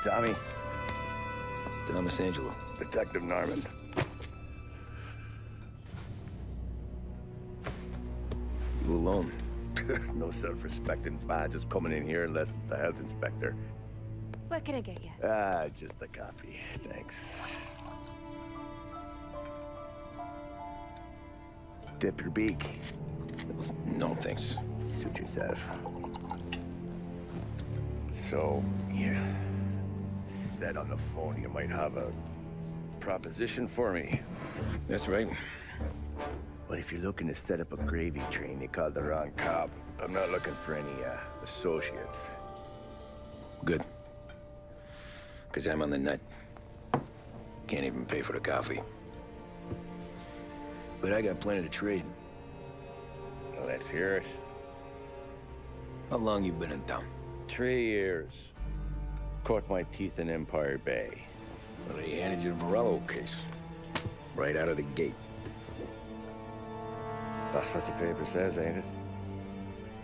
Tommy. Thomas Angelo. Detective Norman. You alone? No self-respecting badges coming in here unless it's the health inspector. What can I get you? Just a coffee. Thanks. Dip your beak. No, thanks. Suit yourself. So, you said on the phone you might have a proposition for me. That's right. Well, if you're looking to set up a gravy train, you called the wrong cop. I'm not looking for any, associates. Good. Because I'm on the nut. Can't even pay for the coffee. But I got plenty to trade. Well, let's hear it. How long you been in town? 3 years. Caught my teeth in Empire Bay. Well, they handed you the Morello case. Right out of the gate. That's what the paper says, ain't it?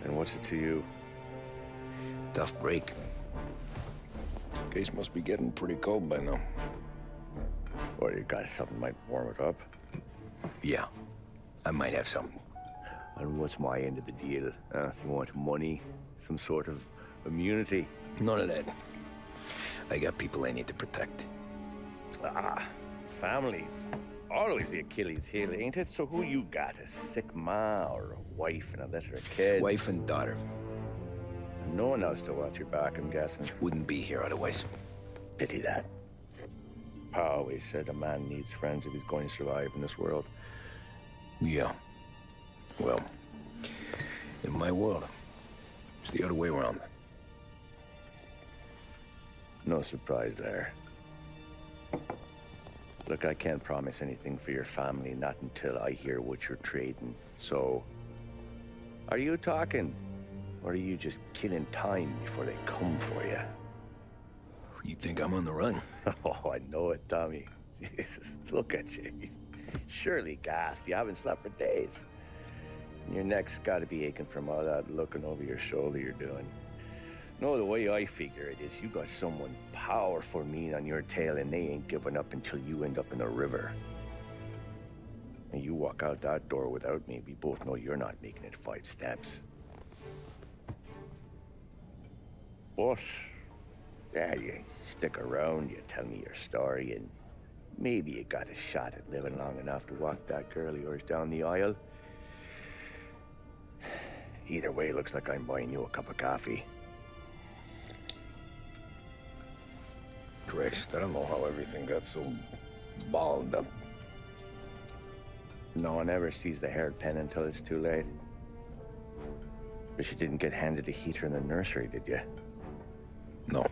And what's it to you? Tough break. Case must be getting pretty cold by now. Or you got something might warm it up? Yeah, I might have something. And what's my end of the deal? You want money? Some sort of immunity? None of that. I got people I need to protect. Families. Always the Achilles heel, ain't it? So who you got? A sick ma or a wife and a litter of kids? Wife and daughter. And no one else to watch your back, I'm guessing. Wouldn't be here otherwise. Pity that. Pa always said a man needs friends if he's going to survive in this world. Yeah. Well, in my world, it's the other way around. No surprise there. Look, I can't promise anything for your family, not until I hear what you're trading. So, are you talking? Or are you just killing time before they come for you? You think I'm on the run? Oh, I know it, Tommy. Jesus, look at you. Surely gassed. You haven't slept for days. And your neck's got to be aching from all that looking over your shoulder you're doing. No, the way I figure it is you got someone powerful mean on your tail and they ain't giving up until you end up in the river. And you walk out that door without me, we both know you're not making it 5 steps. But, yeah, you stick around, you tell me your story, and maybe you got a shot at living long enough to walk that girl of yours down the aisle. Either way, looks like I'm buying you a cup of coffee. Christ, I don't know how everything got so balled up. No one ever sees the haired pen until it's too late. But you didn't get handed a heater in the nursery, did you? No.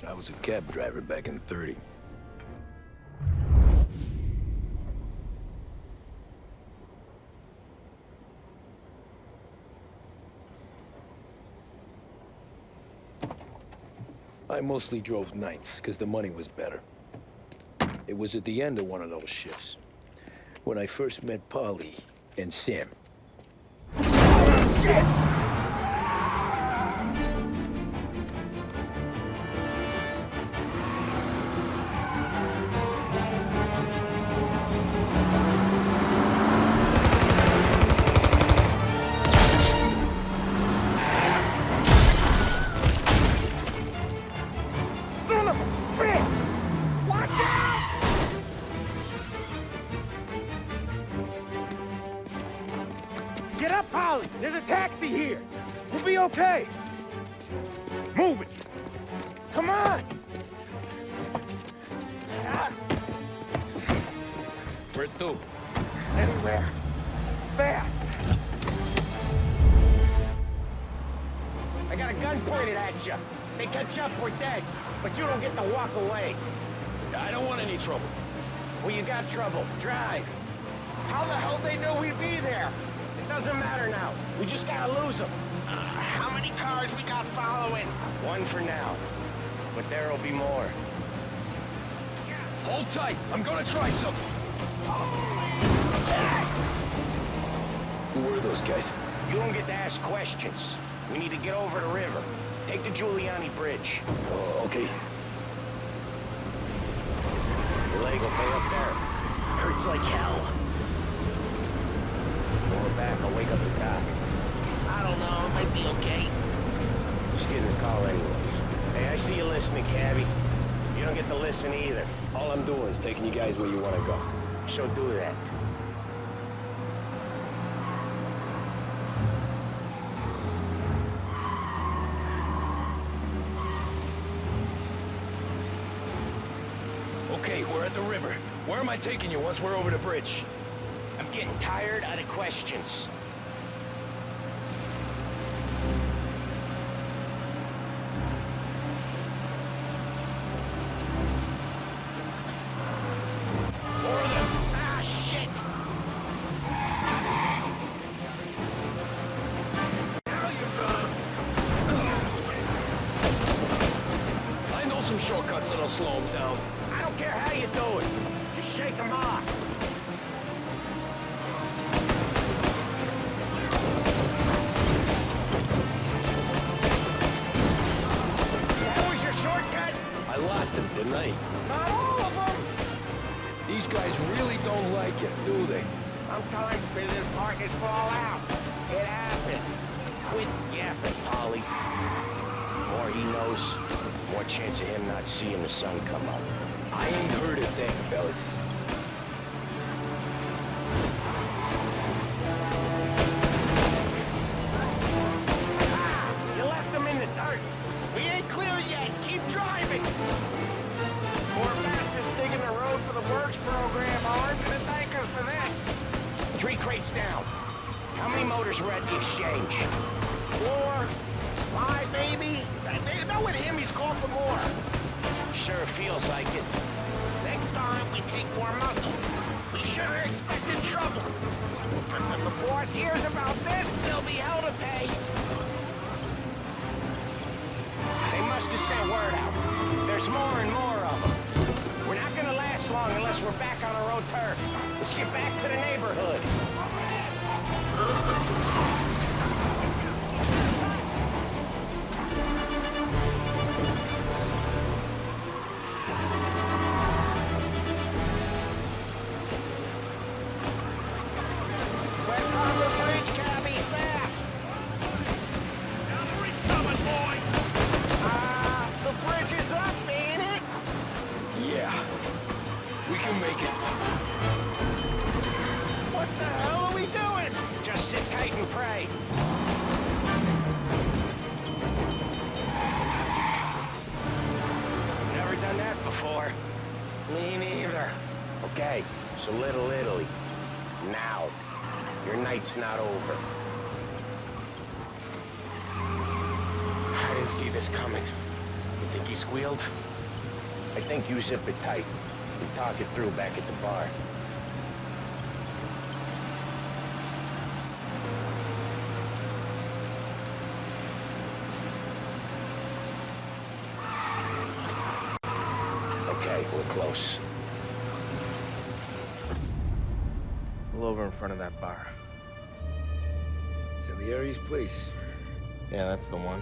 I was a cab driver back in '30. I mostly drove nights, because the money was better. It was at the end of one of those shifts, when I first met Polly and Sam. Shit! There's a taxi here. We'll be okay. Move it. Come on. Where to? Anywhere. Fast. I got a gun pointed at you. They catch up, we're dead. But you don't get to walk away. I don't want any trouble. Well, you got trouble. Drive. How the hell they know we'd be there? It doesn't matter now. We just gotta lose them. How many cars we got following? One for now. But there'll be more. Hold tight. I'm gonna try something. Who were those guys? You don't get to ask questions. We need to get over the river. Take the Giuliani Bridge. Oh, okay. Your leg okay up there? Hurts like hell. Pull back, I'll wake up the cop. I don't know, it might be okay. Just getting a call anyways. Hey, I see you listening, cabbie. You don't get to listen either. All I'm doing is taking you guys where you want to go. So do that. Okay, we're at the river. Where am I taking you once we're over the bridge? I'm getting tired of the questions. More of them. Ah, shit. Now you're done. I know some shortcuts that'll slow them down. I don't care how you do it. Just shake them off. That was your shortcut? I lost him, didn't I? Not all of them. These guys really don't like it, do they? Sometimes business partners fall out. It happens. Quit yapping, Polly. The more he knows, the more chance of him not seeing the sun come up. I ain't heard a thing, fellas. You left him in the dirt. We ain't clear yet. Keep driving. Poor bastards digging the road for the works program aren't gonna thank us for this. 3 crates down. How many motors were at the exchange? 4, 5, maybe. They know with him, he's called for more. Sure feels like it. Next time, we take more muscle. We should have expected trouble. When the boss hears about this, there'll be hell to pay. They must have sent word out. There's more and more of them. We're not gonna last long unless we're back on our own turf. Let's get back to the neighborhood. West Harbor Bridge, cabby, fast. Cavalry's coming, boys. The bridge is up, ain't it? Yeah. We can make it. What the hell are we doing? Just sit tight and pray. Never done that before. Me neither. Okay, so Little Italy. Now. Your night's not over. I didn't see this coming. You think he squealed? I think you zip it tight. We talk it through back at the bar. Okay, we're close. Pull over in front of that bar. Salieri's place. Yeah, that's the one.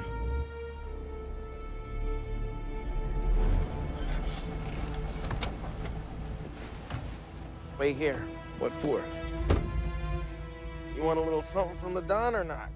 Wait here. What for? You want a little something from the Don or not?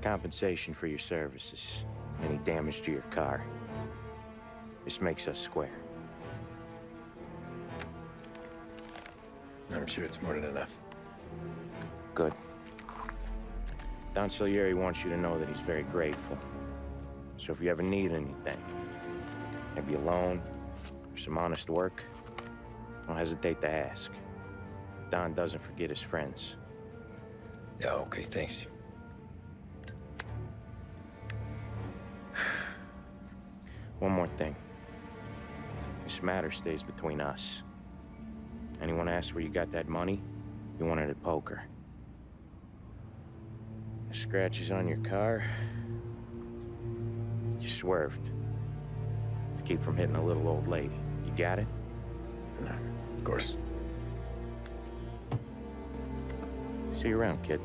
Compensation for your services. Any damage to your car. This makes us square. I'm sure it's more than enough. Good. Don Salieri wants you to know that he's very grateful. So if you ever need anything, maybe a loan or some honest work, don't hesitate to ask. Don doesn't forget his friends. Yeah, okay, thanks. One more thing. This matter stays between us. Anyone asks where you got that money, you won it at poker. The scratches on your car, you swerved to keep from hitting a little old lady. You got it? No, of course. See you around, kid.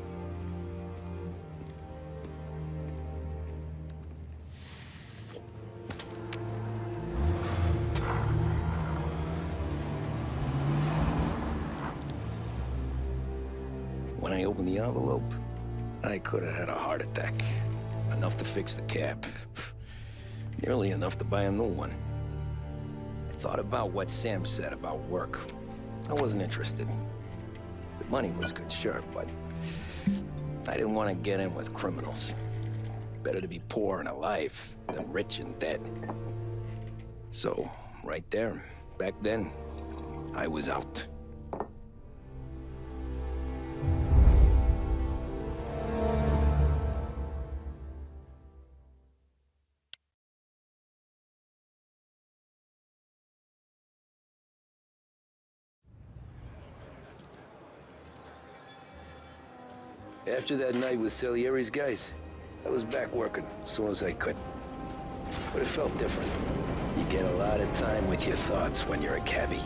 When I opened the envelope, I could have had a heart attack. Enough to fix the cap. Nearly enough to buy a new one. I thought about what Sam said about work. I wasn't interested. The money was good, sure, but I didn't want to get in with criminals. Better to be poor and alive than rich and dead. So, right there, back then, I was out. After that night with Salieri's guys, I was back working as soon as I could. But it felt different. You get a lot of time with your thoughts when you're a cabbie.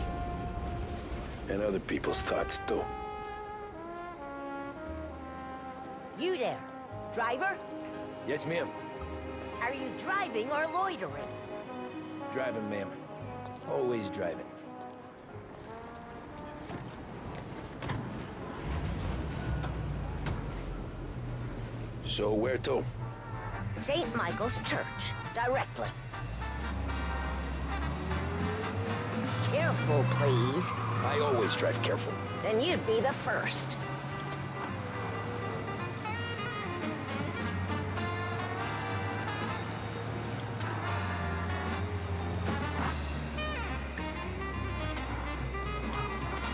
And other people's thoughts, too. You there, driver? Yes, ma'am. Are you driving or loitering? Driving, ma'am. Always driving. So where to? St. Michael's Church, directly. Careful, please. I always drive careful. Then you'd be the first.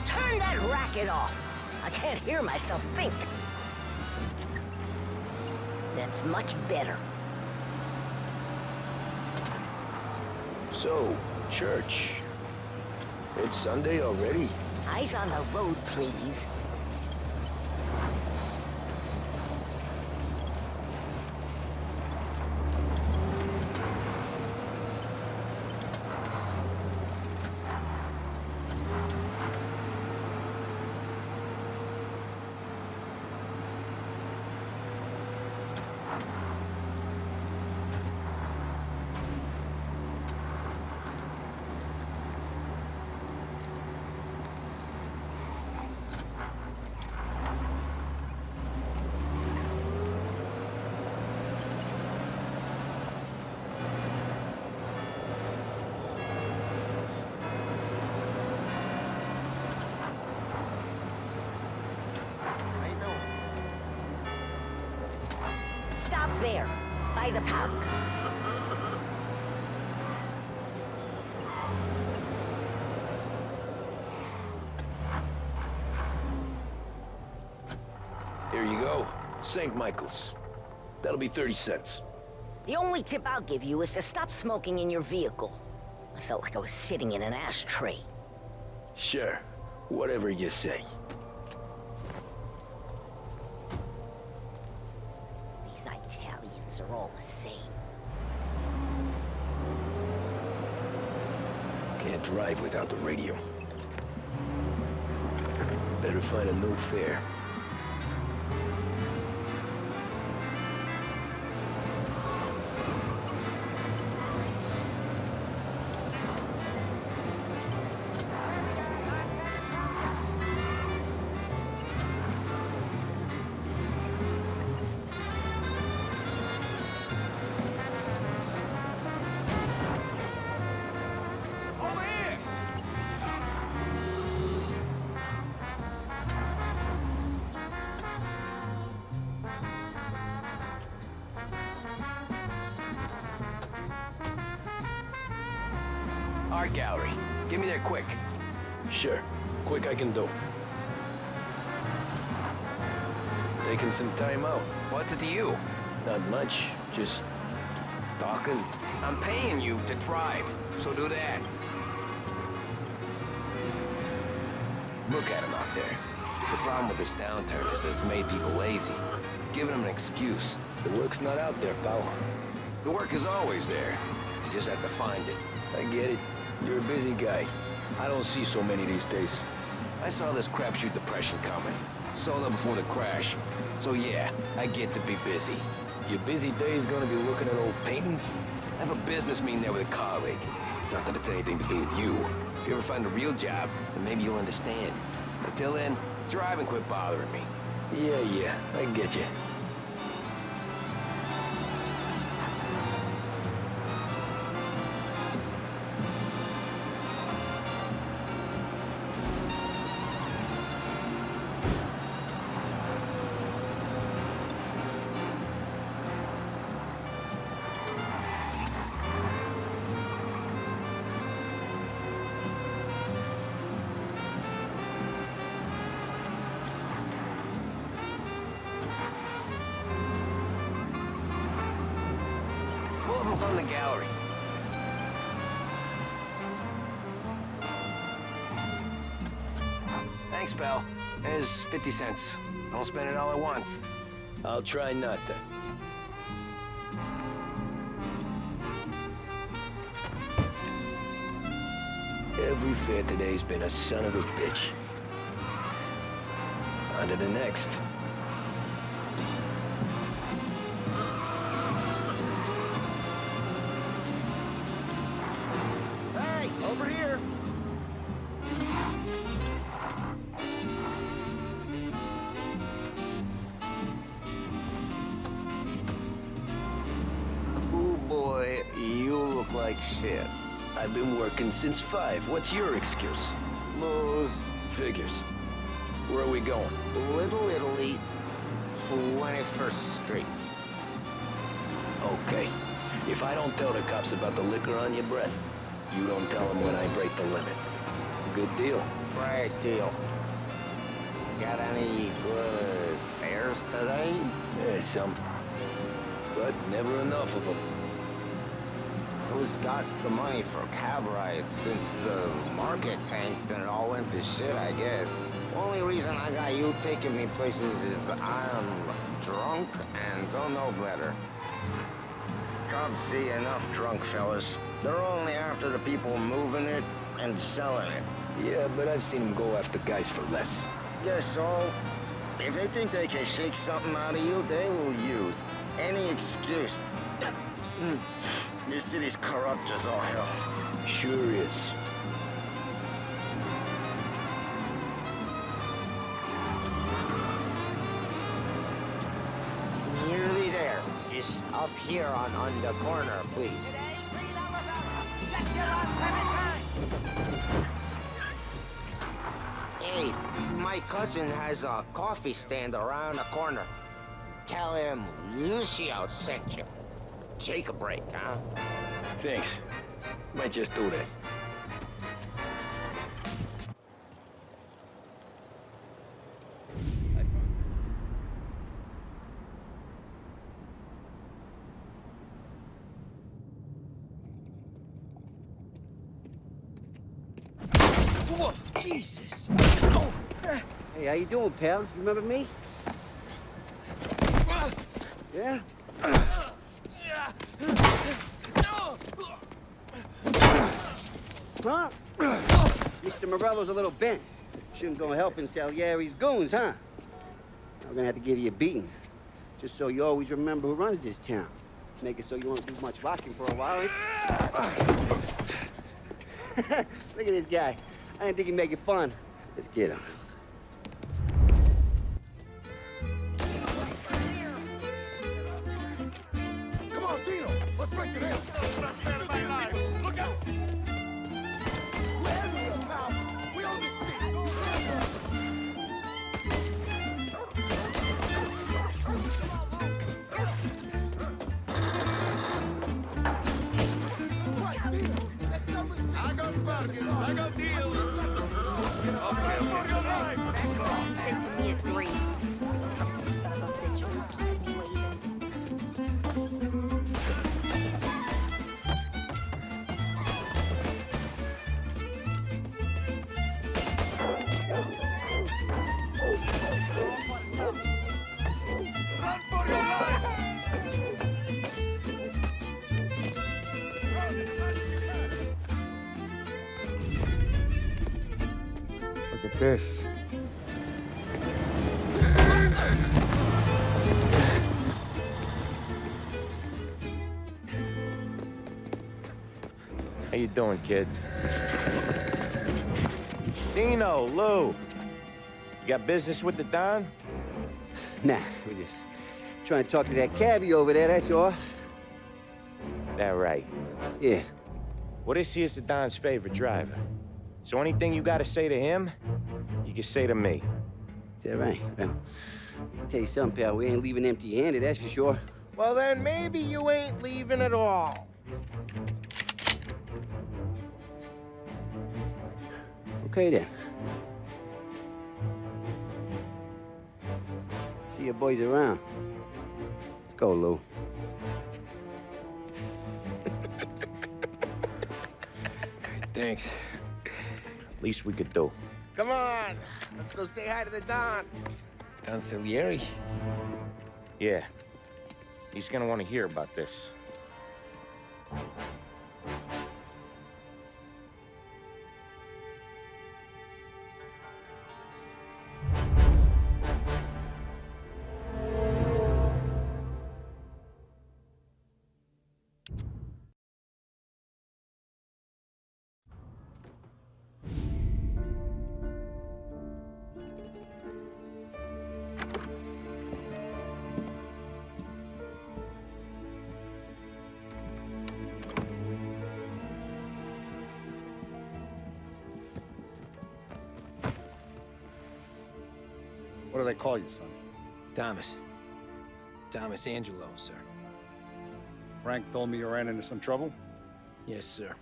Turn that racket off. I can't hear myself think. That's much better. So, church. It's Sunday already? Eyes on the road, please. Stop there, by the park. Here you go. St. Michael's. That'll be 30 cents. The only tip I'll give you is to stop smoking in your vehicle. I felt like I was sitting in an ashtray. Sure. Whatever you say. These Italians are all the same. Can't drive without the radio. Better find a new fare. Art gallery. Get me there quick. Sure. Quick I can do. Taking some time out. What's it to you? Not much. Just talking. I'm paying you to drive, so do that. Look at him out there. The problem with this downturn is that it's made people lazy. Giving them an excuse. The work's not out there, pal. The work is always there. You just have to find it. I get it. You're a busy guy. I don't see so many these days. I saw this crapshoot depression coming. Sold up before the crash. So yeah, I get to be busy. Your busy day is gonna be looking at old paintings? I have a business meeting there with a colleague. Not that it's anything to do with you. If you ever find a real job, then maybe you'll understand. Until then, drive and quit bothering me. Yeah, I get you. Pull up in front of the gallery. Thanks, pal. There's 50 cents. Don't spend it all at once. I'll try not to. Every fare today's been a son of a bitch. On to the next. Hey, over here. Oh boy, you look like shit. I've been working since 5. What's your excuse? Booze. Figures. Where are we going? Little Italy, 21st Street. Okay. If I don't tell the cops about the liquor on your breath, you don't tell them when I break the limit. Good deal. Great deal. Got any good fares today? Yeah, some. But never enough of them. Who's got the money for cab rides since the market tanked and it all went to shit, I guess? Only reason I got you taking me places is I'm drunk and don't know better. Cops see enough drunk fellas. They're only after the people moving it and selling it. Yeah, but I've seen them go after guys for less. Guess so. If they think they can shake something out of you, they will use any excuse. This city's corrupt as all hell. Sure is. Nearly there. Just up here on the corner, please. Hey, my cousin has a coffee stand around the corner. Tell him Lucio sent you. Take a break, huh? Thanks. Might just do that. Whoa, Jesus! Oh. Hey, how you doing, pal? You remember me? Yeah? Huh? Mr. Morello's a little bent. Shouldn't go helping Salieri's goons, huh? I'm gonna have to give you a beating. Just so you always remember who runs this town. Make it so you won't do much rocking for a while. Look at this guy. I didn't think he'd make it fun. Let's get him. Come on, Dino! Let's break it in! Look out! We're in the town! We own this seat! I got Listen to me at 3. Son of a bitch always keeping me waiting. Run for your lives! Look at this. How you doing, kid? Dino, Lou. You got business with the Don? Nah, we're just trying to talk to that cabbie over there, that's all. That right. Yeah. Well, this here's the Don's favorite driver. So anything you gotta say to him, you can say to me. Is that right? Well, I'll tell you something, pal. We ain't leaving empty-handed, that's for sure. Well, then maybe you ain't leaving at all. Okay, then. See your boys around. Let's go, Lou. Thanks. Least we could do. Come on, let's go say hi to the Don. Don Salieri? Yeah. He's gonna want to hear about this. What do they call you, son? Thomas. Thomas Angelo, sir. Frank told me you ran into some trouble? Yes, sir.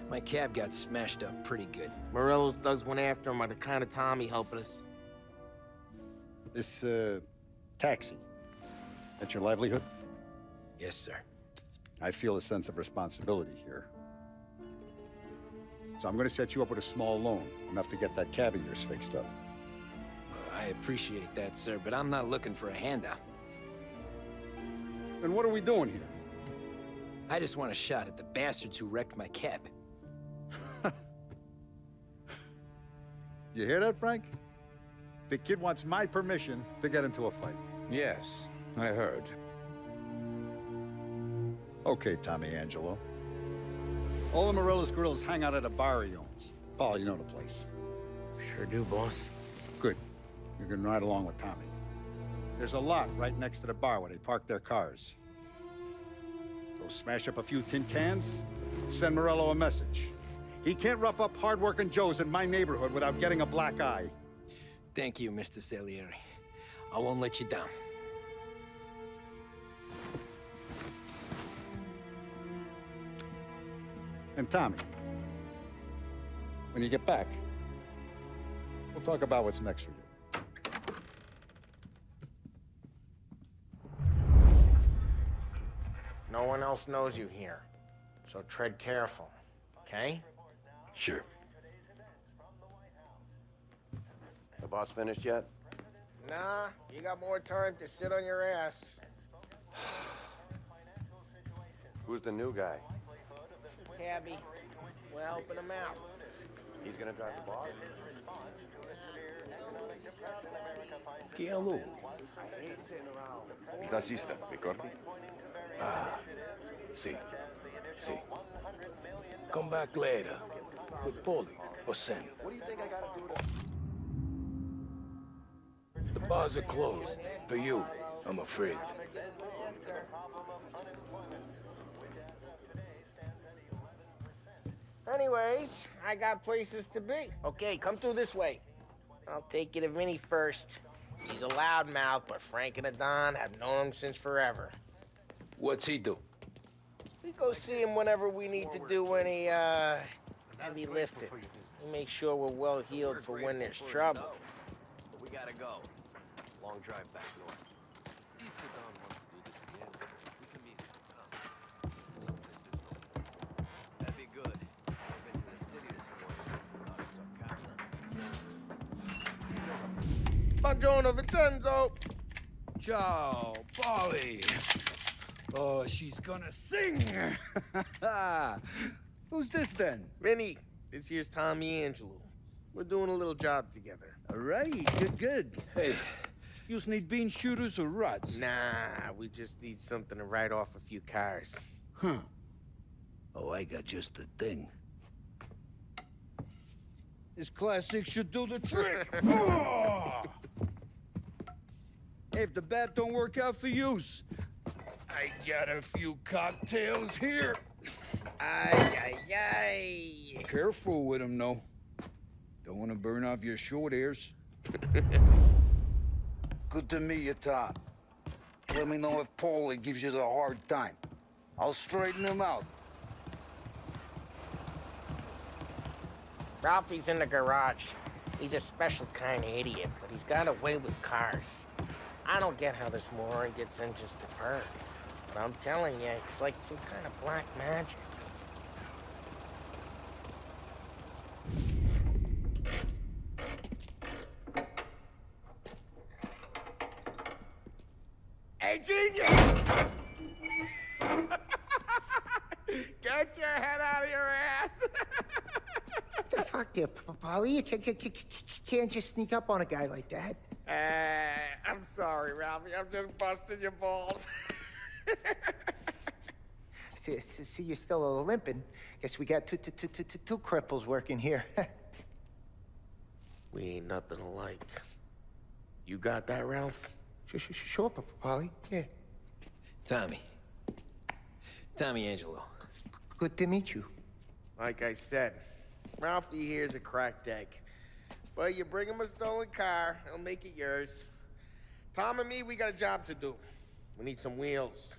My cab got smashed up pretty good. Morello's thugs went after him by the kind of Tommy helping us. This, taxi, that's your livelihood? Yes, sir. I feel a sense of responsibility here. So I'm gonna set you up with a small loan, enough to get that cab of yours fixed up. I appreciate that, sir, but I'm not looking for a handout. Then what are we doing here? I just want a shot at the bastards who wrecked my cab. You hear that, Frank? The kid wants my permission to get into a fight. Yes, I heard. Okay, Tommy Angelo. All the Morello's girls hang out at a bar he owns. Paul, you know the place. Sure do, boss. Good. You can ride along with Tommy. There's a lot right next to the bar where they park their cars. Go smash up a few tin cans, send Morello a message. He can't rough up hard-working Joes in my neighborhood without getting a black eye. Thank you, Mr. Salieri. I won't let you down. And Tommy, when you get back, we'll talk about what's next for you. No one else knows you here, so tread careful, okay? Sure. The boss finished yet? Nah, you got more time to sit on your ass. Who's the new guy? Cabby, we're helping him out. He's gonna drive the boss? Chi è lui? Il tassista, ricordi? Ah, sì, sì. Come back later. With Polly or Sen. The bars are closed. For you, I'm afraid. Anyways, I got places to be. Okay, come through this way. I'll take you to Vinny first. He's a loudmouth, but Frank and the Don have known him since forever. What's he do? We go see him whenever we need to do any, heavy lifting. We make sure we're well heeled for when there's trouble. gotta go. Long drive back north. If you don't want to do this again, we can meet in town. That'd be good. I've been to the city this morning. Buongiorno, Vincenzo. Ciao, Polly. Oh, she's gonna sing. Who's this then? Vinny, this here's Tommy Angelo. We're doing a little job together. All right, good. Hey, you need bean shooters or rods? Nah, we just need something to write off a few cars. Huh. Oh, I got just the thing. This classic should do the trick. Oh! Hey, if the bat don't work out for yous, I got a few cocktails here. Ay. Careful with them, though. Don't want to burn off your short hairs. Good to meet you, Tom. Let me know if Paulie gives you the hard time. I'll straighten him out. Ralphie's in the garage. He's a special kind of idiot, but he's got a way with cars. I don't get how this moron gets engines to purr. But I'm telling you, it's like some kind of black magic. Hey, genius! Get your head out of your ass! What the fuck there, Polly? You can't just sneak up on a guy like that. I'm sorry, Ralphie. I'm just busting your balls. See, you're still limping. Guess we got two cripples working here. We ain't nothing alike. You got that, Ralph? Sure, Polly. Yeah. Tommy Angelo. Good to meet you. Like I said, Ralphie here's a cracked egg. But you bring him a stolen car, he'll make it yours. Tom and me, we got a job to do. We need some wheels.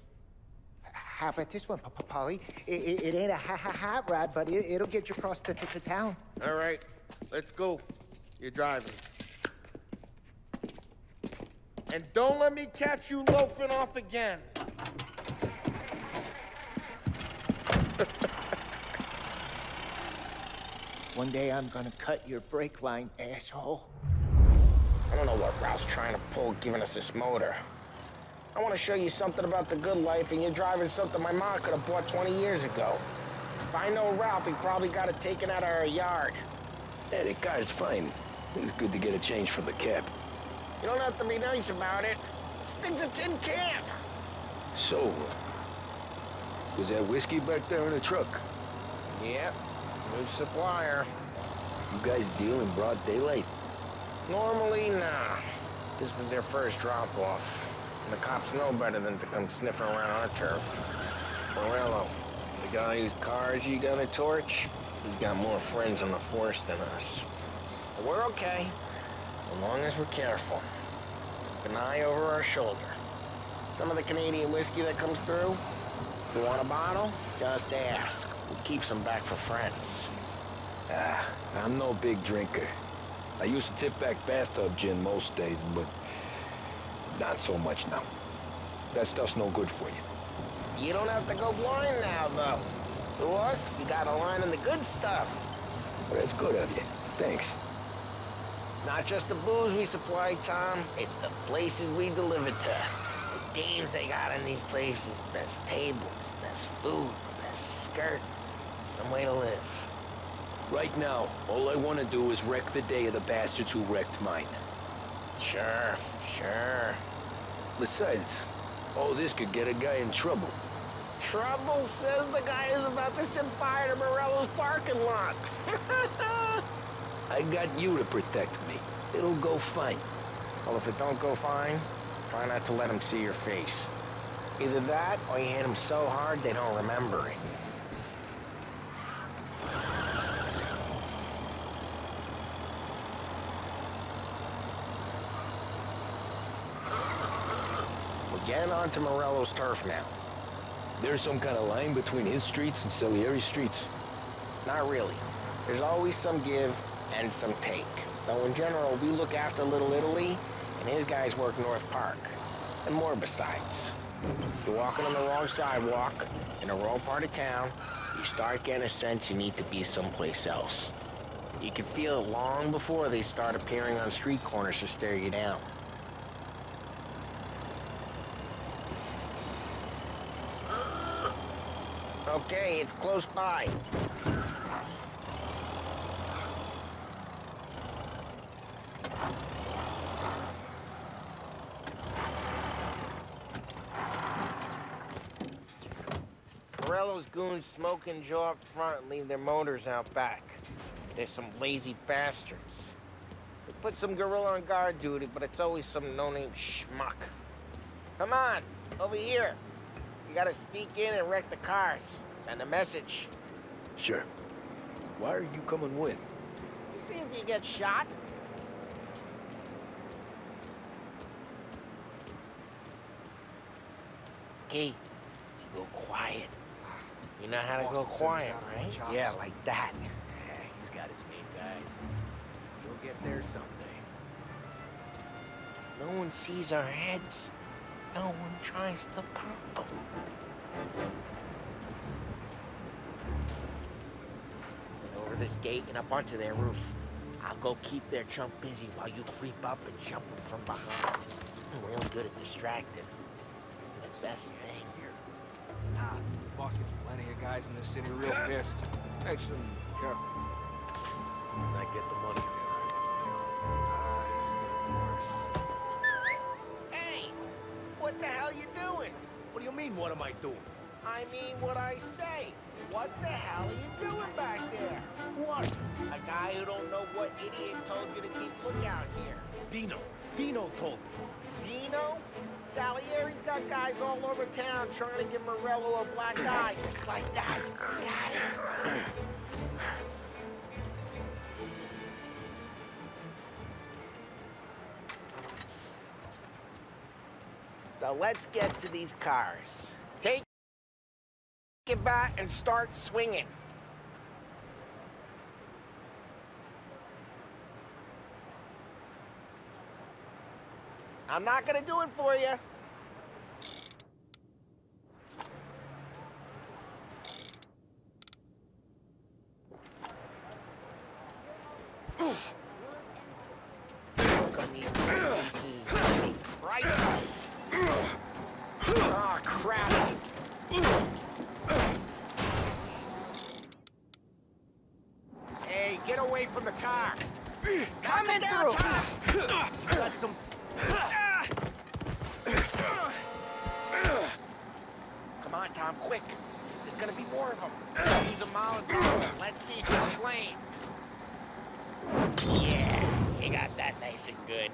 How about this one, Polly? It ain't a hot rod, but it'll get you across to town. All right, let's go. You're driving. And don't let me catch you loafing off again. One day I'm gonna cut your brake line, asshole. I don't know what Ralph's trying to pull giving us this motor. I want to show you something about the good life, and you're driving something my mom could have bought 20 years ago. If I know Ralph, he probably got it taken out of our yard. Yeah, the car's fine. It's good to get a change from the cab. You don't have to be nice about it. This thing's a tin can. So, was that whiskey back there in the truck? Yep, new supplier. You guys deal in broad daylight? Normally, nah. This was their first drop-off. The cops know better than to come sniffing around our turf. Morello, the guy whose cars you got a torch, he's got more friends on the force than us. But we're okay, as long as we're careful. Keep an eye over our shoulder. Some of the Canadian whiskey that comes through, you want a bottle? Just ask. We keep some back for friends. I'm no big drinker. I used to tip back bathtub gin most days, but not so much now. That stuff's no good for you. You don't have to go blind now, though. To us, you got a line in the good stuff. Well, that's good of you. Thanks. Not just the booze we supply, Tom. It's the places we deliver to. The dames they got in these places. Best tables, best food, best skirt. Some way to live. Right now, all I want to do is wreck the day of the bastards who wrecked mine. Sure. Besides, all this could get a guy in trouble. Trouble says the guy is about to set fire to Morello's parking lot. I got you to protect me. It'll go fine. Well, if it don't go fine, try not to let him see your face. Either that, or you hit him so hard they don't remember it. We're getting onto Morello's turf now. There's some kind of line between his streets and Salieri's streets? Not really. There's always some give and some take. Though in general, we look after Little Italy, and his guys work North Park. And more besides. You're walking on the wrong sidewalk, in the wrong part of town, you start getting a sense you need to be someplace else. You can feel it long before they start appearing on street corners to stare you down. Okay, it's close by. Morello's goons smoke and Joe up front and leave their motors out back. They're some lazy bastards. They put some gorilla on guard duty, but it's always some no-name schmuck. Come on, over here. You gotta sneak in and wreck the cars. Send a message. Sure. Why are you coming with? To see if you get shot. Key, you go quiet. You know how to go quiet, right? Yeah, like that. Yeah, he's got his main guys. He'll get there someday. No one sees our heads. No one tries to pop them. Get over this gate and up onto their roof. I'll go keep their chump busy while you creep up and jump them from behind. I'm real good at distracting. It's my best thing. Boss gets plenty of guys in this city real pissed. Makes them careful. As I get the money Hey! What the hell you doing? What do you mean, what am I doing? I mean what I say. What the hell are you doing back there? What? A guy who don't know what idiot told you to keep lookout here. Dino told me. Dino? Salieri's got guys all over town trying to give Morello a black eye, just like that. Got it. So let's get to these cars. Take it back and start swinging. I'm not gonna do it for you. Look on these faces, they're priceless. Oh, crap. Hey, get away from the car. Coming through. Got some... Come on, Tom, quick. There's gonna be more of them. Use a Molotov. Let's see some flames. Yeah, you got that nice and good.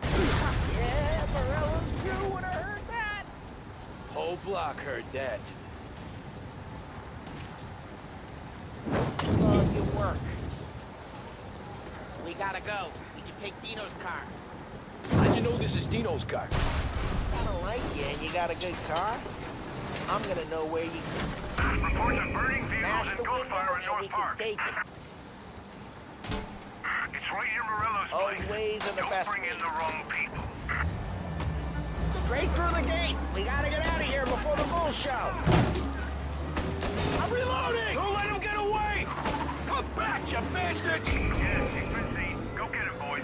Yeah, Morello's crew would have heard that. Whole block heard that. Oh, good work. We gotta go. We can take Dino's car. How'd you know this is Dino's car? I don't like you and you got a good car. I'm gonna know where you Reports of burning vehicles and gunfire in and we North can Park. take it. It's right near Morello's Old place. ways are the Don't best bring in the wrong people. Straight through the gate. We gotta get out of here before the bull show. I'm reloading! Don't let him get away! Come back, you bastards! Yes, he's been seen. Go get him, boys.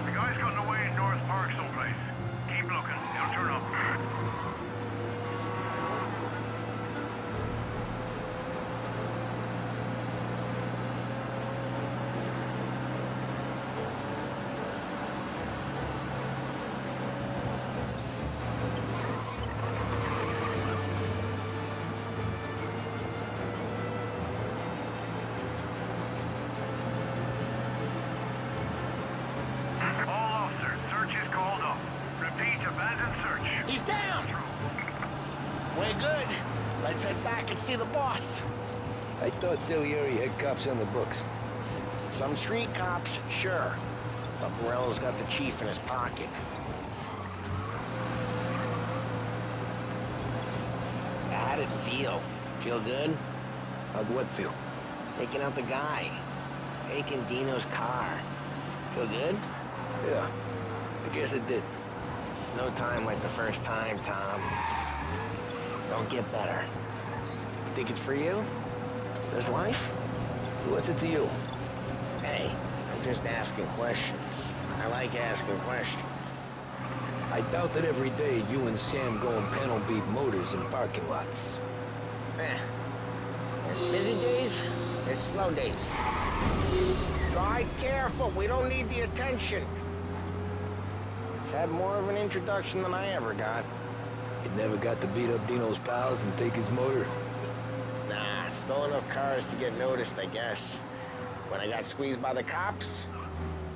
The guy's gotten away in North Park someplace. Keep looking. We're good. Let's head back and see the boss. I thought Salieri had cops on the books. Some street cops, sure. But Morello's got the chief in his pocket. How'd it feel? Feel good? How'd what feel? Taking out the guy. Taking Dino's car. Feel good? Yeah, I guess it did. No time like the first time, Tom. Don't get better. You think it's for you? This life? What's it to you? Hey, I'm just asking questions. I like asking questions. I doubt that every day you and Sam go and panel beat motors in parking lots. There's busy days, there's slow days. Drive careful, we don't need the attention. He's had more of an introduction than I ever got. You never got to beat up Dino's pals and take his motor? Nah, stole enough cars to get noticed, I guess. When I got squeezed by the cops,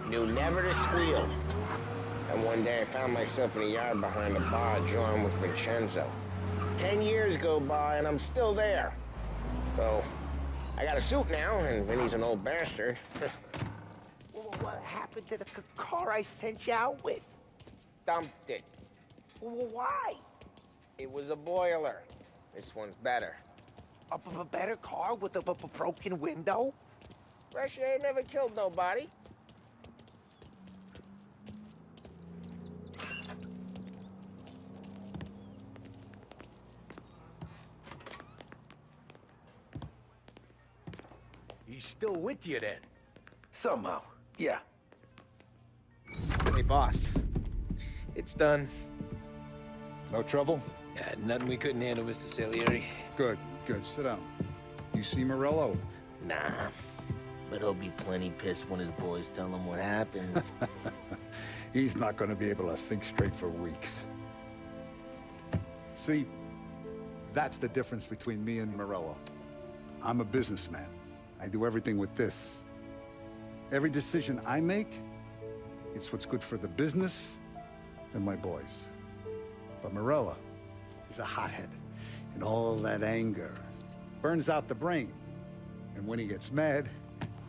knew never to squeal. And one day I found myself in a yard behind a bar joined with Vincenzo. 10 years go by and I'm still there. So, I got a suit now, and Vinny's an old bastard. What happened to the car I sent you out with? Dumped it. Why? It was a boiler. This one's better. A better car with a broken window? Fresh air never killed nobody. He's still with you then? Somehow, yeah. Hey, boss. It's done. No trouble? Yeah, nothing we couldn't handle, Mr. Salieri. Good, good. Sit down. You see Morello? Nah, but he'll be plenty pissed when his boys tell him what happened. He's not going to be able to think straight for weeks. See, that's the difference between me and Morello. I'm a businessman. I do everything with this. Every decision I make, it's what's good for the business and my boys. But Morello is a hothead, and all that anger burns out the brain. And when he gets mad,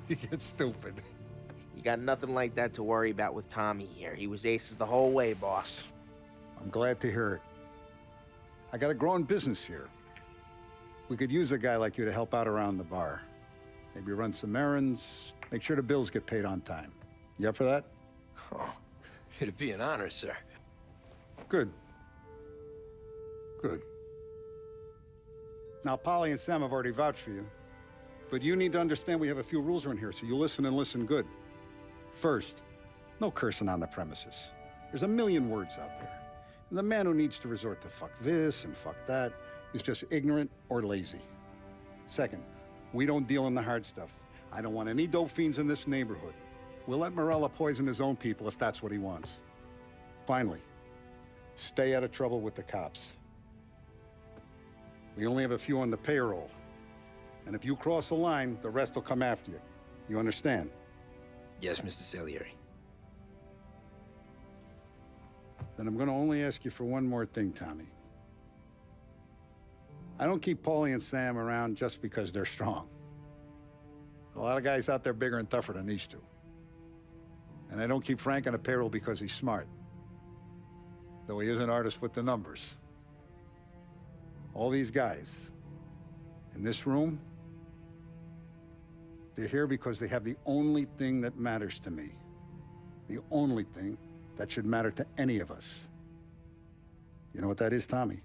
he gets stupid. You got nothing like that to worry about with Tommy here. He was aces the whole way, boss. I'm glad to hear it. I got a growing business here. We could use a guy like you to help out around the bar. Maybe run some errands, make sure the bills get paid on time. You up for that? Oh, it'd be an honor, sir. Good. Good. Now, Polly and Sam have already vouched for you. But you need to understand we have a few rules around here, so you listen and listen good. First, no cursing on the premises. There's a million words out there. And the man who needs to resort to fuck this and fuck that is just ignorant or lazy. Second, we don't deal in the hard stuff. I don't want any dope fiends in this neighborhood. We'll let Morello poison his own people if that's what he wants. Finally, stay out of trouble with the cops. We only have a few on the payroll. And if you cross the line, the rest will come after you. You understand? Yes, Mr. Salieri. Then I'm gonna only ask you for one more thing, Tommy. I don't keep Paulie and Sam around just because they're strong. A lot of guys out there bigger and tougher than these two. And I don't keep Frank on a payroll because he's smart. Though he is an artist with the numbers. All these guys in this room, they're here because they have the only thing that matters to me. The only thing that should matter to any of us. You know what that is, Tommy?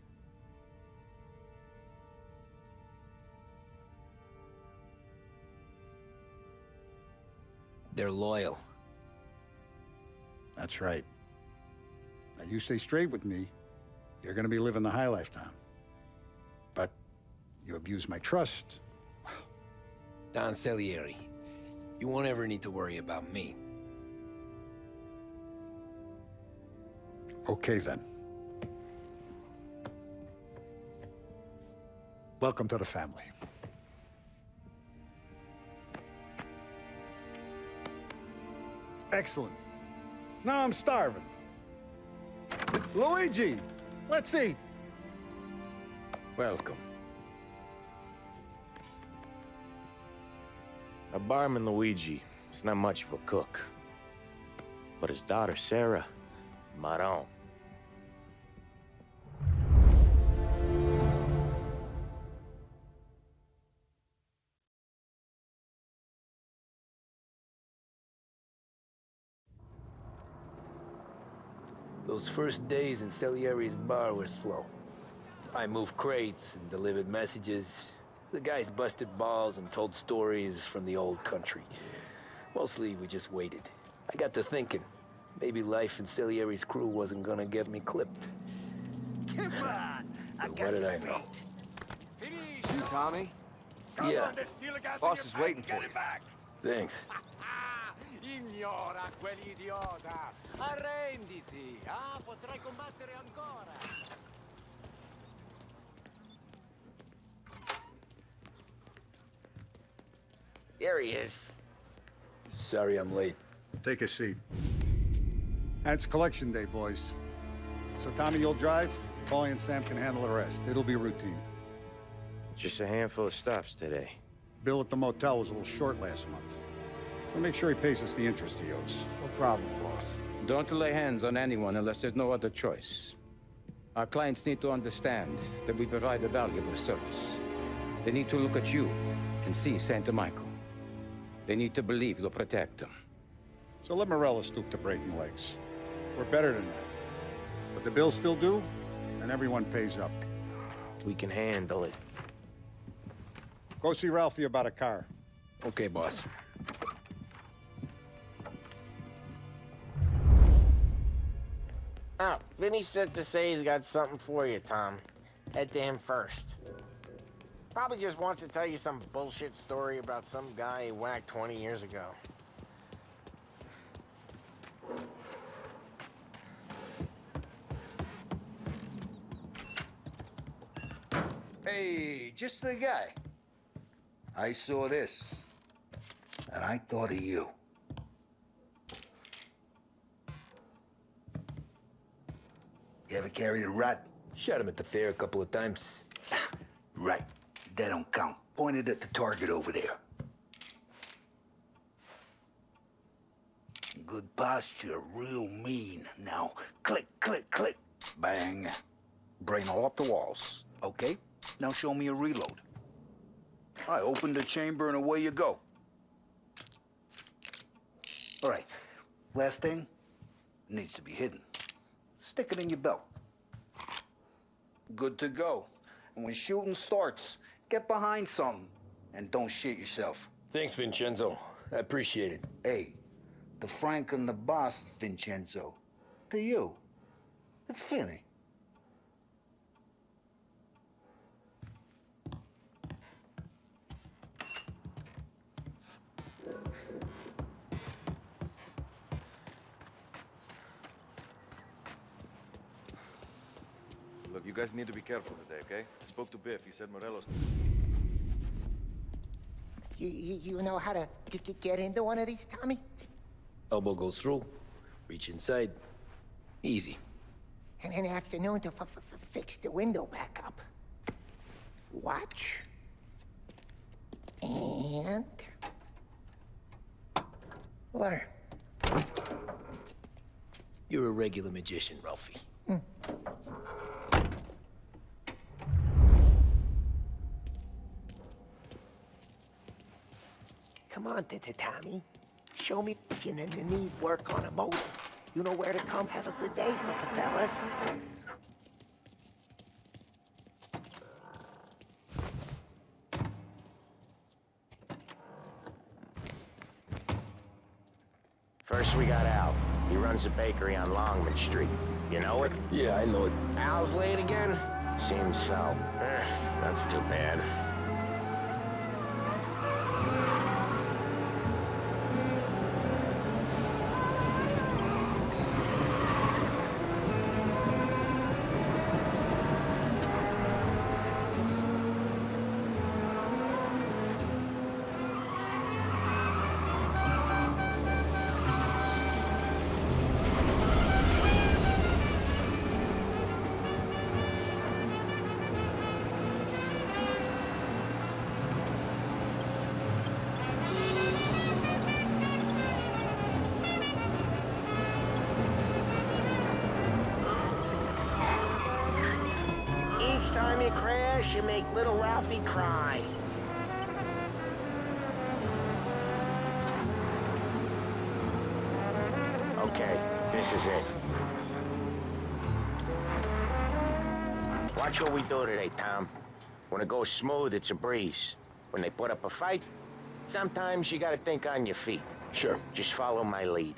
They're loyal. That's right. Now, you stay straight with me, you're gonna be living the high life, Tom. But you abuse my trust. Don Salieri, you won't ever need to worry about me. Okay, then. Welcome to the family. Excellent. Now I'm starving. Luigi, let's eat. Welcome. Our barman Luigi is not much of a cook. But his daughter Sarah, Maron. Those first days in Salieri's bar were slow. I moved crates and delivered messages. The guys busted balls and told stories from the old country. Mostly, we just waited. I got to thinking, maybe life in Salieri's crew wasn't gonna get me clipped. Come on! I But what did I know? You, Tommy? Yeah. Boss is waiting for you. Thanks. Ignora quell'idiota! Arrenditi! Ah, potrai combattere ancora! Here he is. Sorry I'm late. Take a seat. And it's collection day, boys. So Tommy, you'll drive. Paulie and Sam can handle the rest. It'll be routine. Just a handful of stops today. Bill at the motel was a little short last month. So make sure he pays us the interest he owes. No problem, boss. Don't lay hands on anyone unless there's no other choice. Our clients need to understand that we provide a valuable service. They need to look at you and see Santa Michael. They need to believe you'll protect them. So let Morella stoop to breaking legs. We're better than that. But the bill's still due, and everyone pays up. We can handle it. Go see Ralphie about a car. Okay, boss. Oh, Vinny said to say he's got something for you, Tom. Head to him first. Probably just wants to tell you some bullshit story about some guy he whacked 20 years ago. Hey, just the guy. I saw this, and I thought of you. You ever carried a rat? Shot him at the fair a couple of times. Right. That don't count. Pointed at the target over there. Good posture, real mean. Now, click, click, click. Bang. Brain all up the walls. Okay? Now show me a reload. I open the chamber and away you go. All right. Last thing. Needs to be hidden. Stick it in your belt. Good to go. And when shooting starts, get behind something and don't shit yourself. Thanks, Vincenzo. I appreciate it. Hey, the Frank and the boss, Vincenzo. To you. It's Finny. Look, you guys need to be careful today, okay? I spoke to Biff. He said Morelos... You know how to get into one of these, Tommy? Elbow goes through, reach inside. Easy. And an afternoon to fix the window back up. Watch. And... learn. You're a regular magician, Ralphie. Come on, Tommy. Show me if you need work on a motor. You know where to come. Have a good day, fellas. First we got Al. He runs a bakery on Longman Street. You know it? Yeah, I know it. Al's late again? Seems so. That's too bad. Yes, you make little Ralphie cry. Okay, this is it. Watch what we do today, Tom. When it goes smooth, it's a breeze. When they put up a fight, sometimes you gotta think on your feet. Sure. Just follow my lead.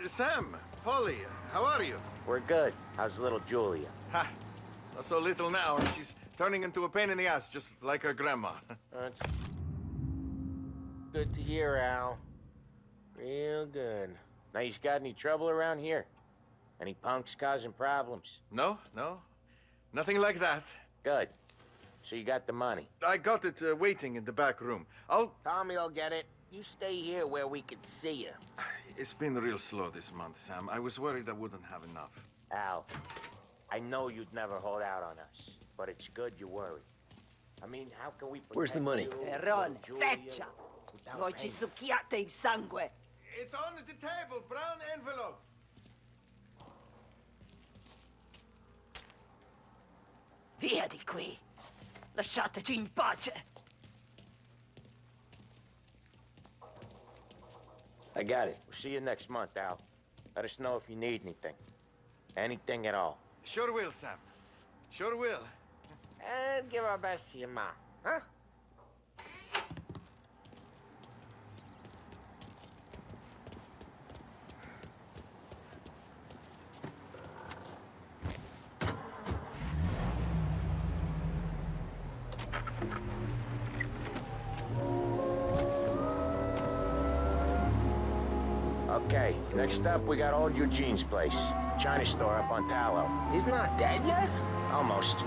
Sam, Polly, how are you? We're good. How's little Julia? Ha! Not so little now, and she's turning into a pain in the ass, just like her grandma. That's good to hear, Al. Real good. Now, you got any trouble around here? Any punks causing problems? No, no. Nothing like that. Good. So you got the money? I got it waiting in the back room. Tommy will get it. You stay here where we can see you. It's been real slow this month, Sam. I was worried I wouldn't have enough. Al, I know you'd never hold out on us, but it's good you worry. I mean, how can we protect Where's the money? Perrone, feccia! Voi ci succhiate il sangue! It's on the table, brown envelope. Via di qui! Lasciateci in pace! I got it. We'll see you next month, Al. Let us know if you need anything. Anything at all. Sure will, Sam. Sure will. And give our best to your ma, huh? Okay, next up, we got old Eugene's place. China store up on Tallow. He's not dead yet? Almost.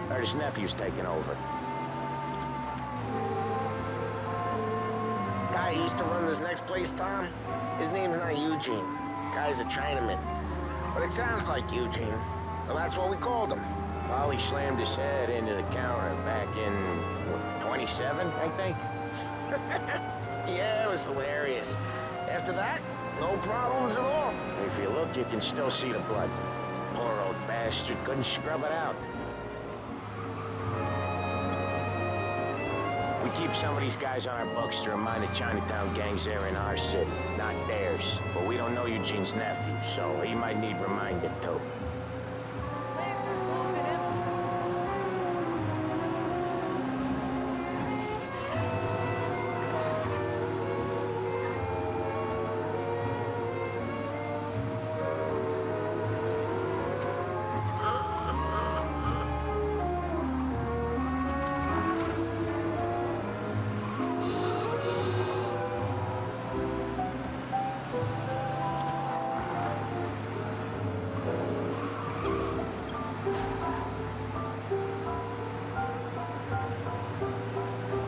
Heard his nephew's taking over. Guy who used to run this next place, Tom? His name's not Eugene. Guy's a Chinaman. But it sounds like Eugene. Well, that's what we called him. Polly slammed his head into the counter back in, what, 27, I think? Yeah, it was hilarious. After that, no problems at all. If you look, you can still see the blood. Poor old bastard couldn't scrub it out. We keep some of these guys on our books to remind the Chinatown gangs they're in our city, not theirs. But we don't know Eugene's nephew, so he might need reminding too.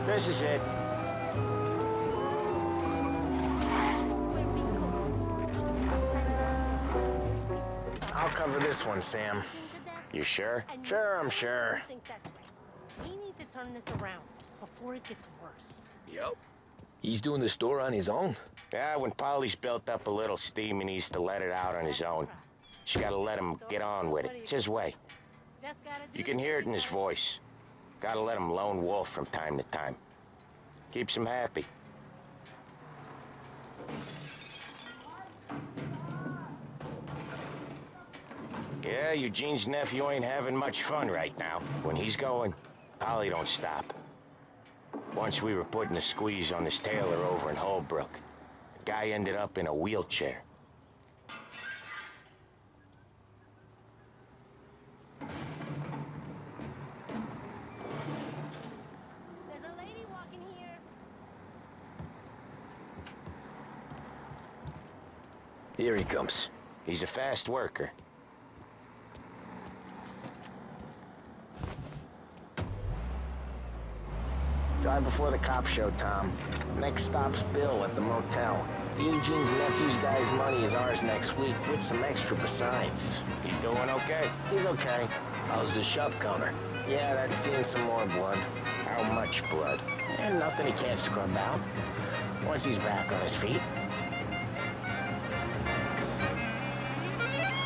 This is it. I'll cover this one, Sam. You sure? Sure, I'm sure. I think that's right. We need to turn this around before it gets worse. Yep. He's doing the store on his own? Yeah, when Polly's built up a little steam, he needs to let it out on his own. She gotta let him get on with it. It's his way. You can hear it in his voice. Gotta let him lone wolf from time to time. Keeps him happy. Yeah, Eugene's nephew ain't having much fun right now. When he's going, Polly don't stop. Once we were putting a squeeze on this tailor over in Holbrook. The guy ended up in a wheelchair. There's a lady walking here. Here he comes. He's a fast worker. Drive before the cop show, Tom. Next stop's Bill at the motel. Eugene's nephew's guy's money is ours next week, with some extra besides. He doing okay? He's okay. How's the shop counter? Yeah, that's seeing some more blood. How much blood? And nothing he can't scrub out once he's back on his feet.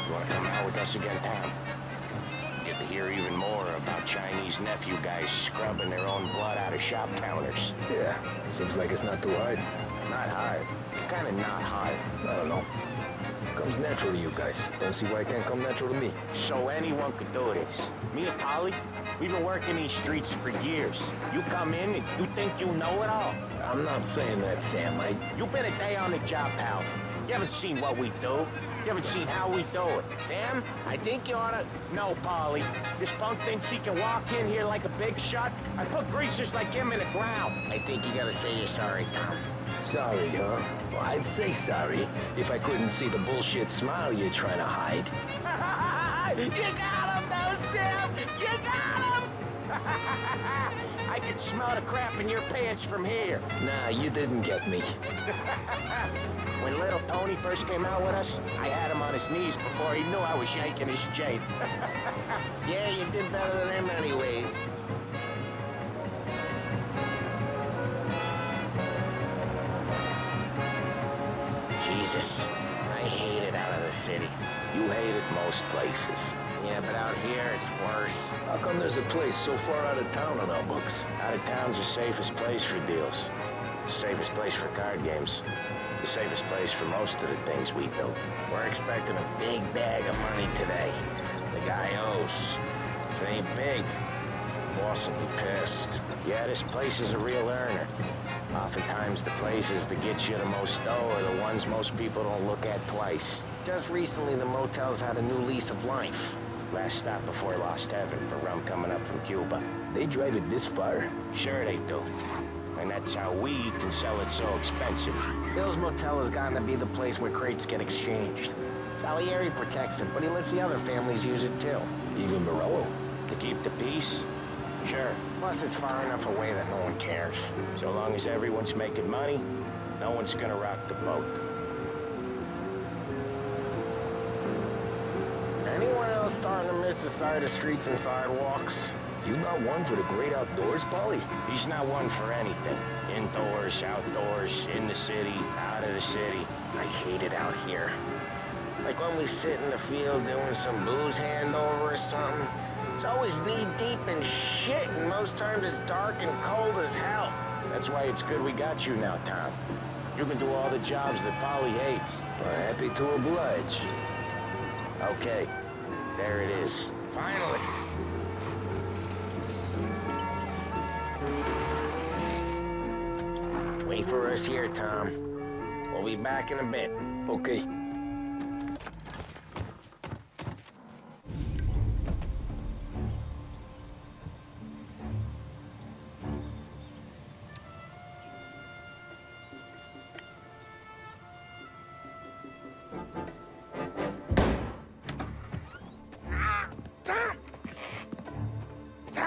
You wanna come out with us again, Tom? Get to hear even more about Chinese nephew guys scrubbing their own blood out of shop counters. Yeah, seems like it's not too hard. Not hard. Kinda not hard. I don't know. Comes natural to you guys. Don't see why it can't come natural to me. So anyone could do this. Me and Polly, we've been working these streets for years. You come in and you think you know it all. I'm not saying that, Sam. You've been a day on the job, pal. You haven't seen what we do. You haven't seen how we do it. Sam, I think you oughta... No, Polly. This punk thinks he can walk in here like a big shot. I put greasers like him in the ground. I think you gotta say you're sorry, Tom. Sorry, huh? Well, I'd say sorry if I couldn't see the bullshit smile you're trying to hide. You got him, though, Sam! You got him! I can smell the crap in your pants from here. Nah, you didn't get me. When little Tony first came out with us, I had him on his knees before he knew I was yanking his chain. Yeah, you did better than him anyways. Jesus, I hate it out of the city. You hate it most places. Yeah, but out here, it's worse. How come there's a place so far out of town on our books? Out of town's the safest place for deals. The safest place for card games. The safest place for most of the things we do. We're expecting a big bag of money today. The guy owes. If it ain't big, boss will be pissed. Yeah, this place is a real earner. Oftentimes the places that get you the most dough are the ones most people don't look at twice. Just recently the motel's had a new lease of life. Last stop before Lost Heaven for rum coming up from Cuba. They drive it this far? Sure they do. And that's how we can sell it so expensive. Bill's Motel has gotten to be the place where crates get exchanged. Salieri protects it, but he lets the other families use it too. Even Morello? To keep the peace? Sure. Plus it's far enough away that no one cares. So long as everyone's making money, no one's gonna rock the boat. Anyone else starting to miss the side of streets and sidewalks? You not one for the great outdoors, Polly? He's not one for anything. Indoors, outdoors, in the city, out of the city. I hate it out here. Like when we sit in the field doing some booze handover or something. It's always knee-deep in shit, and most times it's dark and cold as hell. That's why it's good we got you now, Tom. You can do all the jobs that Polly hates. Well, happy to oblige. Okay, there it is. Finally. Wait for us here, Tom. We'll be back in a bit. Okay.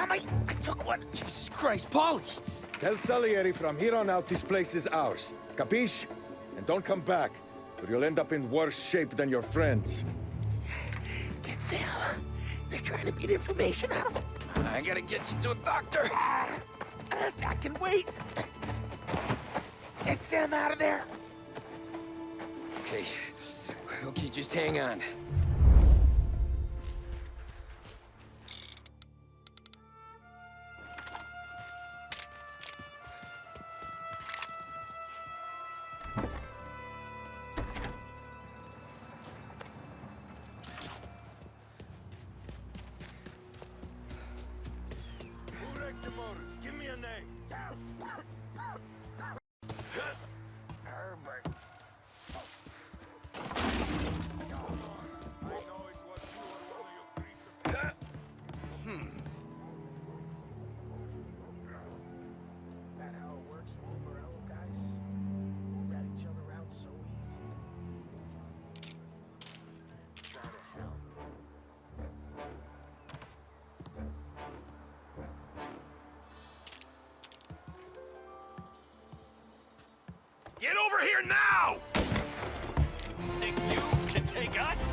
I took one. Jesus Christ, Polly! Tell Salieri from here on out this place is ours. Capiche? And don't come back, or you'll end up in worse shape than your friends. Get Sam. They're trying to beat information out of him. I gotta get you to a doctor. I can wait. Get Sam out of there. Okay, just hang on. Give me a name. Herbert. That how it works with Morello, guys? Rat each other out so easy. Go to hell. Get over here now! Think you can take us?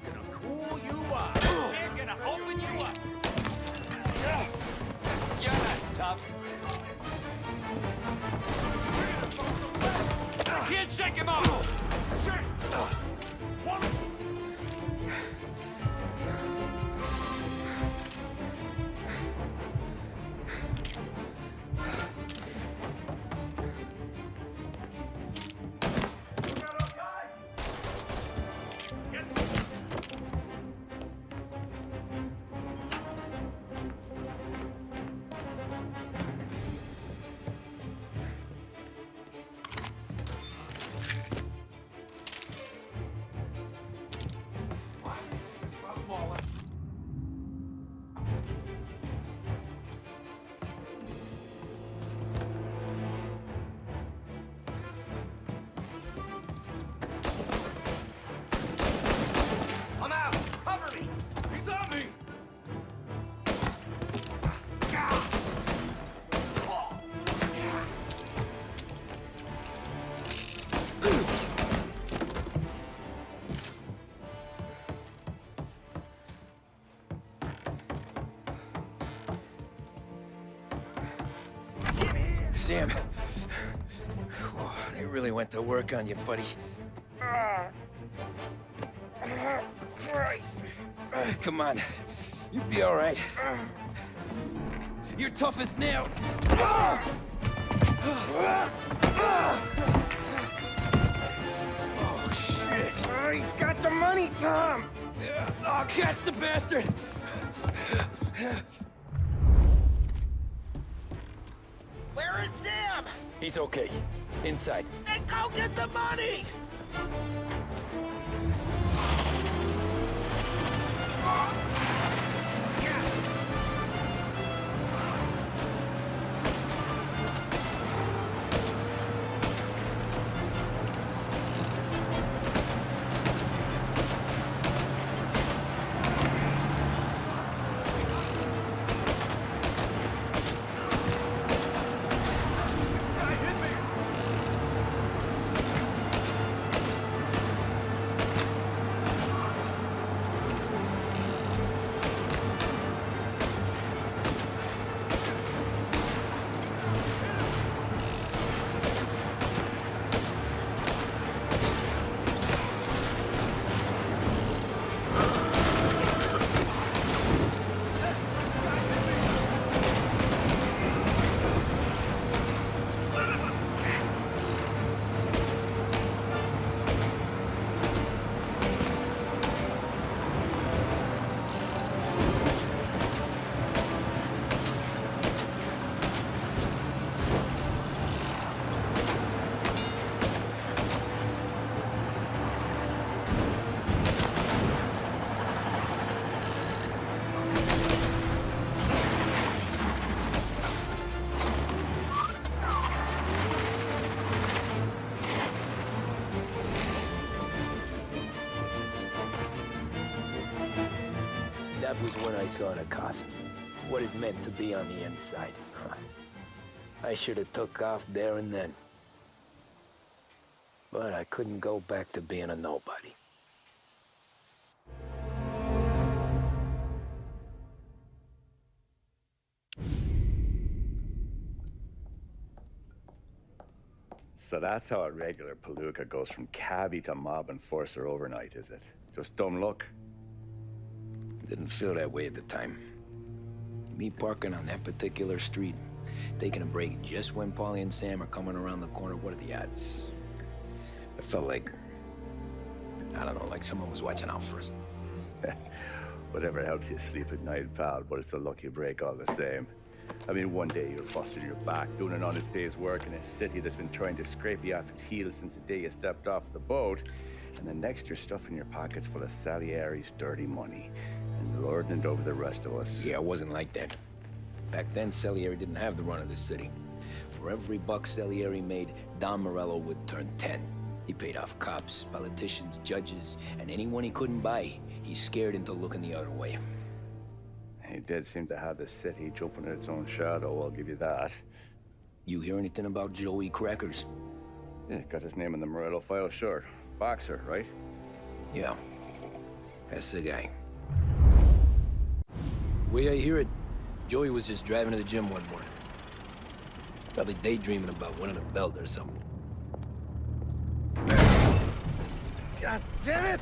Gonna cool you tough. Kid, shake him off! Shake! One! I'm out! Cover me! He's on me! Sam. They really went to work on you, buddy. Christ. Come on. You'll be all right. You're tough as nails. Oh, shit. Oh, he's got the money, Tom. Oh, catch the bastard. Where is Sam? He's okay. Inside. Then go get the money! That was when I saw the cost. What it meant to be on the inside. I should have took off there and then. But I couldn't go back to being a nobody. So that's how a regular palooka goes from cabbie to mob enforcer overnight, is it? Just dumb luck? Didn't feel that way at the time. Me parking on that particular street, taking a break just when Paulie and Sam are coming around the corner, what are the odds? I felt like, I don't know, like someone was watching out for us. Whatever helps you sleep at night, pal, but it's a lucky break all the same. I mean, one day you're busting your back, doing an honest day's work in a city that's been trying to scrape you off its heels since the day you stepped off the boat, and the next you're stuffing your pockets full of Salieri's dirty money and lording it over the rest of us. Yeah, it wasn't like that. Back then, Salieri didn't have the run of the city. For every buck Salieri made, Don Morello would turn 10. He paid off cops, politicians, judges, and anyone he couldn't buy, he scared into looking the other way. He did seem to have the city jumping at its own shadow, I'll give you that. You hear anything about Joey Crackers? Yeah, got his name in the Morello file, sure. Boxer, right? Yeah, that's the guy. Way I hear it, Joey was just driving to the gym one morning. Probably daydreaming about winning a belt or something. God damn it!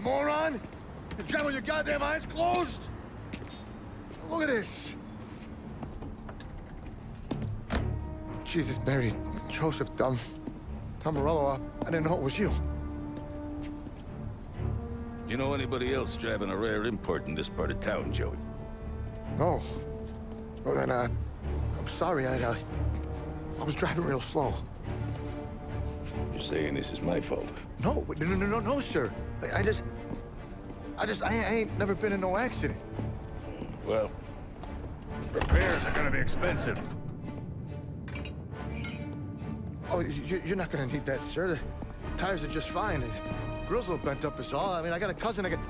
Moron! You're driving with your goddamn eyes closed? Look at this. Jesus, Mary, Joseph, Tom Morello, I didn't know it was you. You know anybody else driving a rare import in this part of town, Joey? No. Well, then, I'm sorry, I was driving real slow. You're saying this is my fault? No, no, sir. I ain't never been in no accident. Well, repairs are gonna be expensive. Oh, you're not gonna need that, sir. The tires are just fine. The grill's a little bent up is all. I mean, I got a cousin I can...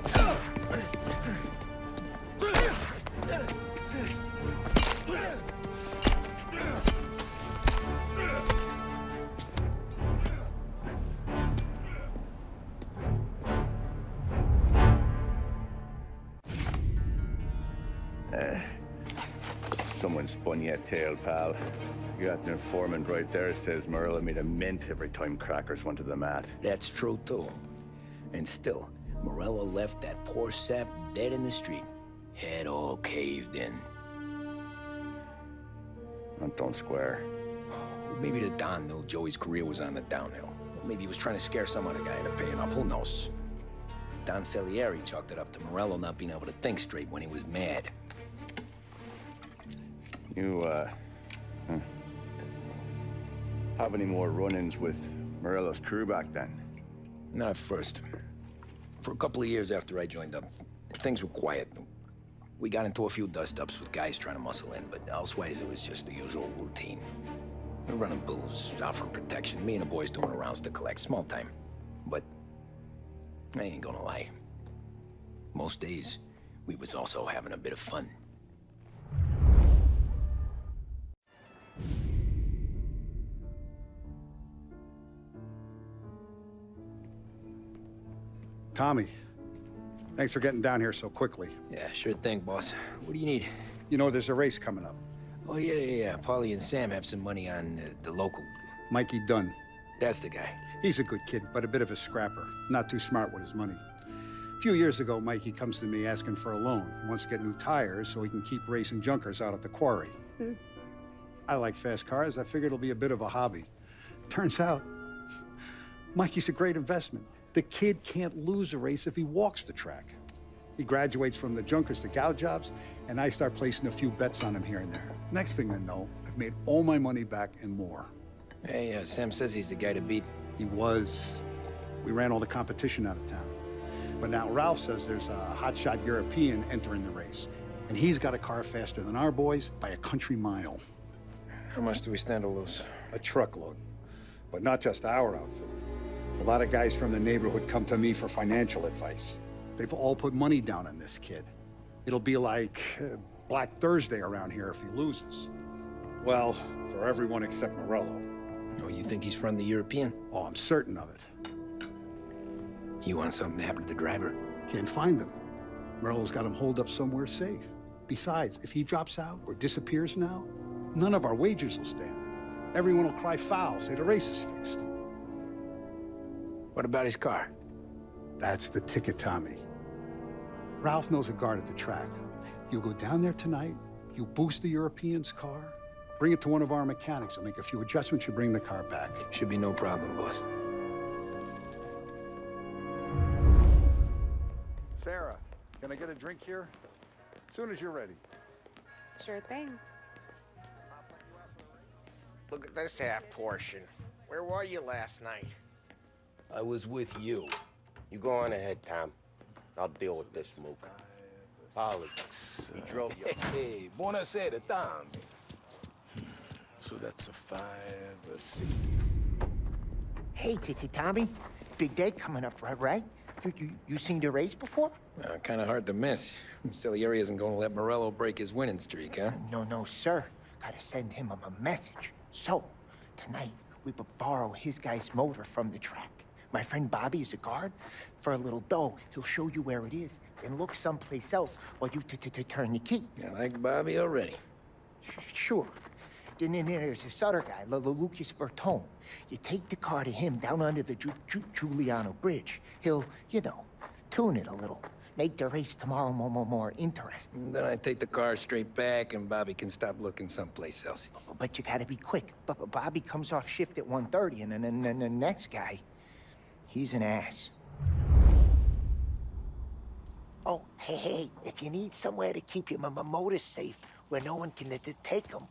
Someone spun you a tail, pal. You got an informant right there says Morello made a mint every time crackers went to the mat. That's true, too. And still, Morello left that poor sap dead in the street. Head all caved in. That don't square. Maybe the Don knew Joey's career was on the downhill. Maybe he was trying to scare some other guy into paying up. Who knows? Don Salieri chalked it up to Morello not being able to think straight when he was mad. You, have any more run-ins with Morello's crew back then? Not at first. For a couple of years after I joined up, things were quiet. We got into a few dust-ups with guys trying to muscle in, but elsewise it was just the usual routine. We're running booze, offering protection, me and the boys doing rounds to collect, small time. But I ain't gonna lie. Most days, we was also having a bit of fun. Tommy, thanks for getting down here so quickly. Yeah, sure thing, boss. What do you need? You know, there's a race coming up. Oh, yeah. Paulie and Sam have some money on the local. Mikey Dunn. That's the guy. He's a good kid, but a bit of a scrapper. Not too smart with his money. A few years ago, Mikey comes to me asking for a loan. He wants to get new tires so he can keep racing junkers out at the quarry. I like fast cars. I figured it'll be a bit of a hobby. Turns out, Mikey's a great investment. The kid can't lose a race if he walks the track. He graduates from the junkers to gal jobs, and I start placing a few bets on him here and there. Next thing I know, I've made all my money back and more. Hey, Sam says he's the guy to beat. He was. We ran all the competition out of town. But now Ralph says there's a hotshot European entering the race, and he's got a car faster than our boys by a country mile. How much do we stand to lose? A truckload. But not just our outfit. A lot of guys from the neighborhood come to me for financial advice. They've all put money down on this kid. It'll be like Black Thursday around here if he loses. Well, for everyone except Morello. Oh, you think he's from the European? Oh, I'm certain of it. You want something to happen to the driver? Can't find him. Morello's got him holed up somewhere safe. Besides, if he drops out or disappears now, none of our wagers will stand. Everyone will cry foul, say the race is fixed. What about his car? That's the ticket, Tommy. Ralph knows a guard at the track. You go down there tonight, you boost the European's car, bring it to one of our mechanics, and make a few adjustments, you bring the car back. Should be no problem, boss. Sarah, can I get a drink here? As soon as you're ready. Sure thing. Look at this half portion. Where were you last night? I was with you. You go on ahead, Tom. I'll deal with this mook. Alex. He drove you. Hey, buonasera, Tom. So that's a 5, a 6. Hey, Tommy. Big day coming up, right? You seen the race before? Kind of hard to miss. Salieri isn't going to let Morello break his winning streak, huh? No, sir. Gotta send him a message. So, tonight, we will borrow his guy's motor from the track. My friend Bobby is a guard. For a little dough, he'll show you where it is, then look someplace else while you turn the key. I like Bobby already. Sure. Then there's this other guy, Lucas Bertone. You take the car to him down under the Giuliano Bridge. He'll, you know, tune it a little. Make the race tomorrow more interesting. Then I take the car straight back and Bobby can stop looking someplace else. But you gotta be quick. But Bobby comes off shift at 1:30, and then the next guy, he's an ass. Oh, hey, if you need somewhere to keep your motor safe where no one can take them,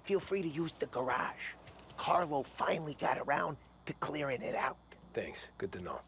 feel free to use the garage. Carlo finally got around to clearing it out. Thanks. Good to know.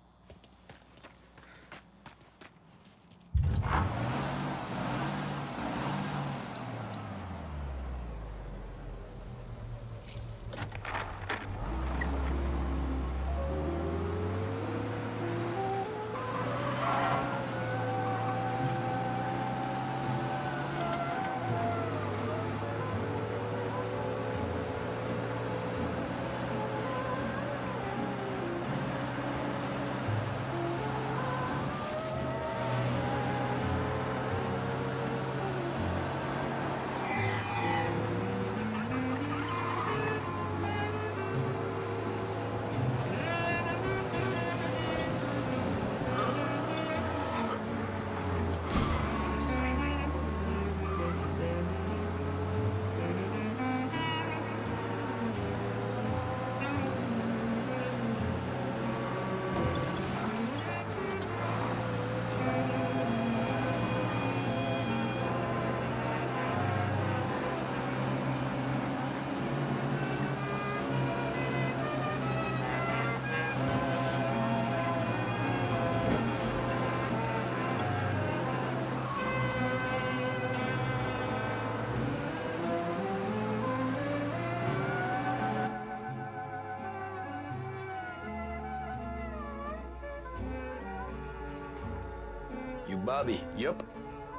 You Bobby? Yep.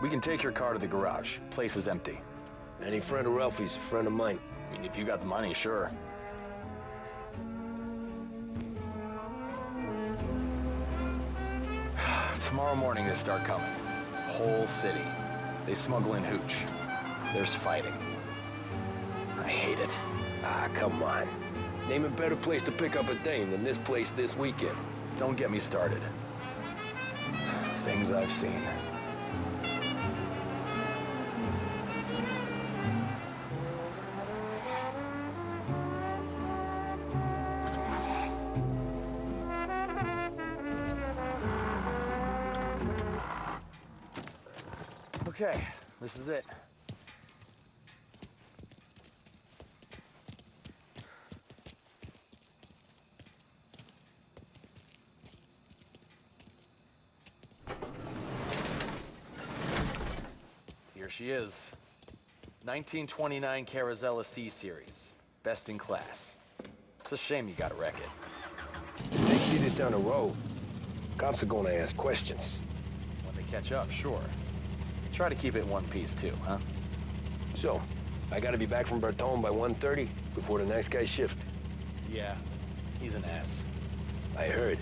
We can take your car to the garage. Place is empty. Any friend of Ralphie's a friend of mine. I mean, if you got the money, sure. Tomorrow morning they start coming. Whole city. They smuggle in hooch. There's fighting. I hate it. Ah, come on. Name a better place to pick up a dame than this place this weekend. Don't get me started. Things I've seen. Okay, this is it. Here she is. 1929 Carazella C-Series. Best in class. It's a shame you gotta wreck it. They see this on the road. Cops are gonna ask questions. When they catch up, sure. Try to keep it in one piece, too, huh? So, I gotta be back from Bertone by 1:30 before the next guy's shift. Yeah, he's an ass. I heard.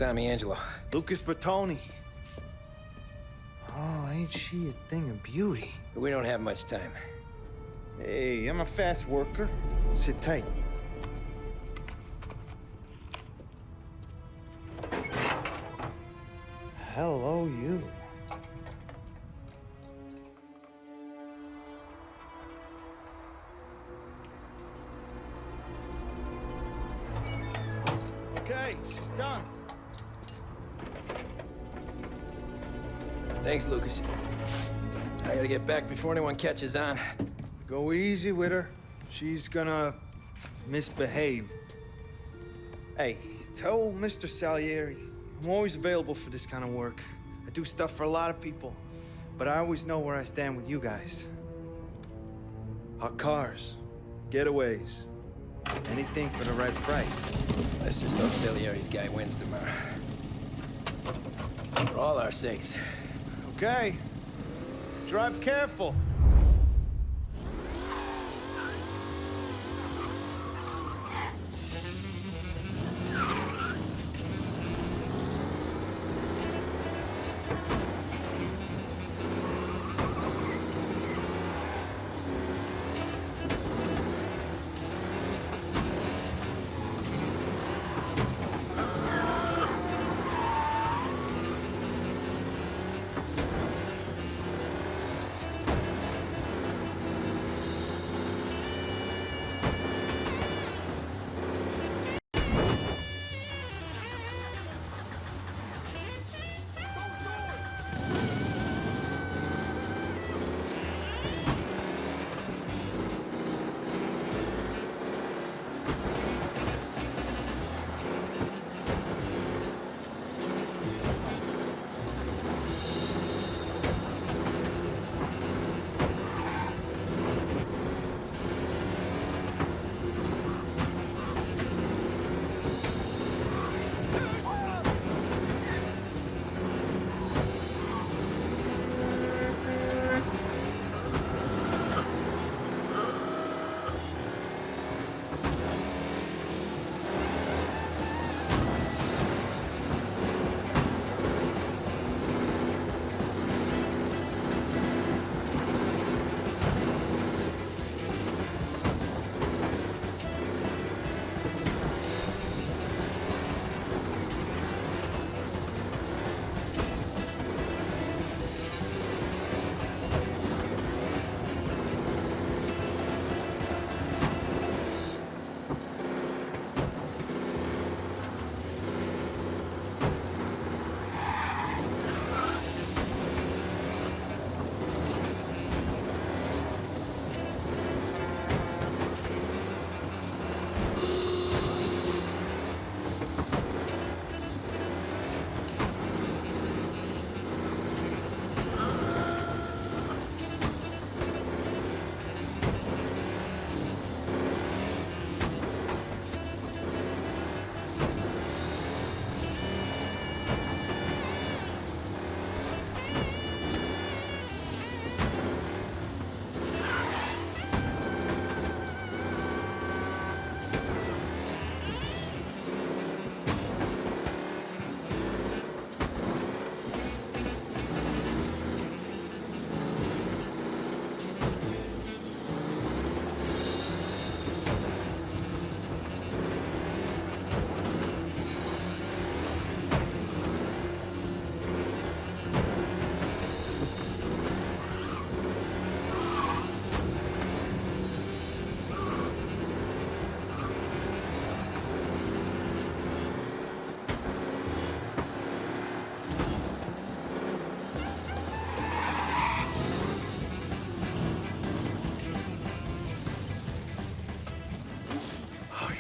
Tommy Angelo? Lucas Bertoni. Oh, ain't she a thing of beauty? We don't have much time. Hey, I'm a fast worker. Sit tight. Hello, you. Okay, she's done. Thanks, Lucas. I gotta get back before anyone catches on. Go easy with her. She's gonna misbehave. Hey, tell Mr. Salieri I'm always available for this kind of work. I do stuff for a lot of people, but I always know where I stand with you guys. Hot cars, getaways, anything for the right price. Let's just hope Salieri's guy wins tomorrow. For all our sakes. Okay. Drive careful.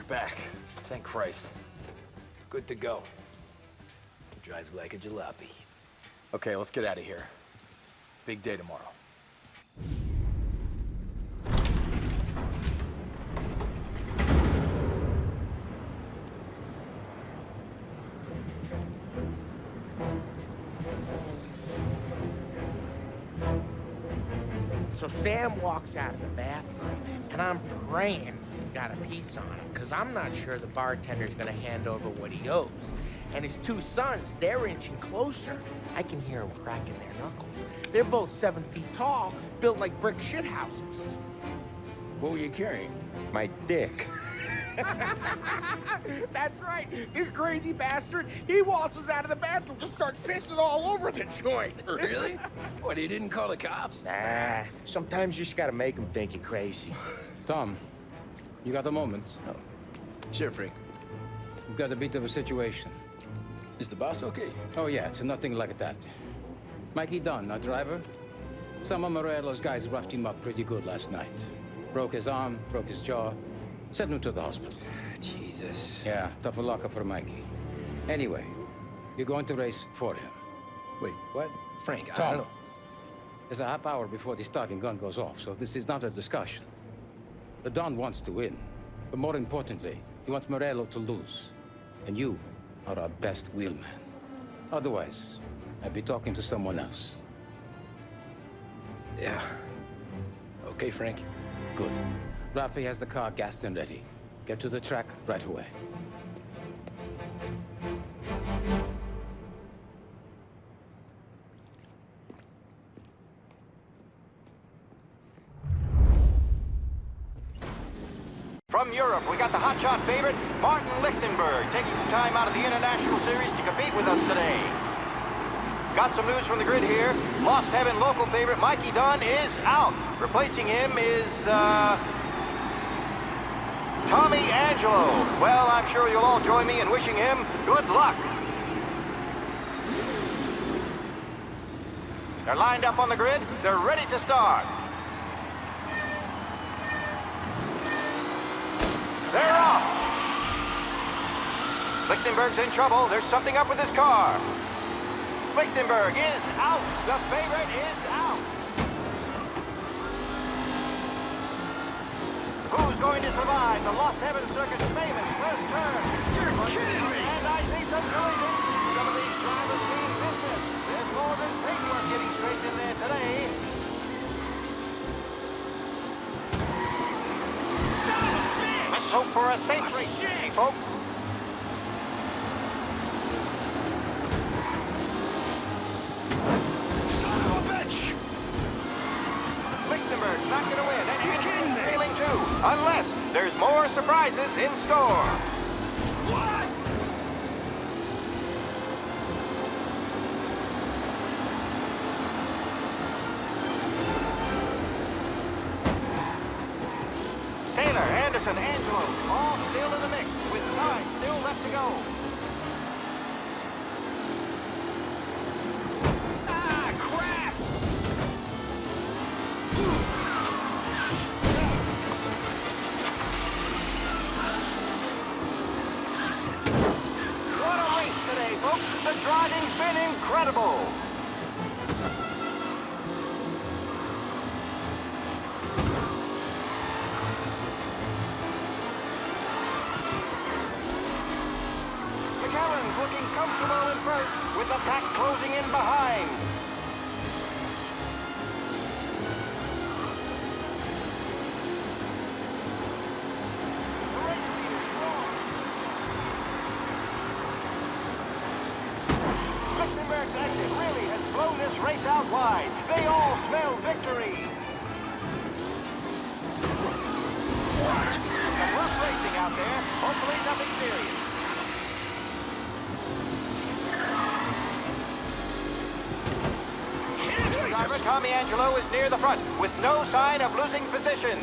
Back. Thank Christ. Good to go. Drives like a jalopy. Okay, let's get out of here. Big day tomorrow. So Sam walks out of the bathroom, and I'm praying he's got a piece on him, because I'm not sure the bartender's gonna hand over what he owes. And his two sons, they're inching closer. I can hear them cracking their knuckles. They're both 7 feet tall, built like brick shithouses. What were you carrying? My dick. That's right. This crazy bastard, he waltzes out of the bathroom, just starts pissing all over the joint. Really? What, he didn't call the cops? Nah, sometimes you just gotta make them think you're crazy. Tom, you got a moment? Oh. Sure, Frank. We've got a bit of a situation. Is the boss okay? Oh, yeah, it's nothing like that. Mikey Dunn, our driver. Some of Morello's guys roughed him up pretty good last night. Broke his arm, broke his jaw. Sent him to the hospital. Jesus. Yeah, tough luck for Mikey. Anyway, you're going to race for him. Wait, what? Frank, I Tom, don't know. there's a half hour before the starting gun goes off, so this is not a discussion. The Don wants to win, but more importantly, he wants Morello to lose. And you are our best wheelman. Otherwise, I'd be talking to someone else. Yeah. Okay, Frank. Good. Rafi has the car gassed and ready. Get to the track right away. From Europe, we got the hotshot favorite, Martin Lichtenberg, taking some time out of the International Series to compete with us today. Got some news from the grid here. Lost Heaven local favorite Mikey Dunn is out. Replacing him is, Tommy Angelo. Well, I'm sure you'll all join me in wishing him good luck. They're lined up on the grid. They're ready to start. They're off. Lichtenberg's in trouble. There's something up with his car. Lichtenberg is out. The favorite is out. Who's going to survive the Lost Heaven Circuit's famous first turn? You're kidding me! And I see some collisions. Some of these drivers mean business. There's more than paintwork getting straight in there today. Son of a bitch! Let's hope for a safe race, folks. Son of a bitch! Lichtenberg's not going to win, and Angela's failing too, unless there's more surprises in store. What? Taylor, Anderson, Angelo, all still in the mix, with time still left to go. Ah, crap! What a race today, folks. The driving's been incredible. McAllen's looking comfortable in first, with the pack closing in behind. Lichtenberg's exit really has blown this race out wide. They all smell victory. Some rough racing out there. Hopefully nothing serious. Driver Tommy Angelo is near the front with no sign of losing position.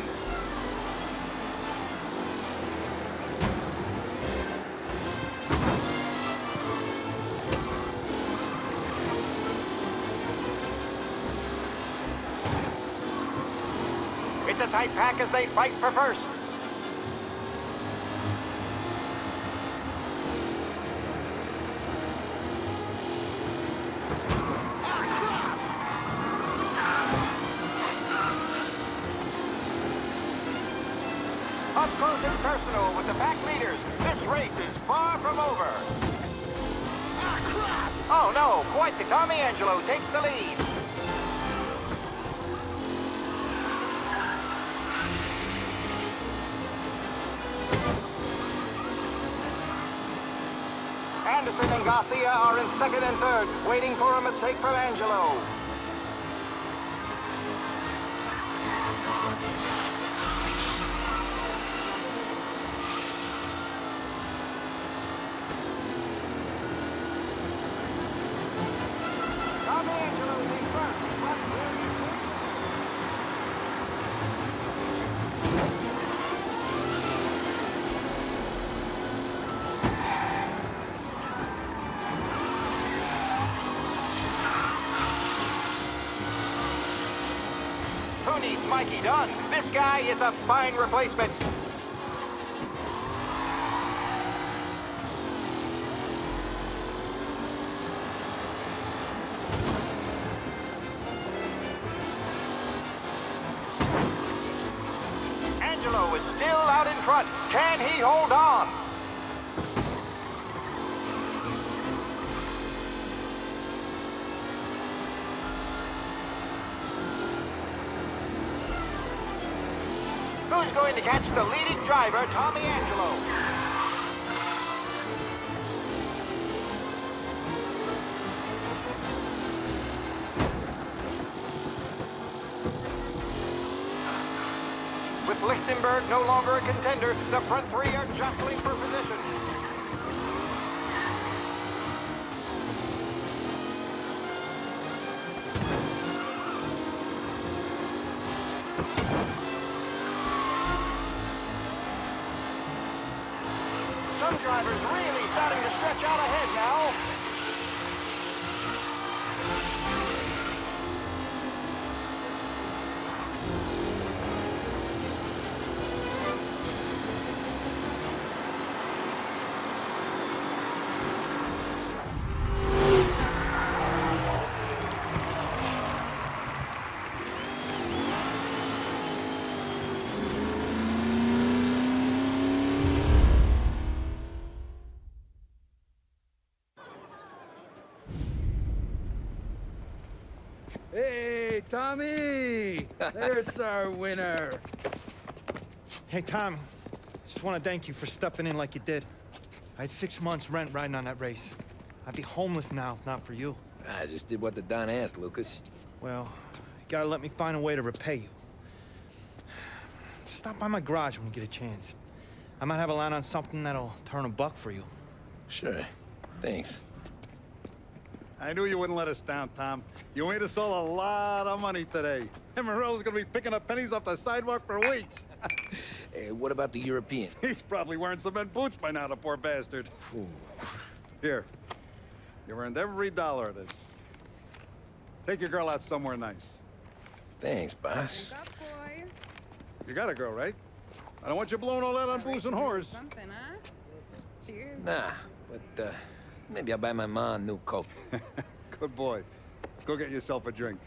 It's a tight pack as they fight for first. Up close and personal with the pack leaders. This race is far from over. Ah, crap! Oh no, quite the Tommy Angelo takes the lead. Anderson and Garcia are in second and third, waiting for a mistake from Angelo. Who needs Mikey Dunn? This guy is a fine replacement. Angelo is still out in front. Can he hold on? Who's going to catch the leading driver, Tommy Angelo? With Lichtenberg no longer a contender, the front three are jostling for position. Some drivers really starting to stretch out ahead now. Hey, Tommy! There's our winner. Hey, Tommy. Just want to thank you for stepping in like you did. I had 6 months rent riding on that race. I'd be homeless now if not for you. I just did what the Don asked, Lucas. Well, you gotta let me find a way to repay you. Stop by my garage when you get a chance. I might have a line on something that'll turn $1 for you. Sure. Thanks. I knew you wouldn't let us down, Tom. You made us all a lot of money today. And Morello's gonna be picking up pennies off the sidewalk for weeks. Hey, what about the European? He's probably wearing cement boots by now, the poor bastard. Here. You earned every dollar of this. Take your girl out somewhere nice. Thanks, boss. You got a girl, right? I don't want you blowing all that on booze and whores. Something, huh? Cheers. Nah, but, maybe I'll buy my mom a new coat. Good boy. Go get yourself a drink.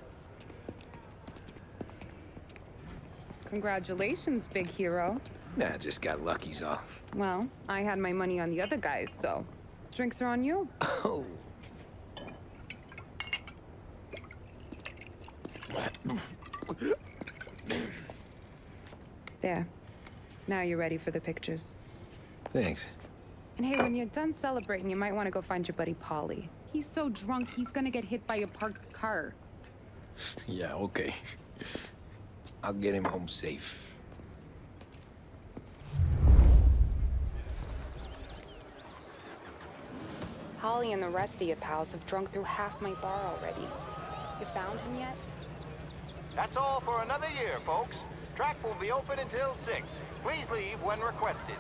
Congratulations, big hero. Nah, just got lucky's all. Well, I had my money on the other guys, so drinks are on you. Oh. There. Now you're ready for the pictures. Thanks. And hey, when you're done celebrating, you might want to go find your buddy Paulie. He's so drunk, he's gonna get hit by a parked car. Yeah, okay. I'll get him home safe. Holly and the rest of your pals have drunk through half my bar already. You found him yet? That's all for another year, folks. Track will be open until 6. Please leave when requested.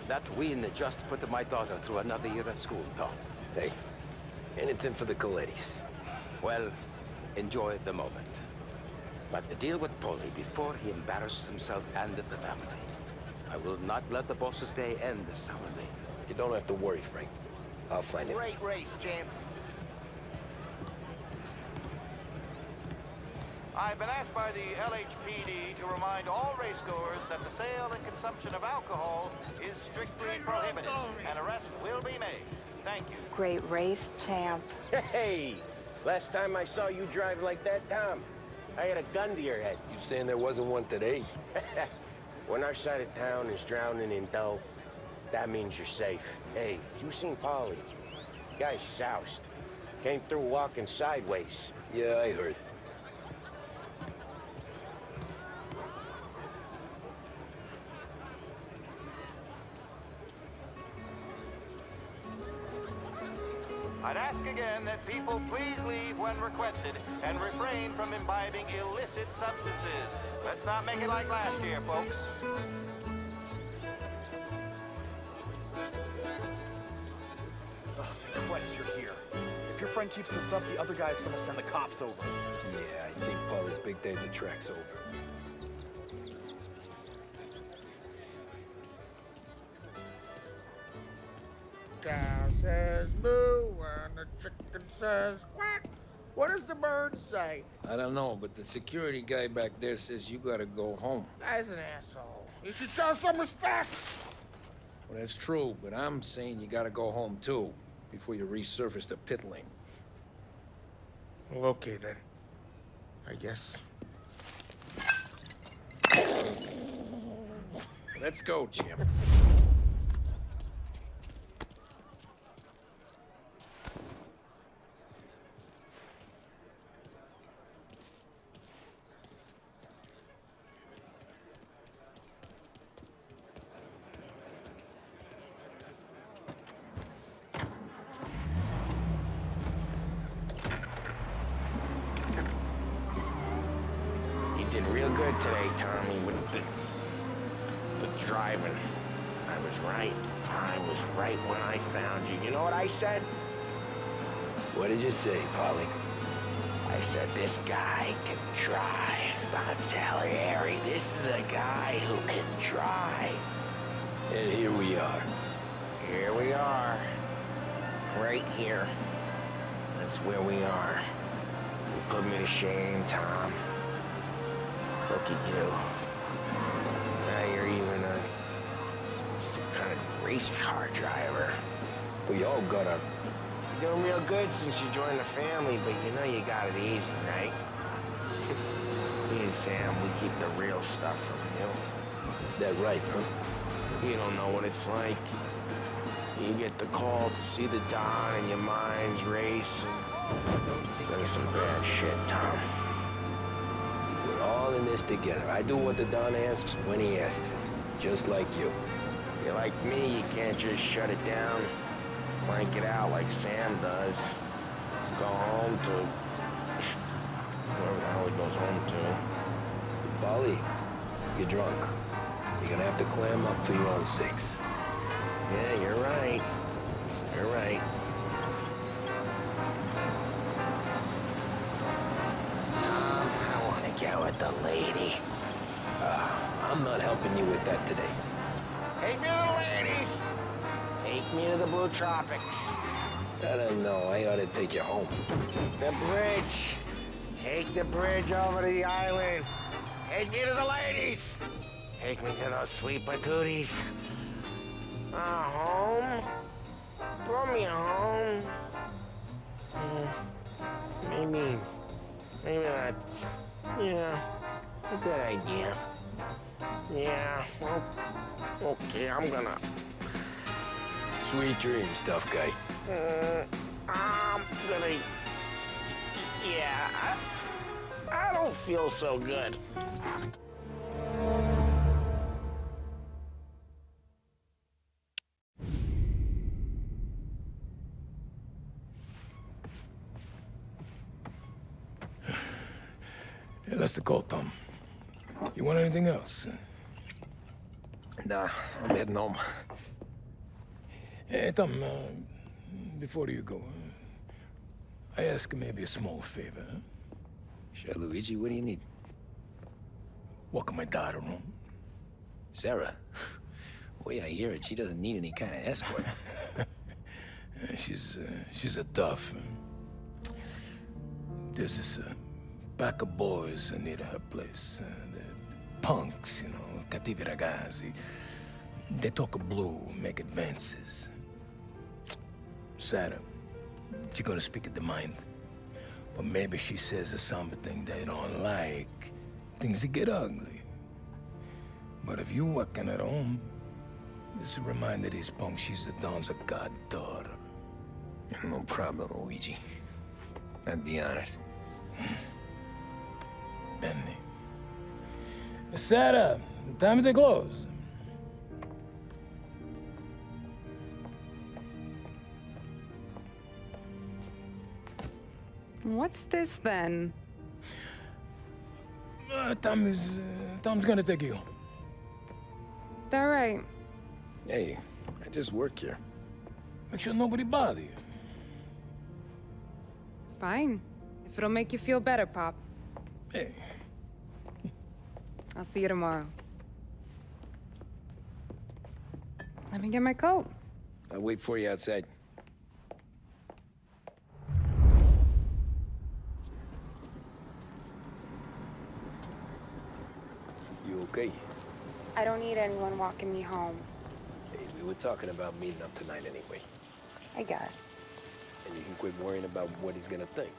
That win just put my daughter through another year at school, Tom. Hey, anything for the Colettis. Well, enjoy the moment. But deal with Tony before he embarrasses himself and the family. I will not let the boss's day end sourly. You don't have to worry, Frank. I'll find him. Great race, champ. I've been asked by the LHPD to remind all racegoers that the sale and consumption of alcohol is strictly prohibited. An arrest will be made. Thank you. Great race, champ. Hey! Last time I saw you drive like that, Tom, I had a gun to your head. You saying there wasn't one today? When our side of town is drowning in dough, That means you're safe. Hey, you seen Polly? Guy's soused. Came through walking sideways. Yeah, I heard. I'd ask again that people please leave when requested and refrain from imbibing illicit substances. Let's not make it like last year, folks. Ugh, thank Christ you're here. If your friend keeps this up, the other guy's gonna send the cops over. Yeah, I think Polly's big day the track's over. Cow says moo and the chicken says quack. What does the bird say? I don't know, but the security guy back there says you gotta go home. Guy's an asshole. You should show some respect. Well, that's true, but I'm saying you gotta go home too, before you resurface the pit lane. Well, okay then. I guess. Let's go, Jim. You did real good today, Tommy, with the driving. I was right. I was right when I found you. You know what I said? What did you say, Polly? I said, this guy can drive, Don Salieri. This is a guy who can drive. And here we are. Here we are. Right here. That's where we are. You put me to shame, Tom. Look at you. Now you're even some kind of race car driver. We all gotta... You're doing real good since you joined the family, but you know you got it easy, right? Me and Sam, we keep the real stuff from you. That right, huh? You don't know what it's like. You get the call to see the Don and your mind's racing. There's some bad shit, Tom. We're all in this together. I do what the Don asks when he asks it. Just like you. You're like me, you can't just shut it down. Blank it out like Sam does. Go home to... wherever the hell he goes home to. Polly, you're drunk. You're gonna have to clam up for your own sakes. Yeah, you're right. You're right. I want to get with the lady. I'm not helping you with that today. Take me to the ladies. Take me to the Blue Tropics. I don't know. I ought to take you home. The bridge. Take the bridge over to the island. Take me to the ladies. Take me to those sweet patooties. Home? Brought me home. Maybe not. Yeah, a good idea. Yeah, well, okay, I'm gonna... Sweet dreams, tough guy. I'm gonna... Yeah, I don't feel so good. Hey, that's the call, Tom. You want anything else? Nah, I'm heading home. Hey, Tom, before you go, I ask maybe a small favor. Huh? Sure, Luigi, what do you need? Walk my daughter home. Sarah? The way I hear it, she doesn't need any kind of escort. She's a tough. There's this pack of boys near her place. They're punks, you know, cattivi ragazzi. They talk blue, make advances. Sarah, she's gonna speak at the mind. But maybe she says something they don't like. Things get ugly. But if you walk in at home, This reminder these punks she's the Don's a goddaughter. No problem, Luigi. I'd be honored. Benny. Sarah, time to close. What's this then? Tom's gonna take you. All right. Hey, I just work here. Make sure nobody bother you. Fine. If it'll make you feel better, Pop. Hey. I'll see you tomorrow. Let me get my coat. I'll wait for you outside. You okay? I don't need anyone walking me home. Hey, we were talking about meeting up tonight anyway. I guess. And you can quit worrying about what he's gonna think.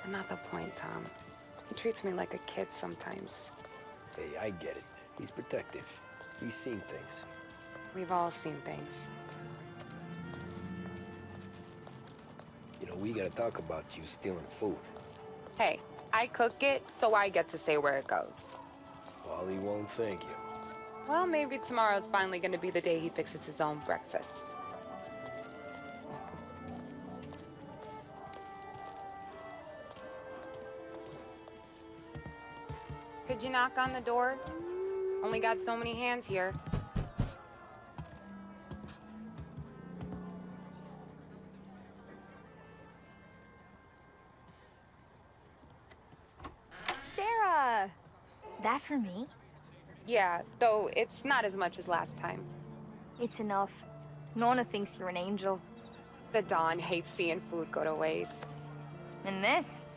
Not the point, Tom. He treats me like a kid sometimes. Hey, I get it. He's protective. He's seen things. We've all seen things. You know, we gotta talk about you stealing food. Hey, I cook it, so I get to say where it goes. Wally won't thank you. Well, maybe tomorrow's finally gonna be the day he fixes his own breakfast. Could you knock on the door? Only got so many hands here. Sarah! That for me? Yeah, though it's not as much as last time. It's enough. Nona thinks you're an angel. The Don hates seeing food go to waste. And this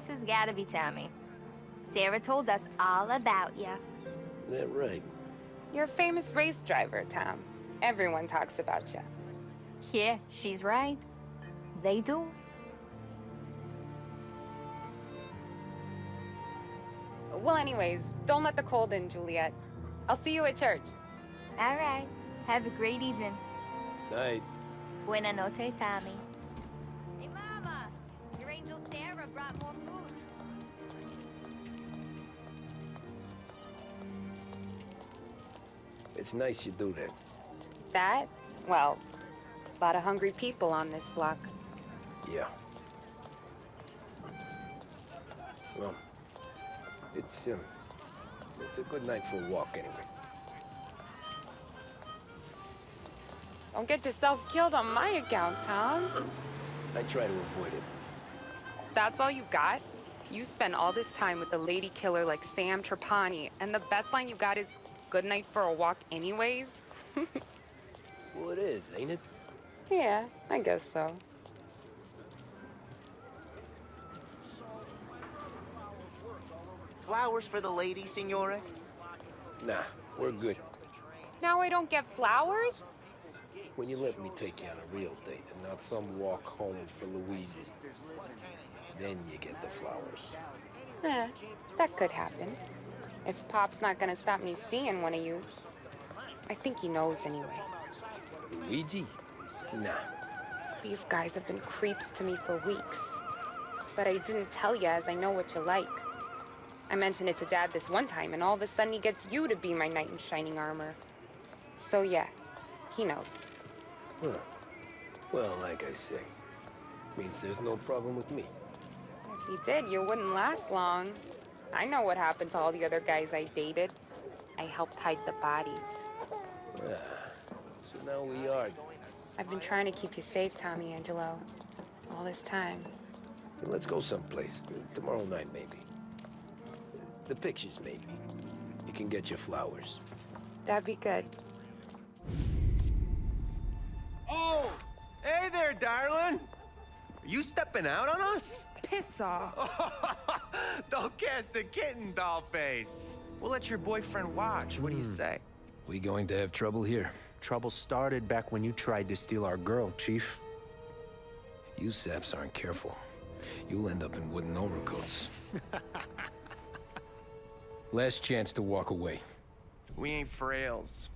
has gotta be Tammy. Sarah told us all about you. That right? You're a famous race driver, Tom. Everyone talks about you. Yeah, she's right. They do. Well, anyways, don't let the cold in, Juliet. I'll see you at church. All right. Have a great evening. Night. Buena noche, Tommy. Hey, Mama! Your angel Sarah brought more food. It's nice you do that. That? Well, a lot of hungry people on this block. Yeah. Well, it's a good night for a walk anyway. Don't get yourself killed on my account, Tom. I try to avoid it. That's all you got? You spend all this time with a lady killer like Sam Trapani, and the best line you got is, "Good night for a walk anyways"? Well, it is, ain't it? Yeah, I guess so. Flowers for the lady, Signore? Nah, we're good. Now I don't get flowers? When you let me take you on a real date and not some walk home for Luigi, then you get the flowers. That could happen. If Pop's not gonna stop me seeing one of yous. I think he knows anyway. Luigi? Nah. These guys have been creeps to me for weeks. But I didn't tell you as I know what you like. I mentioned it to Dad this one time, and all of a sudden he gets you to be my knight in shining armor. So yeah, he knows. Huh. Well, like I say, means there's no problem with me. If he did, you wouldn't last long. I know what happened to all the other guys I dated. I helped hide the bodies. So now we are. I've been trying to keep you safe, Tommy Angelo. All this time. Let's go someplace. Tomorrow night, maybe. The pictures, maybe. You can get your flowers. That'd be good. Oh! Hey there, darling! Are you stepping out on us? Piss off. Don't cast the kitten, dollface. We'll let your boyfriend watch. What do you say? We going to have trouble here? Trouble started back when you tried to steal our girl, Chief. You saps aren't careful. You'll end up in wooden overcoats. Last chance to walk away. We ain't frails.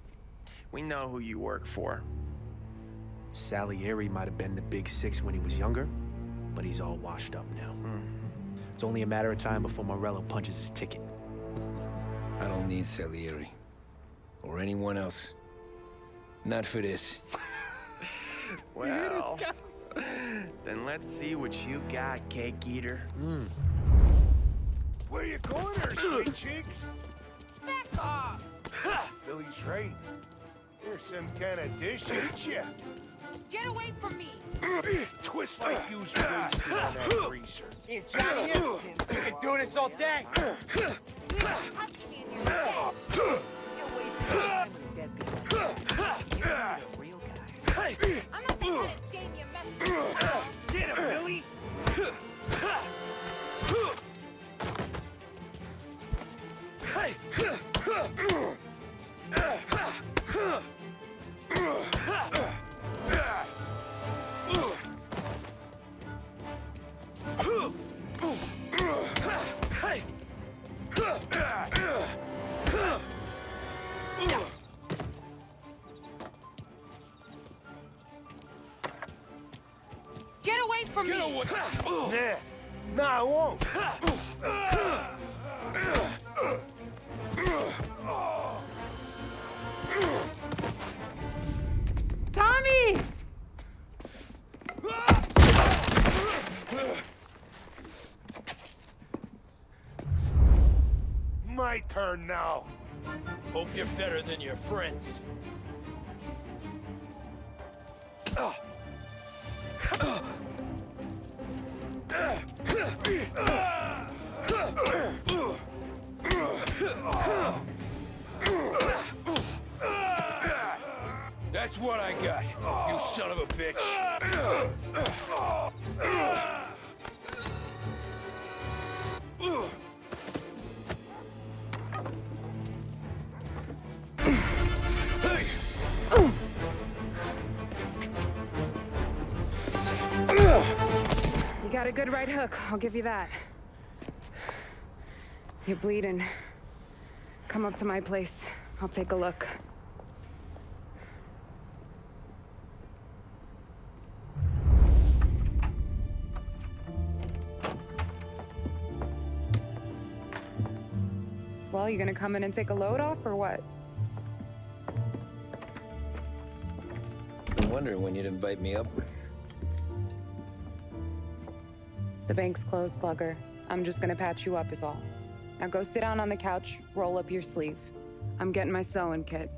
We know who you work for. Salieri might have been the big six when he was younger, but he's all washed up now. It's only a matter of time before Morello punches his ticket. I don't need Salieri. Or anyone else. Not for this. Well, then let's see what you got, cake eater. Where you going there, sweet cheeks? Back off! Billy Train. You're some kind of dish, ain't ya? Get away from me! Twist like you was wasted on that greaser. Hey, Johnny, you can do this all day. You touch me and you're dead. You're wasting time with a dead people. You're a real guy. I'm not the kind of dame you mess with. Get him, Billy! Get away from me! Nah, I won't. Tommy! My turn now. Hope you're better than your friends. That's what I got, you son of a bitch. You got a good right hook, I'll give you that. You're bleeding. Come up to my place. I'll take a look. Well, you gonna come in and take a load off, or what? Been wondering when you'd invite me up. The bank's closed, Slugger. I'm just gonna patch you up is all. Now go sit down on the couch, roll up your sleeve. I'm getting my sewing kit.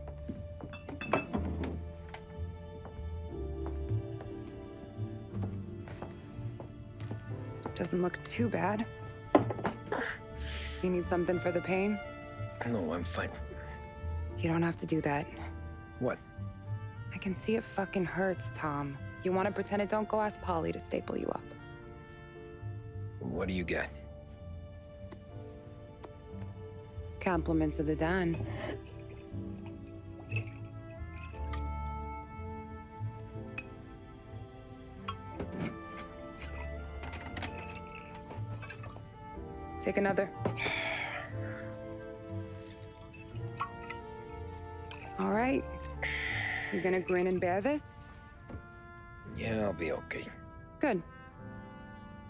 Doesn't look too bad. You need something for the pain? No, I'm fine. You don't have to do that. What? I can see it fucking hurts, Tom. You want to pretend it don't go ask Polly to staple you up. What do you got? Compliments of the Don. Take another. All right. You gonna grin and bear this? Yeah, I'll be okay. Good.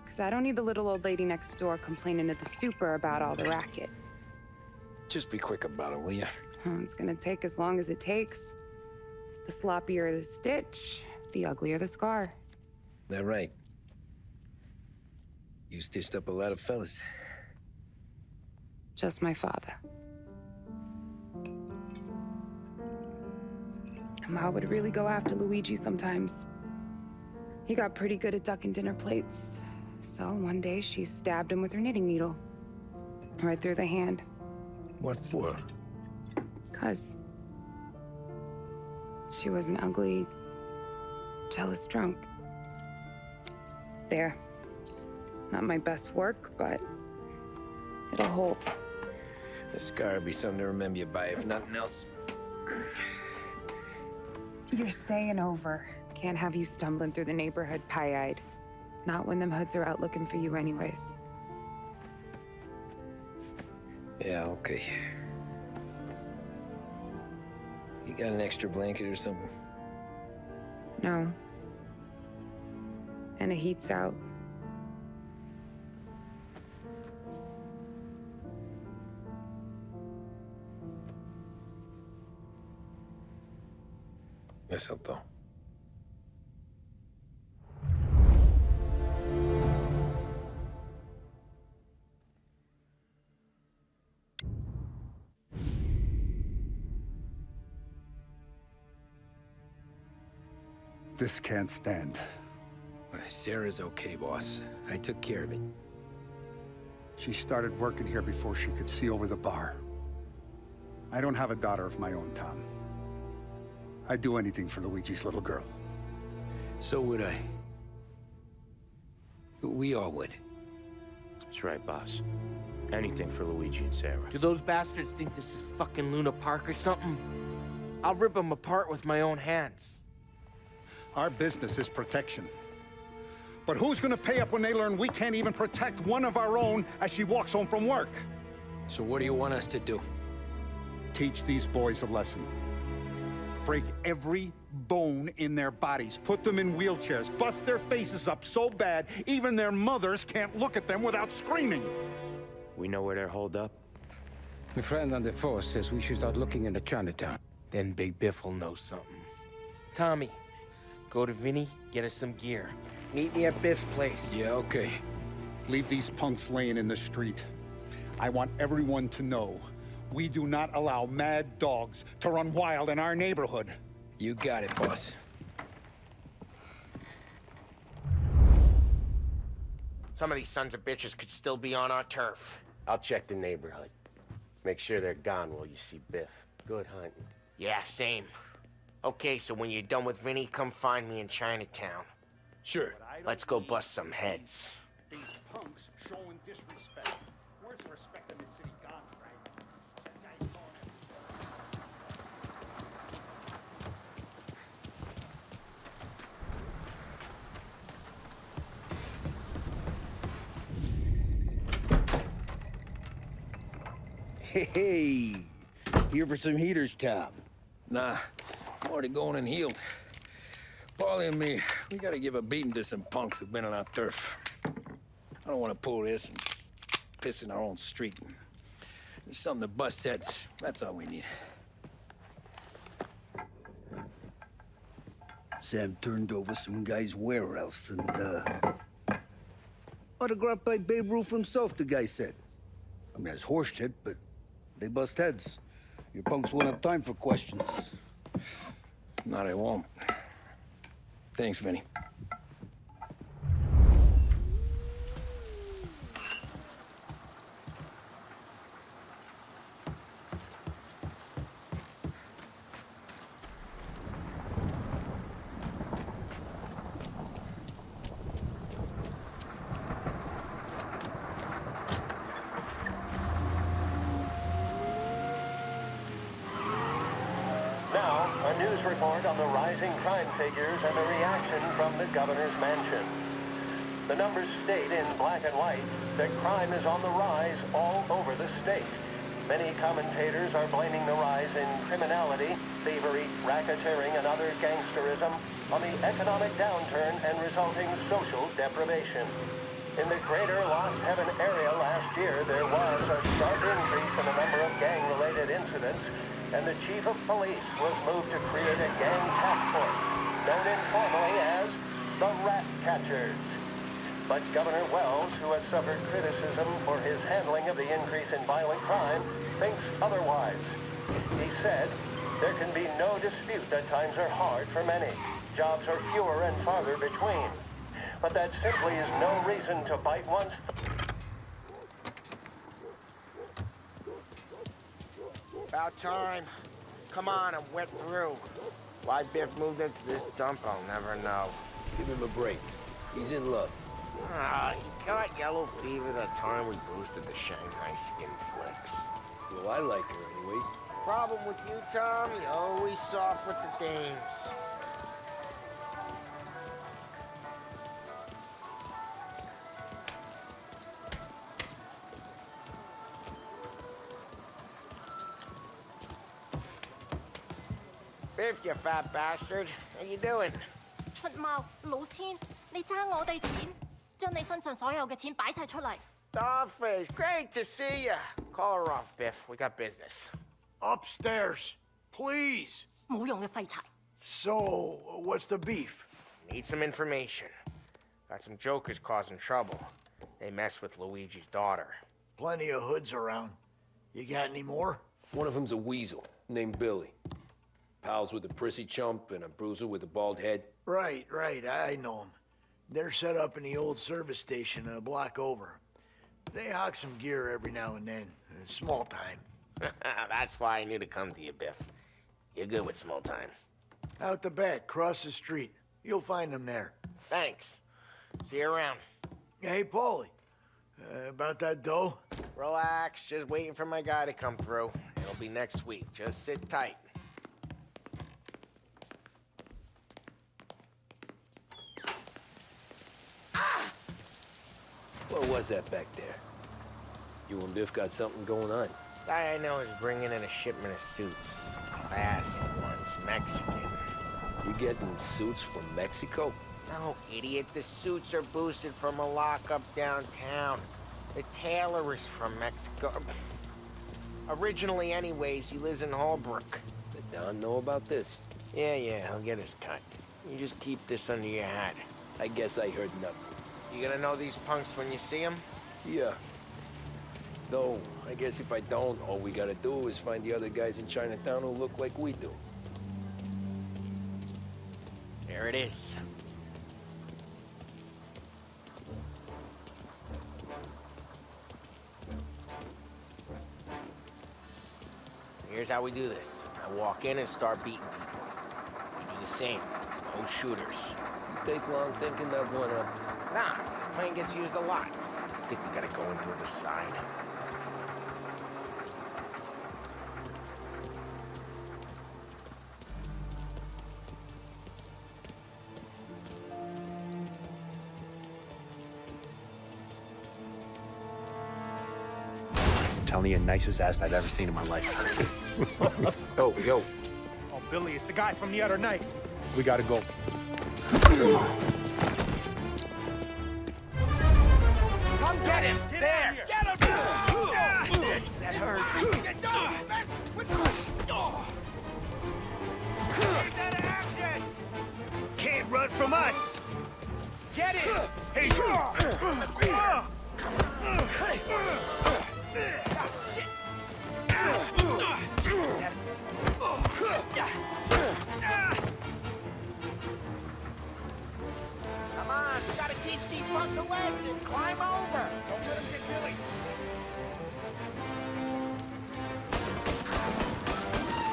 Because I don't need the little old lady next door complaining to the super about all the racket. Just be quick about it, will ya? It's gonna take as long as it takes. The sloppier the stitch, the uglier the scar. That right. You stitched up a lot of fellas. Just my father. Ma would really go after Luigi sometimes. He got pretty good at ducking dinner plates. So one day she stabbed him with her knitting needle. Right through the hand. What for? 'Cause she was an ugly, jealous drunk. There. Not my best work, but it'll hold. The scar will be something to remember you by, if nothing else. You're staying over. Can't have you stumbling through the neighborhood pie-eyed. Not when them hoods are out looking for you anyways. Yeah, okay. You got an extra blanket or something? No. And the heat's out. Eso todo. This can't stand. Sarah's okay, boss. I took care of it. She started working here before she could see over the bar. I don't have a daughter of my own, Tom. I'd do anything for Luigi's little girl. So would I. We all would. That's right, boss. Anything for Luigi and Sarah. Do those bastards think this is fucking Luna Park or something? I'll rip them apart with my own hands. Our business is protection. But who's gonna pay up when they learn we can't even protect one of our own as she walks home from work? So what do you want us to do? Teach these boys a lesson. Break every bone in their bodies, put them in wheelchairs, bust their faces up so bad even their mothers can't look at them without screaming. We know where they're holed up? My friend on the force says we should start looking into Chinatown. Then Big Biff will know something. Tommy, go to Vinny, get us some gear. Meet me at Biff's place. Yeah, okay. Leave these punks laying in the street. I want everyone to know we do not allow mad dogs to run wild in our neighborhood. You got it, boss. Some of these sons of bitches could still be on our turf. I'll check the neighborhood. Make sure they're gone while you see Biff. Good hunting. Yeah, same. Okay, so when you're done with Vinny, come find me in Chinatown. Sure. Let's go bust some heads. These punks showing disrespect. Where's the respect in this city gone, Frank? That guy Hey, here for some heaters, Tom? Nah, I'm already going and healed. Paulie and me, we gotta give a beating to some punks who've been on our turf. I don't want to pull this and piss in our own street. There's something to bust heads. That's all we need. Sam turned over some guy's warehouse and, autographed by Babe Ruth himself, the guy said. I mean, that's horse shit, but they bust heads. Your punks won't have time for questions. No, they won't. Thanks, Vinny. Now, a news report on the rising crime figures and the reaction from the governor's mansion. The numbers state in black and white that crime is on the rise all over the state. Many commentators are blaming the rise in criminality, thievery, racketeering, and other gangsterism on the economic downturn and resulting social deprivation. In the greater Lost Heaven area last year, there was a sharp increase in the number of gang-related incidents, and the chief of police was moved to create a gang task force, known informally as the Rat Catchers. But Governor Wells, who has suffered criticism for his handling of the increase in violent crime, thinks otherwise. He said, "There can be no dispute that times are hard for many. Jobs are fewer and farther between. But that simply is no reason to bite one's..." About time. Come on, I'm wet through. Why Biff moved into this dump, I'll never know. Give him a break. He's in love. Ah, he got yellow fever the time we boosted the Shanghai skin flicks. Well, I like her anyways. Problem with you, Tom, you're always soft with the dames. Biff, you fat bastard. How you doing? 出貓老千，你爭我哋錢，將你身上所有嘅錢擺晒出嚟。Dollface, great to see you. Call her off, Biff. We got business. Upstairs, please. 冇用嘅廢柴。So, what's the beef? Need some information. Got some jokers causing trouble. They mess with Luigi's daughter. Plenty of hoods around. You got any more? One of them's a weasel named Billy. Pals with a prissy chump and a bruiser with a bald head. Right, I know them. They're set up in the old service station a block over. They hawk some gear every now and then. Small time. That's why I knew to come to you, Biff. You're good with small time. Out the back, cross the street. You'll find them there. Thanks. See you around. Hey, Paulie. About that dough? Relax. Just waiting for my guy to come through. It'll be next week. Just sit tight. What was that back there? You and Biff got something going on. Guy I know is bringing in a shipment of suits. Classy ones, Mexican. You getting suits from Mexico? No, idiot. The suits are boosted from a lockup downtown. The tailor is from Mexico. Originally, anyways, he lives in Holbrook. Did Don know about this? Yeah, he'll get his cut. You just keep this under your hat. I guess I heard nothing. You gonna know these punks when you see them? Yeah. Though, I guess if I don't, all we gotta do is find the other guys in Chinatown who look like we do. There it is. Here's how we do this. I walk in and start beating people. You do the same. No shooters. You take long thinking that one up. Nah, this plane gets used a lot. I think we gotta go in through the side. Telling you, nicest ass I've ever seen in my life. Yo. Oh, Billy, it's the guy from the other night. We gotta go. Come get him! There! Get him! Jeez, that hurt. Can't run from us! Get it! Hey, Come on, we gotta teach these punks a lesson. Climb over. Don't let him get Billy.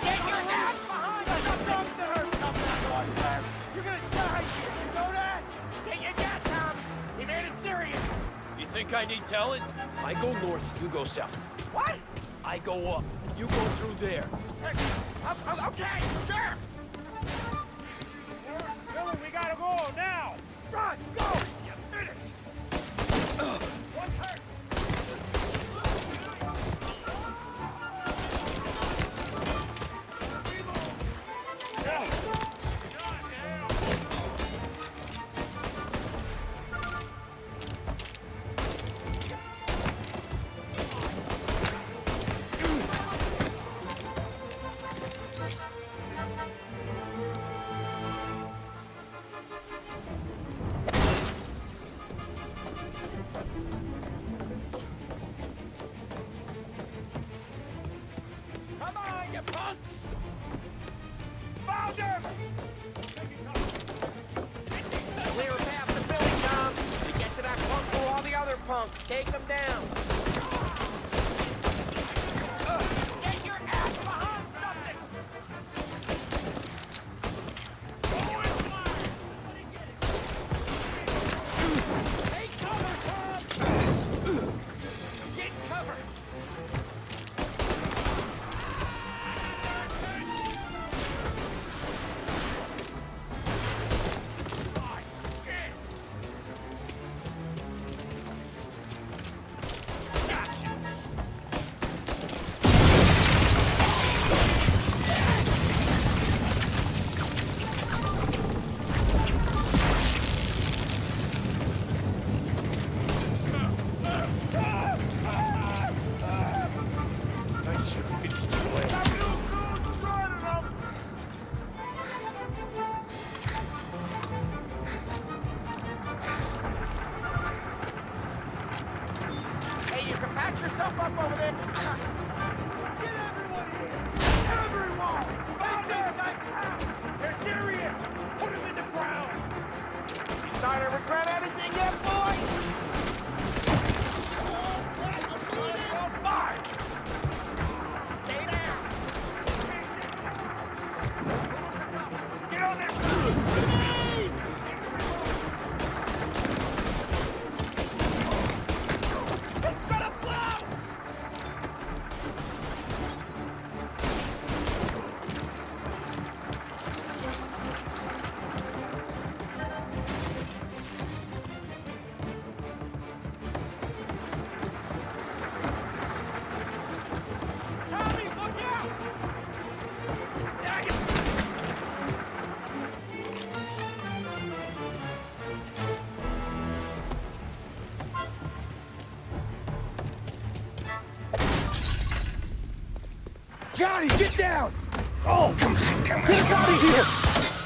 Get your ass behind us! You're gonna die here, you know that? Get your gas, Tom. He made it serious. You think I need telling? I go north, you go south. What? I go up, you go through there. Okay, sure. Billy, we gotta go now! Run, go! You're finished. What's hurt? Come on, you punks! Found him! Clear a path to Billy, Tom. We get to that punk through all the other punks. Take them down. Get your ass behind something! Take cover, Tom! Get cover! yourself up over there. Get everyone here! Everyone! Fight these guys out! They're serious! Put them in the ground! You starting to regret anything yet, boys? Fine! Stay down! Get on their side! It's gonna blow! Tommy, look out! Johnny, get down! Oh, come on. Get us out of here!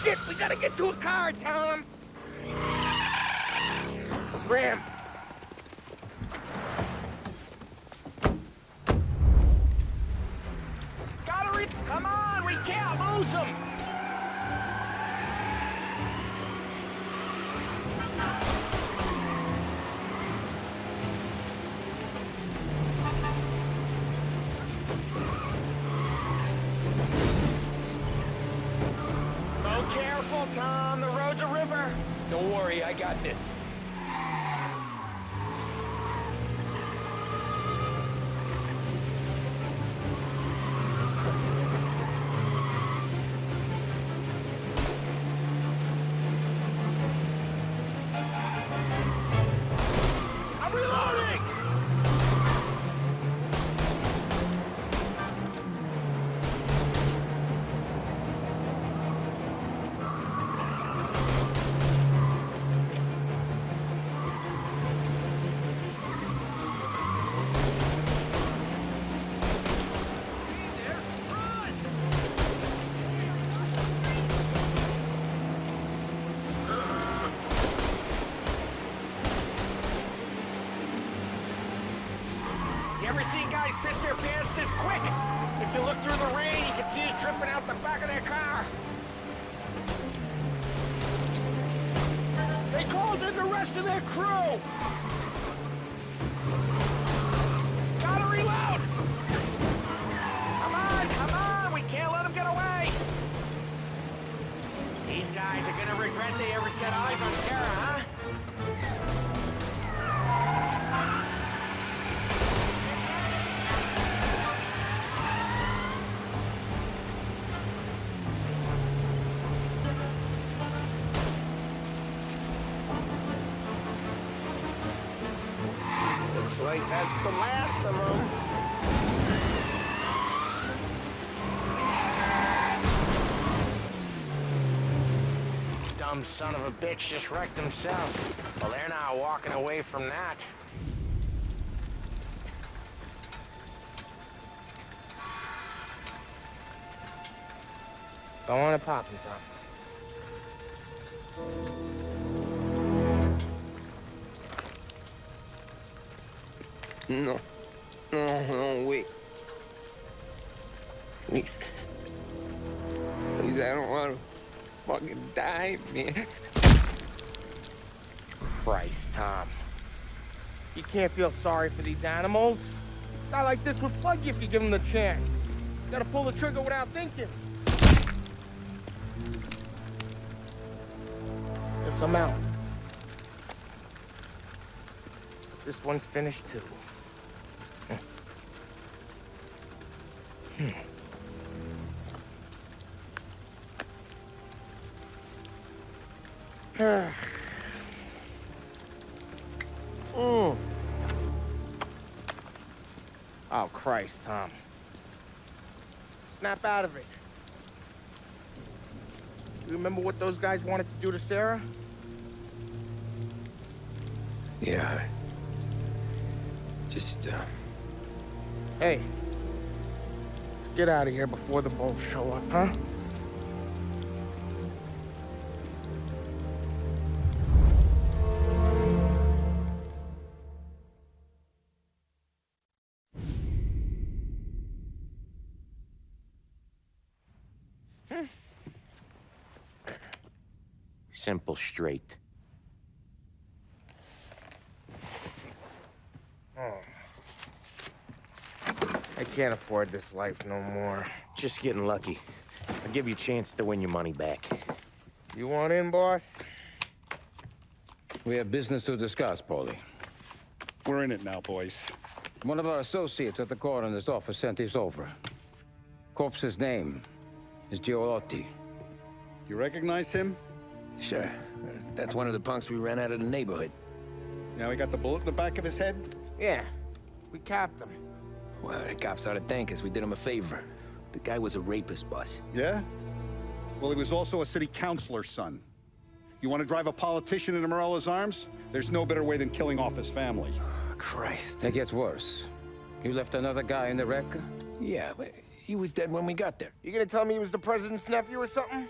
Shit, we gotta get to a car, Tom! Scram! Come on, we can't lose him! Oh, careful, Tom. The road's a river. Don't worry, I got this. I'm reloading! You ever seen guys piss their pants this quick? If you look through the rain, you can see it dripping out the back of their car. They called in the rest of their crew. Gotta reload! Come on, we can't let them get away. These guys are gonna regret they ever set eyes on Sarah, huh? Looks like that's the last of them. Dumb son of a bitch just wrecked himself. Well, they're not walking away from that. Go on and pop him, Tom. No. No, wait. Please. Please, I don't want to fucking die, man. Christ, Tom. You can't feel sorry for these animals. A guy like this would plug you if you give him the chance. You gotta pull the trigger without thinking. Guess I'm out. This one's finished too. Oh, Christ, Tom. Snap out of it. You remember what those guys wanted to do to Sarah? Yeah. Just, Hey. Let's get out of here before the bulls show up, huh? Simple, straight. I can't afford this life no more. Just getting lucky. I'll give you a chance to win your money back. You want in, boss? We have business to discuss, Paulie. We're in it now, boys. One of our associates at the coroner's office sent this over. Corpse's name is Giolotti. You recognize him? Sure. That's one of the punks we ran out of the neighborhood. Now he got the bullet in the back of his head? Yeah. We capped him. Well, the cops ought to thank us. We did him a favor. The guy was a rapist, boss. Yeah? Well, he was also a city councilor's son. You want to drive a politician into Morella's arms? There's no better way than killing off his family. Christ. It gets worse. You left another guy in the wreck? Yeah, but he was dead when we got there. You gonna tell me he was the president's nephew or something?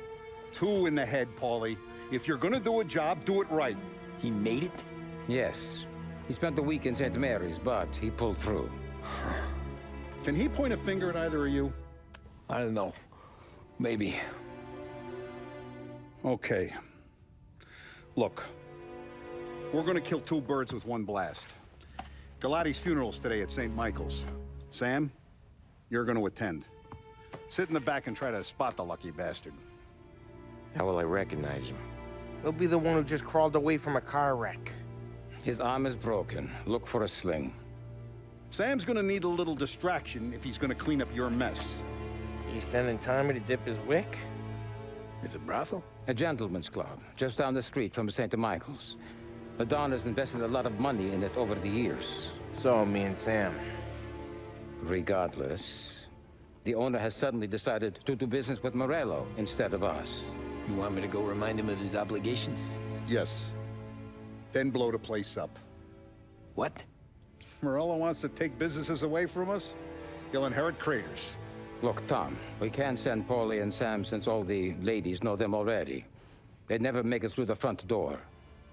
2 in the head, Paulie. If you're gonna do a job, do it right. He made it? Yes. He spent the week in St. Mary's, but he pulled through. Can he point a finger at either of you? I don't know. Maybe. Okay. Look. We're gonna kill 2 birds with 1 blast. Galati's funeral's today at St. Michael's. Sam, you're gonna attend. Sit in the back and try to spot the lucky bastard. How will I recognize him? He'll be the one who just crawled away from a car wreck. His arm is broken. Look for a sling. Sam's gonna need a little distraction if he's gonna clean up your mess. You sending Tommy to dip his wick? It's a brothel? A gentleman's club, just down the street from St. Michael's. Madonna's invested a lot of money in it over the years. So, me and Sam. Regardless, the owner has suddenly decided to do business with Morello instead of us. You want me to go remind him of his obligations? Yes. Then blow the place up. What? Morello wants to take businesses away from us? He'll inherit craters. Look, Tom, we can't send Paulie and Sam since all the ladies know them already. They'd never make it through the front door.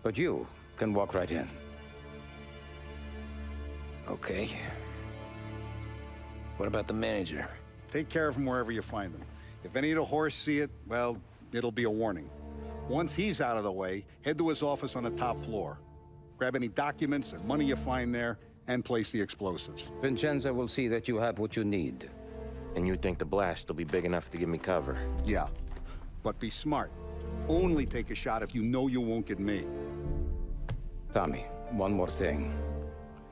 But you can walk right in. Okay. What about the manager? Take care of him wherever you find him. If any of the whores see it, well, it'll be a warning. Once he's out of the way, head to his office on the top floor. Grab any documents and money you find there, and place the explosives. Vincenzo will see that you have what you need. And you think the blast will be big enough to give me cover? Yeah. But be smart. Only take a shot if you know you won't get made. Tommy, one more thing.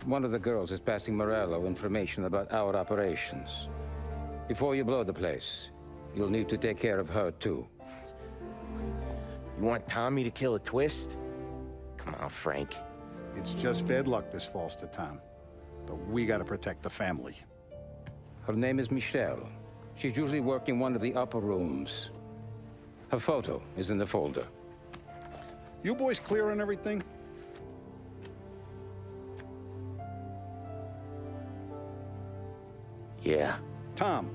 One of the girls is passing Morello information about our operations. Before you blow the place, you'll need to take care of her, too. You want Tommy to kill a twist? Come on, Frank. It's just bad luck this falls to Tom. But we gotta protect the family. Her name is Michelle. She's usually working one of the upper rooms. Her photo is in the folder. You boys clear on everything? Yeah. Tom.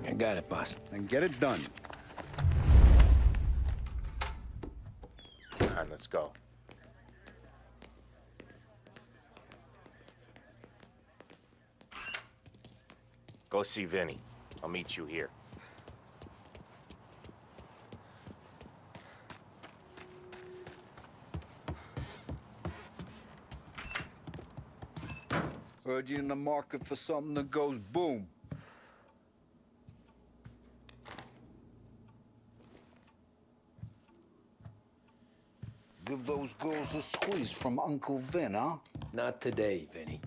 I got it, boss. Then get it done. Come on, let's go. Go see Vinny. I'll meet you here. Heard you in the market for something that goes boom. Give those girls a squeeze from Uncle Vin, huh? Not today, Vinny.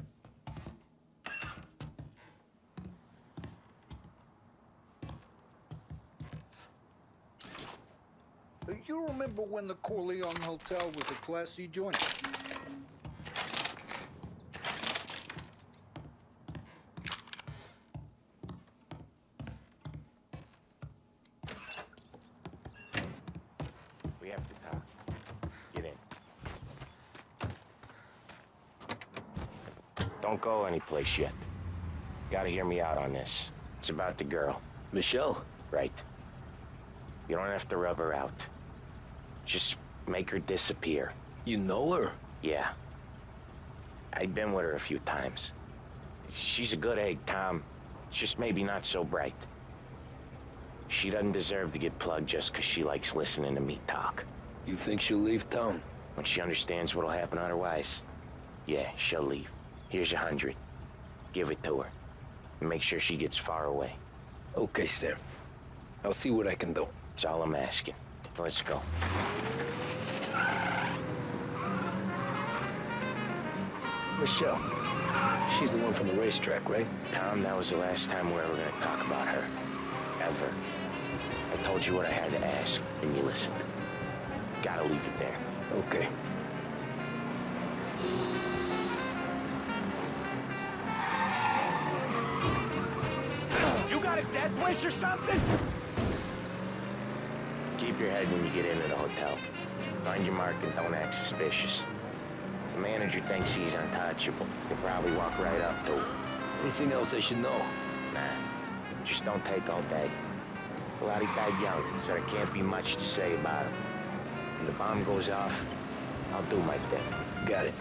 You remember when the Corleone Hotel was a classy joint? We have to talk. Get in. Don't go anyplace yet. Gotta hear me out on this. It's about the girl. Michelle? Right. You don't have to rub her out. Just make her disappear. You know her? Yeah. I've been with her a few times. She's a good egg, Tom. It's just maybe not so bright. She doesn't deserve to get plugged just because she likes listening to me talk. You think she'll leave town? When she understands what'll happen otherwise, yeah, she'll leave. Here's 100. Give it to her. And make sure she gets far away. Okay, Sam. I'll see what I can do. That's all I'm asking. Let's go. Michelle. She's the one from the racetrack, right? Tom, that was the last time we were ever gonna talk about her. Ever. I told you what I had to ask, and you listened. Gotta leave it there. Okay. You got a dead wish or something? Keep your head when you get into the hotel. Find your mark and don't act suspicious. The manager thinks he's untouchable. He'll probably walk right up to him. Anything else I should know? Nah, just don't take all day. Lottie died young, so there can't be much to say about him. When the bomb goes off, I'll do my thing. Got it.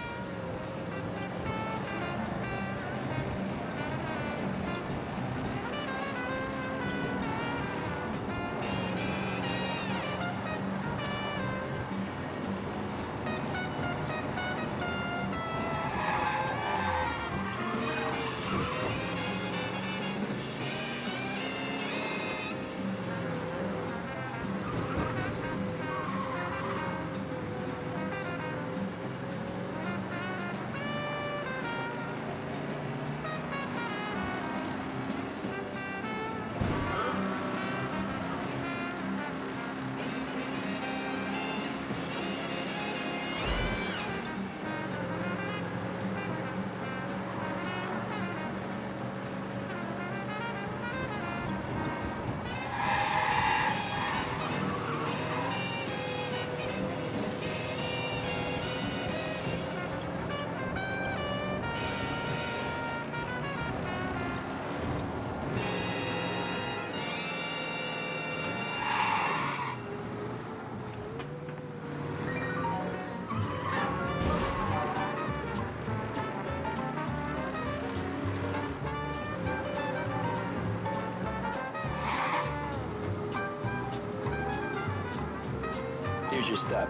Here's your stop.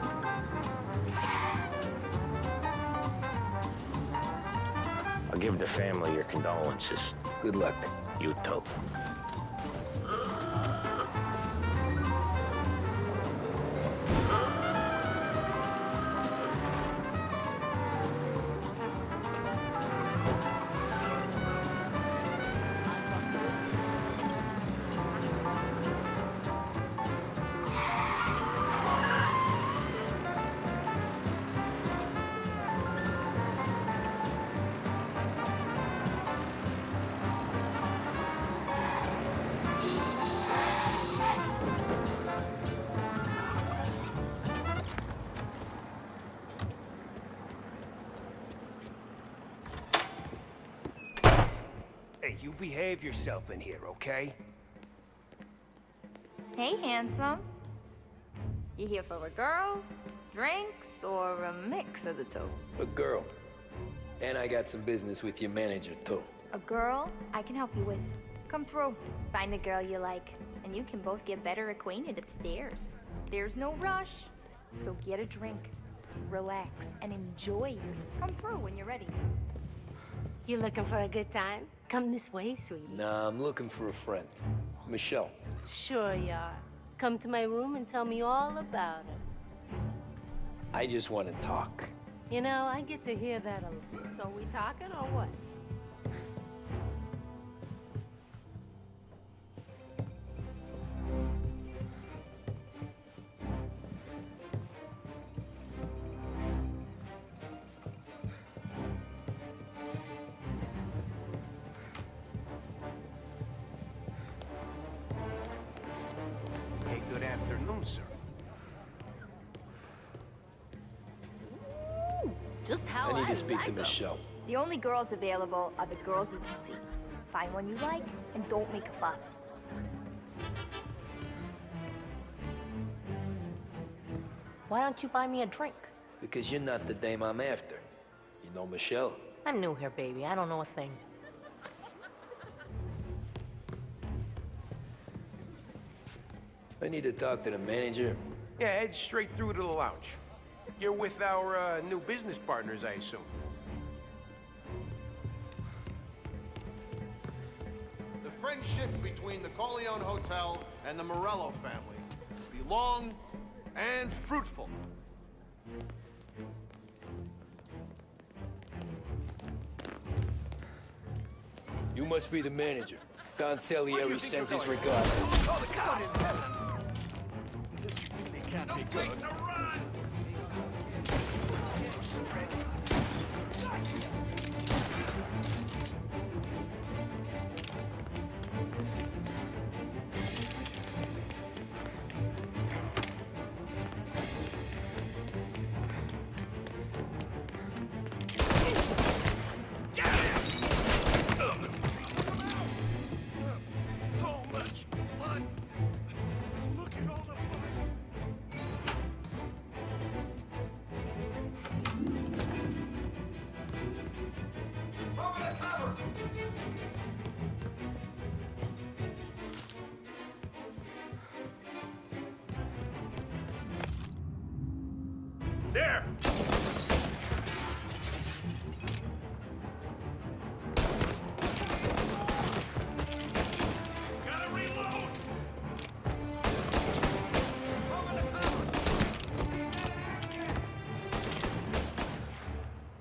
I'll give the family your condolences. Good luck. You too. Hey, you behave yourself in here, okay? Hey, handsome. You here for a girl, drinks, or a mix of the two? A girl. And I got some business with your manager, too. A girl I can help you with. Come through. Find a girl you like, and you can both get better acquainted upstairs. There's no rush, so get a drink, relax, and enjoy. Come through when you're ready. You looking for a good time? Come this way, sweetie. Nah, I'm looking for a friend. Michelle. Sure you are. Come to my room and tell me all about her. I just want to talk. You know, I get to hear that a lot. So we talking or what? Hey, good afternoon, sir. Just how I need to speak like to 'em. Michelle. The only girls available are the girls you can see. Find one you like, and don't make a fuss. Why don't you buy me a drink? Because you're not the dame I'm after. You know Michelle? I'm new here, baby. I don't know a thing. I need to talk to the manager. Yeah, head straight through to the lounge. You're with our new business partners, I assume. The friendship between the Corleone Hotel and the Morello family be long and fruitful. You must be the manager. Don Salieri sends his regards. Oh, the cops! This really can't be good. There! Gotta reload!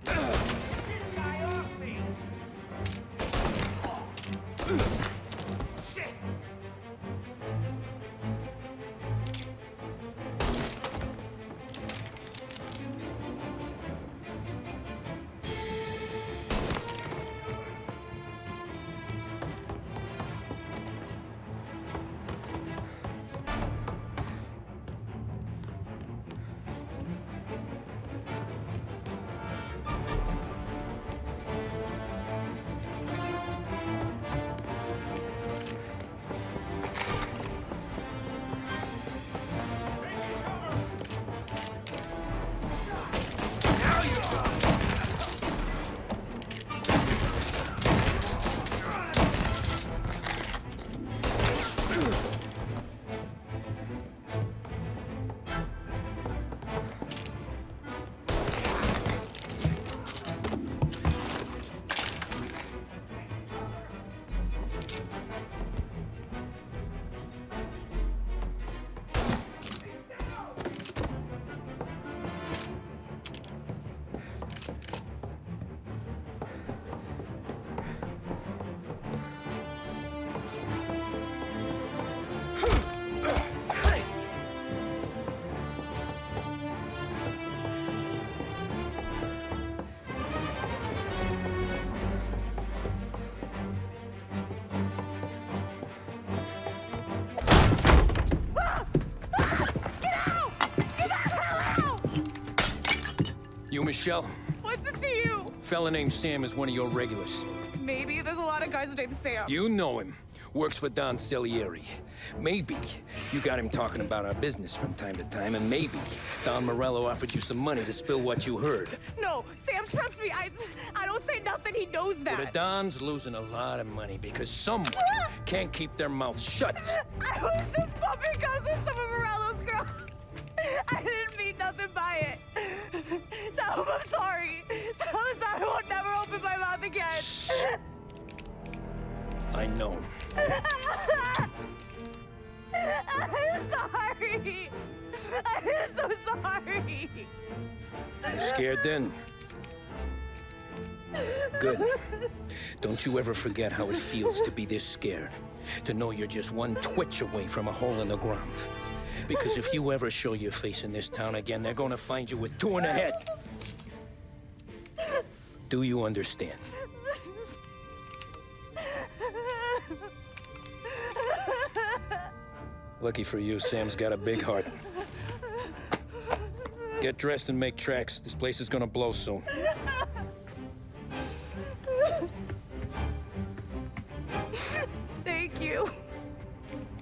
This guy off me! Shit! You, Michelle? What's it to you? Fella named Sam is one of your regulars. Maybe there's a lot of guys named Sam. You know him. Works for Don Salieri. Maybe you got him talking about our business from time to time, and maybe Don Morello offered you some money to spill what you heard. No, Sam, trust me. I don't say nothing. He knows that. Well, the Don's losing a lot of money because someone can't keep their mouth shut. I was just bumping guns with some of Morello's girls. I didn't mean nothing by it. Tell him I'm sorry. Tell him I won't never open my mouth again. I know him. I'm sorry. I'm so sorry. You scared then? Good. Don't you ever forget how it feels to be this scared. To know you're just one twitch away from a hole in the ground. Because if you ever show your face in this town again, they're gonna find you with 2 in the head. Do you understand? Lucky for you, Sam's got a big heart. Get dressed and make tracks. This place is gonna blow soon. Thank you.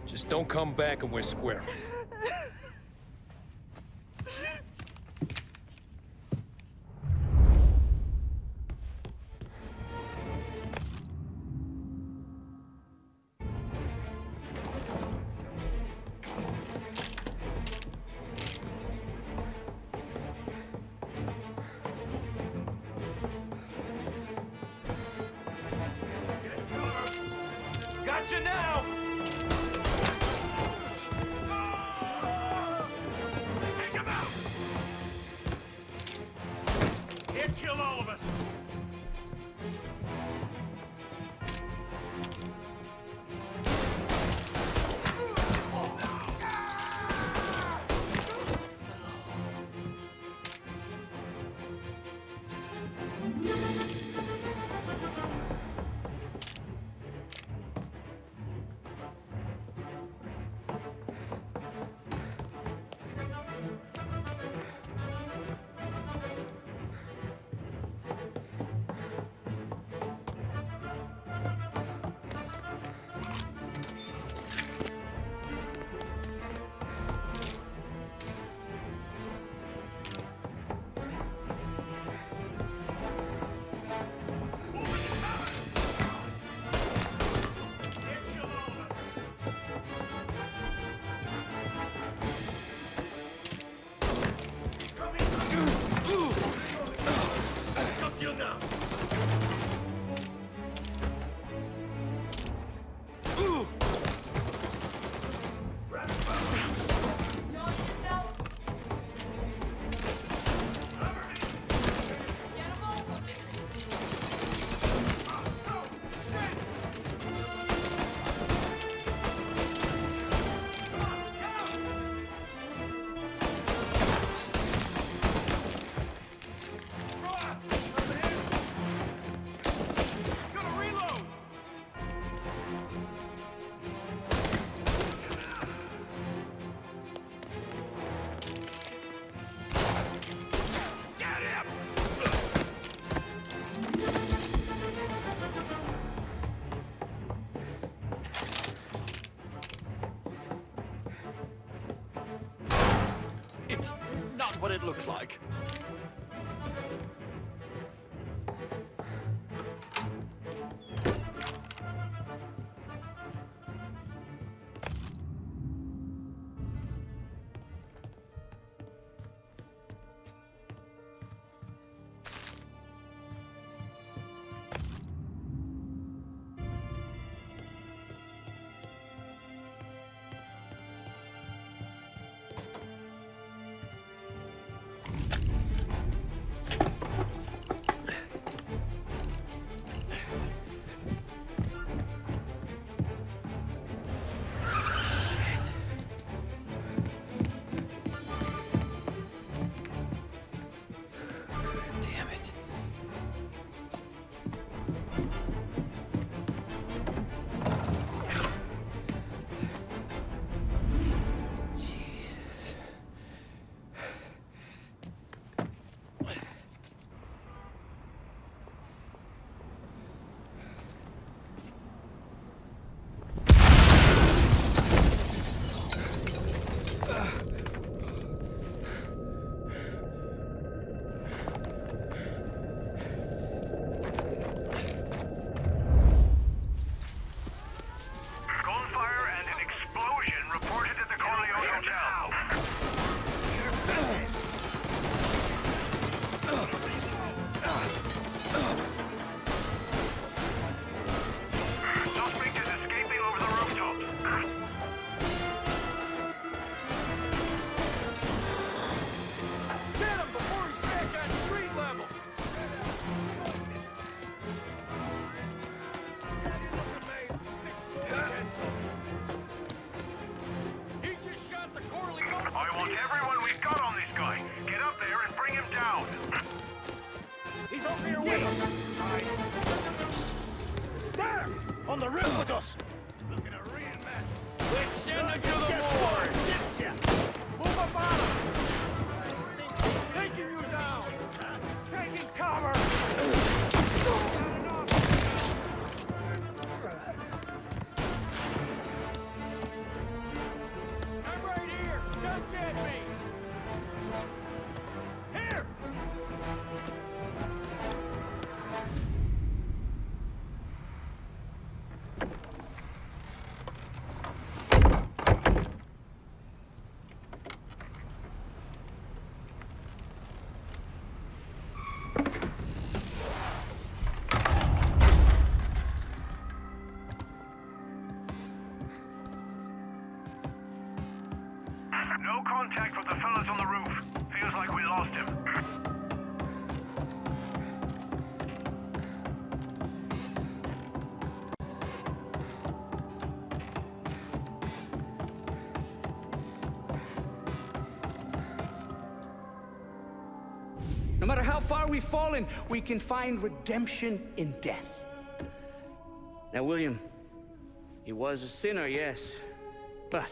Just don't come back and we're square. got you now! Take him out! Can't kill all of us! It's not what it looks like. On the roof with us! Looking a real mess. Let's send him to the ward! Move up on him! Taking you down! Taking cover! I'm right here! Come get me! Here! contact with the fellas on the roof. Feels like we lost him. No matter how far we've fallen, we can find redemption in death. Now, William, he was a sinner, yes, but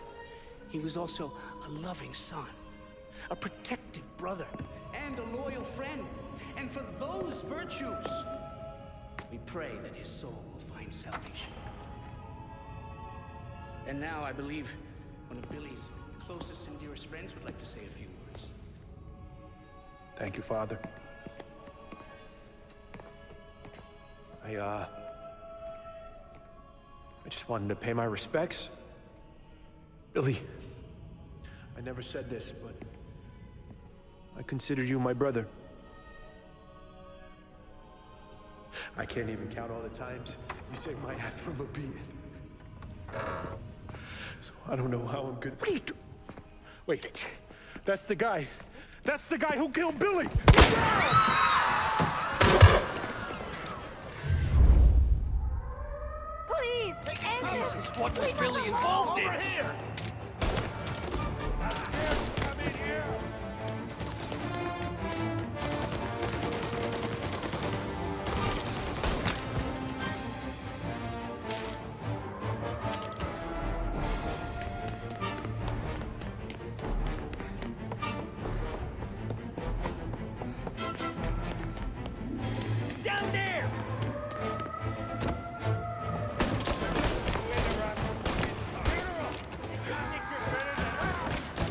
he was also a loving son, a protective brother, and a loyal friend. And for those virtues, we pray that his soul will find salvation. And now I believe one of Billy's closest and dearest friends would like to say a few words. Thank you, Father. I just wanted to pay my respects. Billy, I never said this, but I consider you my brother. I can't even count all the times you saved my ass from a beating. So I don't know how I'm good. What are you doing? Wait, that's the guy. That's the guy who killed Billy! Please, end this! Jesus, what was Billy involved in? Over here! Come in here! Down there!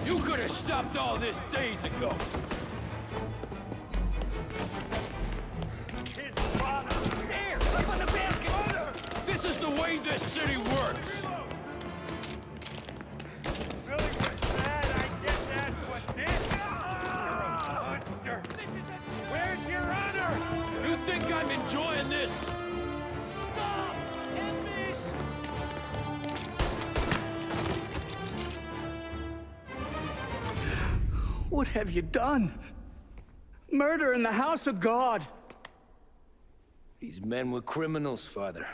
You could have stopped all this days ago. His father! There! Up on the basket! This is the way this city works. Billy was bad, I get that, but this? You're a monster! Where's your honor? You think I'm enjoying this? Stop! End this! What have you done? Murder in the house of God. These men were criminals, Father.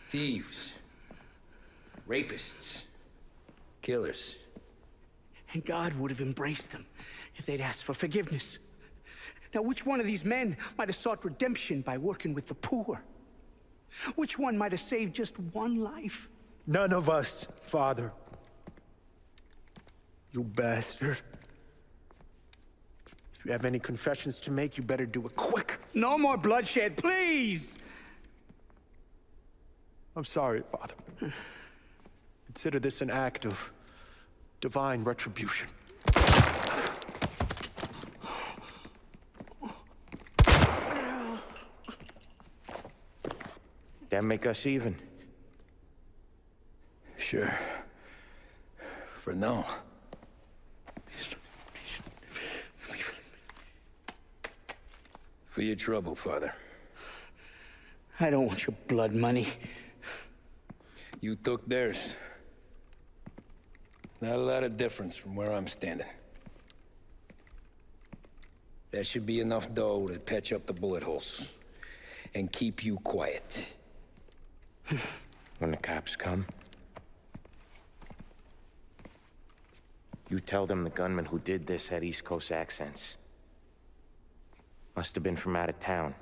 Thieves. Rapists. Killers. And God would have embraced them if they'd asked for forgiveness. Now, which one of these men might have sought redemption by working with the poor? Which one might have saved just one life? None of us, Father. You bastard. If you have any confessions to make, you better do it quick. No more bloodshed, please! I'm sorry, Father. Consider this an act of divine retribution. That make us even? Sure. For now. For your trouble, Father. I don't want your blood money. You took theirs. Not a lot of difference from where I'm standing. That should be enough dough to patch up the bullet holes. And keep you quiet. When the cops come, you tell them the gunman who did this had East Coast accents. Must have been from out of town,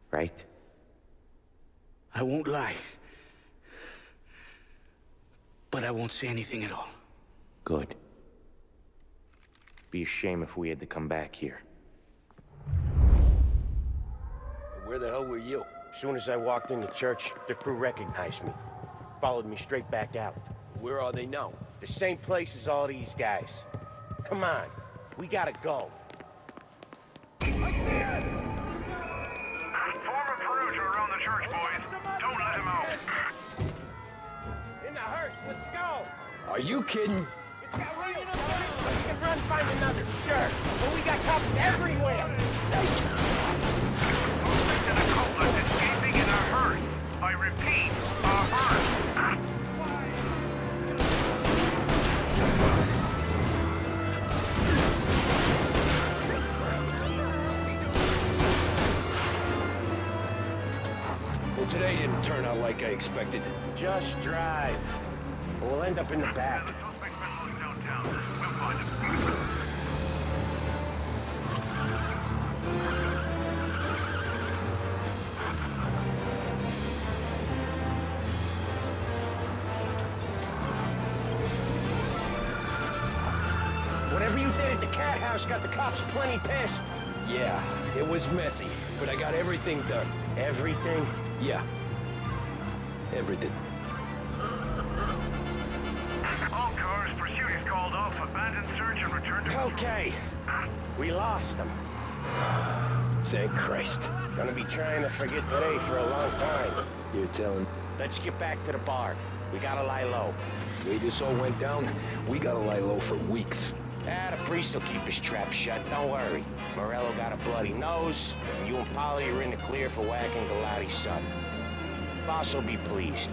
right? I won't lie. But I won't say anything at all. Good. Be a shame if we had to come back here. Where the hell were you? As soon as I walked into church, the crew recognized me. Followed me straight back out. Where are they now? The same place as all these guys. Come on, we gotta go. I see it! Form a perimeter around the church, boys. Don't let him out. In the hearse, let's go! Are you kidding? It's got room in the front. We can run, find another, sure. But we got cops everywhere! And a cultist escaping in a hearse. I repeat, a hearse. Well, today didn't turn out like I expected. Just drive. We'll end up in the back. Whatever you did at the cat house got the cops plenty pissed. Yeah, it was messy, but I got everything done. Everything? Yeah. Everything. All cars, pursuit is called off. Abandon search and return to... Okay. We lost them. Thank Christ. Gonna be trying to forget today for a long time. You're telling... Let's get back to the bar. We gotta lie low. The way this all went down, we gotta lie low for weeks. The priest will keep his trap shut, don't worry. Morello got a bloody nose, and you and Polly are in the clear for whacking Galati's son. Boss will be pleased.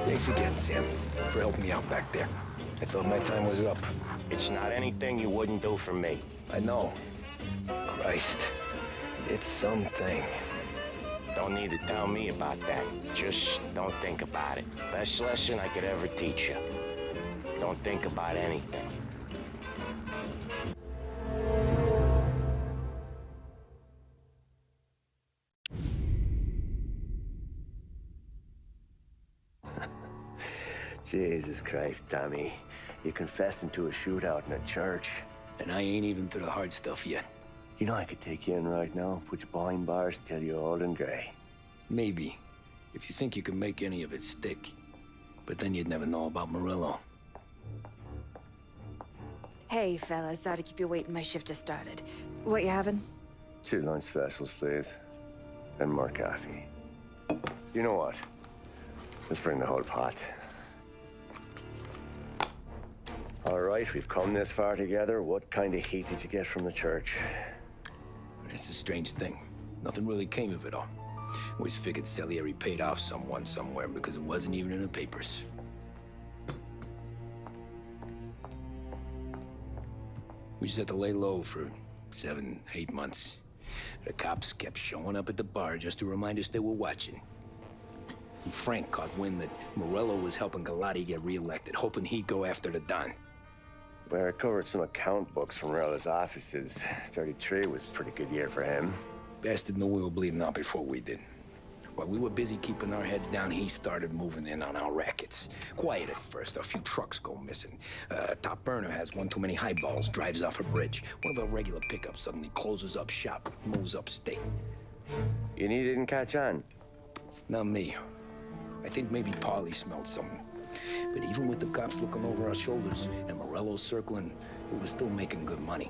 Thanks again, Sam, for helping me out back there. I thought my time was up. It's not anything you wouldn't do for me. I know. Christ. It's something. Don't need to tell me about that. Just don't think about it. Best lesson I could ever teach you. Don't think about anything. Jesus Christ, Tommy. You're confessing to a shootout in a church. And I ain't even to the hard stuff yet. You know I could take you in right now, put you behind bars until you're old and gray. Maybe. If you think you can make any of it stick. But then you'd never know about Morello. Hey, fellas. Sorry to keep you waiting. My shift just started. What you having? 2 lunch specials, please. And more coffee. You know what? Let's bring the whole pot. All right, we've come this far together. What kind of heat did you get from the church? It's a strange thing. Nothing really came of it all. Always figured Salieri paid off someone somewhere because it wasn't even in the papers. We just had to lay low for 7, 8 months. The cops kept showing up at the bar just to remind us they were watching. And Frank caught wind that Morello was helping Galati get reelected, hoping he'd go after the Don. Well, I recovered some account books from Morello's offices. 33 was a pretty good year for him. Bastard knew we were bleeding out before we did. While we were busy keeping our heads down, he started moving in on our rackets. Quiet at first, a few trucks go missing. Top burner has one too many highballs, drives off a bridge. One of our regular pickups suddenly closes up shop, moves upstate. And he didn't catch on? Not me. I think maybe Polly smelled something. But even with the cops looking over our shoulders and Morello circling, we were still making good money.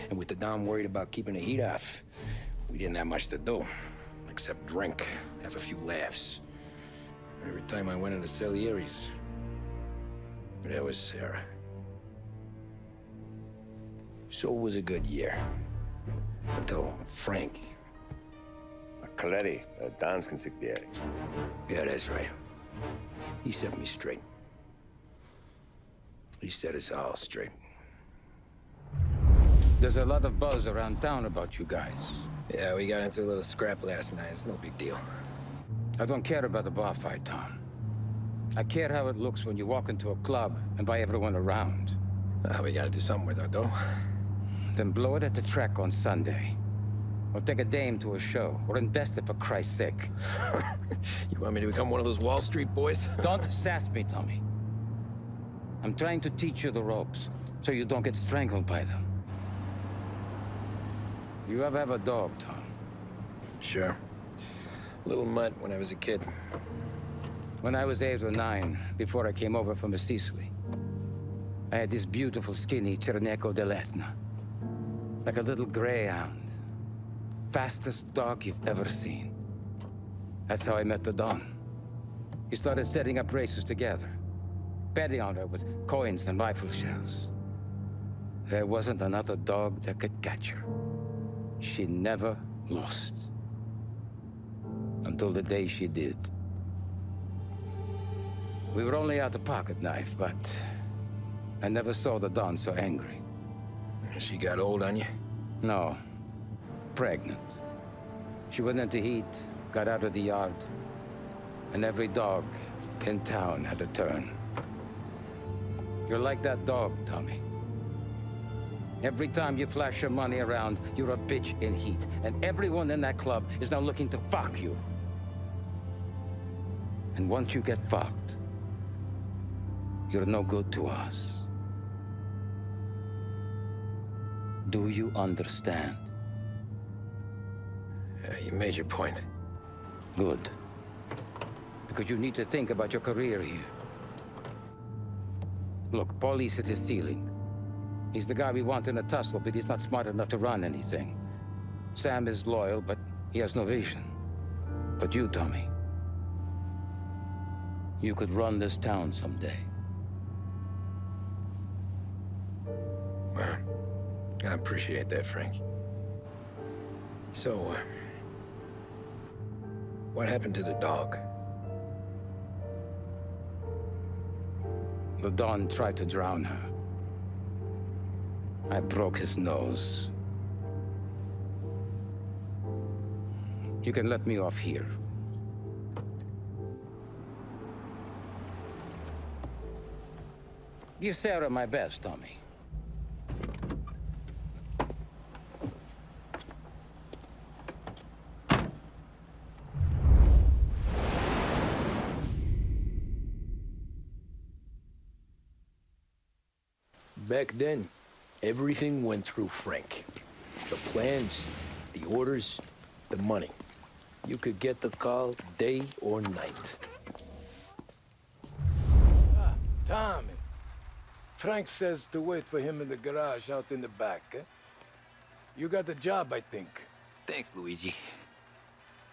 And with the Don worried about keeping the heat off, we didn't have much to do, except drink, have a few laughs. Every time I went into Salieri's, there was Sarah. So it was a good year. Until Frank. Coletti, Don's consigliere. Yeah, that's right. He set me straight. He set us all straight. There's a lot of buzz around town about you guys. Yeah, we got into a little scrap last night. It's no big deal. I don't care about the bar fight, Tom. I care how it looks when you walk into a club and by everyone around. We gotta do something with our dough. Then blow it at the track on Sunday. Or take a dame to a show. Or invest it for Christ's sake. You want me to become one of those Wall Street boys? Don't sass me, Tommy. I'm trying to teach you the ropes, so you don't get strangled by them. You ever have a dog, Tom? Sure. Little mutt when I was a kid. When I was 8 or 9, before I came over from Sicily, I had this beautiful, skinny Cerneco dell'Etna. Like a little greyhound. Fastest dog you've ever seen. That's how I met the Don. He started setting up races together. Betting on her with coins and rifle shells. There wasn't another dog that could catch her. She never lost. Until the day she did. We were only out a pocket knife, but I never saw the Don so angry. She got old on you? No. Pregnant. She went into heat, got out of the yard, and every dog in town had a turn. You're like that dog, Tommy. Every time you flash your money around, you're a bitch in heat, and everyone in that club is now looking to fuck you. And once you get fucked, you're no good to us. Do you understand? You made your point. Good. Because you need to think about your career here. Look, Paulie's hit his ceiling. He's the guy we want in a tussle, but he's not smart enough to run anything. Sam is loyal, but he has no vision. But you, Tommy, you could run this town someday. Well, I appreciate that, Frank. So, what happened to the dog? The Don tried to drown her. I broke his nose. You can let me off here. Give Sarah my best, Tommy. Back then, everything went through Frank. The plans, the orders, the money. You could get the call day or night. Tommy. Frank says to wait for him in the garage out in the back, eh? You got the job, I think. Thanks, Luigi.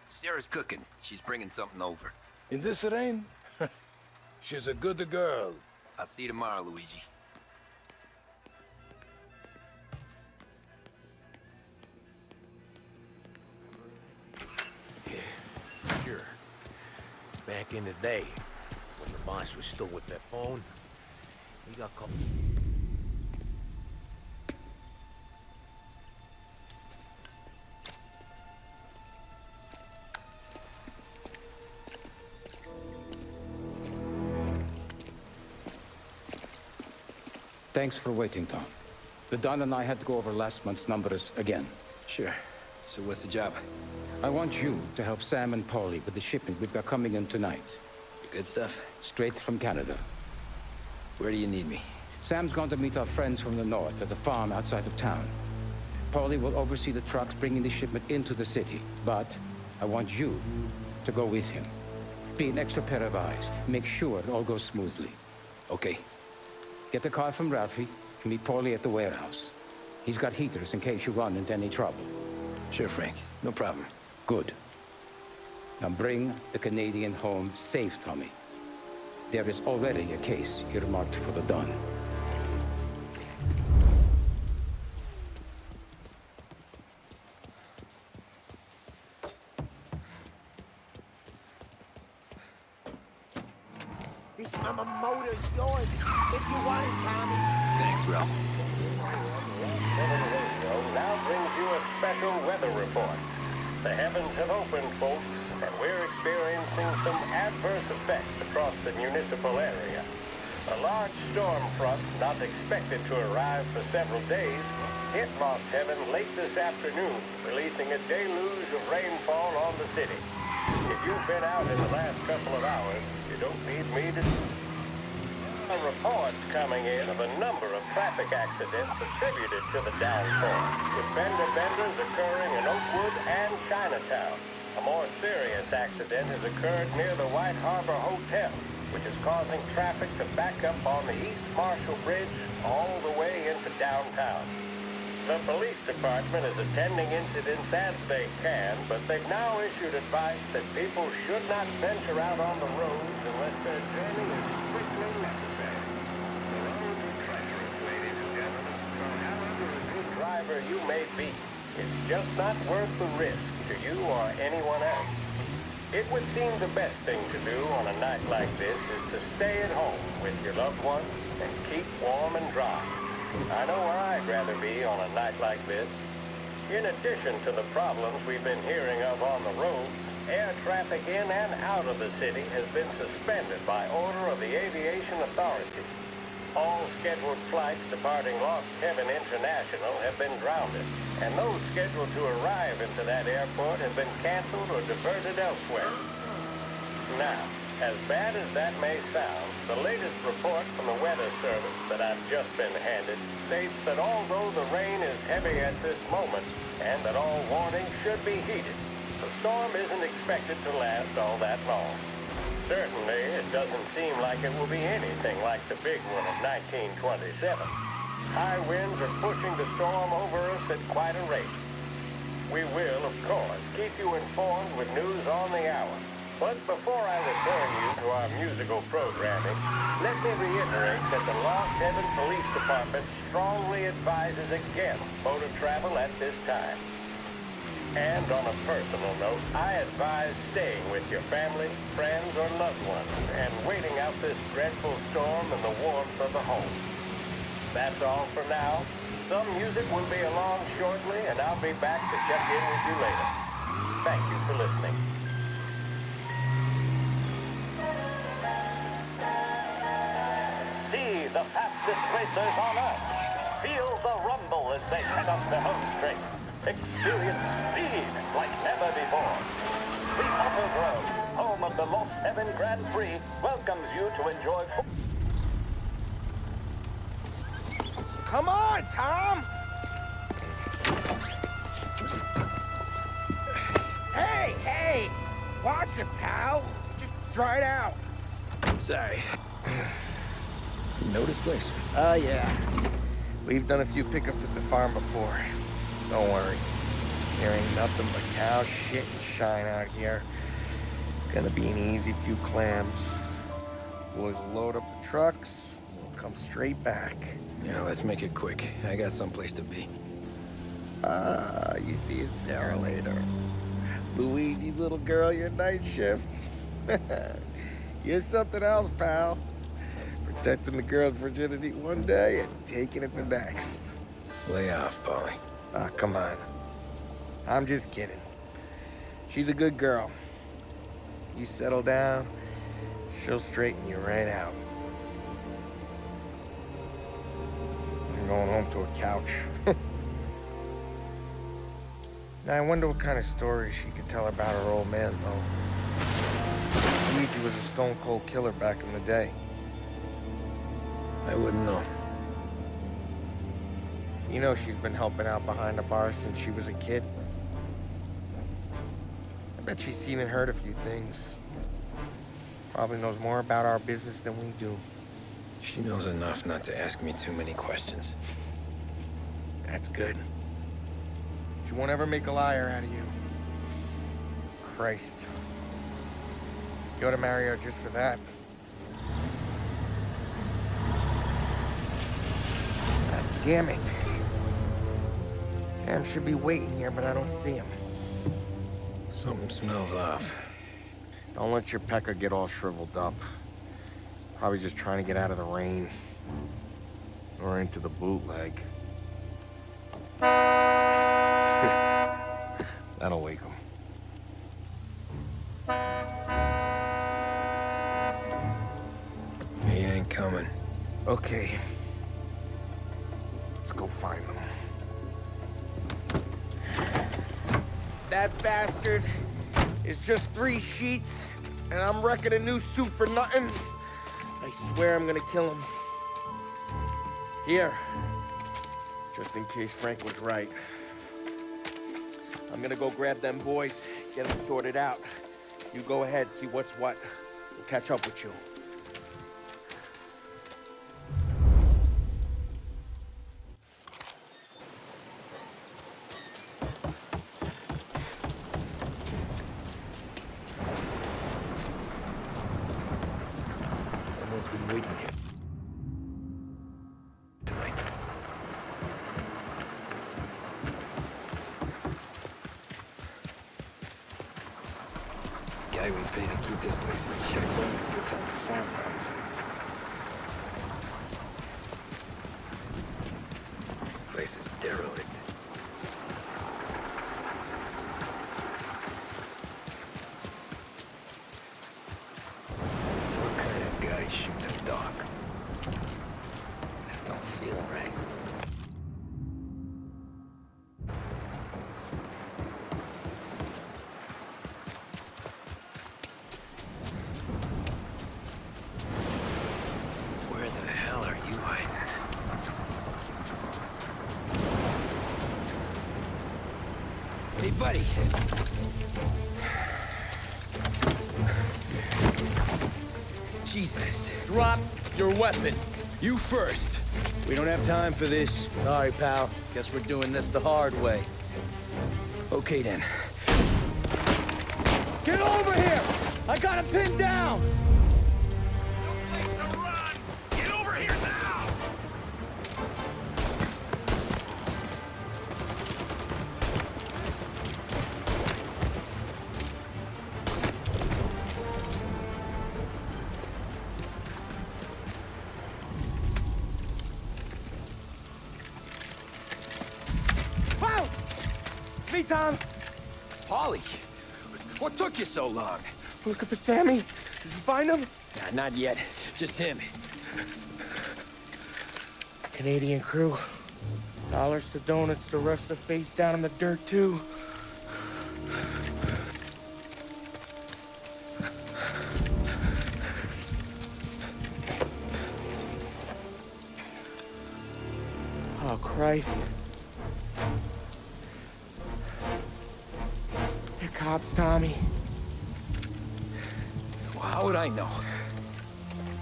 Sarah's cooking. She's bringing something over. In this rain? She's a good girl. I'll see you tomorrow, Luigi. Sure. Back in the day, when the boss was still with that phone, we got caught. Thanks for waiting, Tom. The Don and I had to go over last month's numbers again. Sure. So what's the job? I want you to help Sam and Paulie with the shipment we've got coming in tonight. Good stuff? Straight from Canada. Where do you need me? Sam's going to meet our friends from the north at a farm outside of town. Paulie will oversee the trucks bringing the shipment into the city. But I want you to go with him. Be an extra pair of eyes. Make sure it all goes smoothly. Okay. Get the car from Ralphie and meet Paulie at the warehouse. He's got heaters in case you run into any trouble. Sure, Frank. No problem. Good. Now bring the Canadian home safe, Tommy. There is already a case earmarked for the Don. This motor's yours if you want it, Tommy. Thanks, Ralph. now brings you a special weather report. The heavens have opened, folks, and we're experiencing some adverse effects across the municipal area. A large storm front, not expected to arrive for several days, hit Lost Heaven late this afternoon, releasing a deluge of rainfall on the city. If you've been out in the last couple of hours, you don't need me to... Reports coming in of a number of traffic accidents attributed to the downpour, with fender benders occurring in Oakwood and Chinatown. A more serious accident has occurred near the White Harbor Hotel, which is causing traffic to back up on the East Marshall Bridge all the way into downtown. The police department is attending incidents as they can, but they've now issued advice that people should not venture out on the roads unless their journey is strictly necessary. The roads are treacherous, ladies and gentlemen, so however a good driver you may be, it's just not worth the risk to you or anyone else. It would seem the best thing to do on a night like this is to stay at home with your loved ones and keep warm and dry. I know where I'd rather be on a night like this. In addition to the problems we've been hearing of on the roads, air traffic in and out of the city has been suspended by order of the Aviation Authority. All scheduled flights departing Lost Heaven International have been grounded, and those scheduled to arrive into that airport have been canceled or diverted elsewhere. Now, as bad as that may sound, the latest report from the Weather Service that I've just been handed states that although the rain is heavy at this moment, and that all warnings should be heeded, the storm isn't expected to last all that long. Certainly, it doesn't seem like it will be anything like the big one of 1927. High winds are pushing the storm over us at quite a rate. We will, of course, keep you informed with news on the hour. But before I return you to our musical programming, let me reiterate that the Lost Heaven Police Department strongly advises against motor travel at this time. And on a personal note, I advise staying with your family, friends, or loved ones and waiting out this dreadful storm in the warmth of the home. That's all for now. Some music will be along shortly, and I'll be back to check in with you later. Thank you for listening. See the fastest racers on Earth. Feel the rumble as they head up the home straight. Experience speed like never before. The Autodrome, home of the Lost Heaven Grand Prix, welcomes you to enjoy... Come on, Tom! Hey, hey! Watch it, pal. Just dry it out. Sorry. You know this place? Yeah. We've done a few pickups at the farm before. Don't worry. There ain't nothing but cow shit and shine out here. It's gonna be an easy few clams. Boys will load up the trucks, and we'll come straight back. Yeah, let's make it quick. I got someplace to be. You see it, Sarah, later. Luigi's little girl, your night shift. You're something else, pal. Protecting the girl's virginity one day and taking it the next. Lay off, Polly. Ah, come on. I'm just kidding. She's a good girl. You settle down, she'll straighten you right out. I'm going home to a couch. Now, I wonder what kind of stories she could tell about her old man, though. Luigi was a stone-cold killer back in the day. I wouldn't know. You know she's been helping out behind the bar since she was a kid. I bet she's seen and heard a few things. Probably knows more about our business than we do. She knows enough not to ask me too many questions. That's good. She won't ever make a liar out of you. Christ. You ought to marry her just for that. God damn it. Sam should be waiting here, but I don't see him. Something smells off. Don't let your pecker get all shriveled up. Probably just trying to get out of the rain. Or into the bootleg. Okay. Let's go find them. That bastard is just 3 sheets, and I'm wrecking a new suit for nothing. I swear I'm gonna kill him. Here. Just in case Frank was right. I'm gonna go grab them boys, get them sorted out. You go ahead, see what's what. We'll catch up with you. Someone's been waiting here. Tonight. Guy we pay to keep this place in check won't pretend to farm around. Place is derelict. What kind of guy shoots a dog? This don't feel right. Where the hell are you hiding? Hey, buddy. Jesus. Drop your weapon. You first. We don't have time for this. Sorry, pal. Guess we're doing this the hard way. Okay, then. Get over here! I got him pinned down! Get over here now! Wow! It's me, Tom. Polly, what took you so long? Looking for Sammy. Did you find him? Nah, not yet. Just him. Canadian crew. Dollars to donuts, the rest are face down in the dirt, too. Oh, Christ. They're cops, Tommy. Well, how would I know?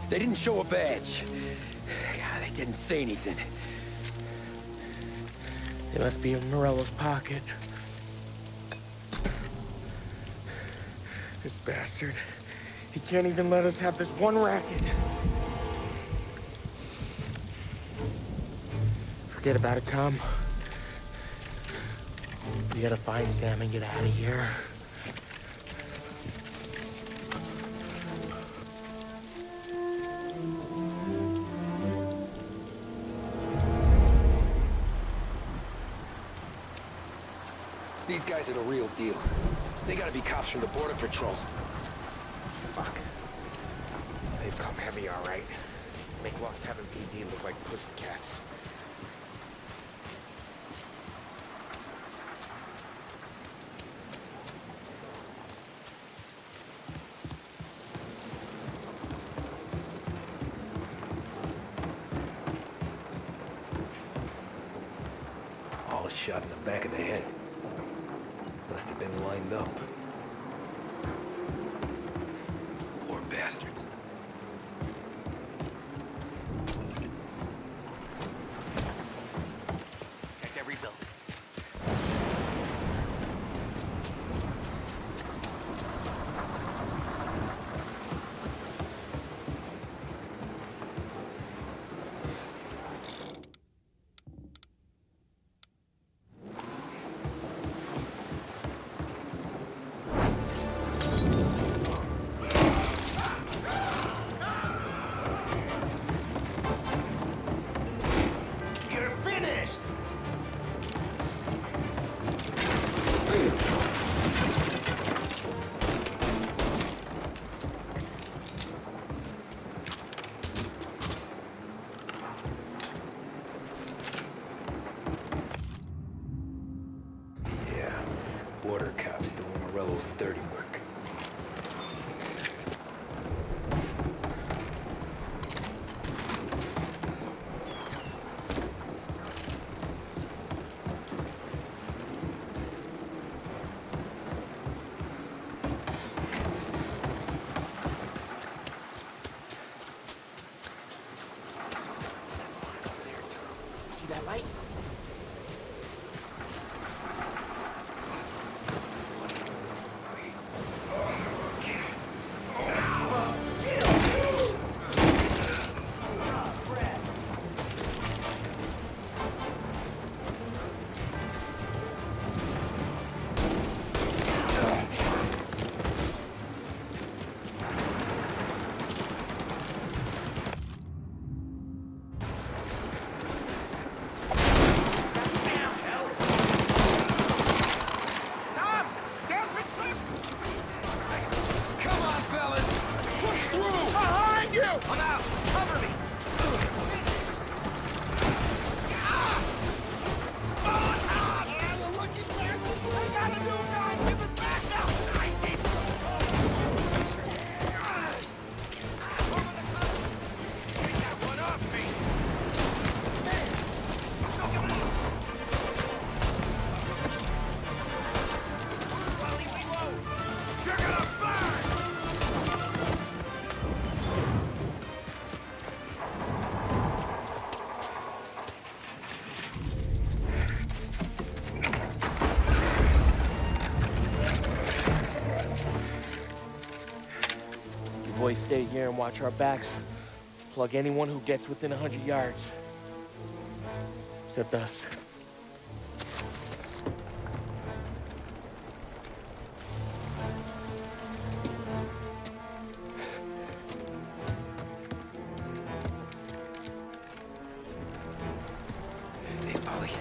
They didn't show a badge. God, they didn't say anything. They must be in Morello's pocket. This bastard. He can't even let us have this one racket. Forget about it, Tom. We gotta find Sam and get out of here. These guys are the real deal. They gotta be cops from the Border Patrol. Fuck. They've come heavy, all right. Make Lost Heaven PD look like pussycats. All shot in the back of the head. Must have been lined up. Poor bastards. Check every building. border cops doing Morello's dirty work. See that light? Boys stay here and watch our backs. Plug anyone who gets within 100 yards. Except us. Hey, Polly.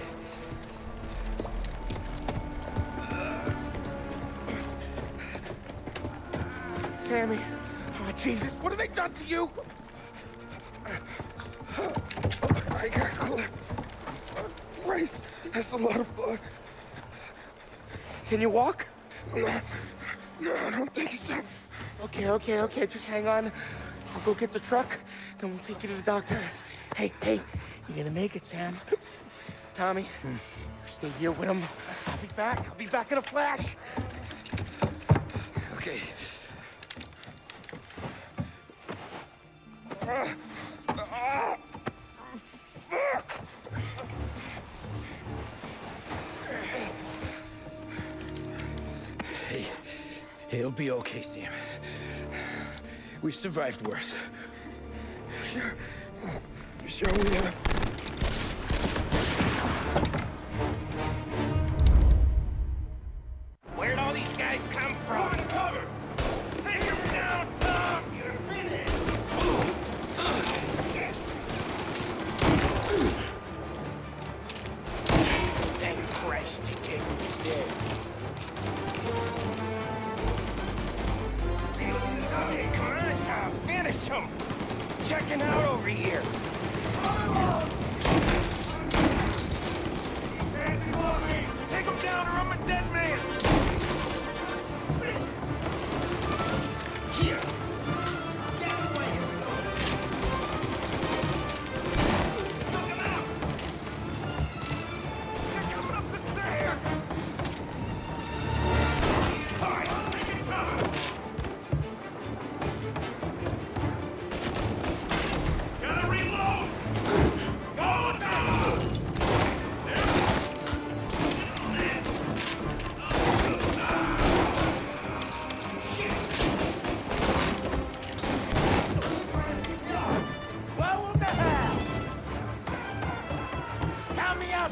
Sammy. Oh, Jesus, what have they done to you? I got clipped. Christ, that's a lot of blood. Can you walk? No, I don't think so. Okay, just hang on. I'll go get the truck, then we'll take you to the doctor. Hey, you're gonna make it, Sam. Tommy, you stay here with him. I'll be back in a flash. Okay. Fuck! Hey, it'll be okay, Sam. We've survived worse. Sure we have. Where'd all these guys come from? Cover! Take him down, Tom! You're finished! Thank Christ you came dead. Tommy, come on, Tom! Finish him! Checking out over here! Take him down or I'm a dead man! Here! Get away! Knock him out! They're coming up the stairs! All right, make it cover! Gotta reload! Go down!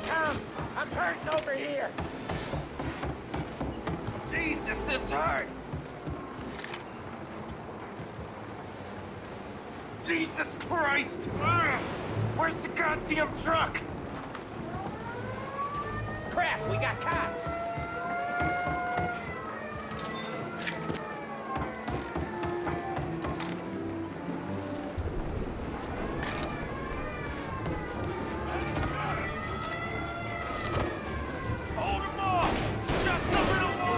Tom, I'm hurting over here. Jesus, this hurts. Jesus Christ! Ugh. Where's the goddamn truck? Crap, we got cops. Hold him off! Just a little more!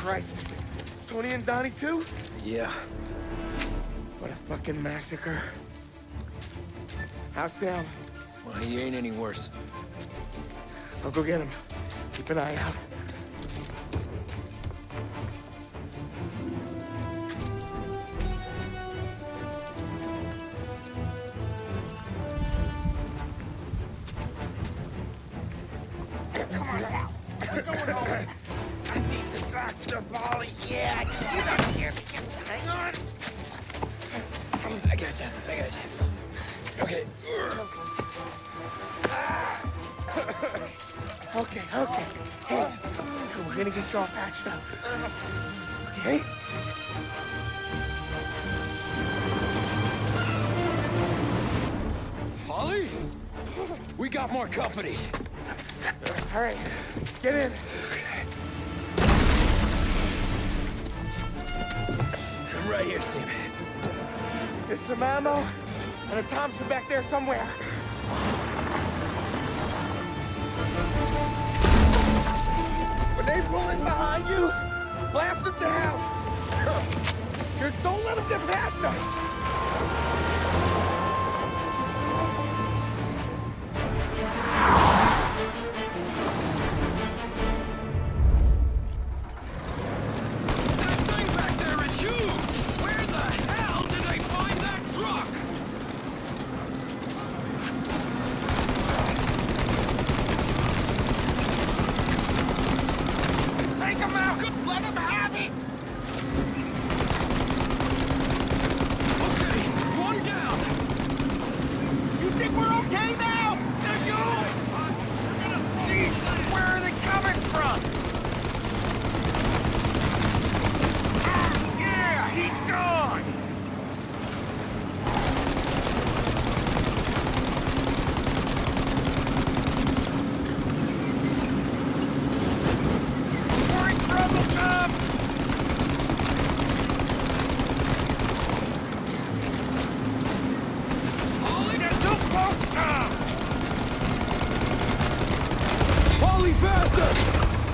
Christ. Tony and Donnie too? Yeah. What a fucking massacre. How's Sam? Well, he ain't any worse. I'll go get him. Keep an eye out. Come on now. We're going home. I need the doctor, Polly. Yeah, you got here. Just hang on. I got you. Okay. Okay. Hey, we're gonna get you all patched up. Okay? Polly? We got more company. All right, get in. I'm right here, Sam. There's some ammo and a Thompson back there somewhere. When they pull in behind you, blast them down. Just don't let them get past us.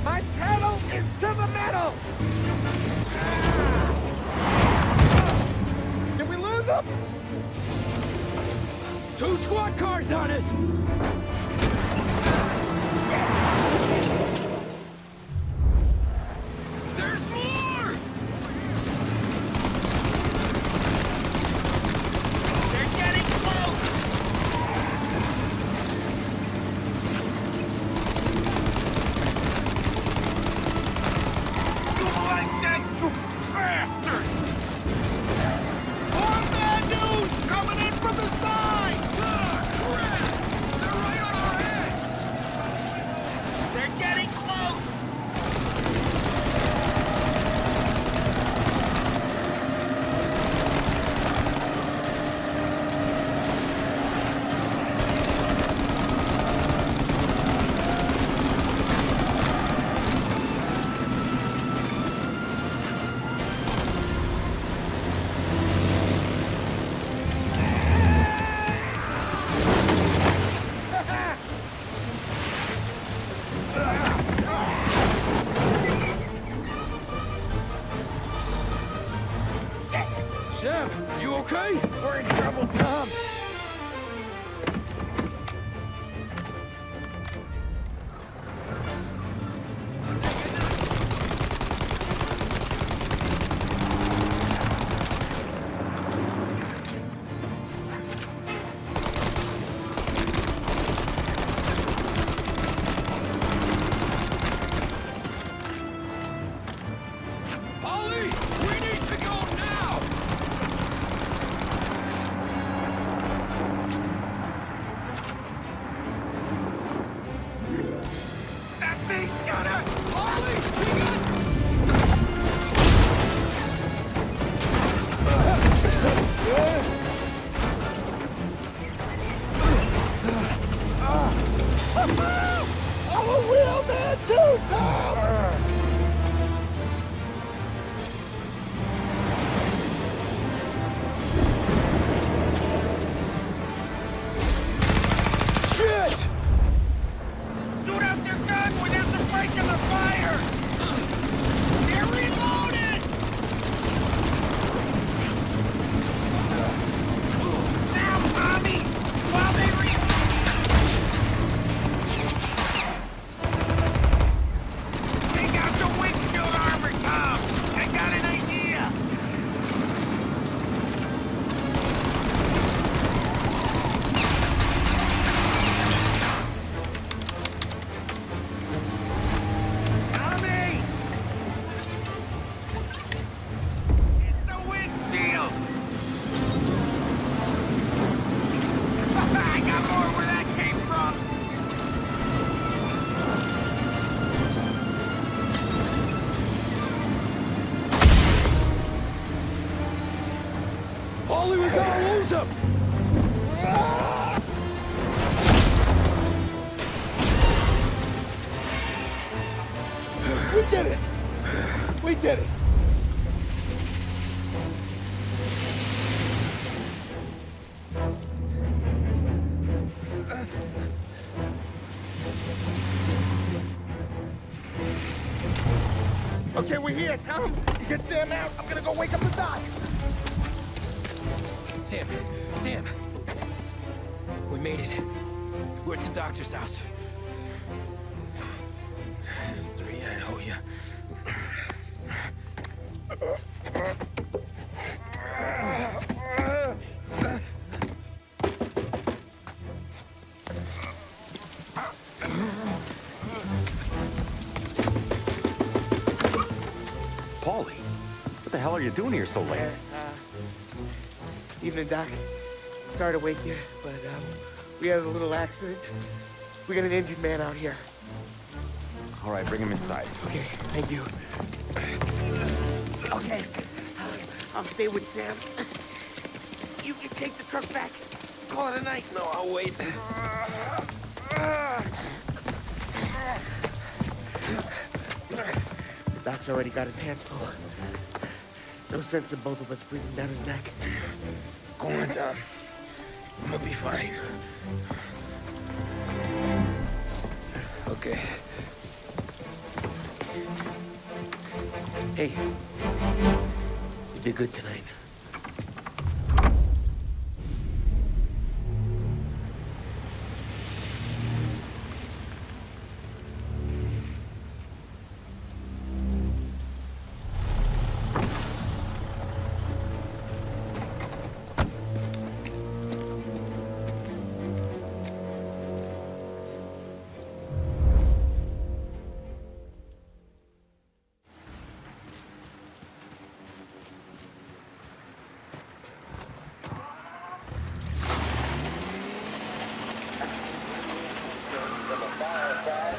My pedal is to the metal! Did we lose them? 2 squad cars on us! There's more! They're getting close! You like that, you bastards! More bad news coming in from the side! Ah, crap! They're right on our ass! They're getting close! Sam, you okay? We're in trouble, Tom. Polly, we need to go now! That thing's gonna... Polly, he got... I'm a real man too, Tom! Shit! Shoot out their gun when there's a break in the fire! They're reloading! up! We did it! We did it! Okay, we're here, Tom. You get Sam out. I'm gonna go wake up the doc. Sam! We made it. We're at the doctor's house. 3, I owe you. Paulie, what the hell are you doing here so late? Evening, Doc. Sorry to wake you, but we had a little accident. We got an injured man out here. All right, bring him inside. Okay, thank you. Okay, I'll stay with Sam. You can take the truck back. Call it a night. No, I'll wait. The doc's already got his hands full. No sense in both of us breathing down his neck. Go on, Tom. I'm gonna be fine. Okay. Hey, you did good tonight.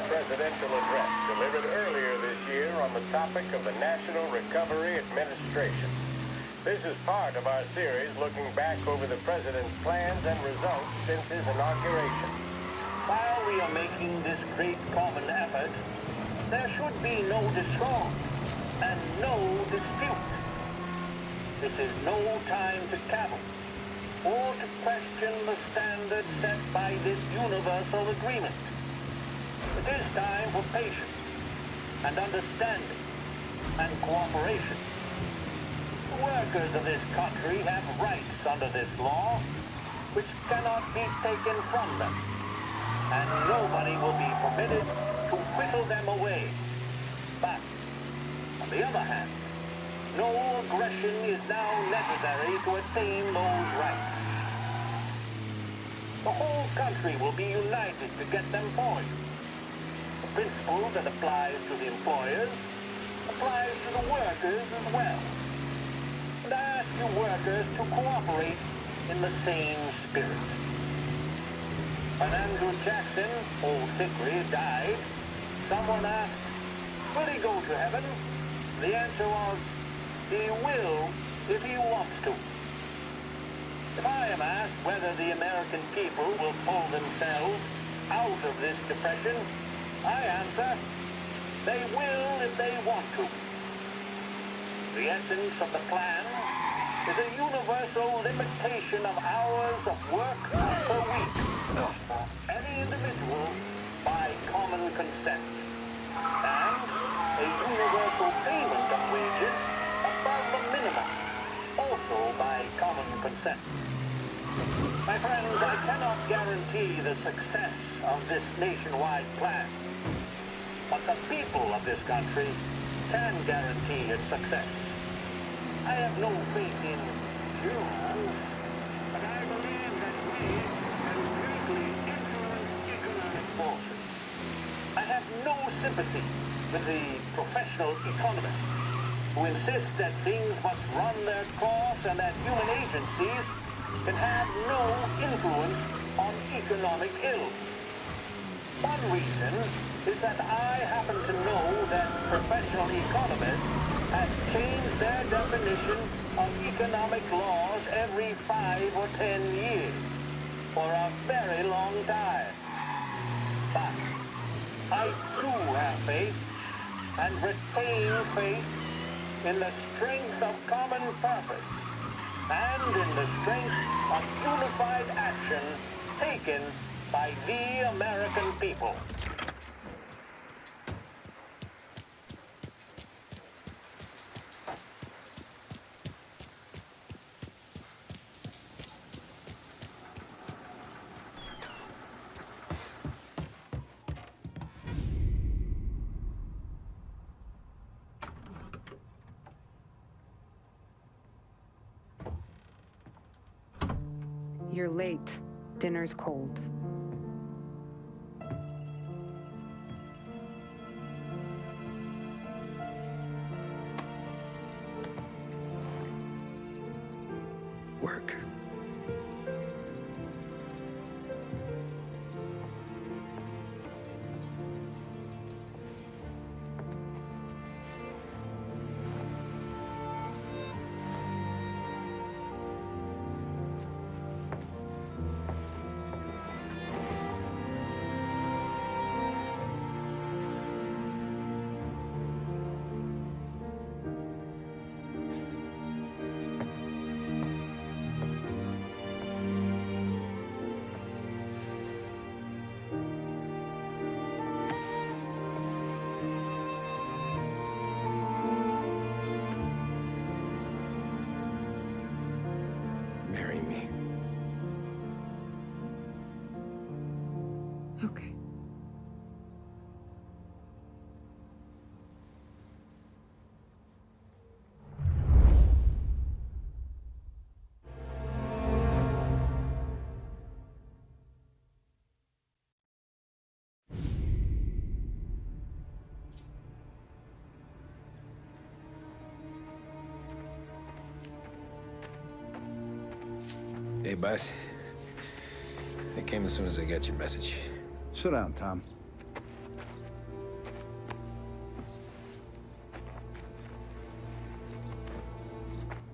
Presidential address delivered earlier this year on the topic of the National Recovery Administration. This is part of our series looking back over the president's plans and results since his inauguration. While we are making this great common effort, there should be no discord and no dispute. This is no time to cavil or to question the standards set by this universal agreement. It is time for patience and understanding and cooperation. The workers of this country have rights under this law which cannot be taken from them, and nobody will be permitted to whittle them away. But, on the other hand, no aggression is now necessary to attain those rights. The whole country will be united to get them for you. The principle that applies to the employers applies to the workers as well. And I ask you workers to cooperate in the same spirit. When Andrew Jackson, old Hickory, died, someone asked, will he go to heaven? The answer was, he will if he wants to. If I am asked whether the American people will pull themselves out of this depression, I answer, they will if they want to. The essence of the plan is a universal limitation of hours of work per week for any individual by common consent, and a universal payment of wages above the minimum, also by common consent. My friends, I cannot guarantee the success of this nationwide plan, but the people of this country can guarantee its success. I have no faith in you, but I believe that we can greatly influence economic forces. I have no sympathy with the professional economists who insist that things must run their course and that human agencies can have no influence on economic ills. One reason is that I happen to know that professional economists has changed their definition of economic laws every 5 or 10 years for a very long time. But I too have faith and retain faith in the strength of common purpose and in the strength of unified action taken by the American people. You're late. Dinner's cold. Work. Marry me. Okay. Hey, boss. I came as soon as I got your message. Sit down, Tom.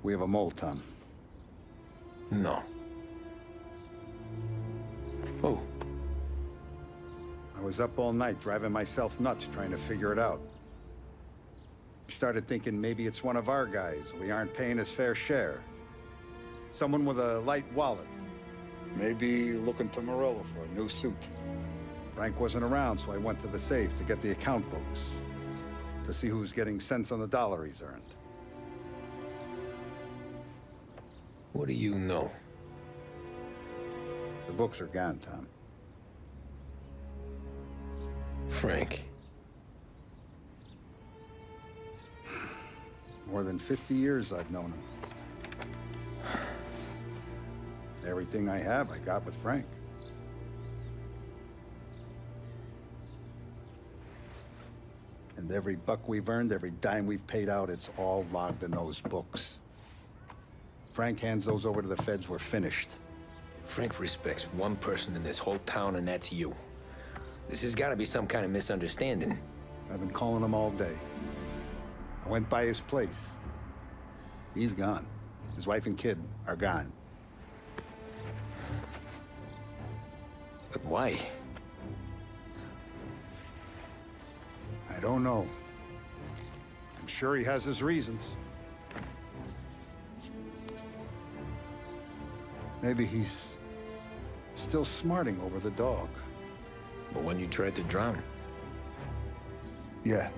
We have a mole, Tom. No. Oh. I was up all night driving myself nuts trying to figure it out. I started thinking maybe it's one of our guys. We aren't paying his fair share. Someone with a light wallet. Maybe looking to Morello for a new suit. Frank wasn't around, so I went to the safe to get the account books. To see who's getting cents on the dollar he's earned. What do you know? The books are gone, Tom. Frank. More than 50 years I've known him. Everything I have, I got with Frank. And every buck we've earned, every dime we've paid out, it's all logged in those books. Frank hands those over to the feds, we're finished. Frank respects one person in this whole town, and that's you. This has got to be some kind of misunderstanding. I've been calling him all day. I went by his place. He's gone. His wife and kid are gone. But why? I don't know. I'm sure he has his reasons. Maybe he's still smarting over the dog. The one you tried to drown? Yeah.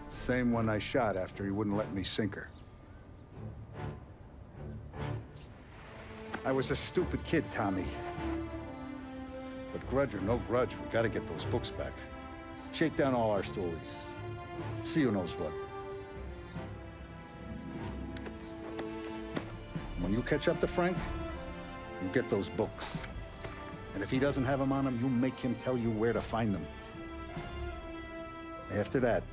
Same one I shot after he wouldn't let me sink her. I was a stupid kid, Tommy. But grudge or no grudge, we gotta get those books back. Shake down all our stories. See who knows what. When you catch up to Frank, you get those books. And if he doesn't have them on him, you make him tell you where to find them. After that,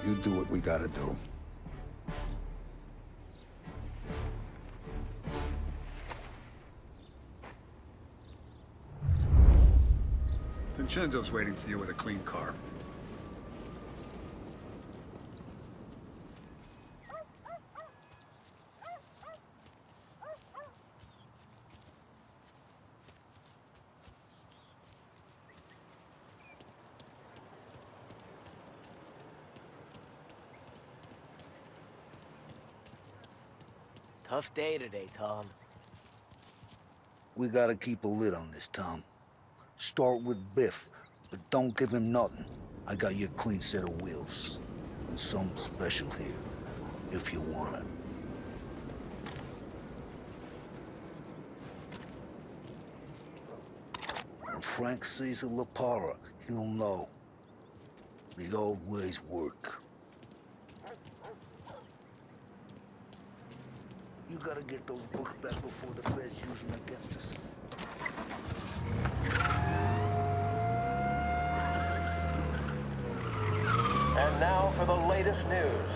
you do what we gotta do. Vincenzo's waiting for you with a clean car. Tough day today, Tom. We gotta keep a lid on this, Tom. Start with Biff, but don't give him nothing. I got you a clean set of wheels. And something special here, if you want it. When Frank sees a La Parra, he'll know. The old ways work. You gotta get those books back before the feds use them against us. And now for the latest news.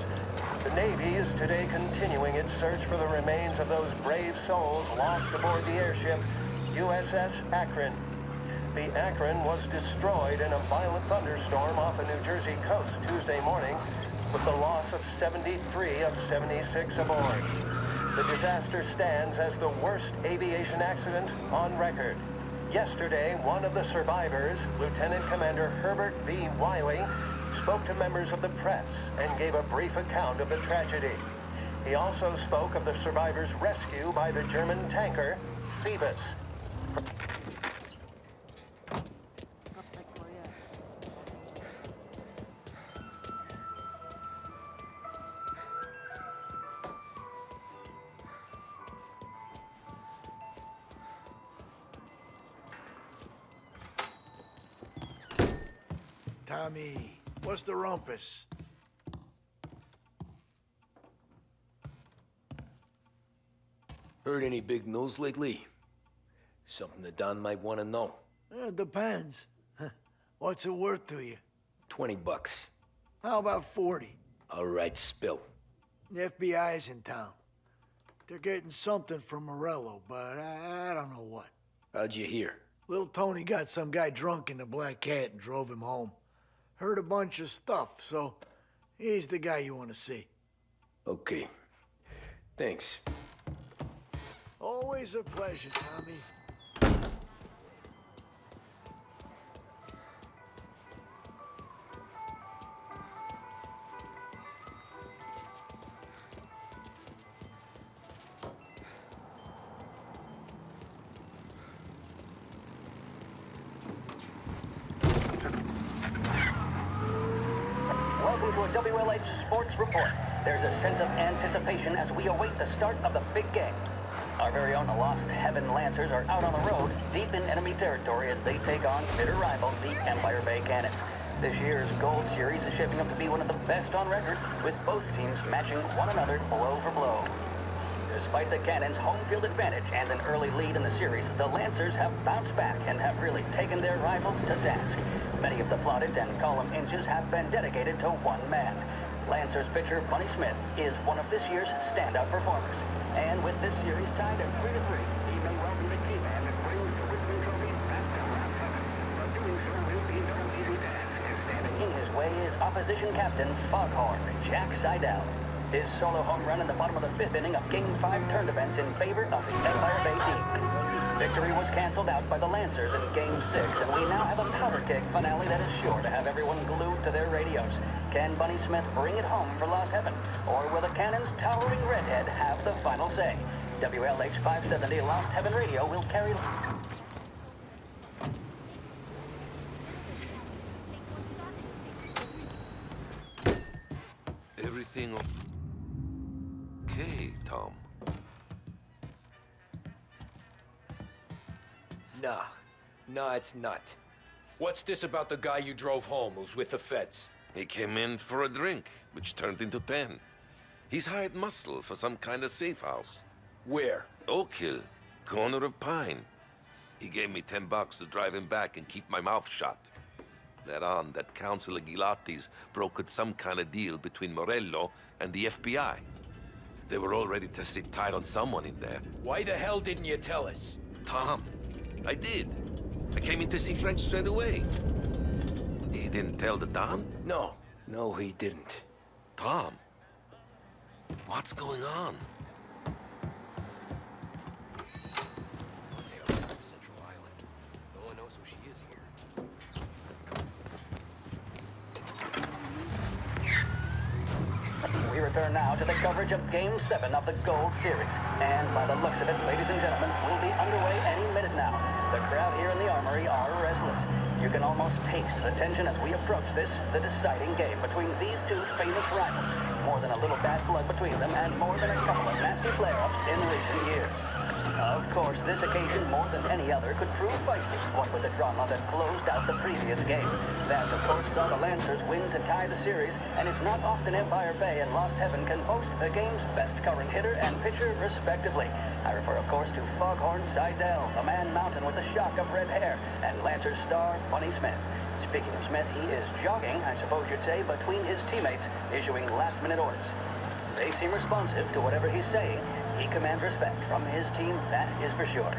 The Navy is today continuing its search for the remains of those brave souls lost aboard the airship USS Akron. The Akron was destroyed in a violent thunderstorm off the New Jersey coast Tuesday morning, with the loss of 73 of 76 aboard. The disaster stands as the worst aviation accident on record. Yesterday, one of the survivors, Lieutenant Commander Herbert V. Wiley, spoke to members of the press and gave a brief account of the tragedy. He also spoke of the survivors' rescue by the German tanker, Phoebus. Tommy, what's the rumpus? Heard any big news lately? Something that Don might want to know. Depends. What's it worth to you? $20. How about 40? All right, spill. The FBI's in town. They're getting something from Morello, but I don't know what. How'd you hear? Little Tony got some guy drunk in the Black Cat and drove him home. Heard a bunch of stuff, so he's the guy you want to see. Okay. Thanks. Always a pleasure, Tommy. Welcome to a WLH Sports Report. There's a sense of anticipation as we await the start of the big game. Our very own Lost Heaven Lancers are out on the road, deep in enemy territory as they take on bitter rival, the Empire Bay Cannons. This year's Gold Series is shaping up to be one of the best on record, with both teams matching one another blow for blow. Despite the Cannons' home field advantage and an early lead in the series, the Lancers have bounced back and have really taken their rivals to task. Many of the plaudits and column inches have been dedicated to one man. Lancers pitcher Bunny Smith is one of this year's standout performers. And with this series tied at 3-3, he may welcome the key man that brings the Wisdom Trophy back to round 7. But doing so will be no easy task. And standing in his way is opposition captain Foghorn Jack Seidel. His solo home run in the bottom of the 5th inning of Game 5 turned events in favor of the Empire Bay team. Victory was canceled out by the Lancers in Game 6, and we now have a powder keg finale that is sure to have everyone glued to their radios. Can Bunny Smith bring it home for Lost Heaven, or will the Cannon's towering redhead have the final say? WLH 570 Lost Heaven Radio will carry... Everything okay, Tom? Nah, it's not. What's this about the guy you drove home who's with the feds? He came in for a drink, which turned into 10. He's hired muscle for some kind of safe house. Where? Oak Hill, corner of Pine. He gave me $10 to drive him back and keep my mouth shut. Thereon, that Councilor Gilatti's brokered some kind of deal between Morello and the FBI. They were all ready to sit tight on someone in there. Why the hell didn't you tell us? Tom, I did. I came in to see Frank straight away. He didn't tell the Don? No, he didn't. Tom, what's going on? Central Island. No one knows who she is here. We return now to the coverage of Game 7 of the Gold Series. And by the looks of it, ladies and gentlemen, we'll be underway any minute now. The crowd here in the Armory are restless. You can almost taste the tension as we approach this, the deciding game between these two famous rivals. More than a little bad blood between them and more than a couple of nasty flare-ups in recent years. Of course, this occasion, more than any other, could prove feisty, what with the drama that closed out the previous game. That, of course, saw the Lancers win to tie the series, and it's not often Empire Bay and Lost Heaven can boast the game's best current hitter and pitcher, respectively. I refer, of course, to Foghorn Seidel, the man mountain with a shock of red hair, and Lancers star Bunny Smith. Speaking of Smith, he is jogging, I suppose you'd say, between his teammates, issuing last-minute orders. They seem responsive to whatever he's saying. He commands respect from his team, that is for sure.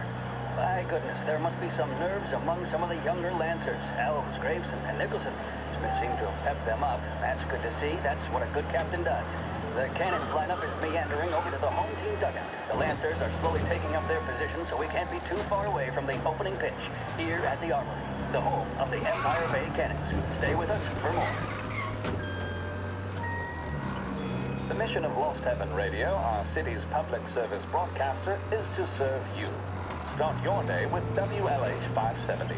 By goodness, there must be some nerves among some of the younger Lancers. Elves, Graves, and Nicholson. Smith seemed to have pepped them up. That's good to see. That's what a good captain does. The Cannons lineup is meandering over to the home team dugout. The Lancers are slowly taking up their position, so we can't be too far away from the opening pitch here at the Armory, the home of the Empire Bay Cannons. Stay with us for more. The mission of Lost Heaven Radio, our city's public service broadcaster, is to serve you. Start your day with WLH 570.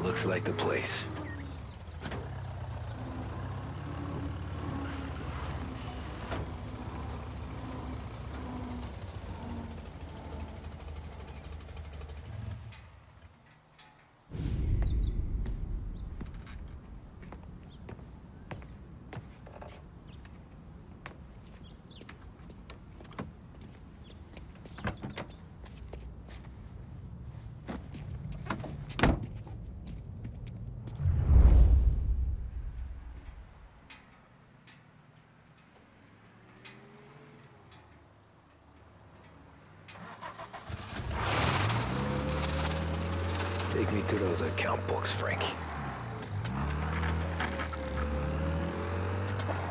Looks like the place. Take me to those account books, Frank.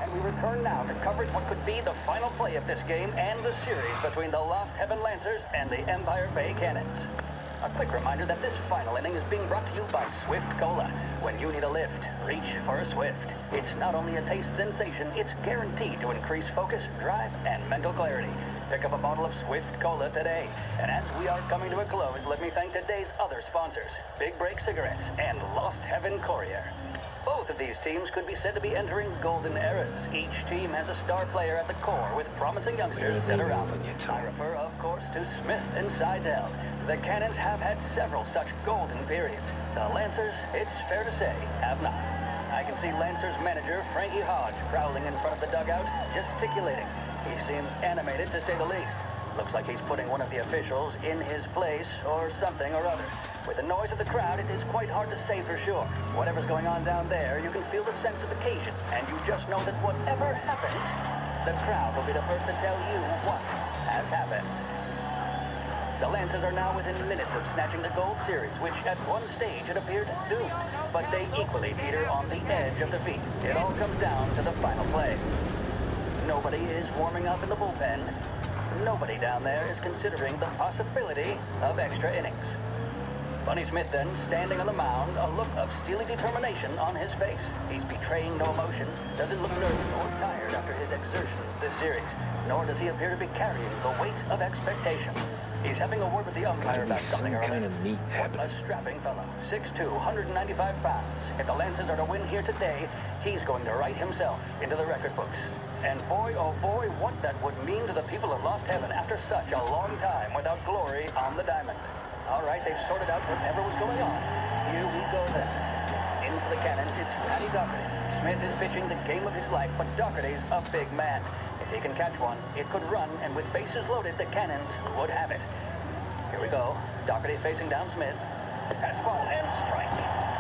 And we return now to coverage what could be the final play of this game and the series between the Lost Heaven Lancers and the Empire Bay Cannons. A quick reminder that this final inning is being brought to you by Swift Cola. When you need a lift, reach for a Swift. It's not only a taste sensation, it's guaranteed to increase focus, drive, and mental clarity. Pick up a bottle of Swift Cola today. And as we are coming to a close, let me thank today's other sponsors, Big Break Cigarettes and Lost Heaven Courier. Both of these teams could be said to be entering golden eras. Each team has a star player at the core with promising youngsters set around. I refer, of course, to Smith and Seidel. The Cannons have had several such golden periods. The Lancers, it's fair to say, have not. I can see Lancers manager Frankie Hodge prowling in front of the dugout, gesticulating. He seems animated, to say the least. Looks like he's putting one of the officials in his place, or something or other. With the noise of the crowd, it is quite hard to say for sure. Whatever's going on down there, you can feel the sense of occasion, and you just know that whatever happens, the crowd will be the first to tell you what has happened. The Lancers are now within minutes of snatching the Gold Series, which at one stage had appeared doomed. But they equally teeter on the edge of defeat. It all comes down to the final play. Nobody is warming up in the bullpen. Nobody down there is considering the possibility of extra innings. Bunny Smith then, standing on the mound, a look of steely determination on his face. He's betraying no emotion, doesn't look nervous or tired after his exertions this series, nor does he appear to be carrying the weight of expectation. He's having a word with the umpire about something earlier. kind of neat habit. A strapping fellow, 6'2", 195 pounds. If the Lancers are to win here today, he's going to write himself into the record books. And boy, oh boy, what that would mean to the people of Lost Heaven after such a long time without glory on the diamond. All right, they've sorted out whatever was going on. Here we go then. In for the Cannons, it's Paddy Doherty. Smith is pitching the game of his life, but Doherty's a big man. If he can catch one, it could run, and with bases loaded, the Cannons would have it. Here we go. Doherty facing down Smith. Fastball and strike.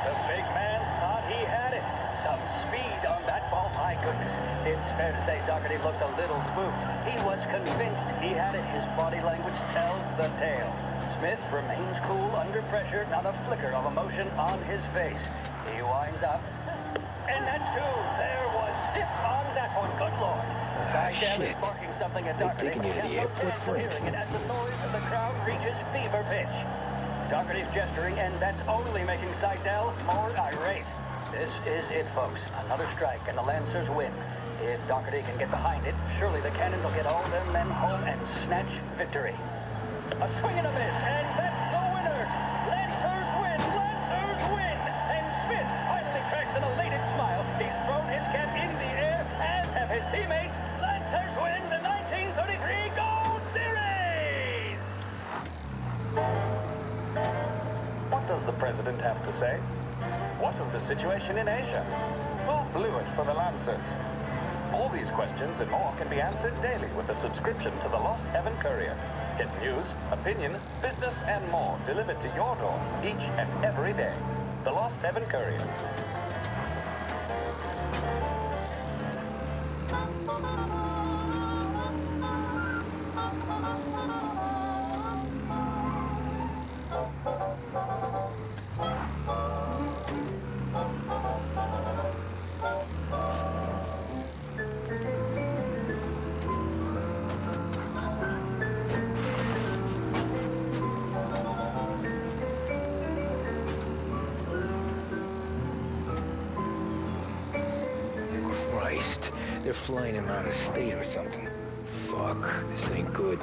The big man thought he had it. Some speed on that ball, my goodness. It's fair to say Doherty looks a little spooked. He was convinced he had it. His body language tells the tale. Smith remains cool under pressure, not a flicker of emotion on his face. He winds up. And that's two. There was zip on that one. Good Lord. Seidel is barking something at Doherty. Taking you to the airport, Frank. And as the noise of the crowd reaches fever pitch. Doherty's gesturing, and that's only making Seidel more irate. This is it, folks. Another strike, and the Lancers win. If Doherty can get behind it, surely the Cannons will get all their men home and snatch victory. A swing and a miss, and that's the winners! Lancers win! Lancers win! And Smith finally cracks an elated smile. He's thrown his cap in the air, as have his teammates. Lancers win the 1933 Gold Series! What does the president have to say? What of the situation in Asia? Who blew it for the Lancers? All these questions and more can be answered daily with a subscription to the Lost Heaven Courier. Get news, opinion, business, and more delivered to your door each and every day. The Lost Heaven Courier. Christ, they're flying him out of state or something. Fuck, this ain't good.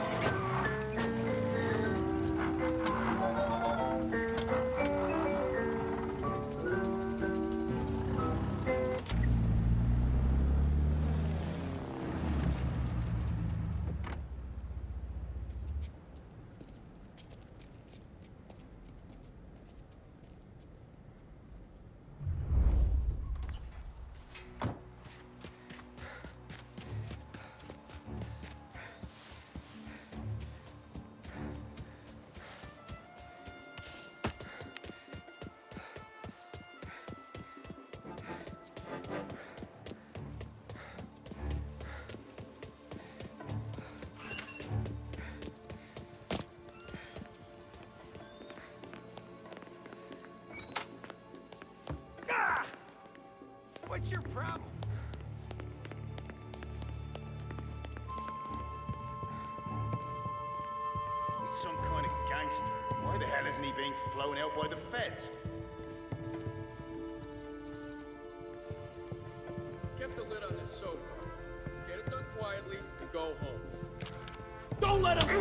What's your problem? He's some kind of gangster. Why the hell isn't he being flown out by the feds? Kept the lid on this so far. Let's get it done quietly and go home. Don't let him...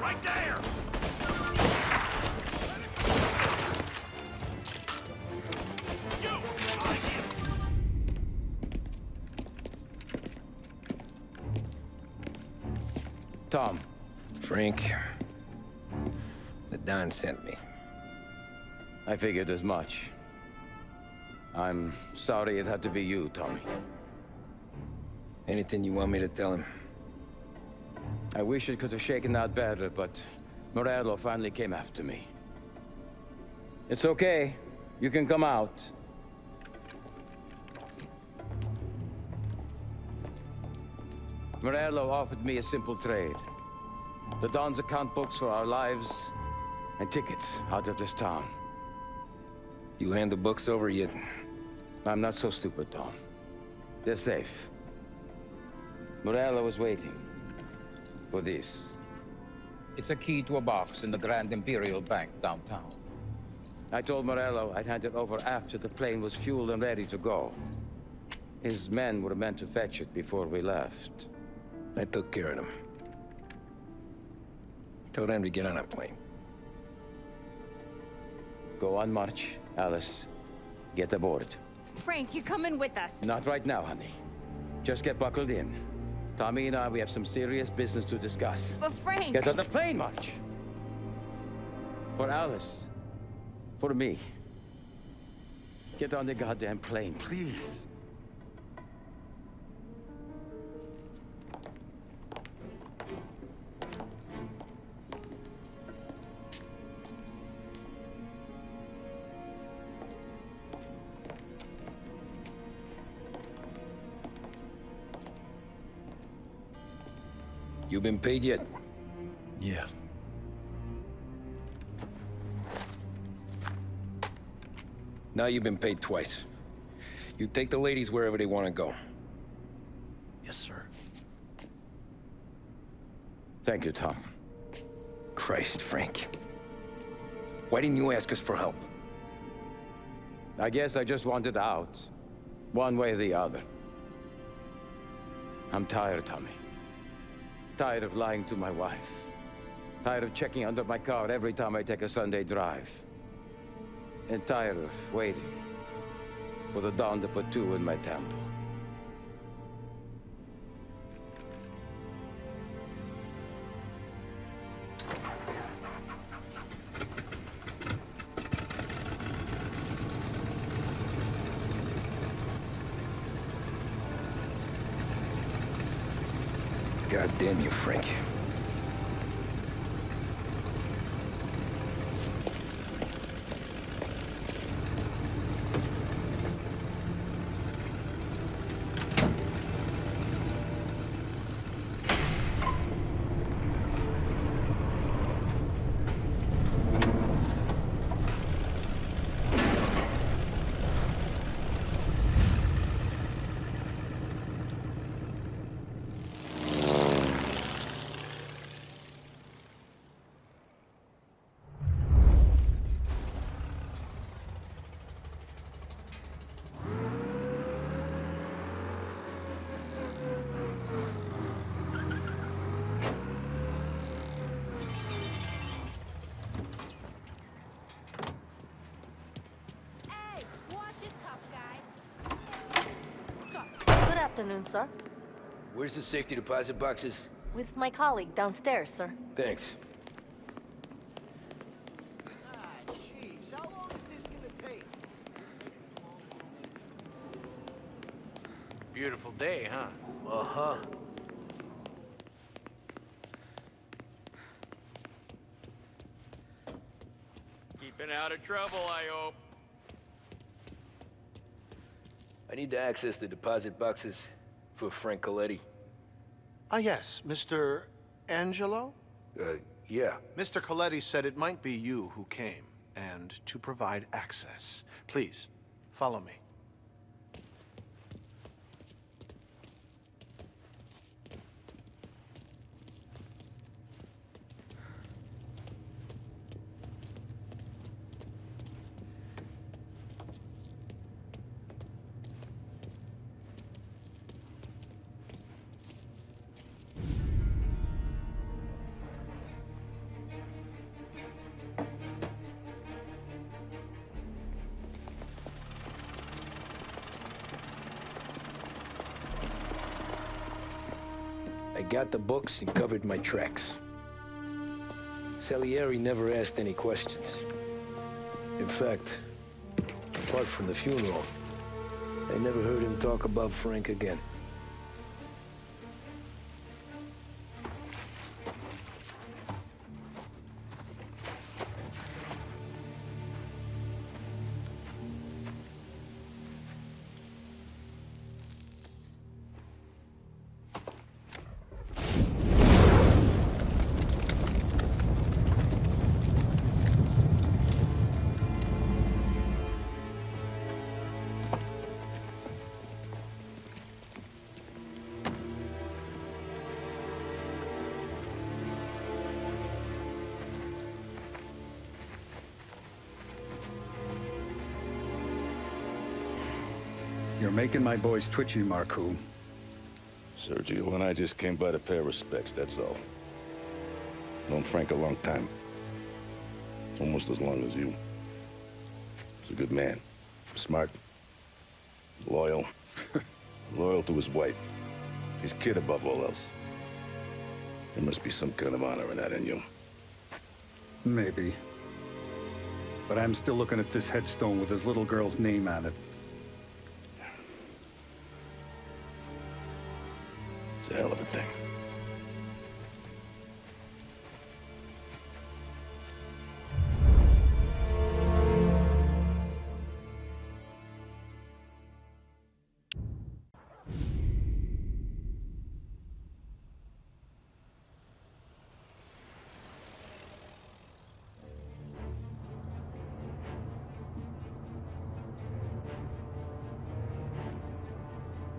Right there! Tom. Frank. The Don sent me. I figured as much. I'm sorry it had to be you, Tommy. Anything you want me to tell him? I wish it could have shaken out better, but Morello finally came after me. It's okay. You can come out. Morello offered me a simple trade. The Don's account books for our lives and tickets out of this town. You hand the books over yet? I'm not so stupid, Tom. They're safe. Morello was waiting for this. It's a key to a box in the Grand Imperial Bank downtown. I told Morello I'd hand it over after the plane was fueled and ready to go. His men were meant to fetch it before we left. I took care of them. Told them to get on a plane. Go on, march, Alice. Get aboard. Frank, you're coming with us. Not right now, honey. Just get buckled in. Tommy and I, we have some serious business to discuss. But Frank... Get on the plane, March! For Alice. For me. Get on the goddamn plane, please. You been paid yet? Yeah. Now you've been paid twice. You take the ladies wherever they want to go. Yes, sir. Thank you, Tom. Christ, Frank. Why didn't you ask us for help? I guess I just wanted out. One way or the other. I'm tired, Tommy. Tired of lying to my wife. Tired of checking under my car every time I take a Sunday drive. And tired of waiting for the dawn to put two in my temple. God damn you, Frank. Good afternoon, sir. Where's the safety deposit boxes? With my colleague downstairs, sir. Thanks. Jeez, how long is this gonna take? Beautiful day, huh? Uh-huh. Keeping out of trouble, I hope. I need to access the deposit boxes for Frank Coletti. Ah, yes, Mr. Angelo? Yeah. Mr. Coletti said it might be you who came, and to provide access. Please, follow me. I got the books and covered my tracks. Salieri never asked any questions. In fact, apart from the funeral, I never heard him talk about Frank again. You're making my boys twitchy, Marcoux. Sergio and I just came by to pay our respects, that's all. Known Frank a long time. Almost as long as you. He's a good man. Smart. Loyal. Loyal to his wife. His kid above all else. There must be some kind of honor in that in you. Maybe. But I'm still looking at this headstone with his little girl's name on it. It's a hell of a thing.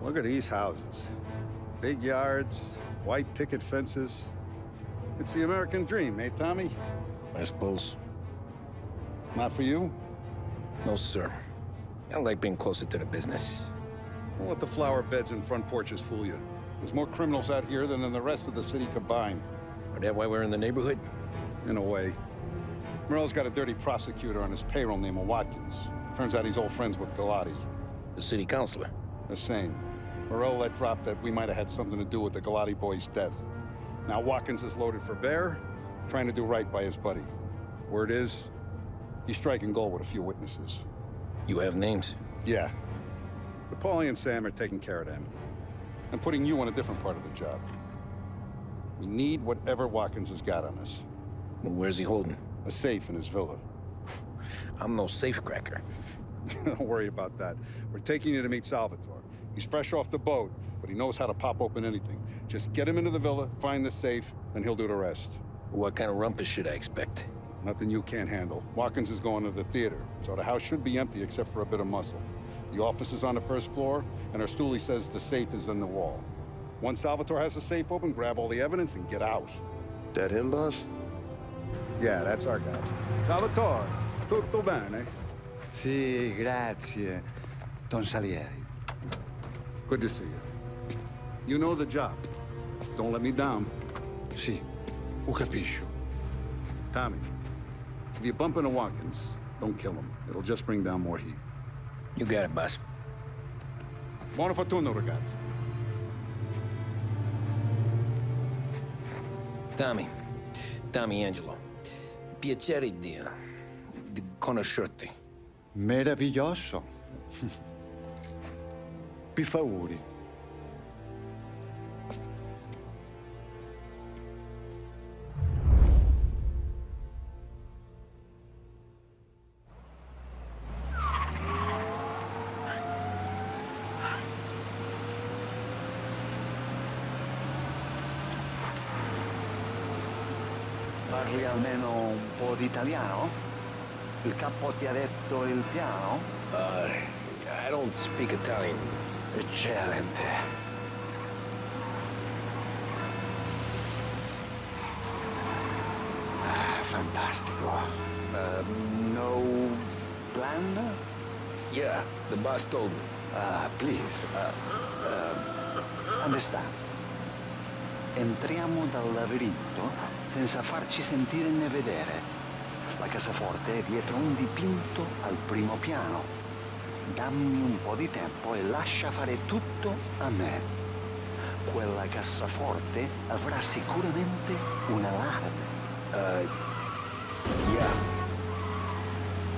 Look at these houses. Big yards, white picket fences. It's the American dream, eh, Tommy? I suppose. Not for you? No, sir. I like being closer to the business. Don't let the flower beds and front porches fool you. There's more criminals out here than in the rest of the city combined. Is that why we're in the neighborhood? In a way. Morell's got a dirty prosecutor on his payroll named Watkins. Turns out he's old friends with Galati. The city councilor? The same. Morell let drop that we might have had something to do with the Galati boy's death. Now Watkins is loaded for bear, trying to do right by his buddy. Word is, he's striking gold with a few witnesses. You have names? Yeah. But Paulie and Sam are taking care of them. I'm putting you on a different part of the job. We need whatever Watkins has got on us. Well, where's he holding? A safe in his villa. I'm no safecracker. Don't worry about that. We're taking you to meet Salvatore. He's fresh off the boat, but he knows how to pop open anything. Just get him into the villa, find the safe, and he'll do the rest. What kind of rumpus should I expect? Nothing you can't handle. Watkins is going to the theater, so the house should be empty except for a bit of muscle. The office is on the first floor, and our stoolie says the safe is in the wall. Once Salvatore has the safe open, grab all the evidence and get out. That him, boss? Yeah, that's our guy. Salvatore, tutto bene? Sì, grazie, Don Salieri. Good to see you. You know the job. Don't let me down. Sì, ho capisco. Tommy, if you bump into Watkins, don't kill him. It'll just bring down more heat. You got it, boss. Buona fortuna, ragazzi. Tommy Angelo. Piacere di conoscerti. Meraviglioso. Per favore. Parli almeno un po' di italiano? Il capo ti ha detto il piano? I don't speak Italian. Eccellente. Fantastico. No plan? Yeah, the boss told me. Please. Understand. Entriamo dal labirinto senza farci sentire né vedere. La cassaforte è dietro un dipinto al primo piano. Dammi un po' di tempo e lascia fare tutto a me. quella cassaforte avrà sicuramente un'allarme. Yeah.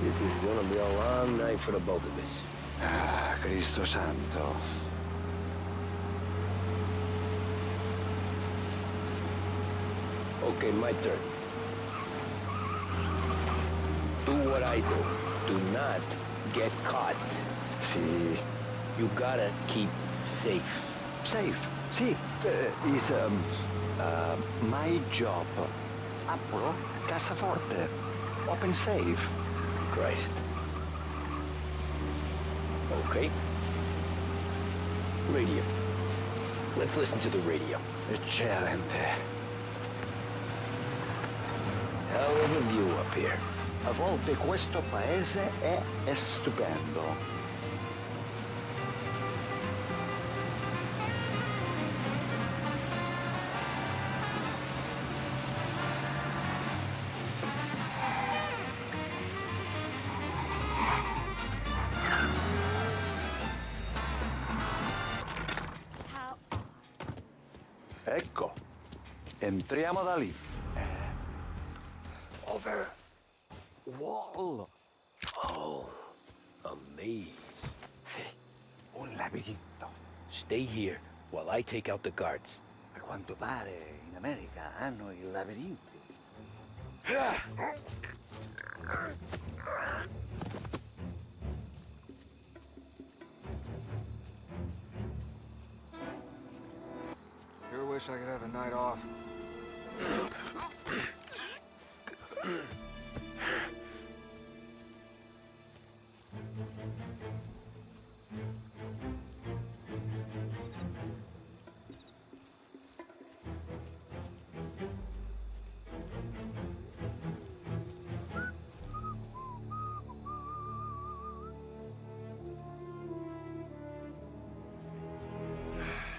This is gonna be a long night for the both of us. Ah, Cristo santo. Okay, my turn. Do what I do. Do not get caught. Sì. You gotta keep safe. Safe? Sì. Is my job. Apro, cassaforte. Open safe. Christ. Okay. Radio. Let's listen to the radio. Eccellente. Hell of a view up here. A volte questo paese è stupendo. Ecco, entriamo da lì. Over wall. Oh, a maze. Sì, un labirinto. Stay here while I take out the guards. A quanto pare in America hanno i labirinti. Sure wish I could have a night off.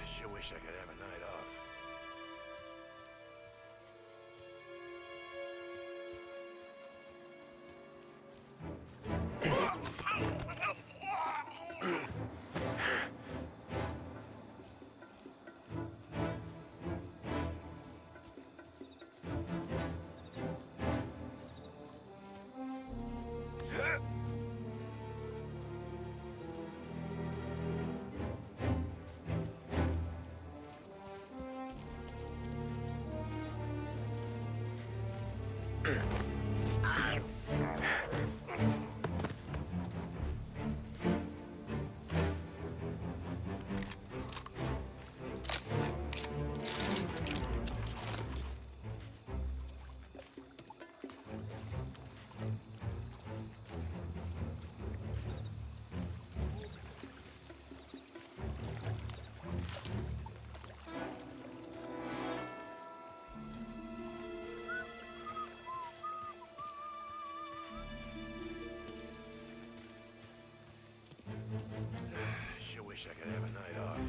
Sure wish I could have a night off. Sure wish I could have a night off.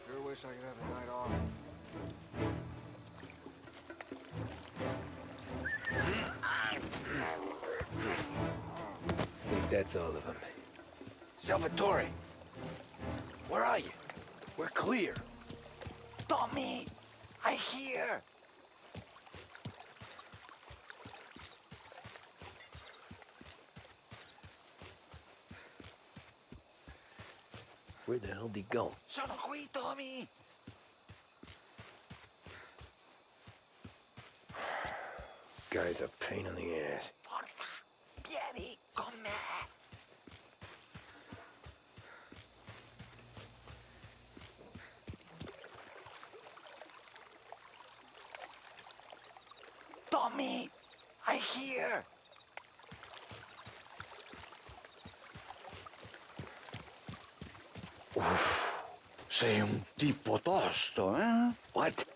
Sure wish I could have a night off. I think that's all of them. Salvatore! Where are you? We're clear. Tommy! I hear! Where the hell did he go? Sono qui, Tommy! Guy's a pain in the ass. Forza! Vieni con me! Tommy! I hear! Sei un tipo tosto, eh? What?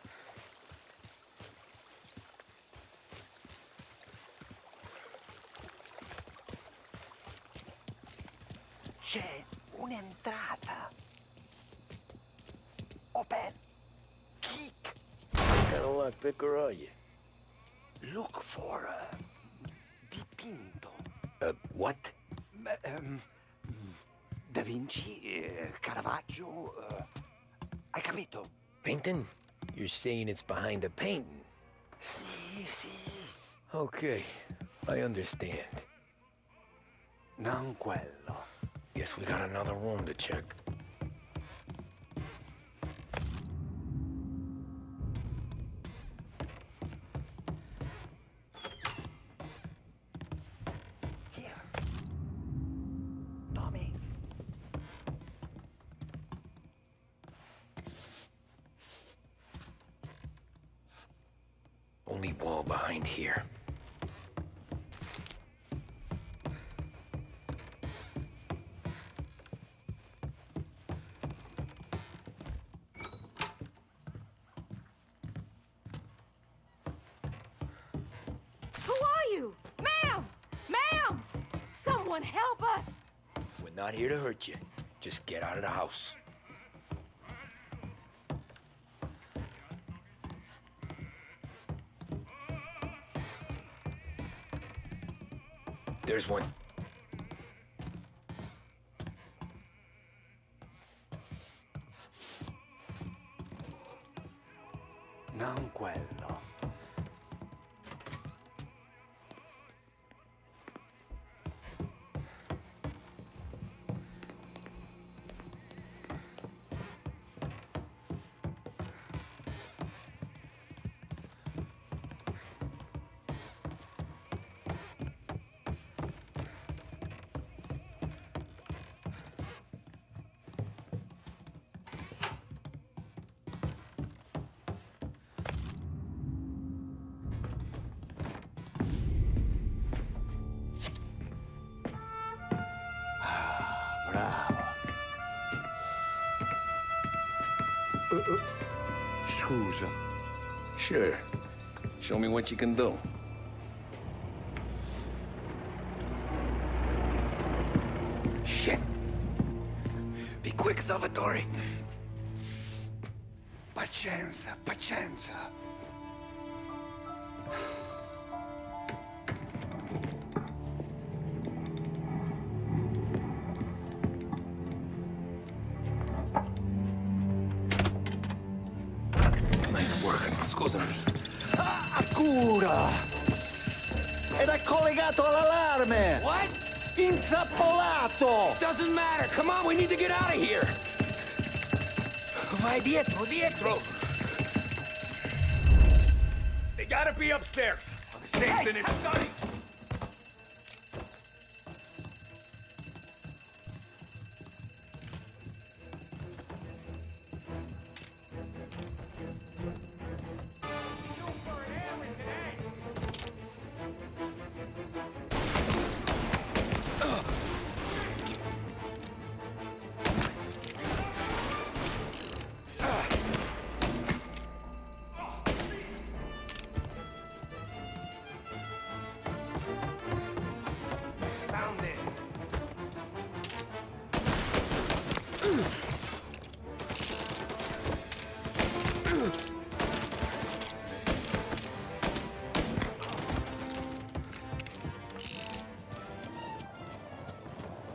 c'è un'entrata. Open. Kick. What kind of lockpicker are you? Look for dipinto. What? Da Vinci, Caravaggio. Hai capito? Painting? You're saying it's behind a painting? Sì. Okay, I understand. Non quello. Guess we got another room to check. Here. Tommy. Only wall behind here. Who are you? Ma'am! Ma'am! Someone help us! We're not here to hurt you. Just get out of the house. There's one. Non quello. Scusa. Sure. Show me what you can do. Shit. Be quick, Salvatore. Pazienza. Nice work, scusami. Cura! Ed è collegato all'allarme! What? Intrappolato! Doesn't matter. Come on, we need to get out of here. Vai dietro. They gotta be upstairs. The safe's in his study.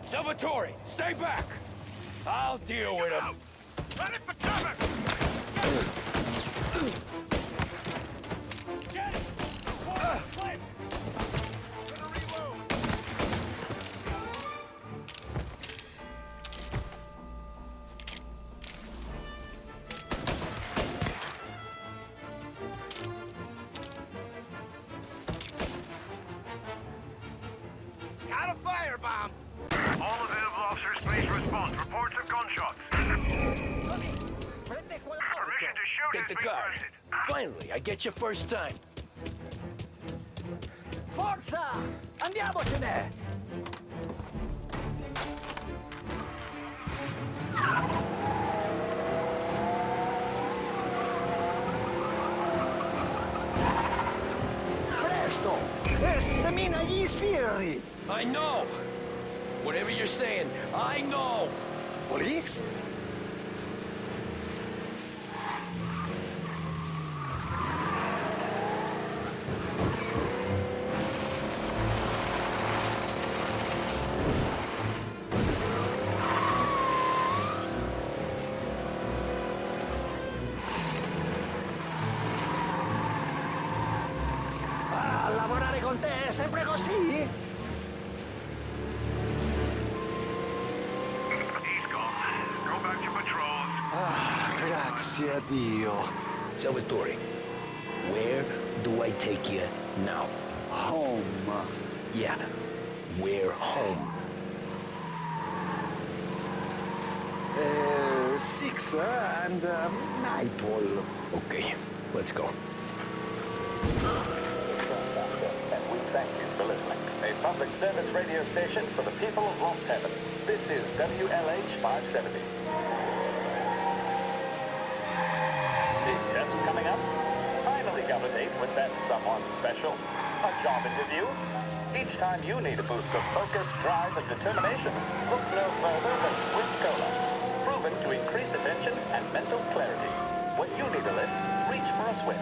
Salvatore, stay back! I'll deal with him. Ready for cover! Get it! Flip! Gonna reload! Got a firebomb! All available officers, please respond. Reports of gunshots. Permission to shoot Take the car. Finally, I get you first time. Forza! Andiamocene! Presto! E semina gli sbirri! I know! Whatever you're saying, I know! Police? A lavorare con te è sempre così? Ah, grazie a Dio. Salvatore, where do I take you now? Home. Yeah, we're home. 6 and Nightfall. Okay, let's go. And we thank you for listening. A public service radio station for the people of Lost Heaven. This is WLH 570. Big test coming up. Finally got a date with that someone special. A job interview. Each time you need a boost of focus, drive, and determination, look no further than Swift Cola. Proven to increase attention and mental clarity. When you need a lift, reach for a Swift.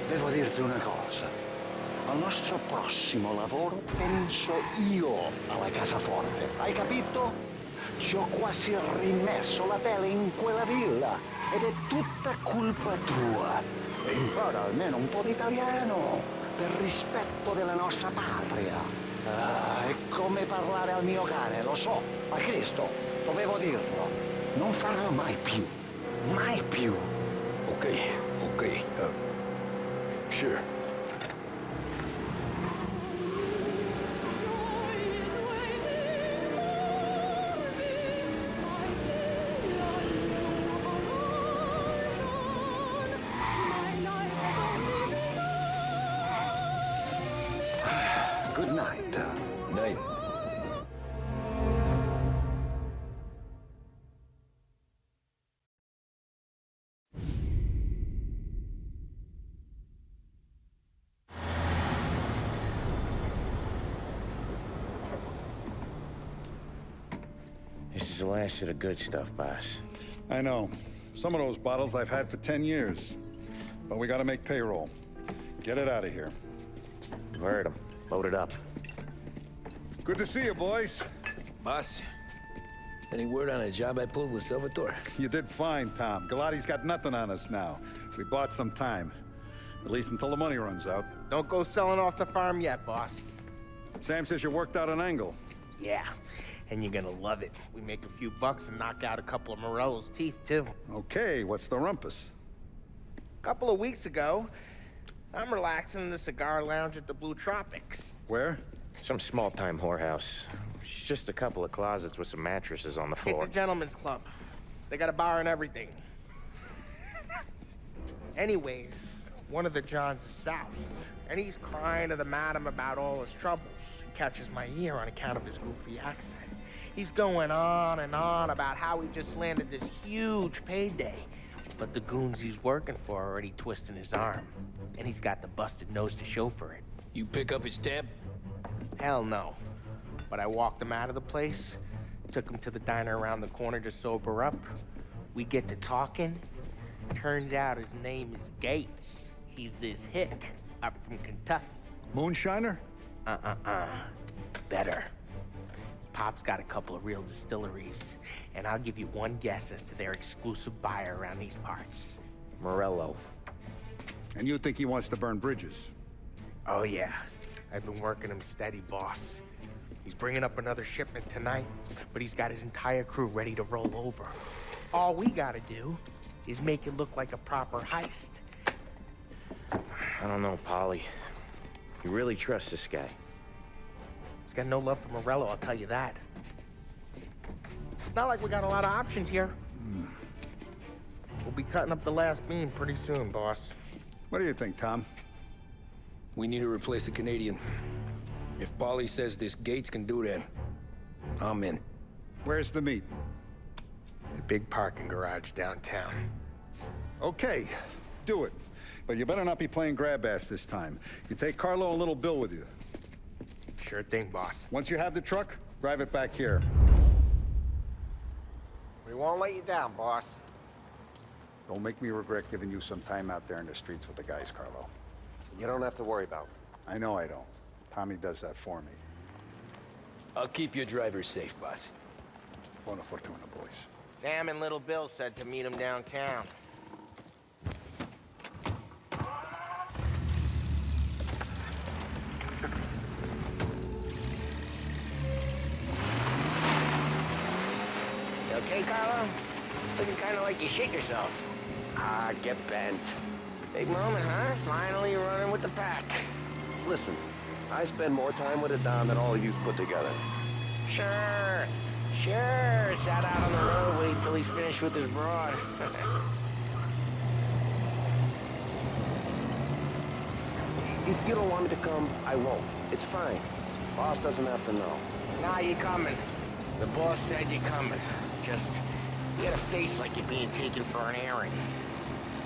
Devo dirti una cosa. Al nostro prossimo lavoro penso io alla cassaforte. Hai capito? Ci ho quasi rimesso la pelle in quella villa ed è tutta colpa tua. E impara almeno un po' di italiano per rispetto della nostra patria. È come parlare al mio cane, lo so, ma Cristo, dovevo dirlo. Non farlo mai più. Mai più. Okay. Sure. Good night. Night. This is the last of the good stuff, boss. I know. Some of those bottles I've had for 10 years. But we gotta make payroll. Get it out of here. Heard him. Load it up. Good to see you, boys. Boss, any word on a job I pulled with Salvatore? You did fine, Tom. Galati's got nothing on us now. We bought some time. At least until the money runs out. Don't go selling off the farm yet, boss. Sam says you worked out an angle. Yeah, and you're gonna love it. We make a few bucks and knock out a couple of Morello's teeth, too. Okay, what's the rumpus? A couple of weeks ago, I'm relaxing in the cigar lounge at the Blue Tropics. Where? Some small-time whorehouse. It's just a couple of closets with some mattresses on the floor. It's a gentleman's club. They got a bar and everything. Anyways, one of the Johns is south, and he's crying to the madam about all his troubles. He catches my ear on account of his goofy accent. He's going on and on about how he just landed this huge payday, but the goons he's working for are already twisting his arm, and he's got the busted nose to show for it. You pick up his tab? Hell no. But I walked him out of the place, took him to the diner around the corner to sober up. We get to talking. Turns out his name is Gates. He's this hick up from Kentucky. Moonshiner? Better. His pop's got a couple of real distilleries, and I'll give you one guess as to their exclusive buyer around these parts. Morello. And you think he wants to burn bridges? Oh, yeah. I've been working him steady, boss. He's bringing up another shipment tonight, but he's got his entire crew ready to roll over. All we gotta do is make it look like a proper heist. I don't know, Polly. You really trust this guy? He's got no love for Morello, I'll tell you that. Not like we got a lot of options here. We'll be cutting up the last beam pretty soon, boss. What do you think, Tom? We need to replace the Canadian. If Polly says this Gates can do that, I'm in. Where's the meet? The big parking garage downtown. Okay, do it. But you better not be playing grab ass this time. You take Carlo and Little Bill with you. Sure thing, boss. Once you have the truck, drive it back here. We won't let you down, boss. Don't make me regret giving you some time out there in the streets with the guys, Carlo. You don't have to worry about it. I know I don't. Tommy does that for me. I'll keep your driver safe, boss. Buona fortuna, boys. Sam and Little Bill said to meet him downtown. You okay, Carlo? Looking kind of like you shit yourself. Ah, get bent. Big moment, huh? Finally running with the pack. Listen, I spend more time with a Don than all of you put together. Sure. Sat out on the road, wait till he's finished with his broad. If you don't want me to come, I won't. It's fine. Boss doesn't have to know. Nah, you coming. The boss said you're coming. Just, you got a face like you're being taken for an errand.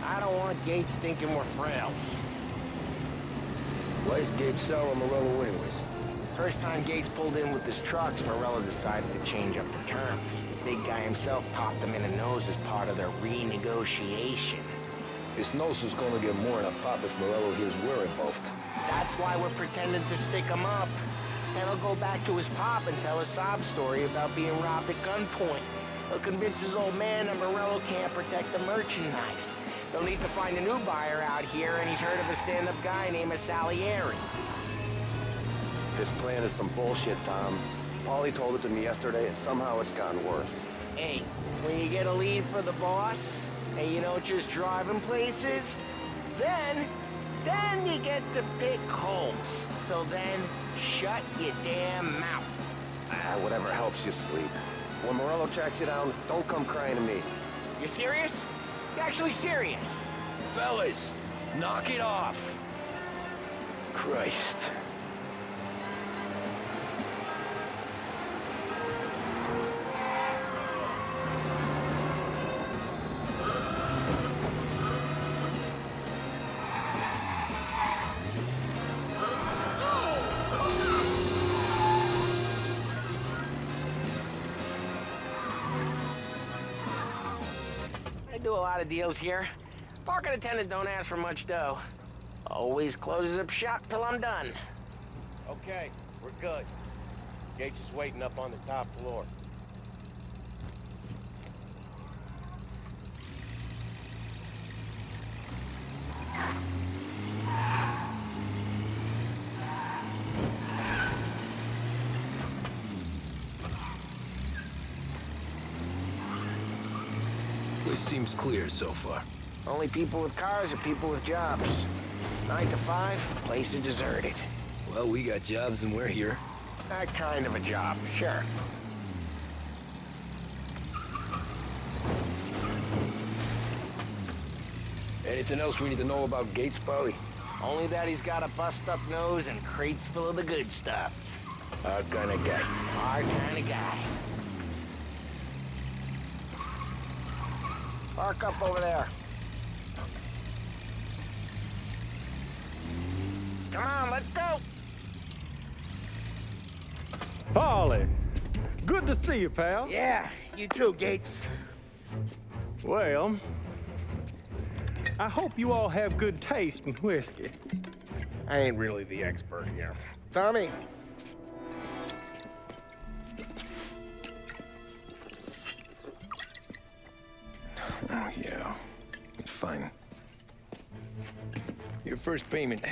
I don't want Gates thinking we're frails. Why is Gates sour Morello anyways? First time Gates pulled in with his trucks, Morello decided to change up the terms. The big guy himself popped him in the nose as part of their renegotiation. His nose was gonna get more than a pop if Morello hears we're involved. That's why we're pretending to stick him up. Then he'll go back to his pop and tell a sob story about being robbed at gunpoint. He'll convince his old man that Morello can't protect the merchandise. They'll need to find a new buyer out here, and he's heard of a stand-up guy named Salieri. This plan is some bullshit, Tom. Paulie told it to me yesterday, and somehow it's gotten worse. Hey, when you get a lead for the boss, and you don't just drive him places, then you get to pick holes. Till then, shut your damn mouth. Whatever helps you sleep. When Morello tracks you down, don't come crying to me. You serious? You actually serious? Fellas, knock it off. Christ. Do a lot of deals here. Parking attendant don't ask for much dough. Always closes up shop till I'm done. Okay, we're good. Gates is waiting up on the top floor. Place seems clear so far. Only people with cars are people with jobs. 9 to 5, place is deserted. Well, we got jobs and we're here. That kind of a job, sure. Anything else we need to know about Gates, Polly? Only that he's got a bust-up nose and crates full of the good stuff. Our kind of guy. Our kind of guy. Park up over there. Come on, let's go! Polly, good to see you, pal. Yeah, you too, Gates. Well, I hope you all have good taste in whiskey. I ain't really the expert here. Tommy. Oh, yeah. Fine. Your first payment.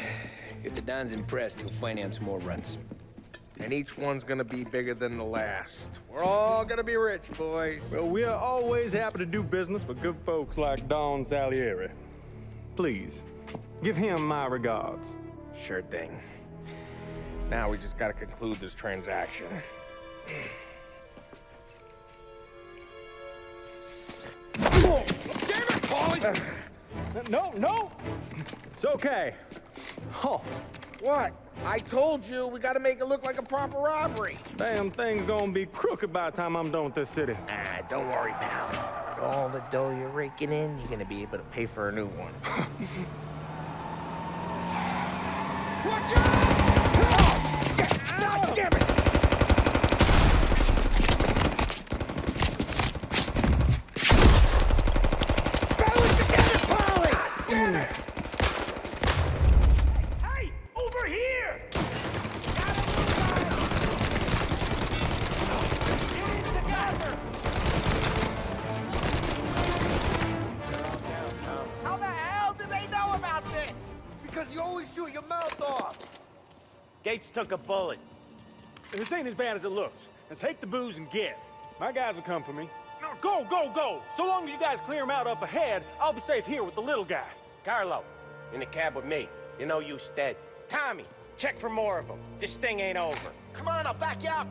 If the Don's impressed, he'll finance more runs. and each one's gonna be bigger than the last. We're all gonna be rich, boys. Well, we are always happy to do business with good folks like Don Salieri. Please, give him my regards. Sure thing. Now we just gotta conclude this transaction. Damn it, Paulie! No! It's okay. Oh. What? I told you, we gotta make it look like a proper robbery. Damn thing's gonna be crooked by the time I'm done with this city. Ah, don't worry, pal. With all the dough you're raking in, you're gonna be able to pay for a new one. Watch out! God damn it! Balance together, Polly! God damn it! Hey! Over here! How the hell did they know about this? Because you always shoot your mouth off. Gates took a bullet. This ain't as bad as it looks. Now take the booze and get. My guys will come for me. Now go! So long as you guys clear him out up ahead, I'll be safe here with the little guy. Carlo, in the cab with me. You know you dead. Tommy, check for more of them. This thing ain't over. Come on, I'll back you up.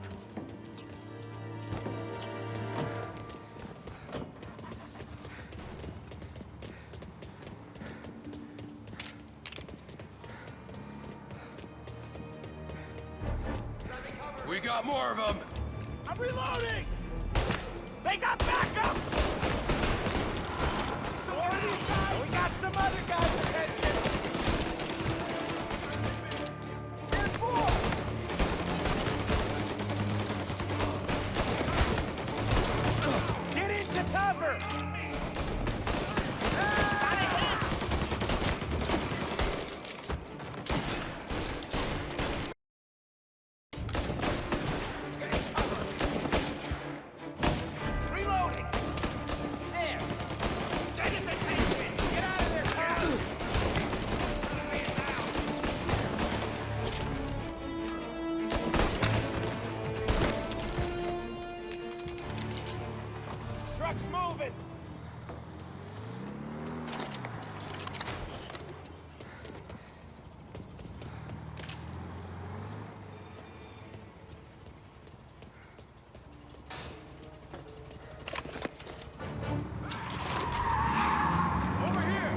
We got more of them. I'm reloading. They got backup. We got some other guys' attention. Here's four. Get into cover. Reloading. There. Get his attention. Get out of there, Carl. Truck's moving. Over here.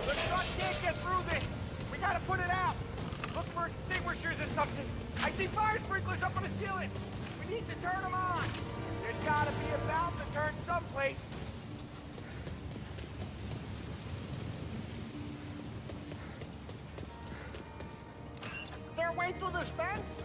The truck can't get through this. We gotta put it out. Look for extinguishers or something. I see fire sprinklers up on the ceiling. We need to turn them on. There's gotta be a valve to turn someplace. Is there a way through this fence?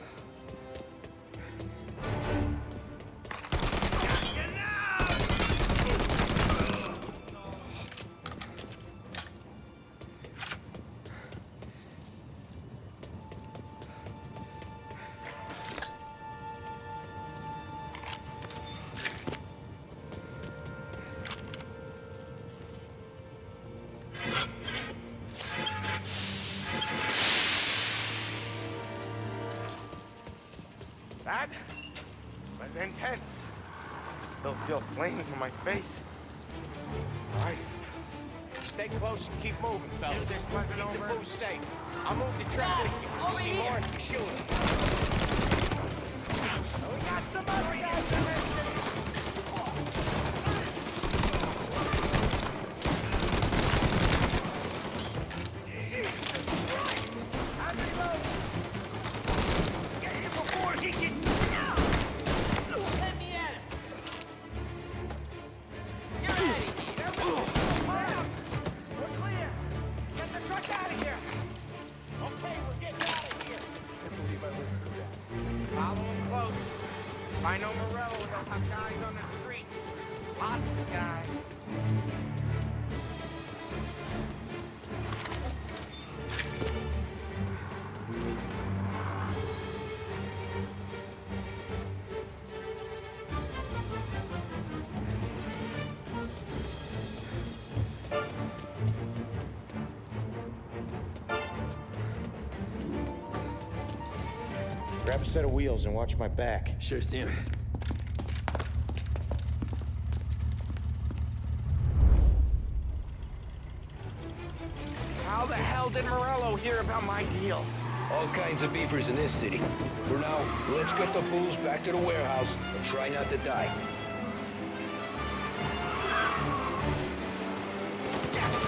That was intense. Still feel flames on my face. Christ. Stay close and keep moving, fellas. If this wasn't Keep the over- booth safe. I'll move the truck with you. over See here. more, shoot 'em. We got some other guys arrested. Jesus Christ! I'm reloading. Get him before he gets down. Let me at him. You're out of here. We're clear. Get the truck out of here. Okay, we're getting out of here. Follow him close. If I know Morello, they'll have guys on the streets. Lots of guys. Grab a set of wheels and watch my back. Sure, Sam. How the hell did Morello hear about my deal? All kinds of beefers in this city. For now, let's get the booze back to the warehouse and try not to die.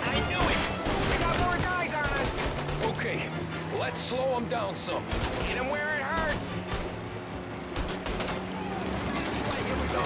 I knew it! We got more guys on us! Okay, let's slow them down some. Hit them where it hurts! Here we go!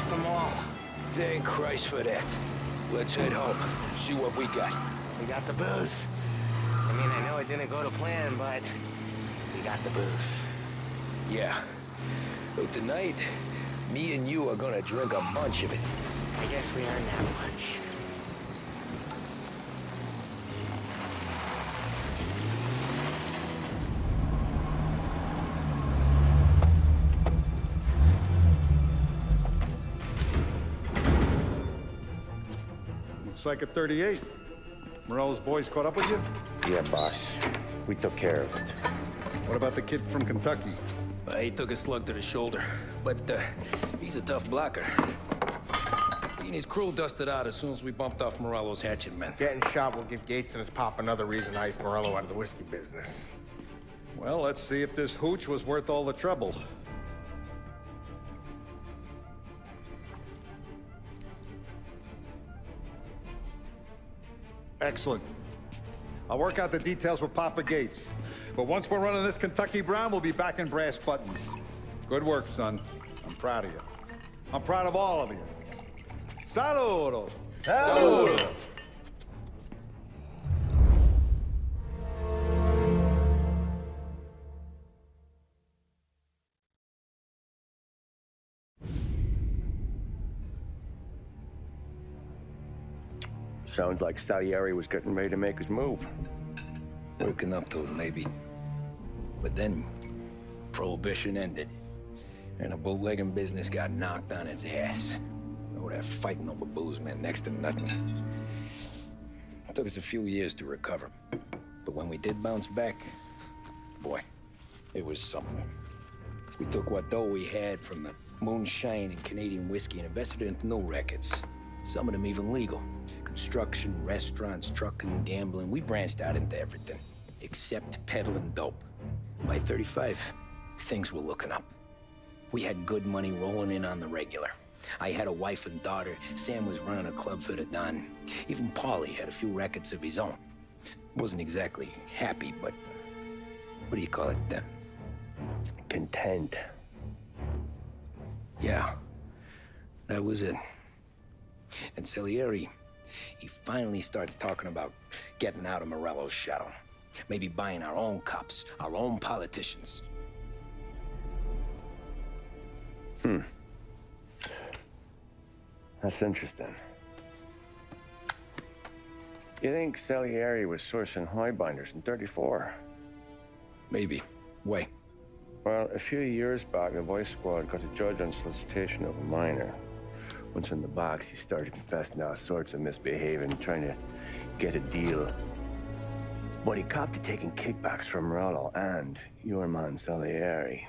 Them all. Thank Christ for that. Let's head home. See what we got. We got the booze. I mean, I know it didn't go to plan, but we got the booze. Yeah. Look, tonight, me and you are gonna drink a bunch of it. I guess we earned that much. Looks like a 38. Morello's boys caught up with you? Yeah, boss. We took care of it. What about the kid from Kentucky? He took a slug to the shoulder, but he's a tough blocker. He and his crew dusted out as soon as we bumped off Morello's hatchet men. Getting shot will give Gates and his pop another reason to ice Morello out of the whiskey business. Well, let's see if this hooch was worth all the trouble. Excellent. I'll work out the details with Papa Gates. But once we're running this Kentucky Brown, we'll be back in brass buttons. Good work, son. I'm proud of you. I'm proud of all of you. Saludo! Saludo! Sounds like Salieri was getting ready to make his move. Working up to it, maybe. But then, Prohibition ended. And the bootlegging business got knocked on its ass. Oh, that fighting over booze meant next to nothing. It took us a few years to recover. But when we did bounce back, boy, it was something. We took what dough we had from the moonshine and Canadian whiskey and invested it into new rackets. Some of them even legal. Construction, restaurants, trucking, gambling. We branched out into everything, except peddling dope. By 35, things were looking up. We had good money rolling in on the regular. I had a wife and daughter. Sam was running a club for the Don. Even Paulie had a few records of his own. He wasn't exactly happy, but what do you call it then? Content. Yeah, that was it. And Salieri, he finally starts talking about getting out of Morello's shadow. Maybe buying our own cops, our own politicians. That's interesting. You think Salieri was sourcing highbinders in 34? Maybe. Why? Well, a few years back, the Vice Squad got a judge on solicitation of a minor. Once in the box, he started confessing all sorts of misbehaving, trying to get a deal. But he copped to taking kickbacks from Morello and your man Salieri.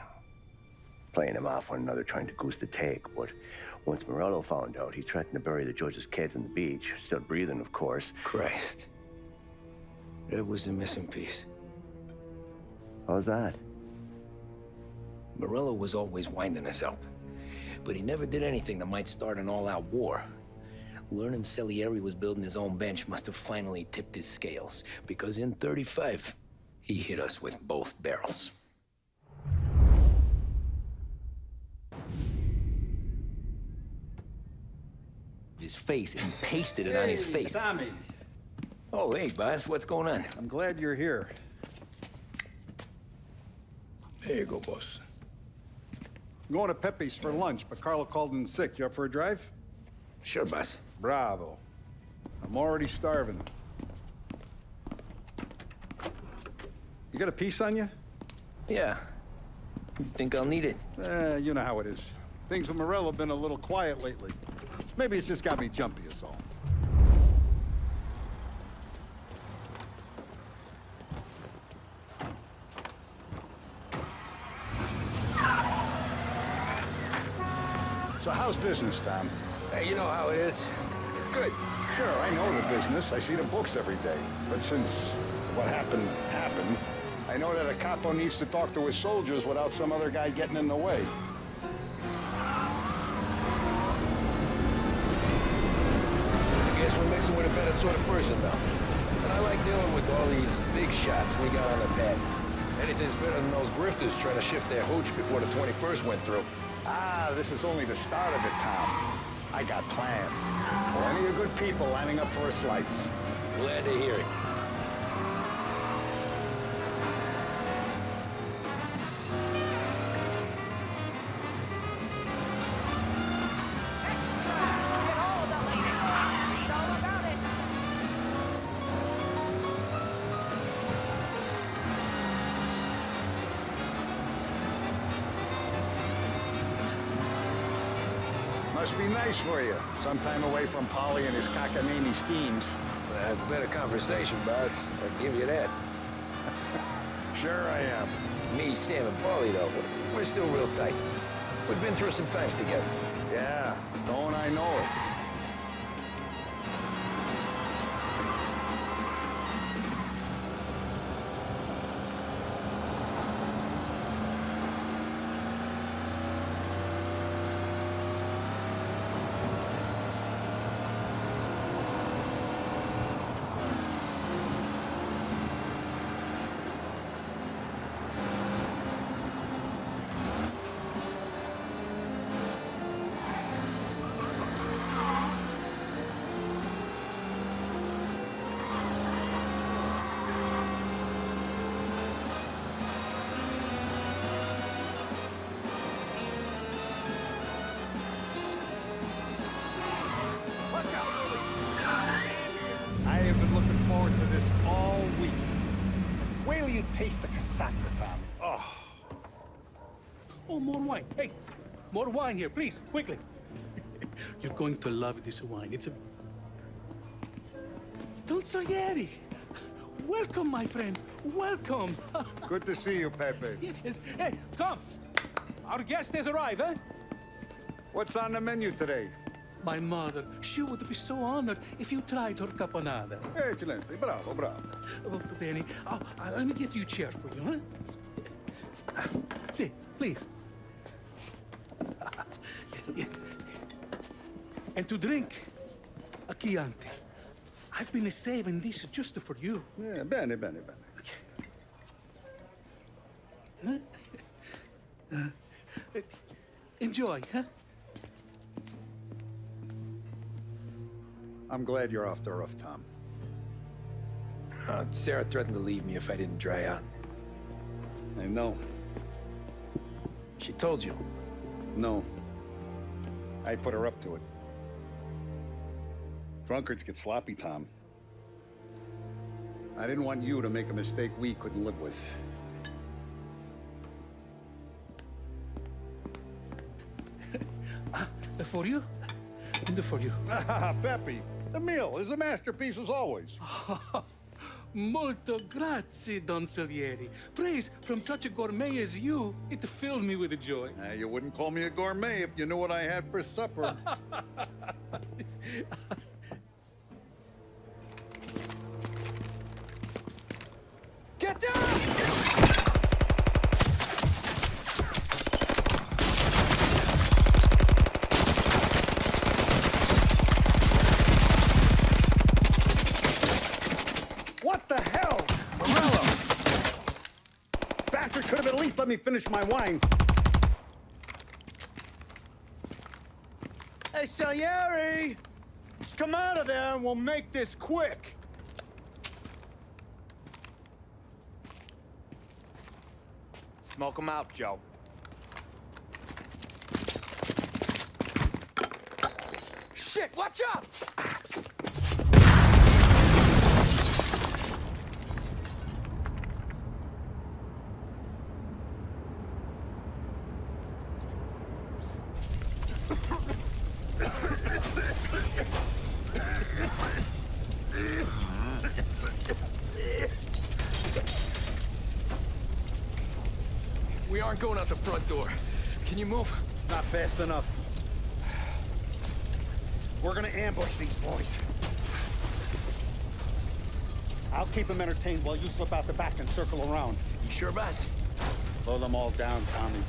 Playing him off one another, trying to goose the take. But once Morello found out, he threatened to bury the judge's kids on the beach. Still breathing, of course. Christ. That was the missing piece. How's that? Morello was always winding us up, but he never did anything that might start an all-out war. Learning Salieri was building his own bench must have finally tipped his scales, because in 35, he hit us with both barrels. His face and pasted it on his face. Tommy. Oh, hey, boss, what's going on? I'm glad you're here. There you go, boss. I'm going to Pepe's for lunch, but Carlo called in sick. You up for a drive? Sure, boss. Bravo. I'm already starving. You got a piece on you? Yeah. You think I'll need it? You know how it is. Things with Morello have been a little quiet lately. Maybe it's just got me jumpy is all. So how's business, Tom? Hey, you know how it is. It's good. Sure, I know the business. I see the books every day. But since what happened, I know that a capo needs to talk to his soldiers without some other guy getting in the way. I guess we're mixing with a better sort of person now. And I like dealing with all these big shots we got on the pad. Anything's better than those grifters trying to shift their hooch before the 21st went through. Ah, this is only the start of it, Tom. I got plans. Plenty of good people lining up for a slice. Glad to hear it. Must be nice for you. Some time away from Polly and his cockamamie schemes. That's a better conversation, boss. I'll give you that. Sure I am. Me, Sam, and Paulie, though, we're still real tight. We've been through some times together. Yeah, don't I know it. I have been looking forward to this all week. Wait till you taste the casaca, Tommy. Oh. Oh, more wine. Hey, more wine here, please, quickly. You're going to love this wine. It's a... Don Salieri. Welcome, my friend. Welcome. Good to see you, Pepe. Yes. Hey, come. Our guest has arrived, eh? What's on the menu today? My mother, she would be so honored if you tried her caponata. Excellent. Bravo, bravo. Molto bene. Oh, let me get you a chair for you, huh? Sit, please. And to drink, a Chianti. I've been saving this just for you. Yeah, bene, bene, bene. Enjoy, huh? I'm glad you're off the roof, Tom. Sarah threatened to leave me if I didn't dry out. I know. She told you? No. I put her up to it. Drunkards get sloppy, Tom. I didn't want you to make a mistake we couldn't live with. For you? And for you. Ah, Peppy. The meal is a masterpiece as always. Molto grazie, Don Salieri. Praise from such a gourmet as you, it filled me with joy. You wouldn't call me a gourmet if you knew what I had for supper. Get down! What the hell? Morello! Bastard could have at least let me finish my wine. Hey, Salieri! Come out of there and we'll make this quick. Smoke him out, Joe. Shit, watch out! We aren't going out the front door. Can you move? Not fast enough. We're gonna ambush these boys. I'll keep them entertained while you slip out the back and circle around. You sure, boss? Blow them all down, Tommy.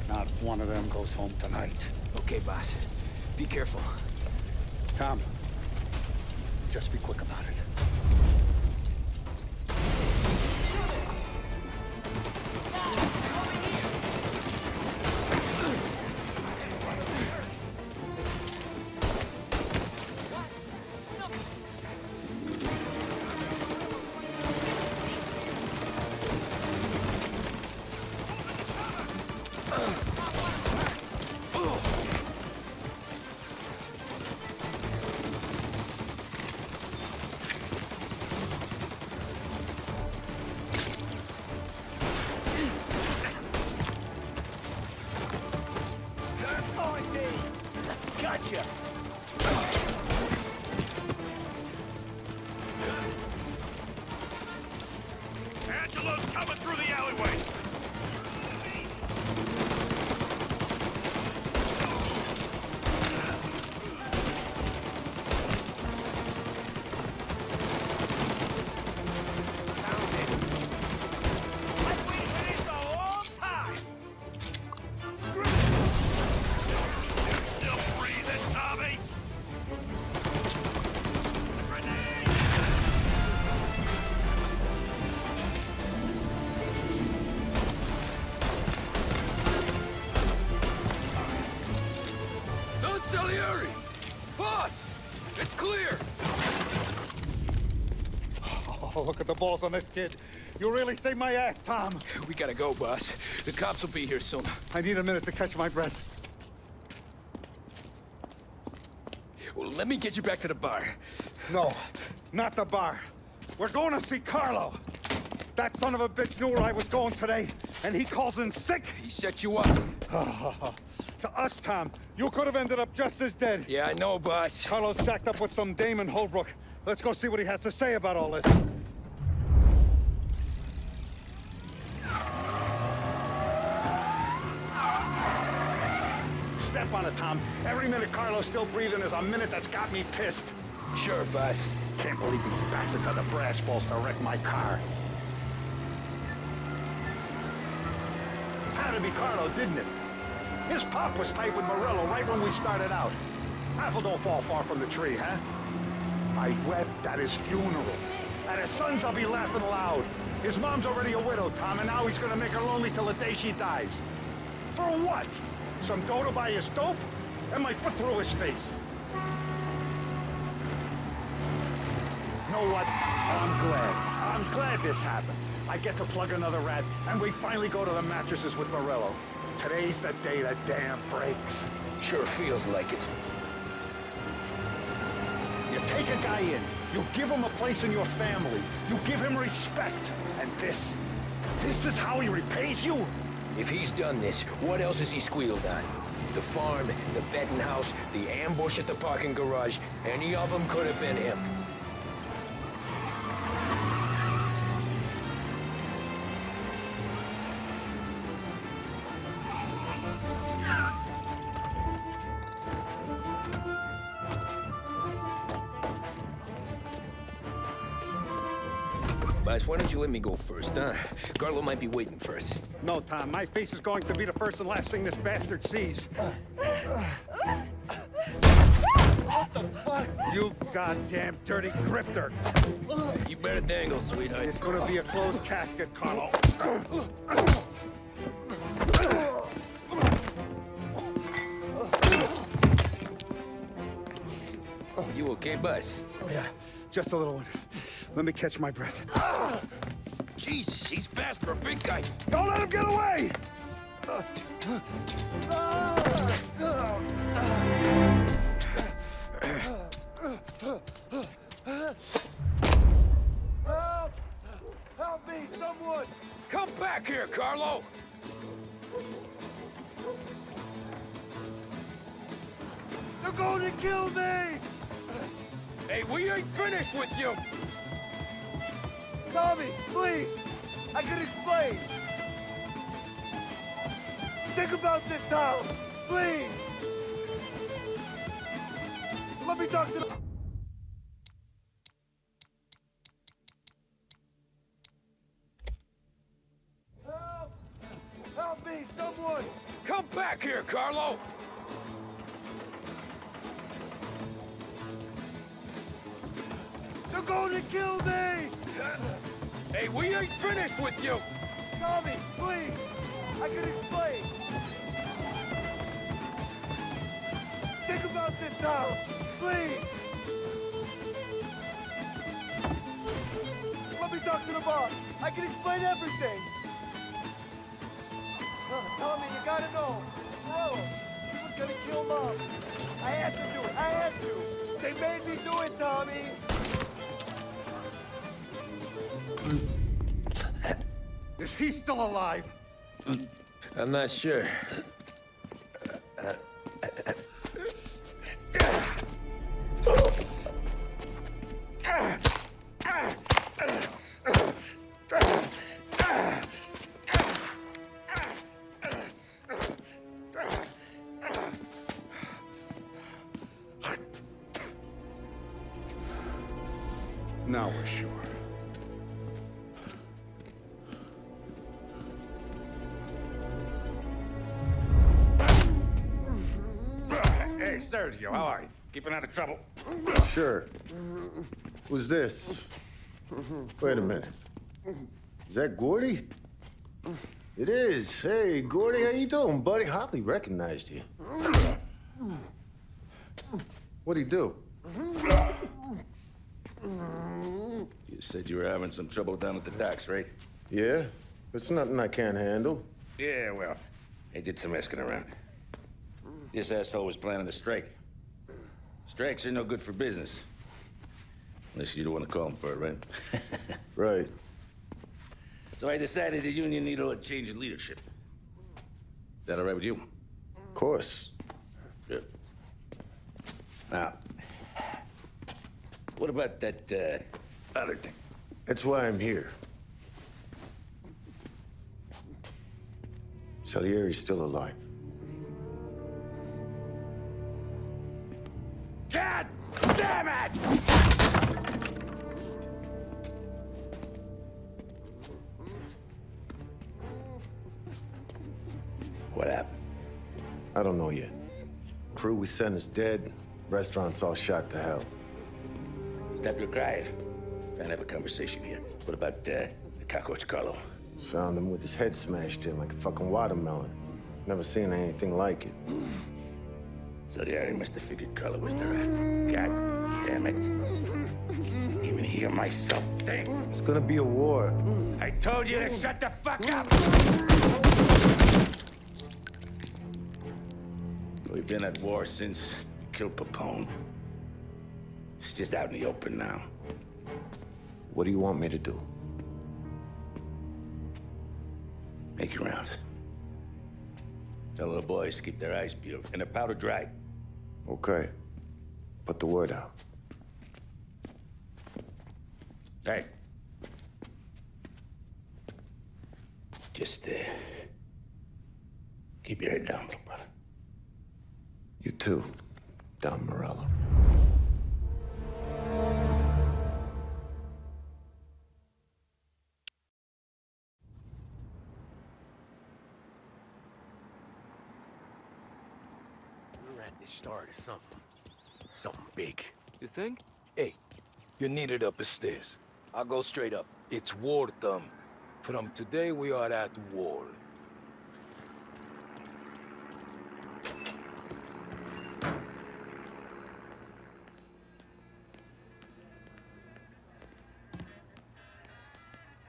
Not one of them goes home tonight. Okay, boss. Be careful. Tom, just be quick about it. Gotcha! Angelo's coming through the alleyway! Salieri! Boss! It's clear! Oh, look at the balls on this kid. You really saved my ass, Tom. We gotta go, boss. The cops will be here soon. I need a minute to catch my breath. Well, let me get you back to the bar. No, not the bar. We're going to see Carlo. That son of a bitch knew where I was going today, and he calls in sick. He set you up. To us, Tom, you could have ended up just as dead. Yeah, I know, boss. Carlo's shacked up with some dame in Holbrook. Let's go see what he has to say about all this. Step on it, Tom. Every minute Carlo's still breathing is a minute that's got me pissed. Sure, boss. Can't believe these bastards had the brass balls to wreck my car. Had to be Carlo, didn't it? His pop was tight with Morello right when we started out. Apple don't fall far from the tree, huh? I wept at his funeral. At his son's, I'll be laughing loud. His mom's already a widow, Tom, and now he's gonna make her lonely till the day she dies. For what? Some dodo by his dope? And my foot through his face. know what? I'm glad. I'm glad this happened. I get to plug another rat, and we finally go to the mattresses with Morello. Today's the day the dam breaks. Sure feels like it. You take a guy in, you give him a place in your family, you give him respect, and this is how he repays you? If he's done this, what else has he squealed on? The farm, the betting house, the ambush at the parking garage, any of them could have been him. Boss, why don't you let me go first, huh? Carlo might be waiting for us. No, Tom, my face is going to be the first and last thing this bastard sees. What the fuck? You goddamn dirty grifter. You better dangle, sweetheart. It's gonna be a closed casket, Carlo. You okay, boss? Yeah, just a little one. Let me catch my breath. Jesus, he's fast for a big guy. Don't let him get away! Help! Help me, someone! Come back here, Carlo! They're going to kill me! Hey, we ain't finished with you! Tommy, please! I can explain! Think about this, Tom! Please! Let me talk to the... Help! Help me, someone! Come back here, Carlo! They're going to kill me! Hey, we ain't finished with you! Tommy, please! I can explain! Think about this, Tom! Please! Let me talk to the boss! I can explain everything! Tommy, you gotta know! Morello, he was gonna kill Mom! I had to do it! I had to! They made me do it, Tommy! Is he still alive? I'm not sure. Now we're sure. Hey, Sergio, how are you? Keeping out of trouble? Sure. Who's this? Wait a minute. Is that Gordy? It is. Hey, Gordy, how you doing, buddy? Hardly recognized you. What'd he do? You said you were having some trouble down at the docks, right? Yeah? It's nothing I can't handle. Yeah, well, I did some asking around. This asshole was planning a strike. Strikes are no good for business. Unless you don't want to call him for it, right? Right. So I decided the union needed a change in leadership. Is that all right with you? Of course. Good. Now, what about that, other thing? That's why I'm here. Salieri's still alive. God damn it! What happened? I don't know yet. Crew we sent is dead. Restaurant's all shot to hell. Stop your crying. Trying to have a conversation here. What about, the cockroach Carlo? Found him with his head smashed in like a fucking watermelon. Never seen anything like it. So the area must have figured Carla was their after. God damn it. Can't even hear myself think. It's gonna be a war. I told you to shut the fuck up! We've been at war since we killed Papone. It's just out in the open now. What do you want me to do? Make your rounds. Tell the boys to keep their eyes peeled and their powder dry. Okay. Put the word out. Hey. Just, keep your head down, little brother. You too, Don Morello. We're at the start of something. Something big. You think? Hey, you're needed up the stairs. I'll go straight up. It's war time. From today, we are at war.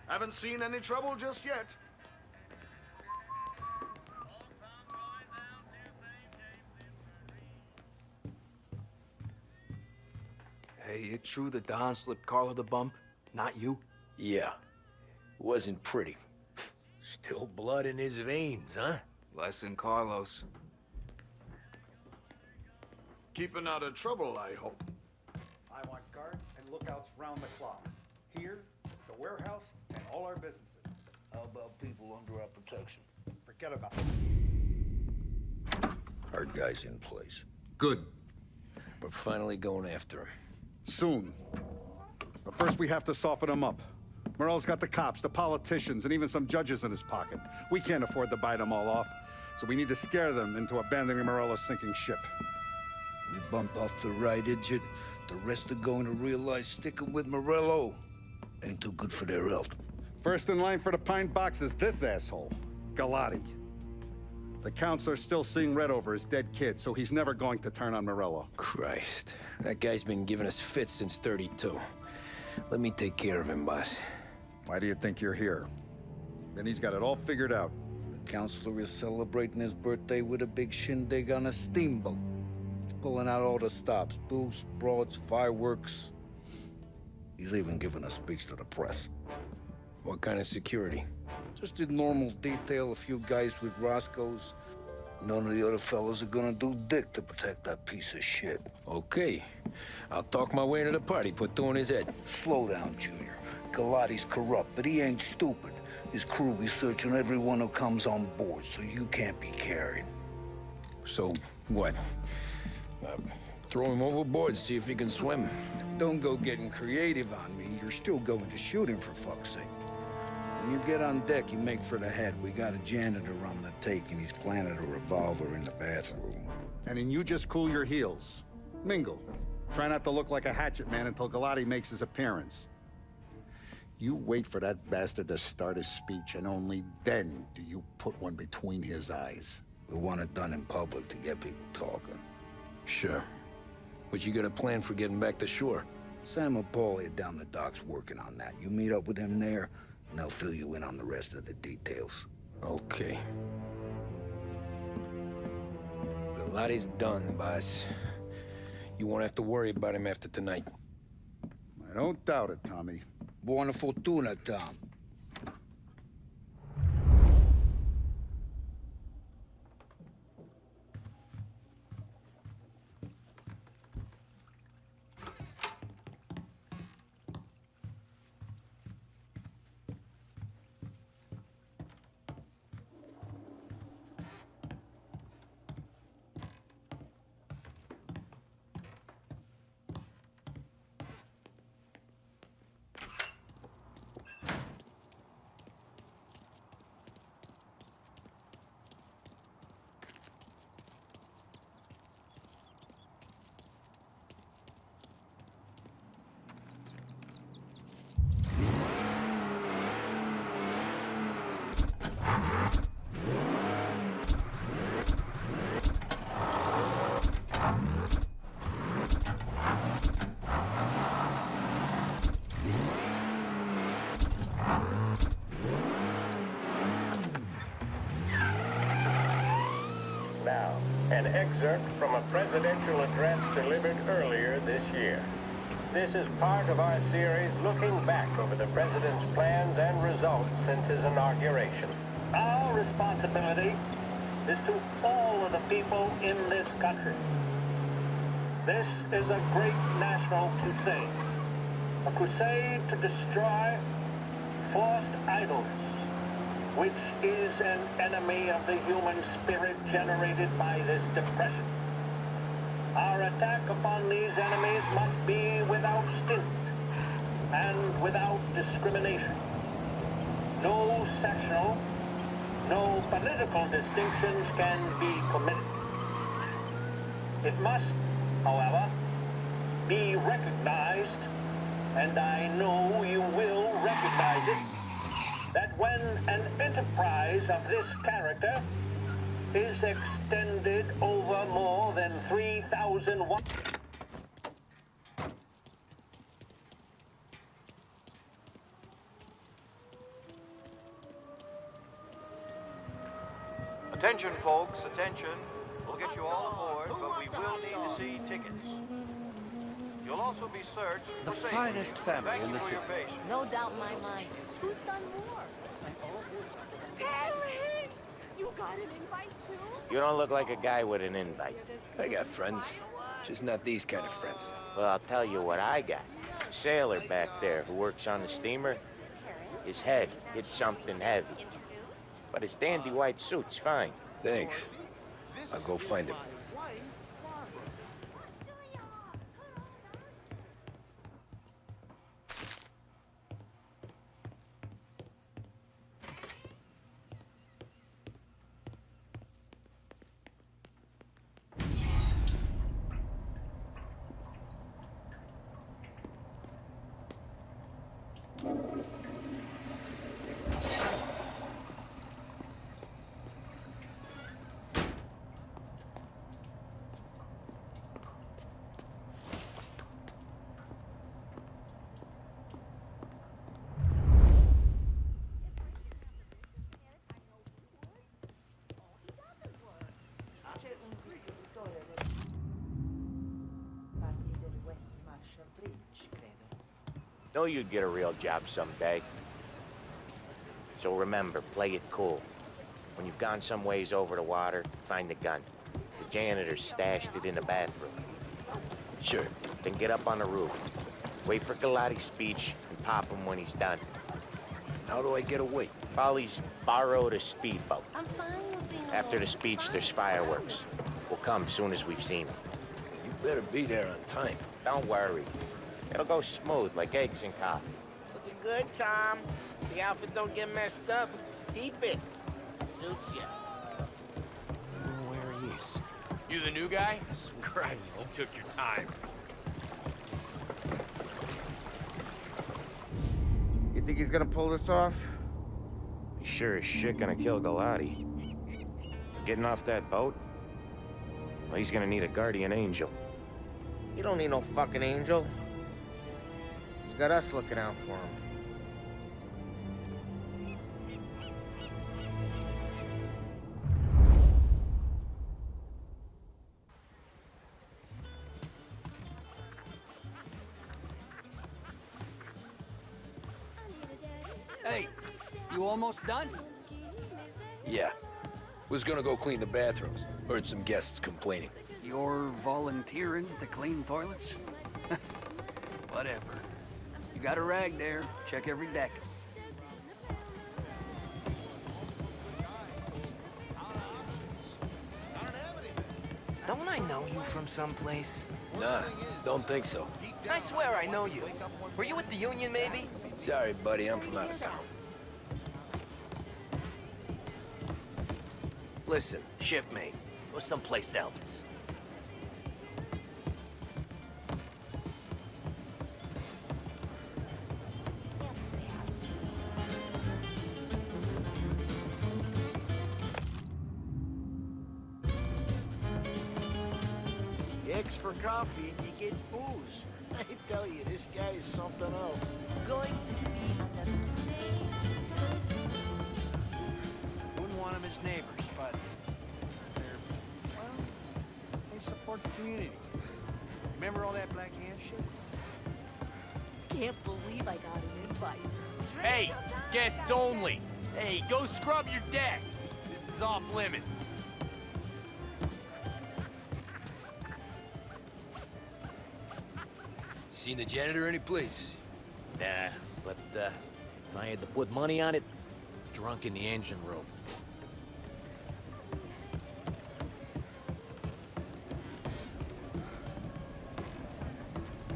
Haven't seen any trouble just yet. Hey, it true that Don slipped Carla the bump? Not you? Yeah. It wasn't pretty. Still blood in his veins, huh? Less than Carlos. Keeping out of trouble, I hope. I want guards and lookouts round the clock. Here, the warehouse, and all our businesses. How about people under our protection? Forget about it. Our guy's in place. Good. We're finally going after him. Soon. But first we have to soften him up. Morello's got the cops, the politicians, and even some judges in his pocket. We can't afford to bite them all off, so we need to scare them into abandoning Morello's sinking ship. We bump off the right idiot, the rest are going to realize sticking with Morello ain't too good for their health. First in line for the pine box is this asshole, Galati. The counselor's still seeing red over his dead kid, so he's never going to turn on Morello. Christ. That guy's been giving us fits since 32. Let me take care of him, boss. Why do you think you're here? Then he's got it all figured out. The counselor is celebrating his birthday with a big shindig on a steamboat. He's pulling out all the stops, booze, broads, fireworks. He's even giving a speech to the press. What kind of security? Just in normal detail, a few guys with Roscoe's. None of the other fellas are gonna do dick to protect that piece of shit. Okay. I'll talk my way into the party, put two in his head. Slow down, Junior. Galati's corrupt, but he ain't stupid. His crew be searching everyone who comes on board, so you can't be carried. So, what? Throw him overboard, see if he can swim. Don't go getting creative on me. You're still going to shoot him, for fuck's sake. When you get on deck, you make for the head. We got a janitor on the take, and he's planted a revolver in the bathroom. And then you just cool your heels. Mingle. Try not to look like a hatchet man until Galati makes his appearance. You wait for that bastard to start his speech, and only then do you put one between his eyes. We want it done in public to get people talking. Sure. But you got a plan for getting back to shore? Sam and Paulie are down the docks working on that. You meet up with them there, and they'll fill you in on the rest of the details. Okay. Galati's done, boss. You won't have to worry about him after tonight. I don't doubt it, Tommy. Buona fortuna, Tom. now, an excerpt from a presidential address delivered earlier this year. This is part of our series looking back over the president's plans and results since his inauguration. Our responsibility is to all of the people in this country. This is a great national crusade. A crusade to destroy forced idleness, which is an enemy of the human spirit generated by this depression. Our attack upon these enemies must be without stint and without discrimination. No sectional, no political distinctions can be permitted. It must, however, be recognized, and I know you will recognize it, that when an enterprise of this character is extended over more than 3,000... Attention, folks, attention. We'll get you all aboard, but we will need to see tickets. You'll also be searched The for finest safety. family Thank in you the for your city. patience. No doubt in my mind. Who's done more? Terrence! You got an invite too? You don't look like a guy with an invite. I got friends. Just not these kind of friends. Well, I'll tell you what I got. A sailor back there who works on the steamer. His head hit something heavy. But his dandy white suit's fine. Thanks. I'll go find him. Know you'd get a real job someday. So remember, play it cool. When you've gone some ways over the water, find the gun. The janitor stashed it in the bathroom. Sure. Then get up on the roof. Wait for Galati's speech and pop him when he's done. How do I get away? Polly's borrowed a speedboat. I'm fine with being After the speech, there's fireworks. We'll come soon as we've seen him. You better be there on time. Don't worry. It'll go smooth like eggs and coffee. Looking good, Tom. The outfit don't get messed up. Keep it. Suits ya. I don't know where he is. You the new guy? Christ, you took your time. You think he's gonna pull this off? He's sure as shit gonna kill Galati. Getting off that boat? Well, he's gonna need a guardian angel. You don't need no fucking angel. He's got us looking out for him. Hey, you almost done? Yeah. Was gonna go clean the bathrooms. Heard some guests complaining. You're volunteering to clean toilets? Whatever. You got a rag there. Check every deck. Don't I know you from someplace? Nah, don't think so. I swear I know you. Were you with the Union, maybe? Sorry, buddy, I'm from out of town. Listen, shipmate, or someplace else. X for coffee and you get booze. I tell you, this guy is something else. Going to be Wouldn't want him as neighbors, but they're support the community. Remember all that Black Hand shit? Can't believe I got an invite. Hey, guests only. Hey, go scrub your decks. This is off limits. Seen the janitor any place? Nah, but if I had to put money on it, drunk in the engine room.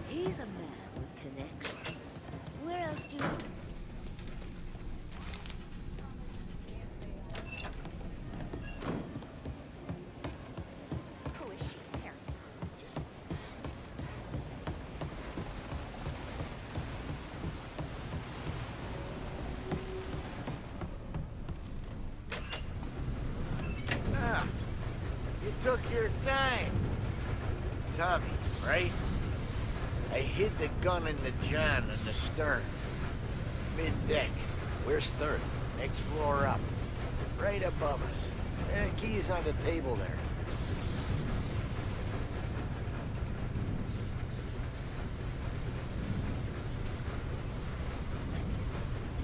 He's a man with connections. Where else do you... Who is she, Terrence? Ah, you took your time. Tommy, right? I hid the gun in the John in the stern. Mid-deck. Where's stern? Next floor up. Right above us. Key's on the table there.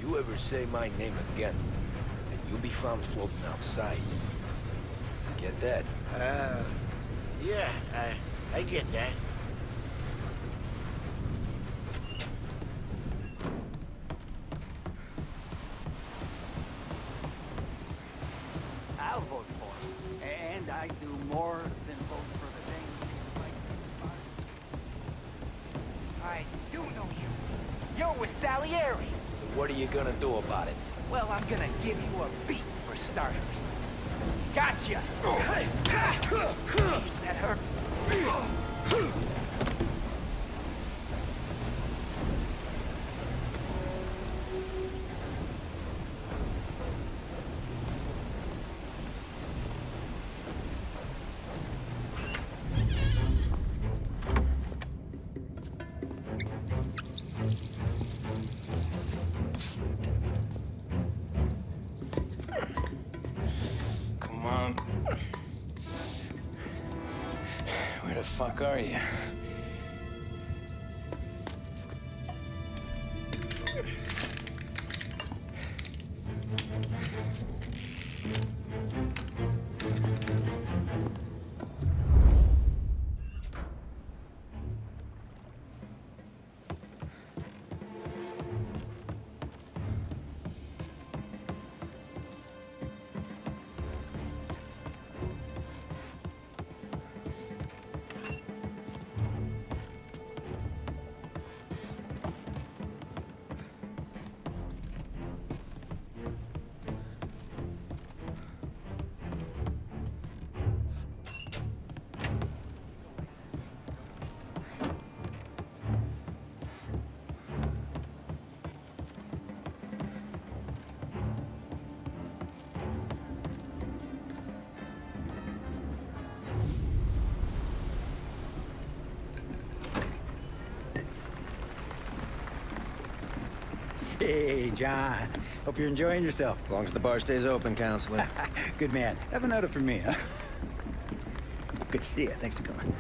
You ever say my name again, and you'll be found floating outside. Get that? Yeah, I get that. I'll vote for him. And I do more than vote for the things he likes to buy. I do know you. You're with Salieri. What are you gonna do about it? Well, I'm gonna give you a beat for starters. Gotcha! Jeez, that hurt. Come on. Where the fuck are you? Hey, John. Hope you're enjoying yourself. As long as the bar stays open, counselor. Good man. Have another for me, huh? Good to see you. Thanks for coming.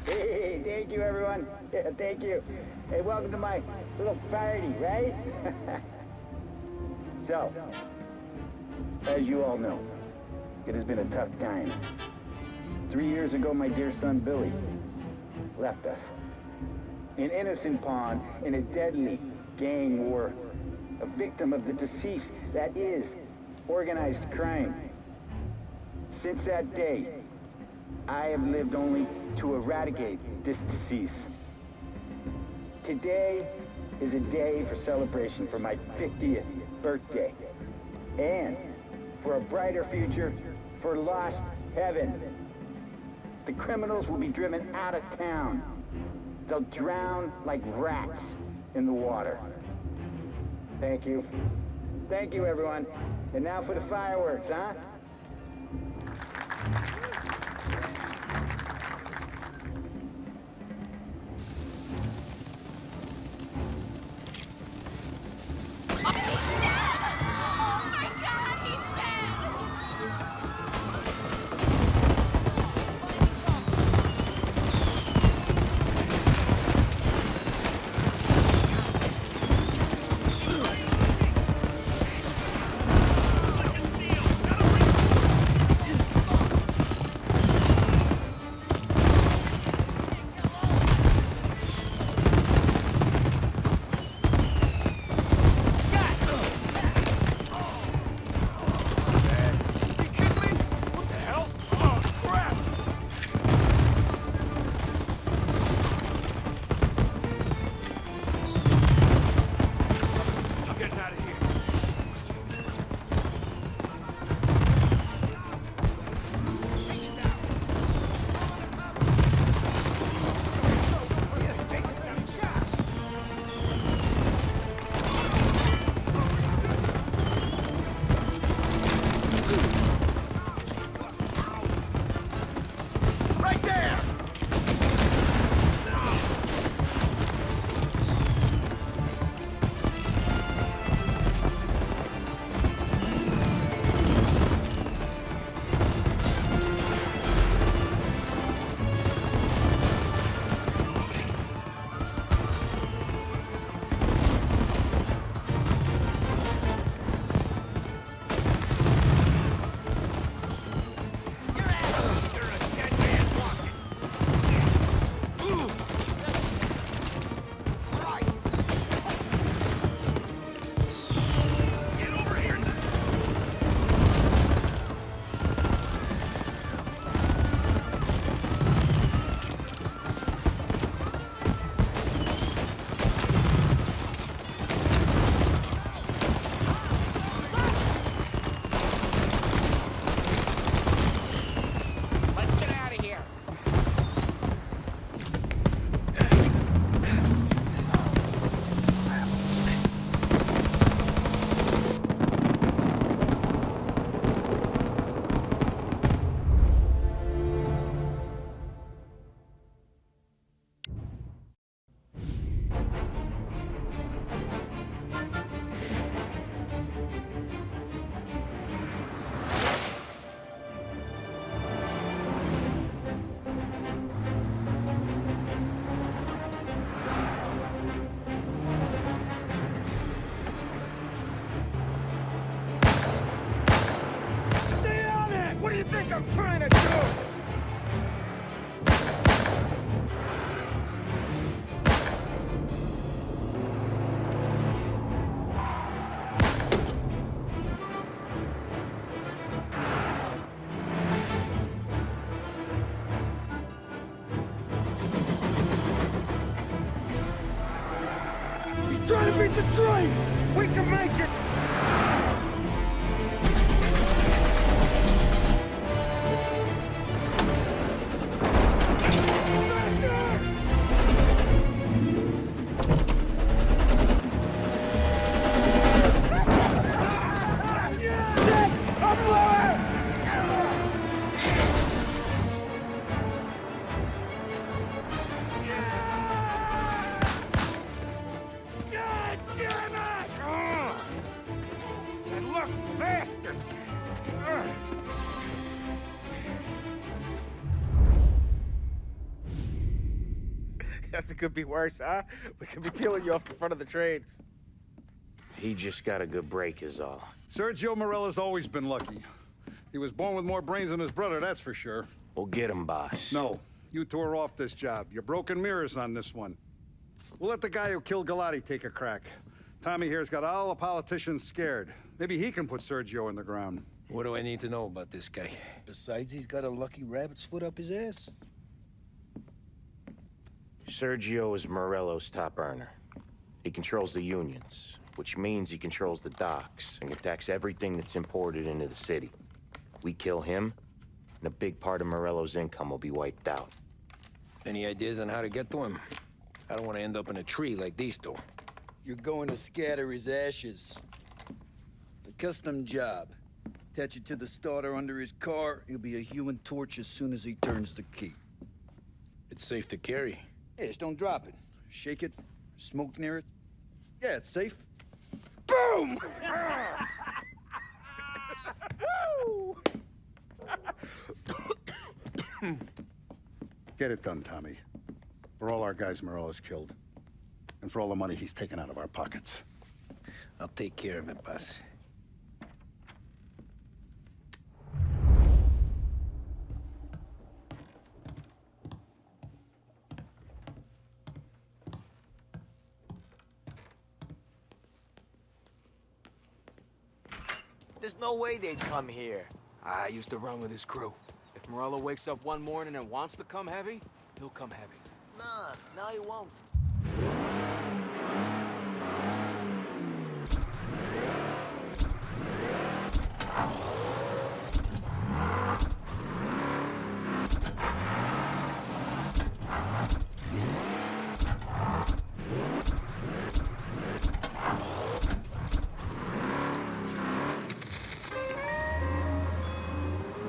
Hey, thank you, everyone. Yeah, thank you. Hey, welcome to my little party, right? So, as you all know, it has been a tough time. 3 years ago, my dear son, Billy, left us. An innocent pawn in a deadly gang war. A victim of the deceased that is organized crime. Since that day, I have lived only to eradicate this disease. Today is a day for celebration for my 50th birthday. And for a brighter future for lost heaven. The criminals will be driven out of town. They'll drown like rats in the water. Thank you. Thank you, everyone. And now for the fireworks, huh? He's trying to beat the train! We can make it! It could be worse, huh? We could be peeling you off the front of the train. He just got a good break is all. Sergio Morella's always been lucky. He was born with more brains than his brother, that's for sure. We'll get him, boss. No, you tore off this job. You're broken mirrors on this one. We'll let the guy who killed Galati take a crack. Tommy here's got all the politicians scared. Maybe he can put Sergio in the ground. What do I need to know about this guy? Besides, he's got a lucky rabbit's foot up his ass. Sergio is Morello's top earner. He controls the unions, which means he controls the docks and can tax everything that's imported into the city. We kill him, and a big part of Morello's income will be wiped out. Any ideas on how to get to him? I don't want to end up in a tree like these two. You're going to scatter his ashes. It's a custom job. Attach it to the starter under his car. He'll be a human torch as soon as he turns the key. It's safe to carry. Hey, just don't drop it. Shake it, smoke near it. Yeah, it's safe. Boom! Get it done, Tommy. For all our guys Morella's killed. And for all the money he's taken out of our pockets. I'll take care of it, boss. There's no way they'd come here. I used to run with his crew. If Morello wakes up one morning and wants to come heavy, he'll come heavy. Nah, no he won't.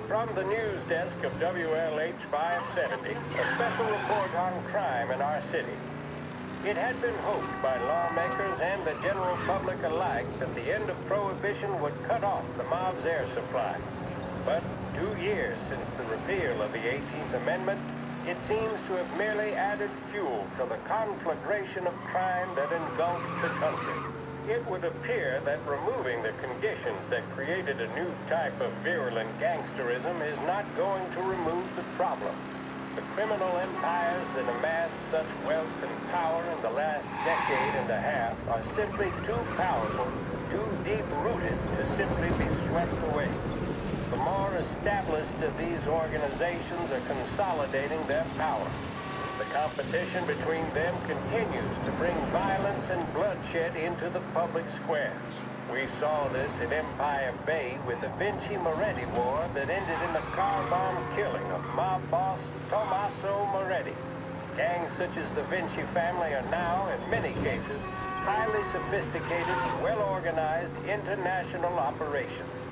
From the news desk of WLH 570, a special report on crime in our city. It had been hoped by lawmakers and the general public alike that the end of Prohibition would cut off the mob's air supply. But 2 years since the repeal of the 18th Amendment, it seems to have merely added fuel to the conflagration of crime that engulfs the country. It would appear that removing the conditions that created a new type of virulent gangsterism is not going to remove the problem. The criminal empires that amassed such wealth and power in the last decade and a half are simply too powerful, too deep-rooted to simply be swept away. The more established of these organizations are consolidating their power. The competition between them continues to bring violence and bloodshed into the public squares. We saw this in Empire Bay with the Vinci Moretti War that ended in the car bomb killing of mob boss Tommaso Moretti. Gangs such as the Vinci family are now, in many cases, highly sophisticated, well-organized international operations.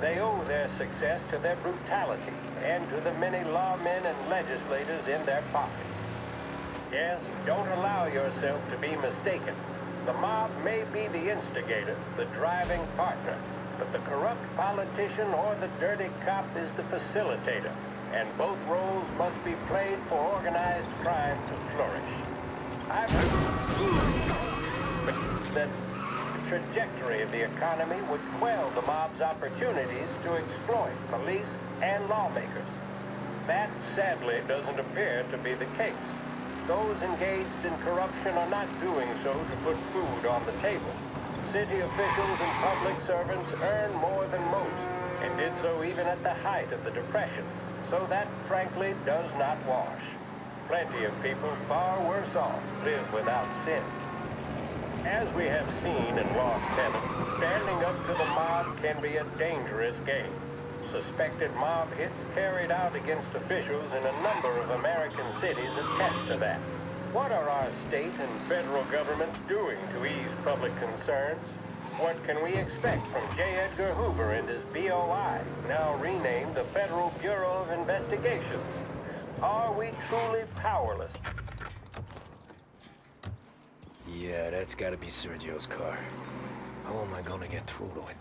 They owe their success to their brutality and to the many lawmen and legislators in their pockets. Yes, don't allow yourself to be mistaken. The mob may be the instigator, the driving partner, but the corrupt politician or the dirty cop is the facilitator, and both roles must be played for organized crime to flourish. I've heard that the trajectory of the economy would quell the mob's opportunities to exploit police and lawmakers. That, sadly, doesn't appear to be the case. Those engaged in corruption are not doing so to put food on the table. City officials and public servants earn more than most, and did so even at the height of the Depression. So that, frankly, does not wash. Plenty of people far worse off live without sin. As we have seen in Lost Heaven, standing up to the mob can be a dangerous game. Suspected mob hits carried out against officials in a number of American cities attest to that. What are our state and federal governments doing to ease public concerns? What can we expect from J. Edgar Hoover and his BOI, now renamed the Federal Bureau of Investigations? Are we truly powerless? Yeah, that's gotta be Sergio's car. How am I gonna get through to it?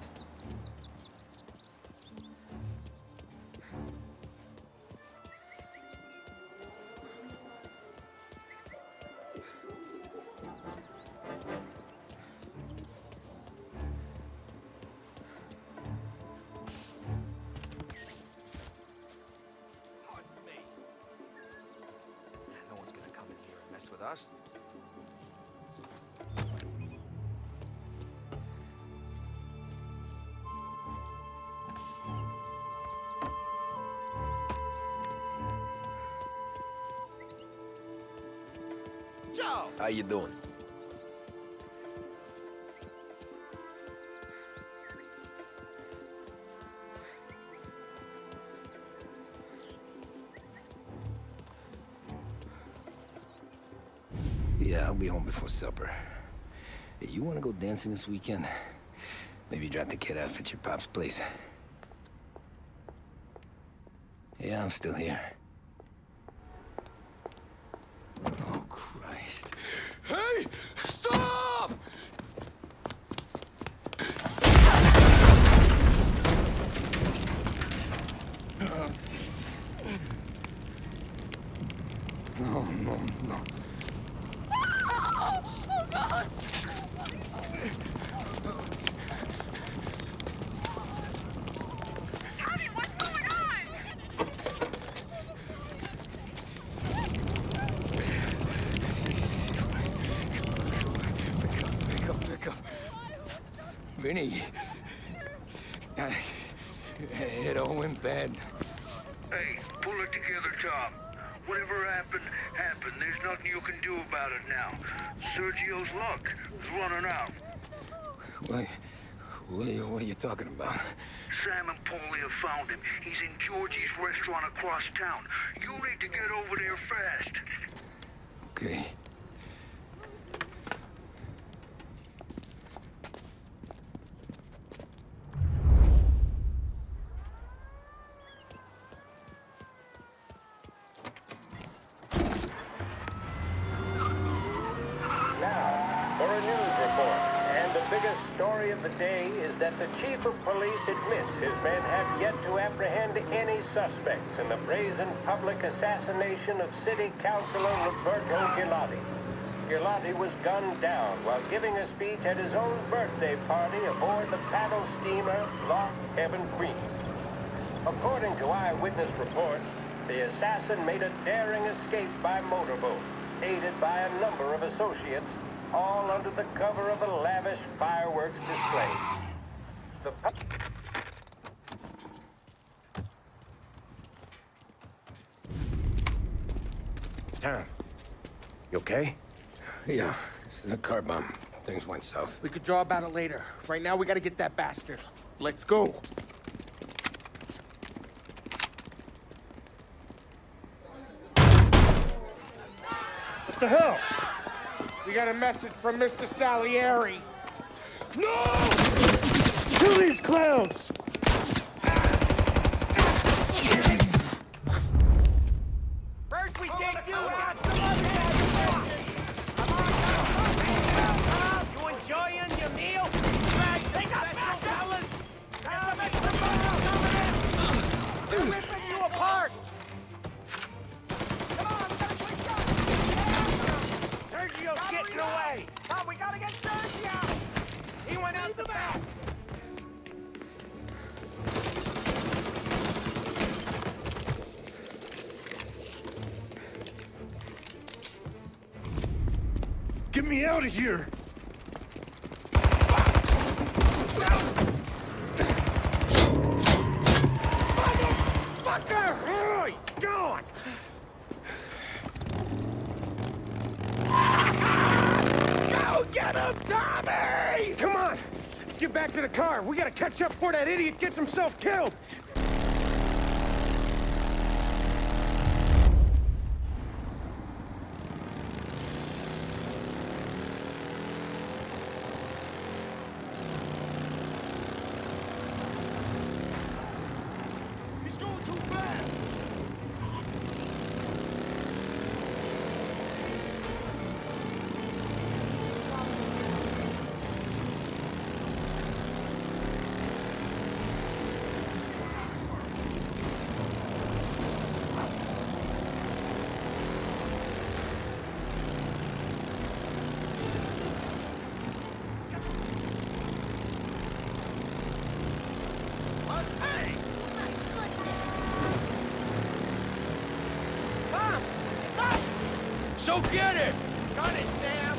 No one's gonna come in here and mess with us. Joe! How you doing? Yeah, I'll be home before supper. Hey, you wanna go dancing this weekend? Maybe drop the kid off at your pop's place. Yeah, I'm still here. Oh, Christ. Hey! Stop! No, no, no. Oh, God! Tommy, what's going on? Pick up. Vinny. It all went bad. Hey, pull it together, Tom. Whatever happened, happened. There's nothing you can do about it now. Sergio's luck is running out. What are you talking about? Sam and Paulie have found him. He's in Georgie's restaurant across town. You need to get over there fast. Okay. Story of the day is that the chief of police admits his men have yet to apprehend any suspects in the brazen public assassination of City Councilor Roberto Gilotti. Gilotti was gunned down while giving a speech at his own birthday party aboard the paddle steamer Lost Heaven Queen. According to eyewitness reports, the assassin made a daring escape by motorboat, aided by a number of associates, all under the cover of a lavish fireworks display. Tom, you okay? Yeah, it's a car bomb. Things went south. We could draw about it later. Right now, we gotta get that bastard. Let's go. What the hell? We got a message from Mr. Salieri. No! Kill these clowns! First we take you out some other guys. You enjoying your meal? They got special fellas. Got some extra miles coming in. They're ripping you apart. Come on, we gotta quick shot. Sergio's getting away. Tom, we gotta get Sergio. He went out the back. Get me out of here! Motherfucker! Oh, he's gone! Go get him! Help, Tommy! Come on, let's get back to the car. We gotta catch up before that idiot gets himself killed. He's going too fast! So get it! Got it, Sam!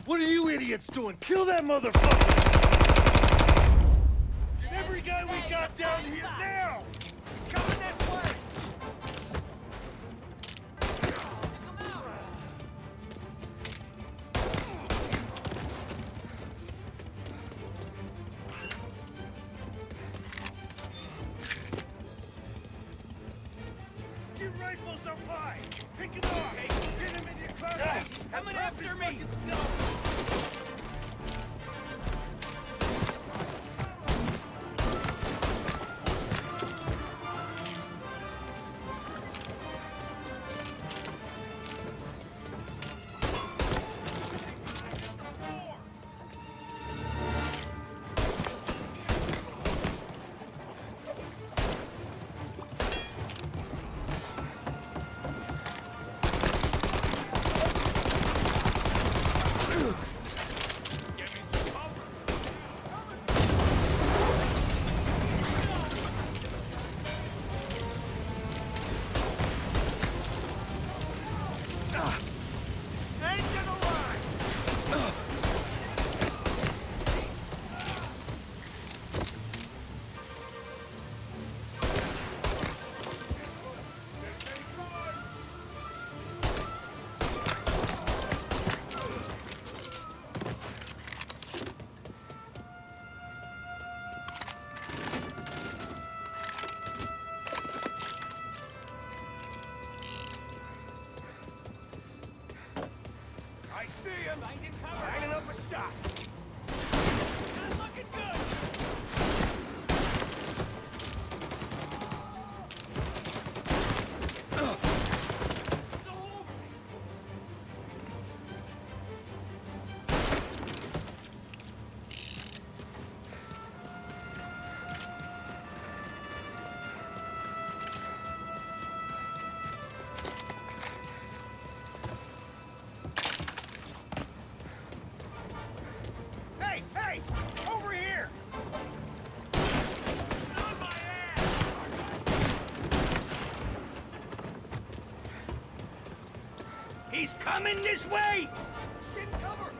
What are you idiots doing? Kill that motherfucker! Get every guy we got down here now! He's coming this way! Your rifles up high! Pick it off! Get him in your car! Coming after me! shot! Not looking good! Hey, hey! Over here! On my ass! He's coming this way! Get cover!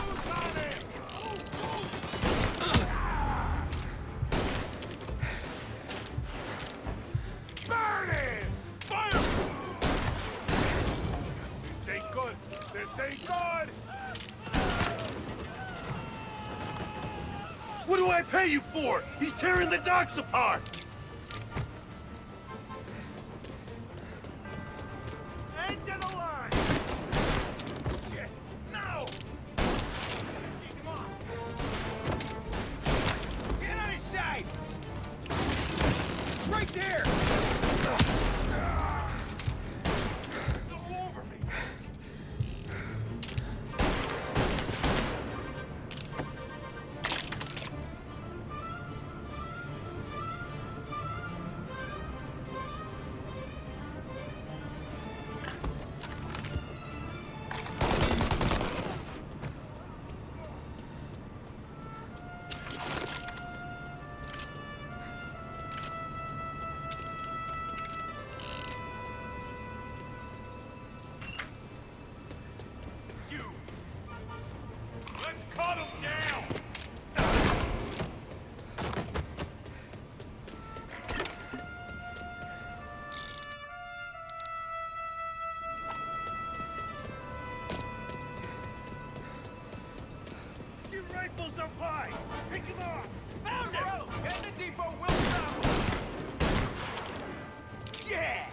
Loose on him! Burn him! Fire! This ain't good! This ain't good! What do I pay you for? He's tearing the docks apart! End of the line! Shit! No! Come on! Get on his side! It's right there! It's all over me! Let's cut him down! Your rifles up high! Pick him off! Found him! Get in the depot, we'll stop him! Yeah!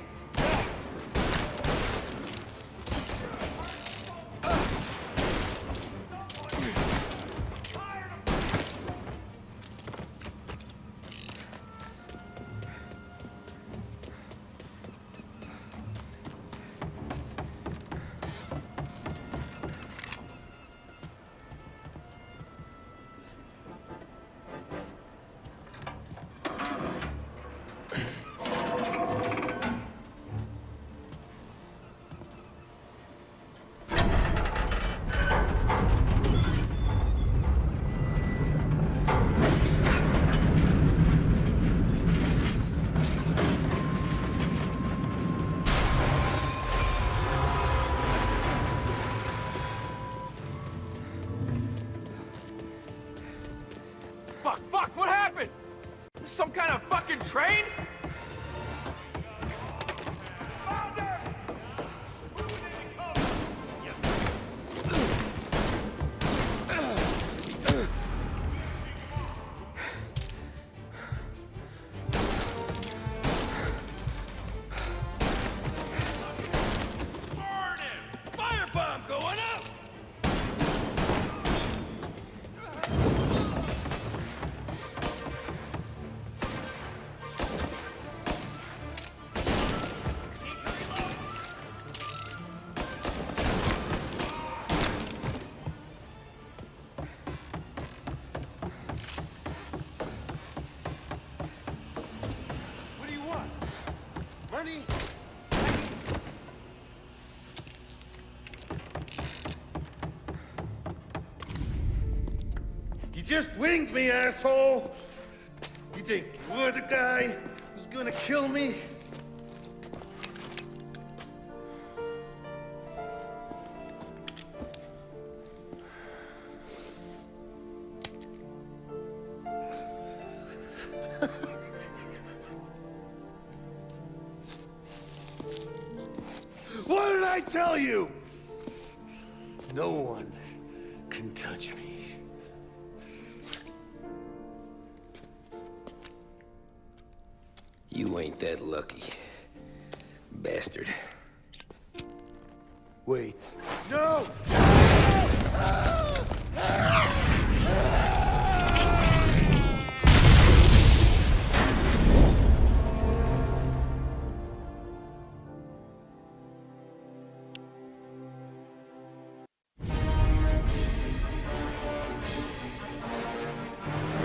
Fuck, what happened? Some kind of fucking train? Firebomb going up! What do you want? Money? You just winged me, asshole! You think you're the guy who's gonna kill me? What did I tell you? No one can touch me. You ain't that lucky, bastard. Wait. No!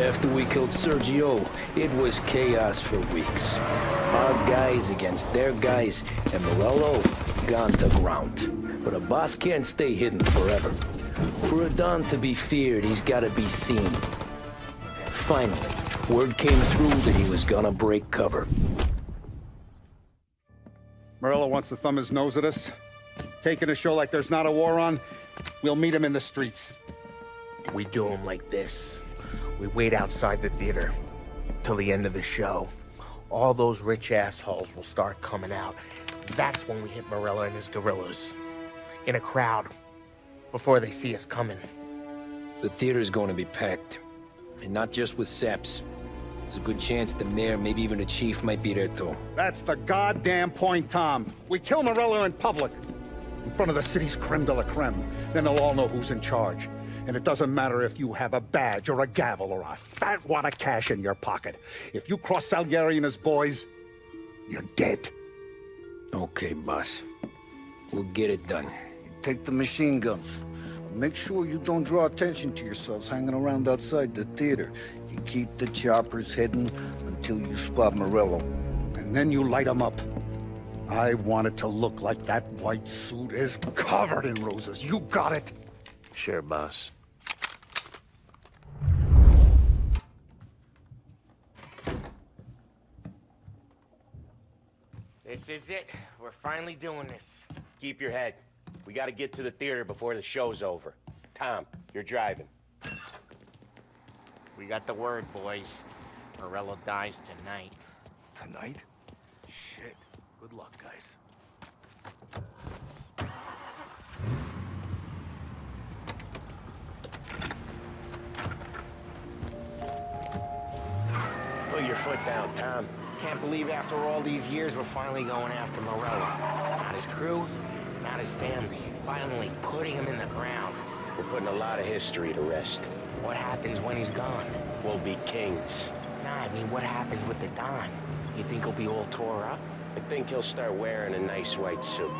After we killed Sergio, it was chaos for weeks. Our guys against their guys, and Morello gone to ground. But a boss can't stay hidden forever. For a Don to be feared, he's gotta be seen. Finally, word came through that he was gonna break cover. Morello wants to thumb his nose at us. Taking a show like there's not a war on, we'll meet him in the streets. We do him like this. We wait outside the theater till the end of the show. All those rich assholes will start coming out. That's when we hit Morello and his guerrillas. In a crowd. Before they see us coming. The theater's going to be packed. And not just with saps. There's a good chance the mayor, maybe even the chief, might be there too. That's the goddamn point, Tom. We kill Morello in public. In front of the city's Créme De La Créme. Then they'll all know who's in charge. And it doesn't matter if you have a badge or a gavel or a fat wad of cash in your pocket. If you cross Salieri and his boys, you're dead. Okay, boss. We'll get it done. Take the machine guns. Make sure you don't draw attention to yourselves hanging around outside the theater. You keep the choppers hidden until you spot Morello. And then you light them up. I want it to look like that white suit is covered in roses. You got it? Sure, boss. This is it. We're finally doing this. Keep your head. We gotta get to the theater before the show's over. Tom, you're driving. We got the word, boys. Morello dies tonight. Tonight? Shit. Good luck, guys. Put your foot down, Tom. Can't believe after all these years we're finally going after Morello. Not his crew, not his family. Finally putting him in the ground. We're putting a lot of history to rest. What happens when he's gone? We'll be kings. Nah, I mean, what happens with the Don? You think he'll be all tore up? I think he'll start wearing a nice white suit.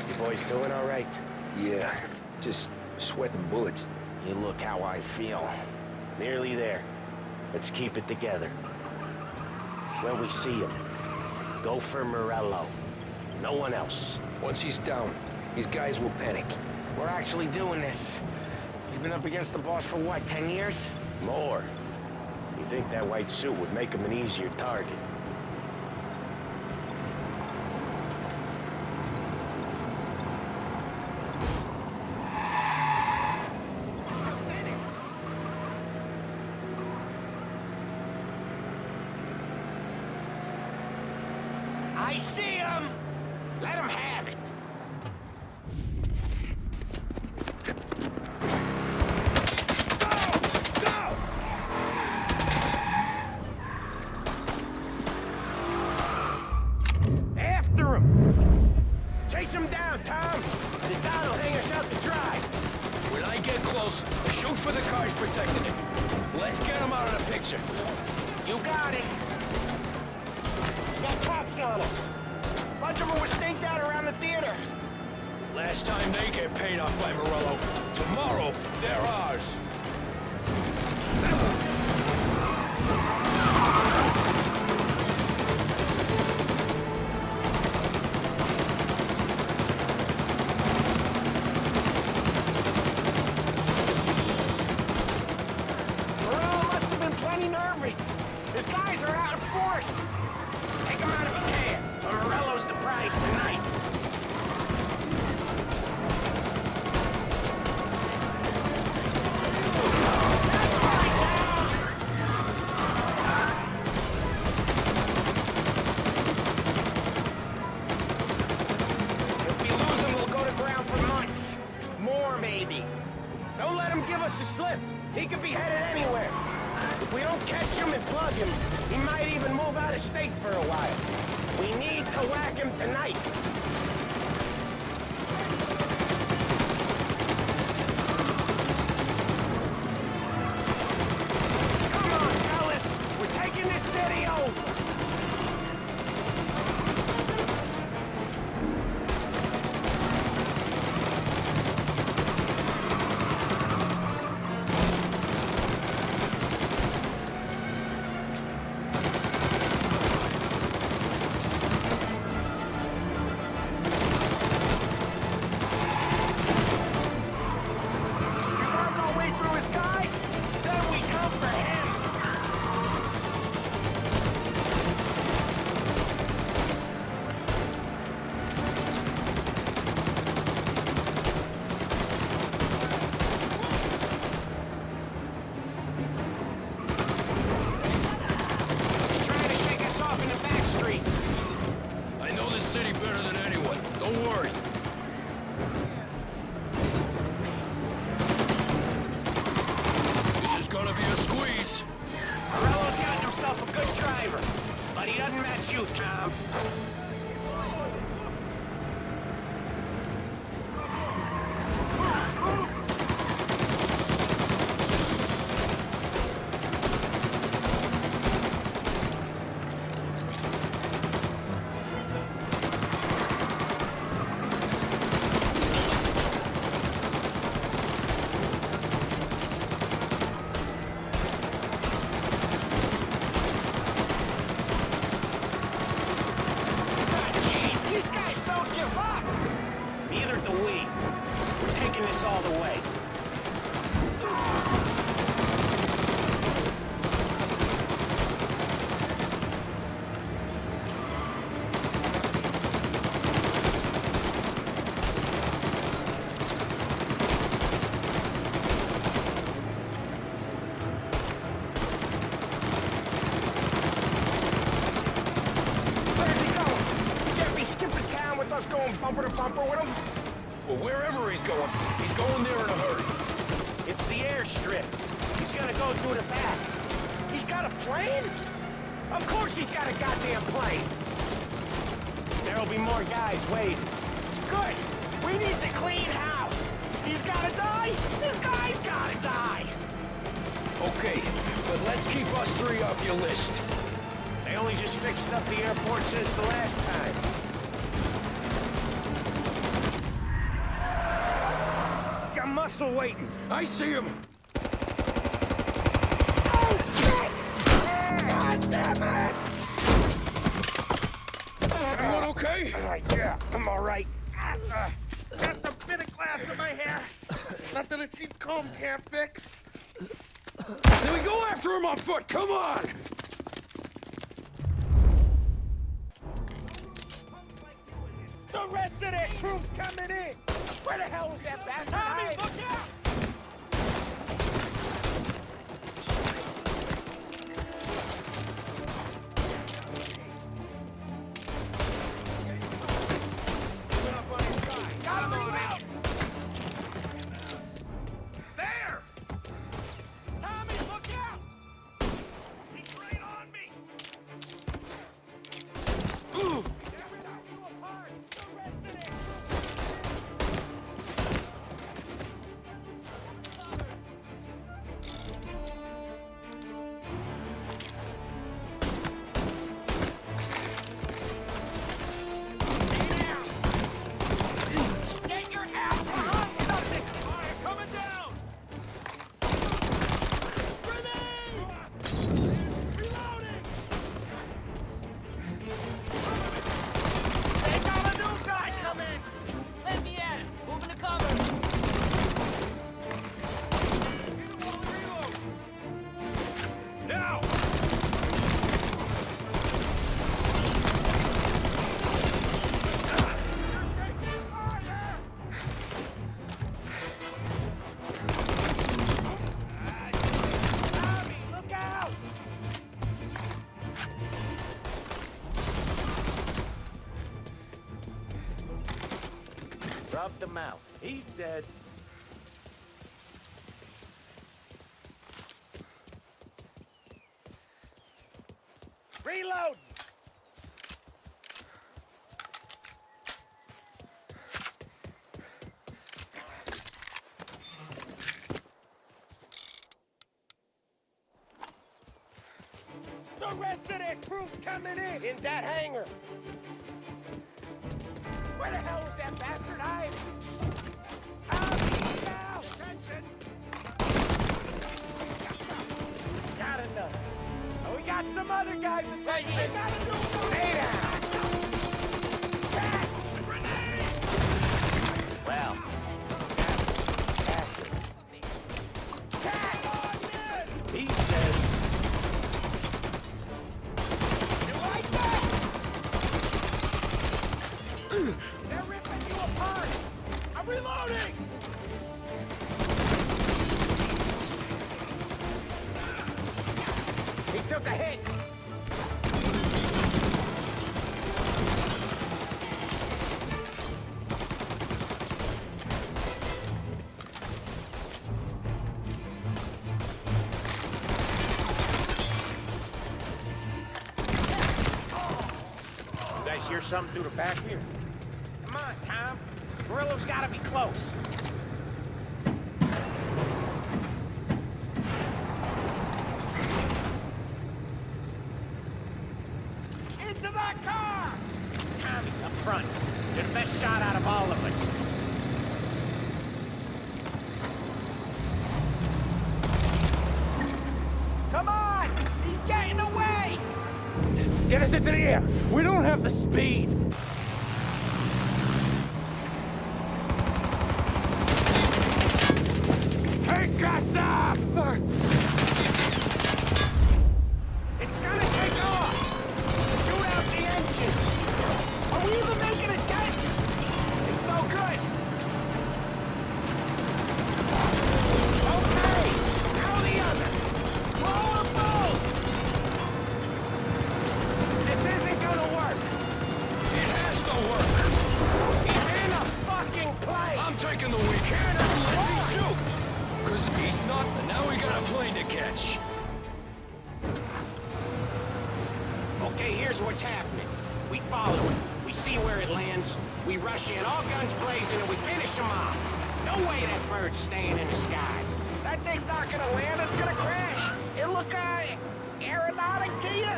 You boys doing all right? Yeah, just sweating bullets. You look how I feel. Nearly there. Let's keep it together. When we see him, go for Morello. No one else. Once he's down, these guys will panic. We're actually doing this. He's been up against the boss for what, 10 years? More. You think that white suit would make him an easier target? I see him! Let him have it! After him! Chase him down, Tom! The Don will hang us out to dry! When I get close, shoot for the cars protecting it. Let's get him out of the picture. You got it! Got cops on us! Bunch of them were staked out around the theater! Last time they get paid off by Morello. Tomorrow, they're ours. Morello must have been plenty nervous. His guys are out of force. Take him out if you can, or Morello's the prize tonight. If we lose him, we'll go to ground for months. More, maybe. Don't let him give us a slip. He could be headed anywhere. If we don't catch him and plug him, he might even move out of state for a while. We need to whack him tonight. Come on, fellas! We're taking this city over! streets. I know this city better than anyone. Don't worry. This is gonna be a squeeze. Morello's gotten himself a good driver, but he doesn't match you, Tom. All the way. Where's he going? You can't be skipping town with us going bumper to bumper with him. Well, wherever he's going there in a hurry. It's the airstrip. He's gonna go through the back. He's got a plane? Of course he's got a goddamn plane. There'll be more guys waiting. Good. We need to clean house. He's gotta die. This guy's gotta die. Okay, but let's keep us three off your list. They only just fixed up the airport since the last time. Muscle waiting. I see him. Oh, shit! God damn it! Everyone okay? Yeah, I'm all right. Just a bit of glass in my hair. Nothing a cheap comb can't fix. Then we go after him on foot. Come on! The rest of that crew's coming in! Where the hell was that bastard? Tommy, look out! Got him out! There! Tommy, look out! He's right on me! Ooh! Rub them out. He's dead. Reload! The rest of that crew's coming in that hangar. Where the hell was that bastard hiding? Now! Attention! Got enough. Oh, we got some other guys in right here. Stay down! Back! Grenade! Well, he's dead. You like that? They're ripping you apart. I'm reloading. He took a hit. guys hear something through the back here? Come on, Tom. Murillo's gotta be close. Into that car! Tommy, up front. You're the best shot out of all of us. Come on! He's getting away! Get us into the air! We don't have the speed! Take us up! It's gonna take off! Shoot out the engines! Are we even making a dent? It's no good! Okay! Now the other! Blow them both! This isn't gonna work! It has to work! He's in a fucking plane! I'm taking the weak. Can't let me shoot! Cause he's not, and now we got a plane to catch. Okay, here's what's happening. We follow it. We see where it lands. We rush in, all guns blazing, and we finish him off. No way that bird's staying in the sky. That thing's not gonna land, it's gonna crash. It look, aeronautic to you?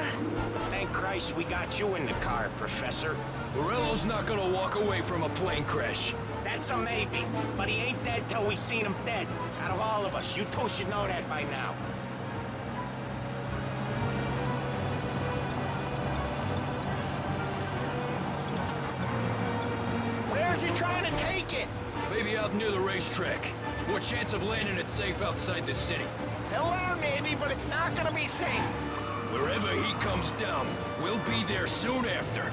Thank Christ we got you in the car, Professor. Murillo's not gonna walk away from a plane crash. That's a maybe, but he ain't dead till we seen him dead. Out of all of us, you two should know that by now. Where's he trying to take it? Maybe out near the racetrack. What chance of landing it safe outside the city? He'll land maybe, but it's not gonna be safe. Wherever he comes down, we'll be there soon after.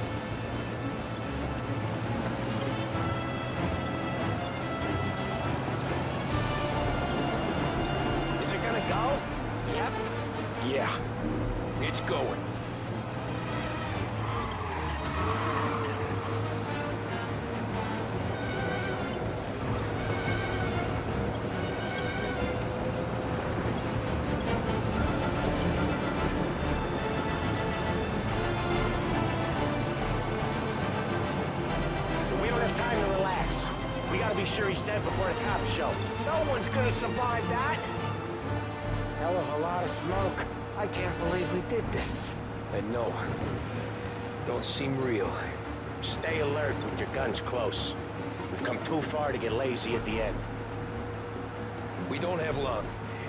Is it gonna go? Yep. Yeah, it's going. We don't have time to relax. We gotta be sure he's dead before the cops show. No one's gonna survive that. Hell of a lot of smoke. I can't believe we did this. I know. Don't seem real. Stay alert with your guns close. We've come too far to get lazy at the end. We don't have long.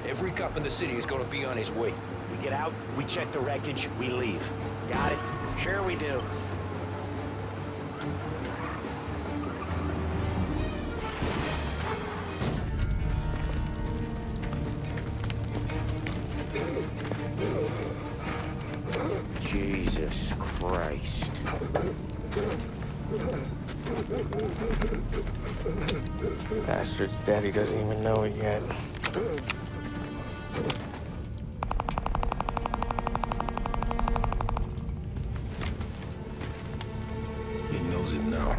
Every cop in the city is gonna be on his way. We get out, we check the wreckage, we leave. Got it? Sure we do. Jesus Christ. Bastard's daddy doesn't even know it yet. He knows it now.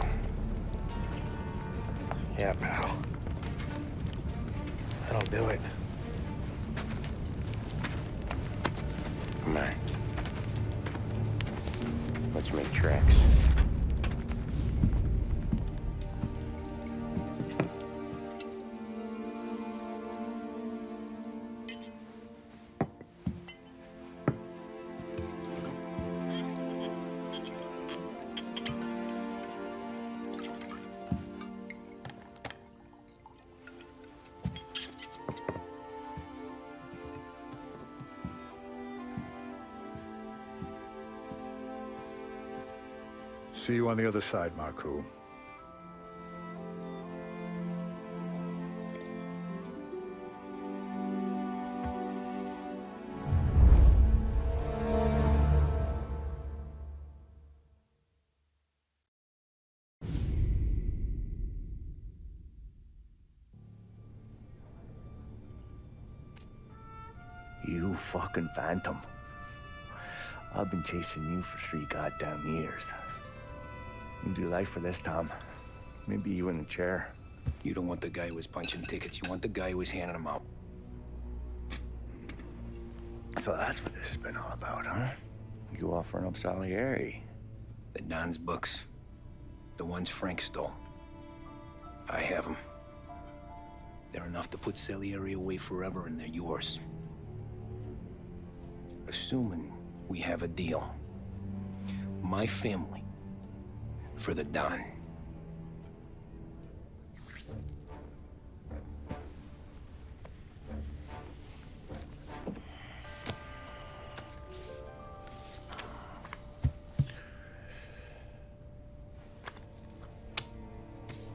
Yeah, pal. That'll do it. Come on. Let's make tracks. See you on the other side, Marku. You fucking phantom. I've been chasing you for 3 goddamn years. You do life for this, Tom. Maybe you in a chair. You don't want the guy who was punching tickets. You want the guy who was handing them out. So that's what this has been all about, huh? You offering up Salieri. The Don's books. The ones Frank stole. I have them. They're enough to put Salieri away forever, and they're yours. Assuming we have a deal. My family for the Don.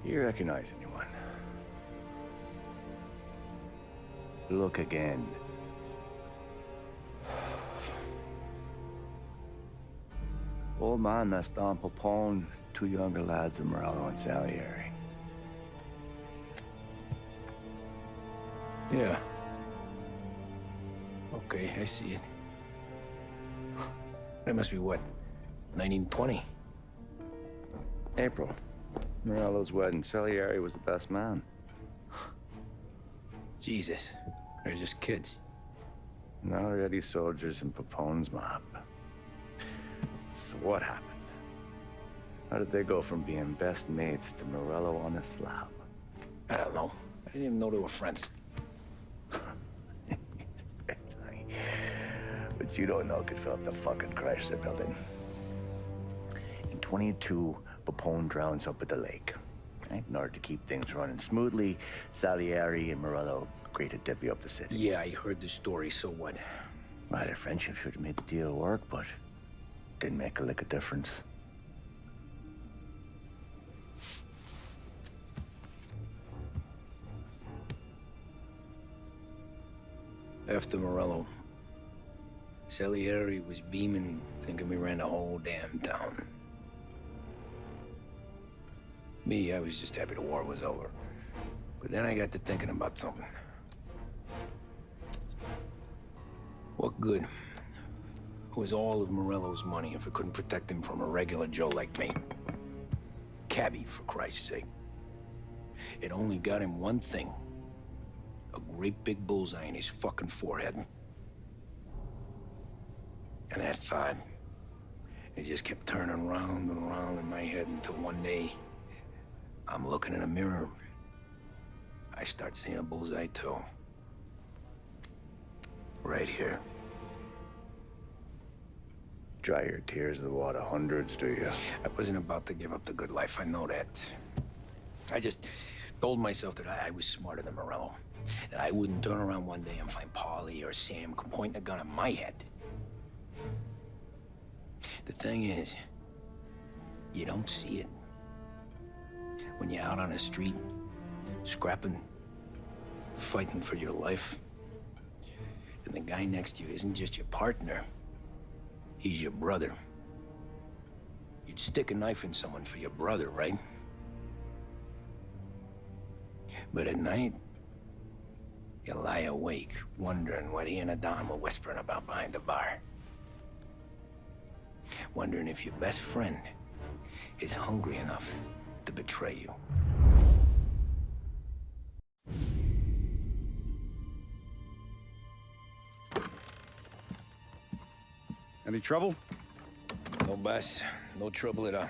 You recognize anyone? Look again. Old man, that's Don Popone, two younger lads of Morello and Salieri. Yeah. Okay, I see it. That must be what, 1920? April. Morello's wedding. Salieri was the best man. Jesus, they're just kids. Now already soldiers in Papone's mob. So what happened? How did they go from being best mates to Morello on a slab? I don't know. I didn't even know they were friends. But you don't know could fill up the fucking Chrysler building. In 22, Papone drowns up at the lake. Right? In order to keep things running smoothly, Salieri and Morello agreed to divvy up the city. Yeah, I heard the story, so what? Well, their friendship should have made the deal work, but didn't make a lick of difference. After Morello, Salieri was beaming, thinking we ran the whole damn town. Me, I was just happy the war was over. But then I got to thinking about something. What good was all of Morello's money if it couldn't protect him from a regular Joe like me? Cabbie, for Christ's sake. It only got him one thing. A great big bullseye in his fucking forehead. And that thought, it just kept turning round and round in my head until one day, I'm looking in a mirror. I start seeing a bullseye too. Right here. Dry your tears of the water hundreds, do you? I wasn't about to give up the good life, I know that. I just told myself that I was smarter than Morello. That I wouldn't turn around one day and find Paulie or Sam pointing a gun at my head. The thing is, you don't see it. When you're out on the street, scrapping, fighting for your life, then the guy next to you isn't just your partner, he's your brother. You'd stick a knife in someone for your brother, right? But at night, you lie awake, wondering what he and Adam were whispering about behind the bar. Wondering if your best friend is hungry enough to betray you. Any trouble? No, boss. No trouble at all.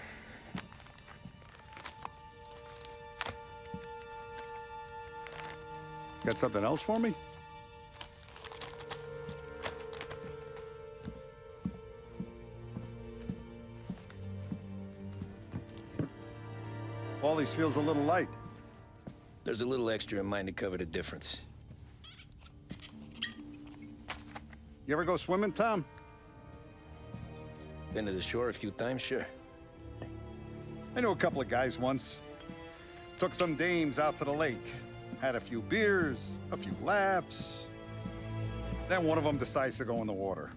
Got something else for me? Paulie's feels a little light. There's a little extra in mine to cover the difference. You ever go swimming, Tom? Been to the shore a few times, sure. I knew a couple of guys once. Took some dames out to the lake. Had a few beers, a few laughs. Then one of them decides to go in the water.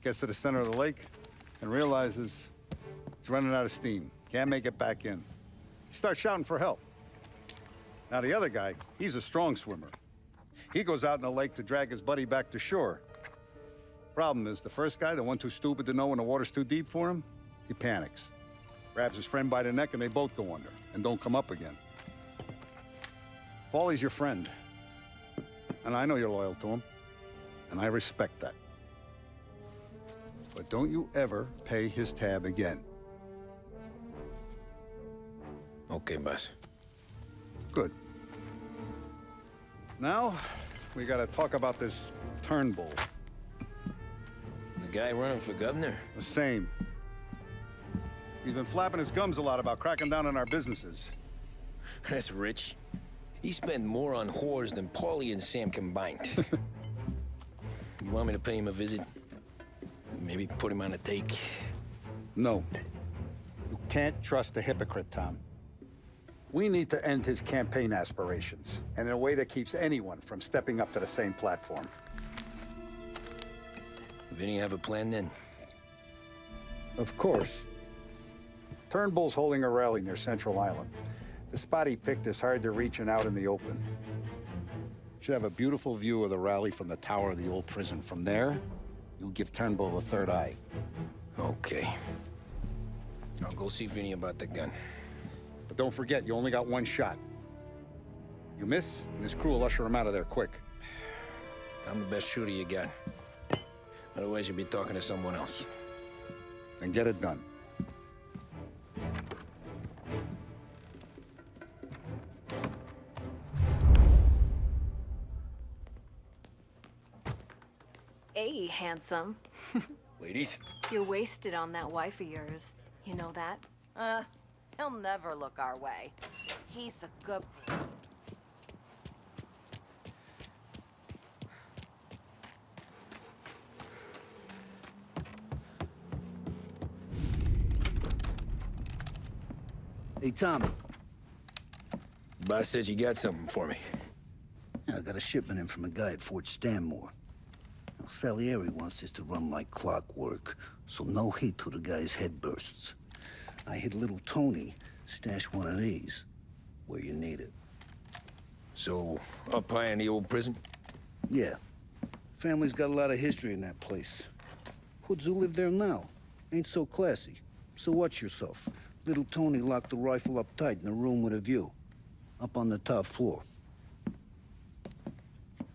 Gets to the center of the lake and realizes he's running out of steam. Can't make it back in. He starts shouting for help. Now the other guy, he's a strong swimmer. He goes out in the lake to drag his buddy back to shore. Problem is, the first guy, the one too stupid to know when the water's too deep for him, he panics. Grabs his friend by the neck and they both go under and don't come up again. Paulie's your friend. And I know you're loyal to him. And I respect that. But don't you ever pay his tab again. Okay, boss. Good. Now, we gotta talk about this Turnbull. The guy running for governor? The same. He's been flapping his gums a lot about cracking down on our businesses. That's rich. He spent more on whores than Paulie and Sam combined. You want me to pay him a visit? Maybe put him on a take? No. You can't trust a hypocrite, Tom. We need to end his campaign aspirations, and in a way that keeps anyone from stepping up to the same platform. Vinny have a plan then? Of course. Turnbull's holding a rally near Central Island. The spot he picked is hard to reach and out in the open. Should have a beautiful view of the rally from the tower of the old prison. From there, you'll give Turnbull the third eye. Okay. I'll go see Vinny about the gun. But don't forget, you only got one shot. You miss, and his crew will usher him out of there quick. I'm the best shooter you got. Otherwise, you'll be talking to someone else. Then get it done. Hey, handsome. Ladies? You're wasted on that wife of yours. You know that? He'll never look our way. He's a good... Hey, Tommy. Boss said you got something for me. Yeah, I got a shipment in from a guy at Fort Stanmore. Now, Salieri wants this to run like clockwork, so no heat till the guy's head bursts. I hit little Tony, stash one of these where you need it. So, up high in the old prison? Yeah. Family's got a lot of history in that place. Hoods who live there now. Ain't so classy. So watch yourself. Little Tony locked the rifle up tight in a room with a view. Up on the top floor.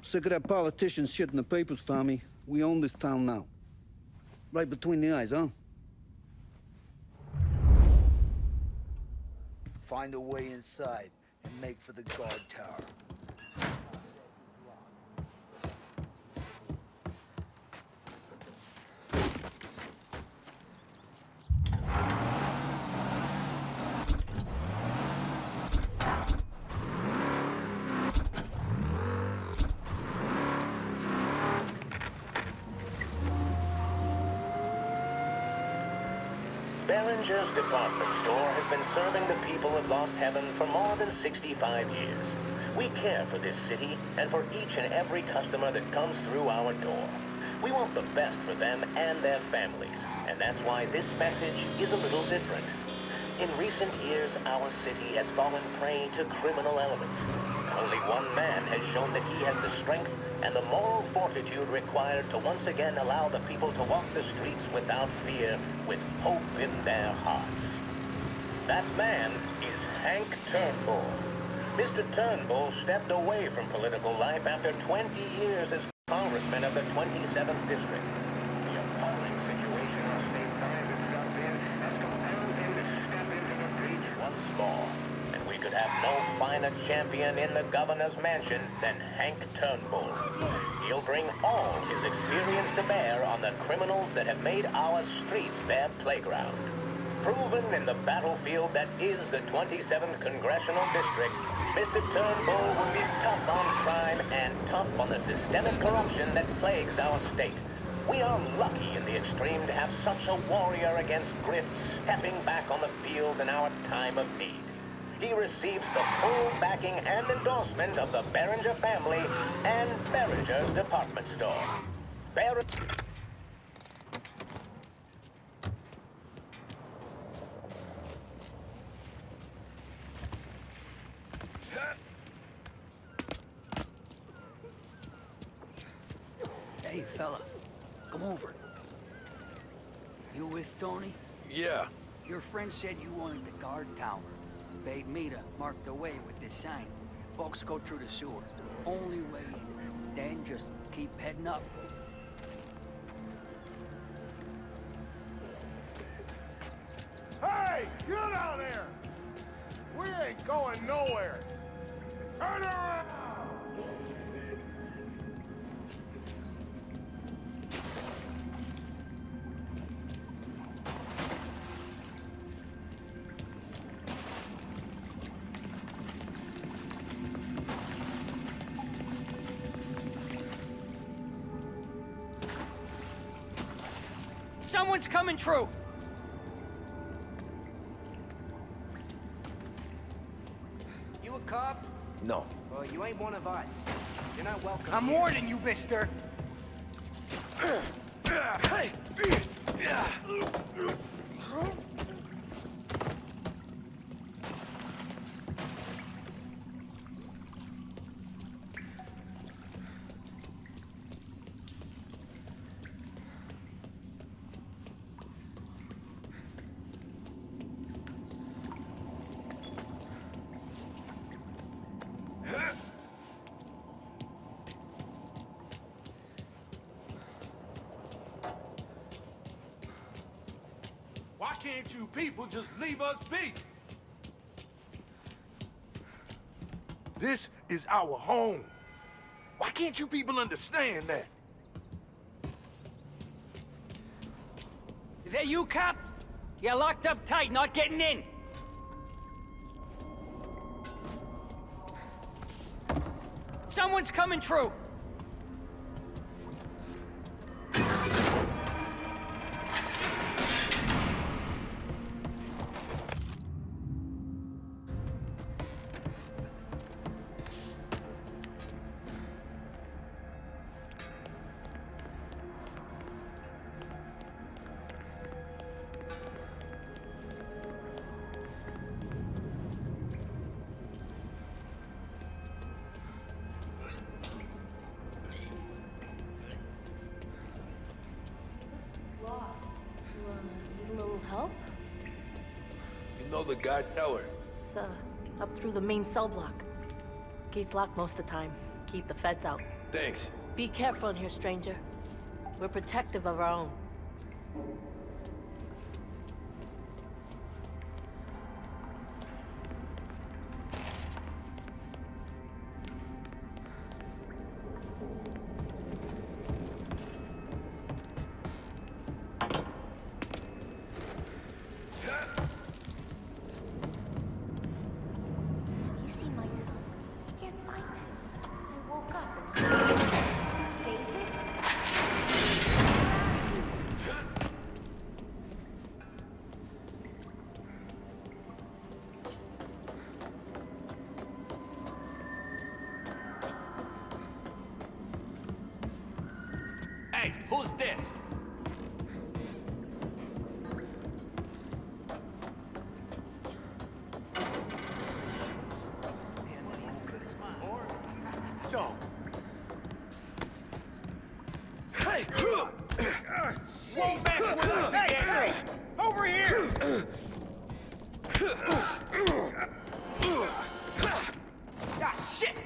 Sick of that politician shit in the papers, Tommy. We own this town now. Right between the eyes, huh? Find a way inside and make for the guard tower. Behringer's department store has been serving the people of Lost Heaven for more than 65 years. We care for this city and for each and every customer that comes through our door. We want the best for them and their families, and that's why this message is a little different. In recent years, our city has fallen prey to criminal elements. Only one man has shown that he has the strength and the moral fortitude required to once again allow the people to walk the streets without fear, with hope in their hearts. That man is Hank Turnbull. Mr. Turnbull stepped away from political life after 20 years as congressman of the 27th district. The appalling situation our state finds itself in has compelled him to step into the breach once more. And we could have no finer champion in the governor's mansion than Hank Turnbull. He'll bring all his experience to bear on the criminals that have made our streets their playground. Proven in the battlefield that is the 27th Congressional District, Mr. Turnbull will be tough on crime and tough on the systemic corruption that plagues our state. We are lucky in the extreme to have such a warrior against grift stepping back on the field in our time of need. He receives the full backing and endorsement of the Behringer family and Behringer's department store. Hey, fella, come over. You with Tony? Yeah. Your friend said you wanted the guard tower. Paid me to mark the way with this sign. Folks go through the sewer. Only way. Then just keep heading up. down there! We ain't going nowhere! Turn around! Someone's coming through! You a cop? No. Well, you ain't one of us. You're not welcome I'm here. warning you, mister. Why can't you people just leave us be? This is our home. Why can't you people understand that? Is that you, cop? You're locked up tight, not getting in. Someone's coming through. Need a little help? You know the guard tower. It's, up through the main cell block. Gate's locked most of the time. Keep the feds out. Thanks. Be careful in here, stranger. We're protective of our own. You see my son? Can't find him. I woke up and David? Hey, who's this? Yo. Hey! Won't mess with us again. Hey! Over here! Ah, shit!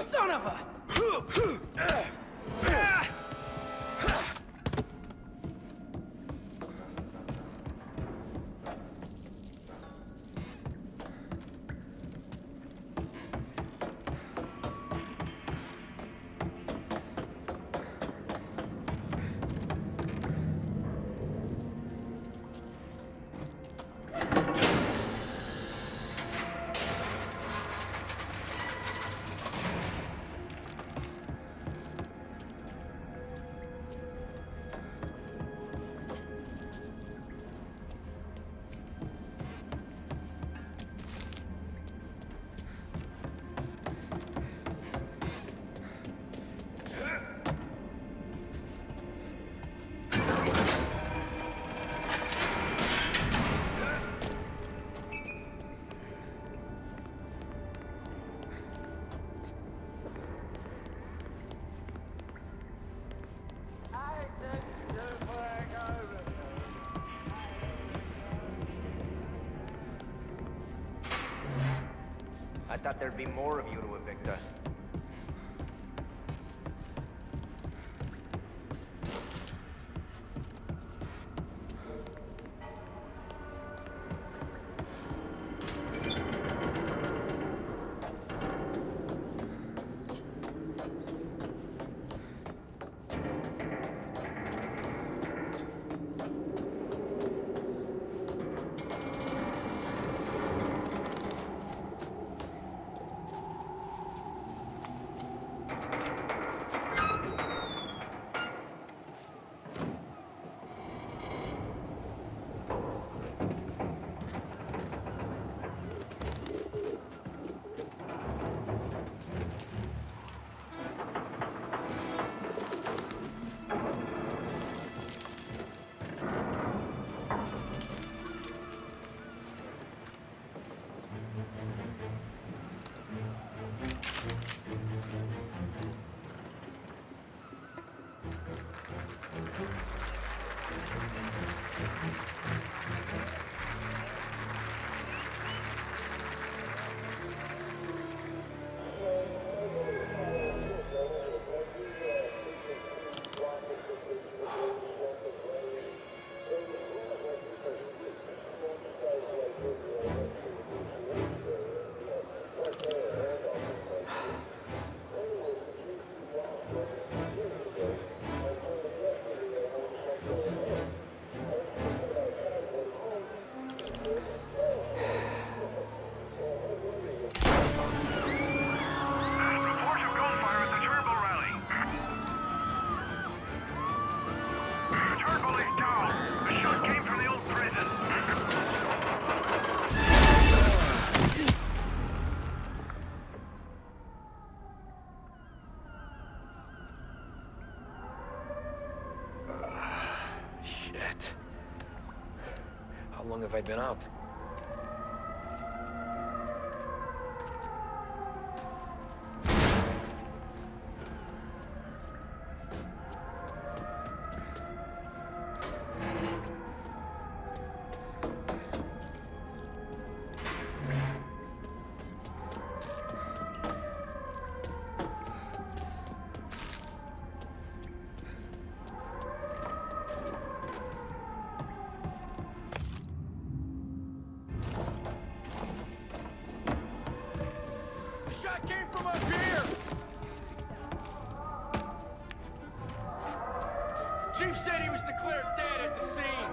Son of a... I thought there'd be more of you to evict us. How long have I been out? Shot came from up here! Chief said he was declared dead at the scene.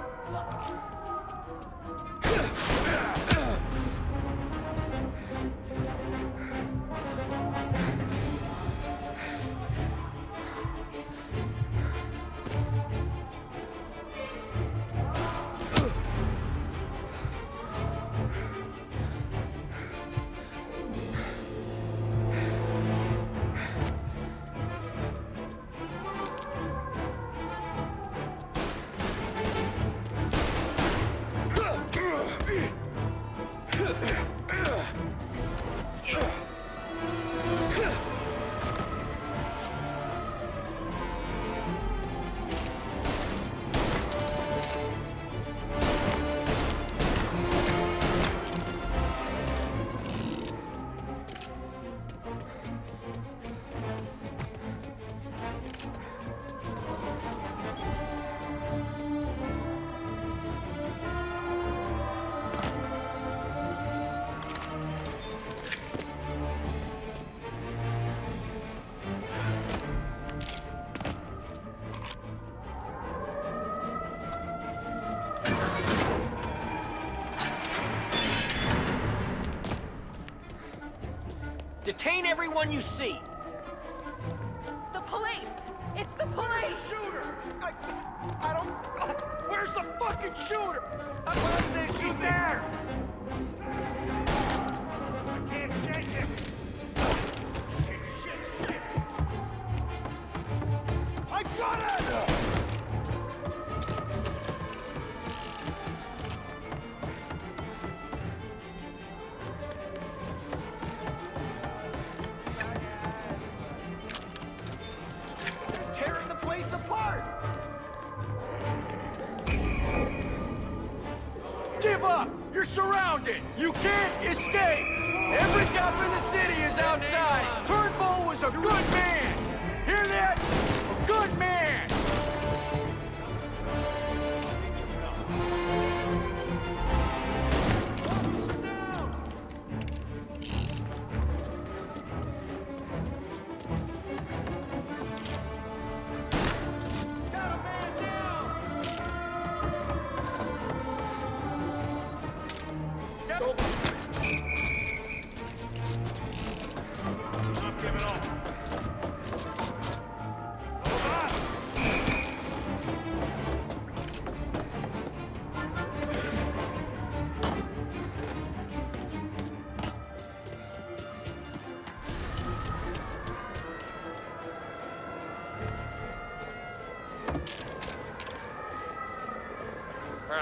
Detain everyone you see. The police! It's the police! Shooter! I don't... Where's the fucking shooter? She's there! I can't shake him! Shit! I got it! Apart! Give up! You're surrounded! You can't escape! Every cop in the city is outside! Turnbull was a good man! Hear that? A good man!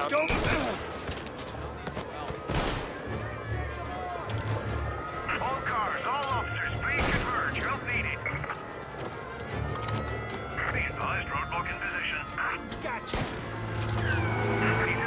Don't... All cars, all officers, please converge. Help needed. Be advised, roadblock in position. Gotcha. Need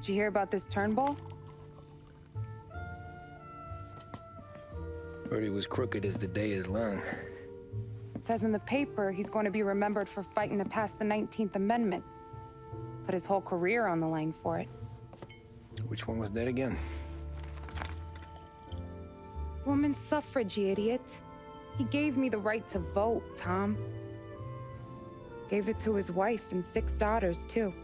Did you hear about this Turnbull? Heard he was crooked as the day is long. Says in the paper he's going to be remembered for fighting to pass the 19th Amendment. Put his whole career on the line for it. Which one was that again? Women's suffrage, you idiot. He gave me the right to vote, Tom. Gave it to his wife and 6 daughters, too.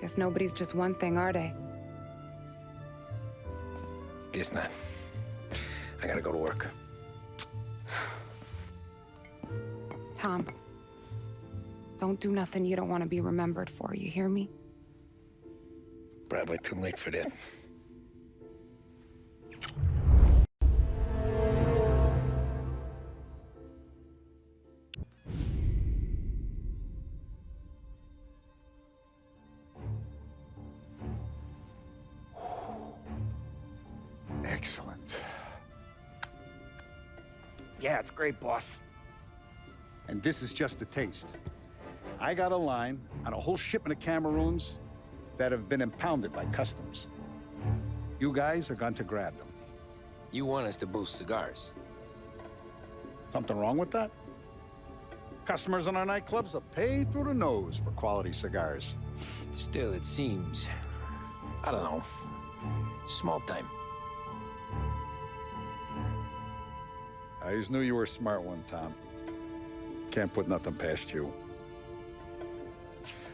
Guess nobody's just one thing, are they? Guess not. I gotta go to work. Tom, don't do nothing you don't want to be remembered for, you hear me? Probably too late for that. Excellent. Yeah, it's great, boss. And this is just a taste. I got a line on a whole shipment of Cameroons that have been impounded by customs. You guys are going to grab them. You want us to boost cigars? Something wrong with that? Customers in our nightclubs are paid through the nose for quality cigars. Still, it seems... I don't know. Small time. I always knew you were a smart one, Tom. Can't put nothing past you.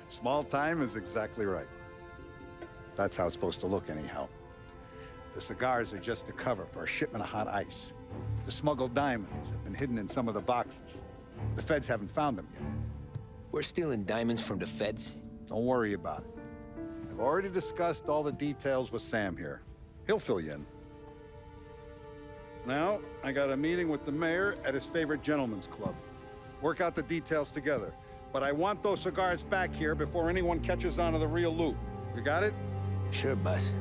Small time is exactly right. That's how it's supposed to look anyhow. The cigars are just a cover for a shipment of hot ice. The smuggled diamonds have been hidden in some of the boxes. The feds haven't found them yet. We're stealing diamonds from the feds? Don't worry about it. I've already discussed all the details with Sam here. He'll fill you in. Now, I got a meeting with the mayor at his favorite gentleman's club. Work out the details together. But I want those cigars back here before anyone catches on to the real loot. You got it? Sure, boss.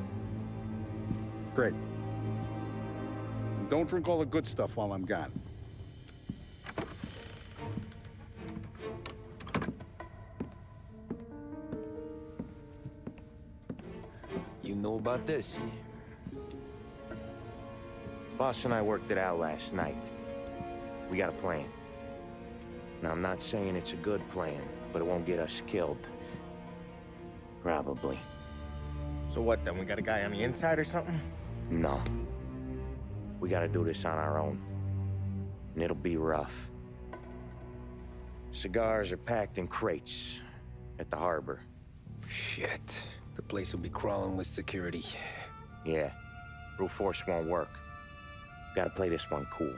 Great. And don't drink all the good stuff while I'm gone. You know about this? Boss and I worked it out last night. We got a plan. Now, I'm not saying it's a good plan, but it won't get us killed. Probably. So what then? We got a guy on the inside or something? No. We gotta do this on our own. And it'll be rough. Cigars are packed in crates at the harbor. Shit. The place will be crawling with security. Yeah. Brute force won't work. Gotta play this one cool.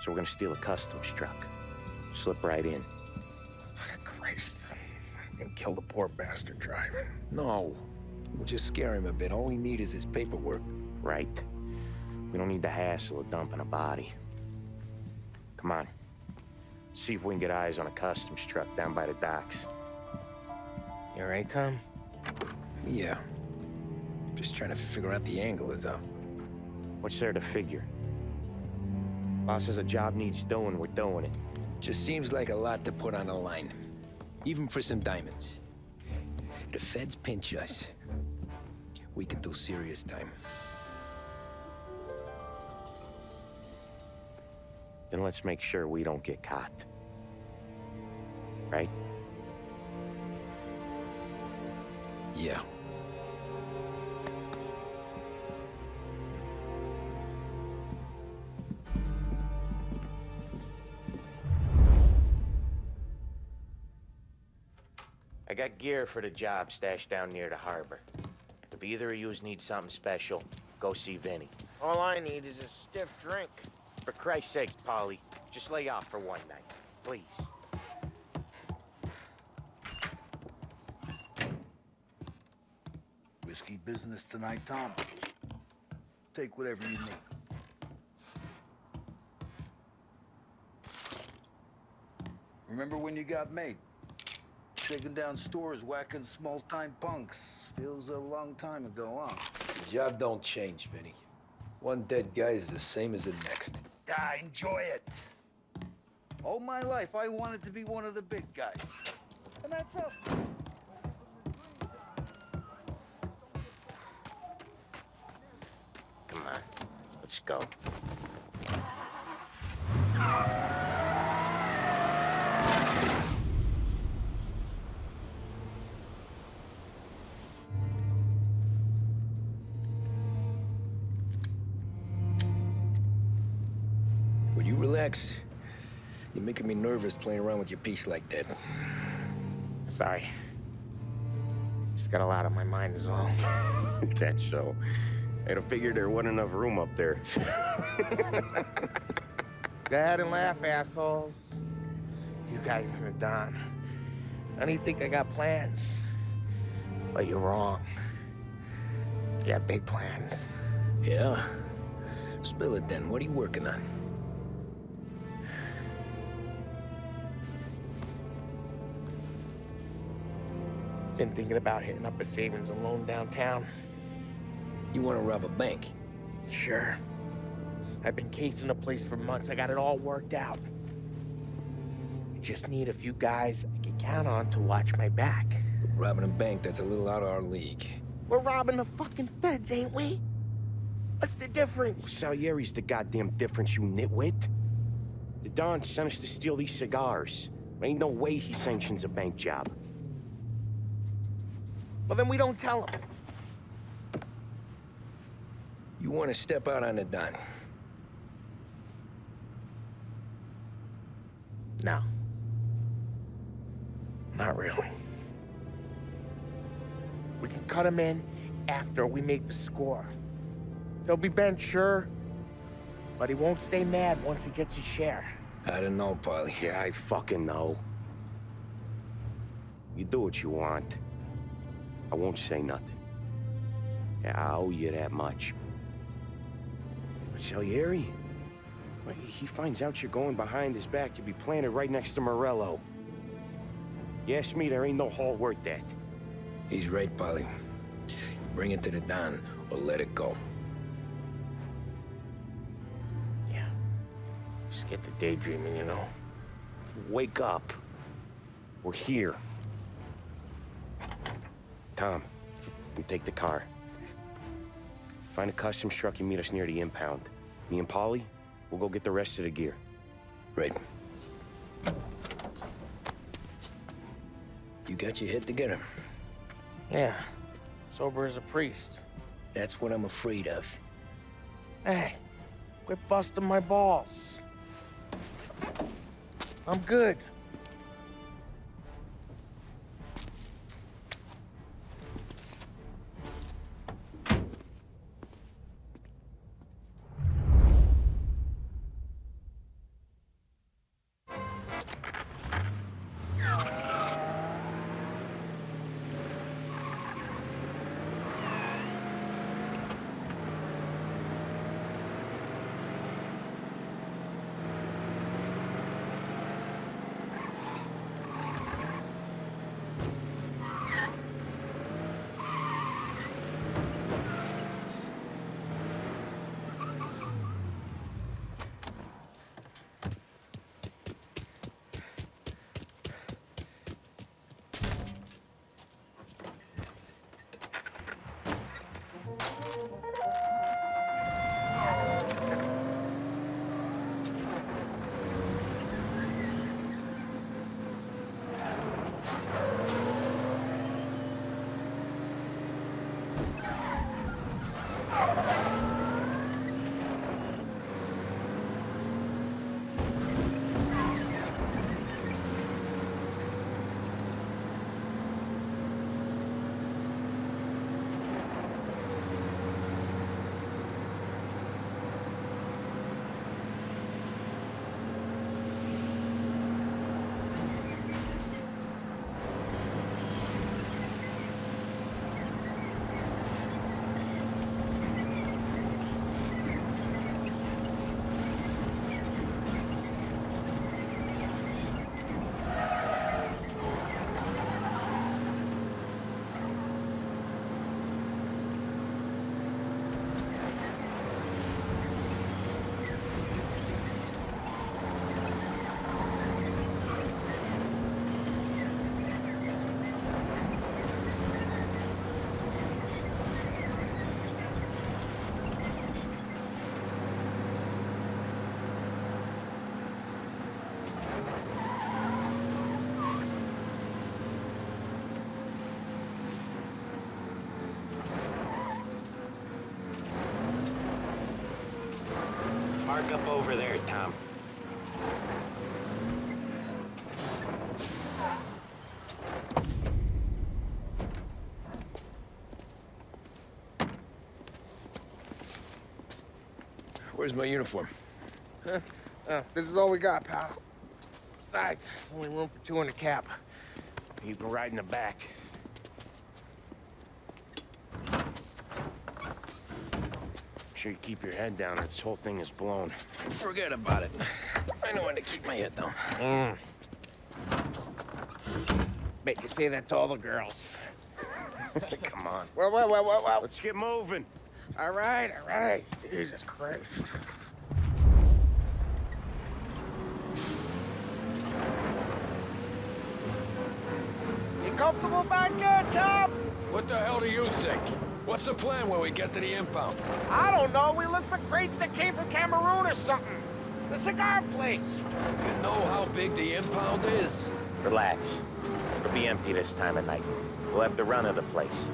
So we're gonna steal a customs truck. Slip right in. Christ. I'm gonna kill the poor bastard driver. No. We'll just scare him a bit. All we need is his paperwork. Right. We don't need the hassle of dumping a body. Come on. See if we can get eyes on a customs truck down by the docks. You all right, Tom? Yeah. Just trying to figure out the angle is up. What's there to figure? Boss says a job needs doing, we're doing it. Just seems like a lot to put on the line. Even for some diamonds. If the feds pinch us, we could do serious time. Then let's make sure we don't get caught. Right? Yeah. I got gear for the job stashed down near the harbor. If either of yous need something special, go see Vinny. All I need is a stiff drink. For Christ's sake, Polly, just lay off for one night, please. Risky business tonight, Tom. Take whatever you need. Remember when you got made? Shaking down stores, whacking small-time punks. Feels a long time ago, huh? The job don't change, Vinny. One dead guy is the same as the next. Enjoy it. All my life, I wanted to be one of the big guys. Intermezzo. Come on, let's go. Will you relax? You're making me nervous playing around with your piece like that. Sorry. Just got a lot on my mind is all. That's so. I'd have figured there wasn't enough room up there. Go ahead and laugh, assholes. You guys are done. I don't think I got plans. But you're wrong. You got big plans. Yeah? Spill it then. What are you working on? Been thinking about hitting up a savings and loan downtown. You want to rob a bank? Sure. I've been casing the place for months. I got it all worked out. I just need a few guys I can count on to watch my back. Robbing a bank, that's a little out of our league. We're robbing the fucking feds, ain't we? What's the difference? Salieri's the goddamn difference, you nitwit. The Don sent us to steal these cigars. Ain't no way he sanctions a bank job. Well, then we don't tell him. You want to step out on the Don? No. Not really. We can cut him in after we make the score. He'll be bent, sure, but he won't stay mad once he gets his share. I don't know, Paulie. Yeah, I fucking know. You do what you want. I won't say nothing. Yeah, I owe you that much. But Salieri, when he finds out you're going behind his back, you'll be planted right next to Morello. You ask me, there ain't no haul worth that. He's right, Paulie. You bring it to the Don or let it go. Yeah. Just get to daydreaming, you know? Wake up. We're here. Tom, you take the car. Find a customs truck and meet us near the impound. Me and Paulie, we'll go get the rest of the gear. Right. You got your head together? Yeah. Sober as a priest. That's what I'm afraid of. Hey, quit busting my balls. I'm good. Park up over there, Tom. Where's my uniform? Huh? This is all we got, pal. Besides, there's only room for 2 in the cab. You can ride in the back. Make sure you keep your head down or this whole thing is blown. Forget about it. I know when to keep my head down. Bet you say that to all the girls. Come on. Well. Let's get moving. All right. Jesus Christ. You comfortable back there, Tom? What the hell do you think? What's the plan when we get to the impound? I don't know. We look for crates that came from Cameroon or something. The cigar place. You know how big the impound is? Relax. It'll be empty this time of night. We'll have the run of the place.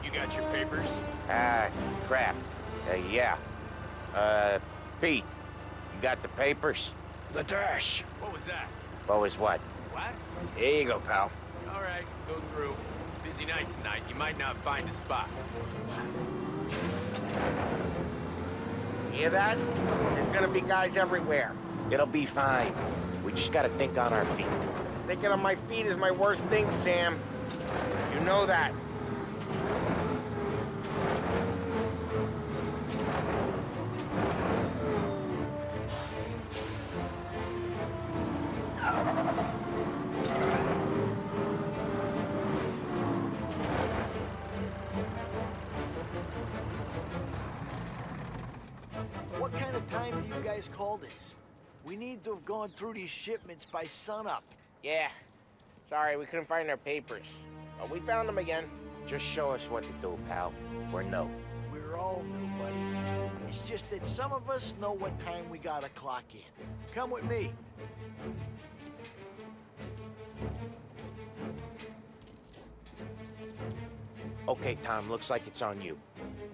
You got your papers? Ah, crap. Yeah. Pete, you got the papers? The dash. What was that? What was what? What? Here you go, pal. All right, go through. Busy night tonight. You might not find a spot. Hear that? There's gonna be guys everywhere. It'll be fine. We just gotta think on our feet. Thinking on my feet is my worst thing, Sam. You know that. What kind of time do you guys call this? We need to have gone through these shipments by sunup. Yeah. Sorry, we couldn't find our papers. But we found them again. Just show us what to do, pal. We're no. We're all new, buddy. It's just that some of us know what time we gotta clock in. Come with me. Okay, Tom, looks like it's on you.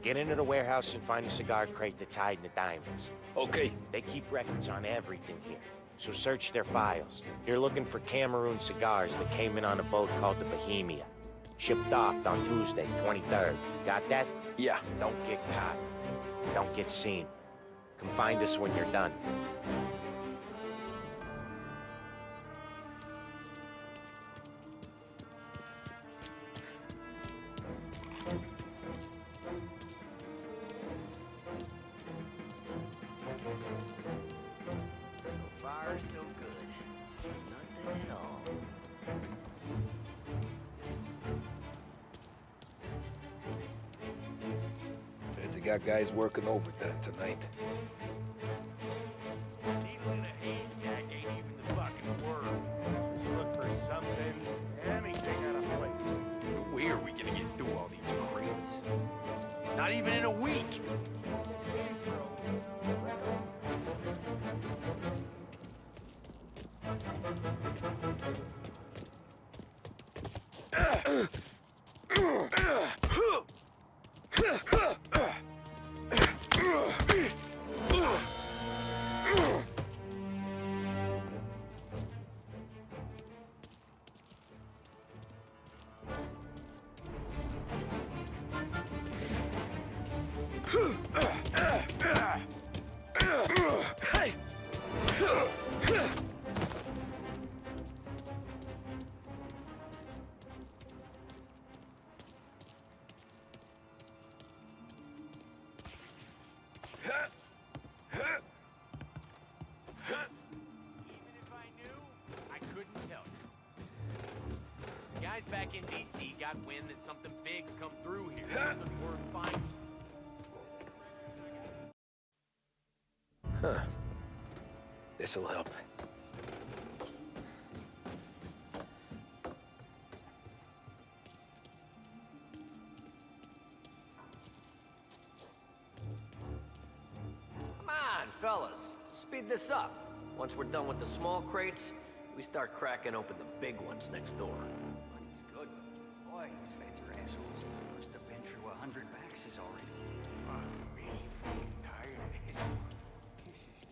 Get into the warehouse and find a cigar crate that's hiding the diamonds. Okay. They keep records on everything here, so search their files. You're looking for Cameroon cigars that came in on a boat called the Bohemia. Shipped docked on Tuesday, 23rd. Got that? Yeah. Don't get caught. Don't get seen. Come find us when you're done. So far, so good. Nothing at all. Fancy got guys working overtime tonight. Needle in a haystack ain't even the fucking word. Let's look for something, anything out of place. Where are we gonna get through all these crates? Not even in a week. Guys back in D.C. got wind that something big's come through here. Something worth finding. Huh. This'll help. Come on, fellas. Speed this up. Once we're done with the small crates, we start cracking open the big ones next door. Money's good. 100 baxes already. I'm really fucking tired of this. This is...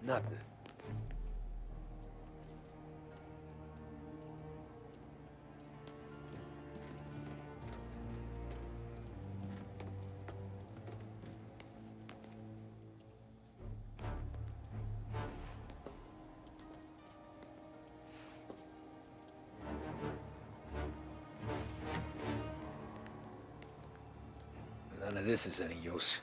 Nothing. None of this is any use.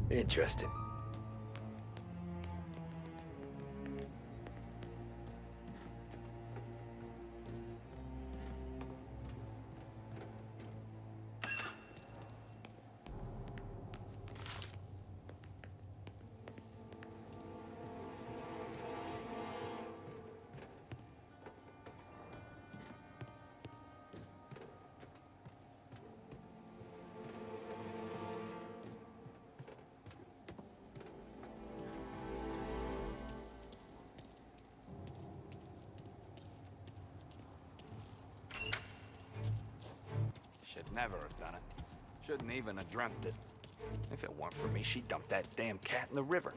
Interesting. Should never have done it. Shouldn't even have dreamt it. If it weren't for me, she'd dump that damn cat in the river.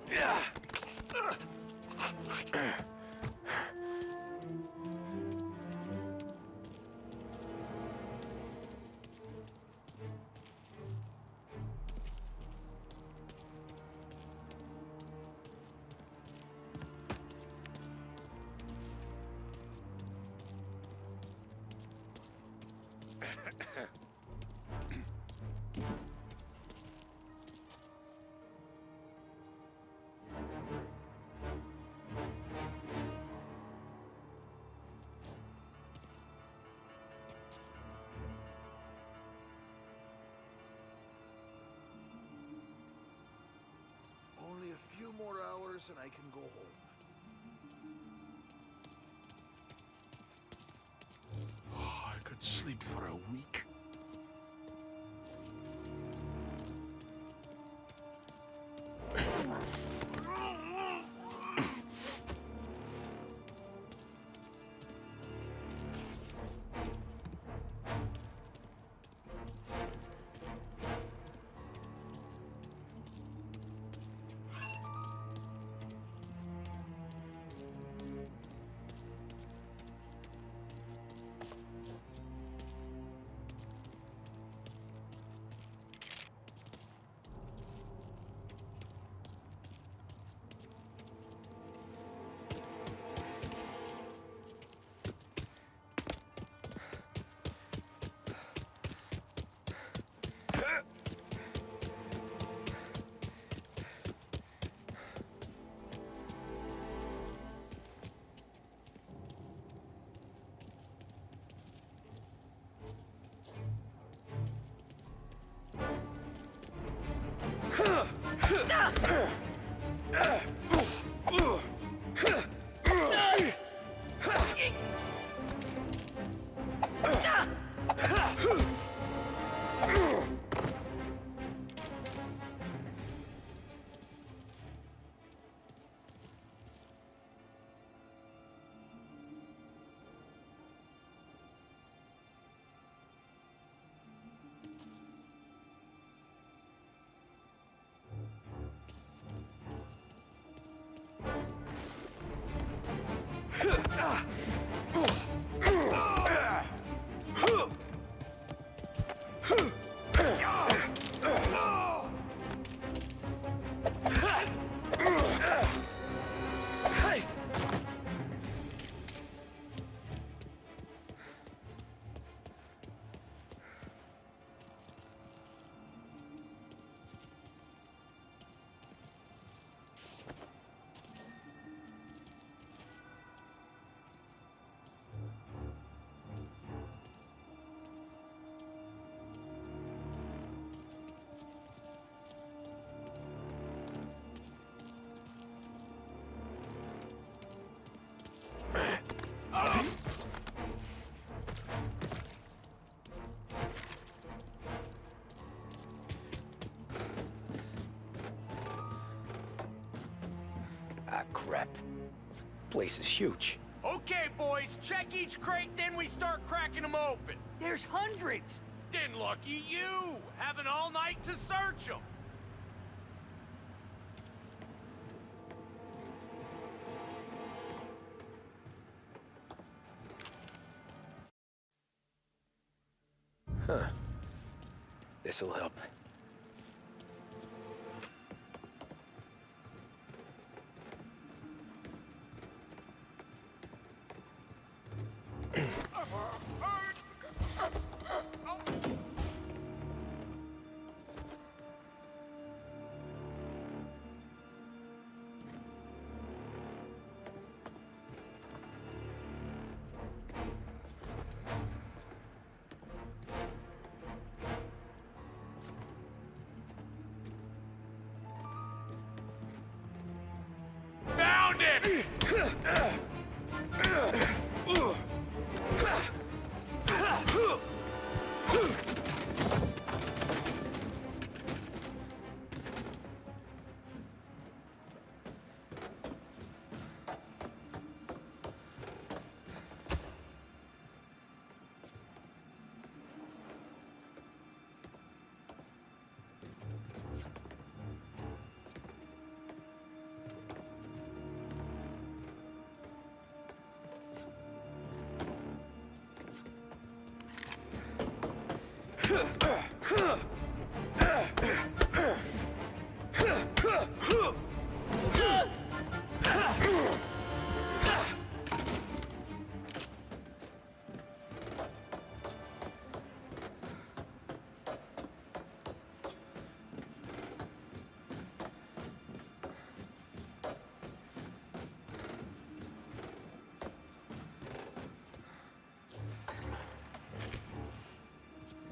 Only a few more hours and I can go home. Oh, I could sleep for a week. crap. Place is huge. Okay, boys, check each crate, then we start cracking them open. There's hundreds. Then lucky you, having all night to search them. Huh. This'll help. Found it!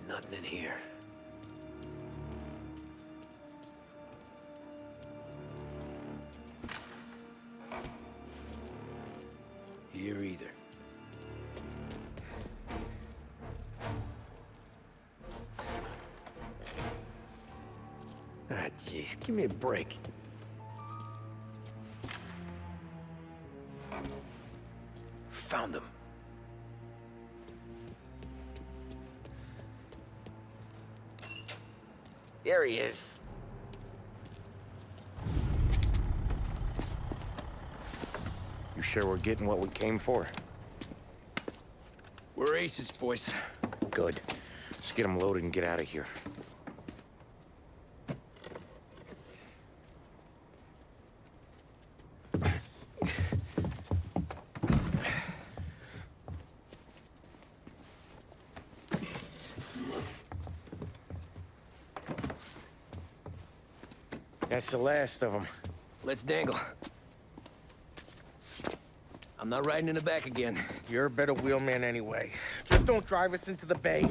Nothing in here. Here either. Ah, jeez, give me a break. Found them. There he is. You sure we're getting what we came for? We're aces, boys. Good. Let's get them loaded and get out of here. That's the last of them. Let's dangle. I'm not riding in the back again. You're a better wheelman anyway. Just don't drive us into the bay.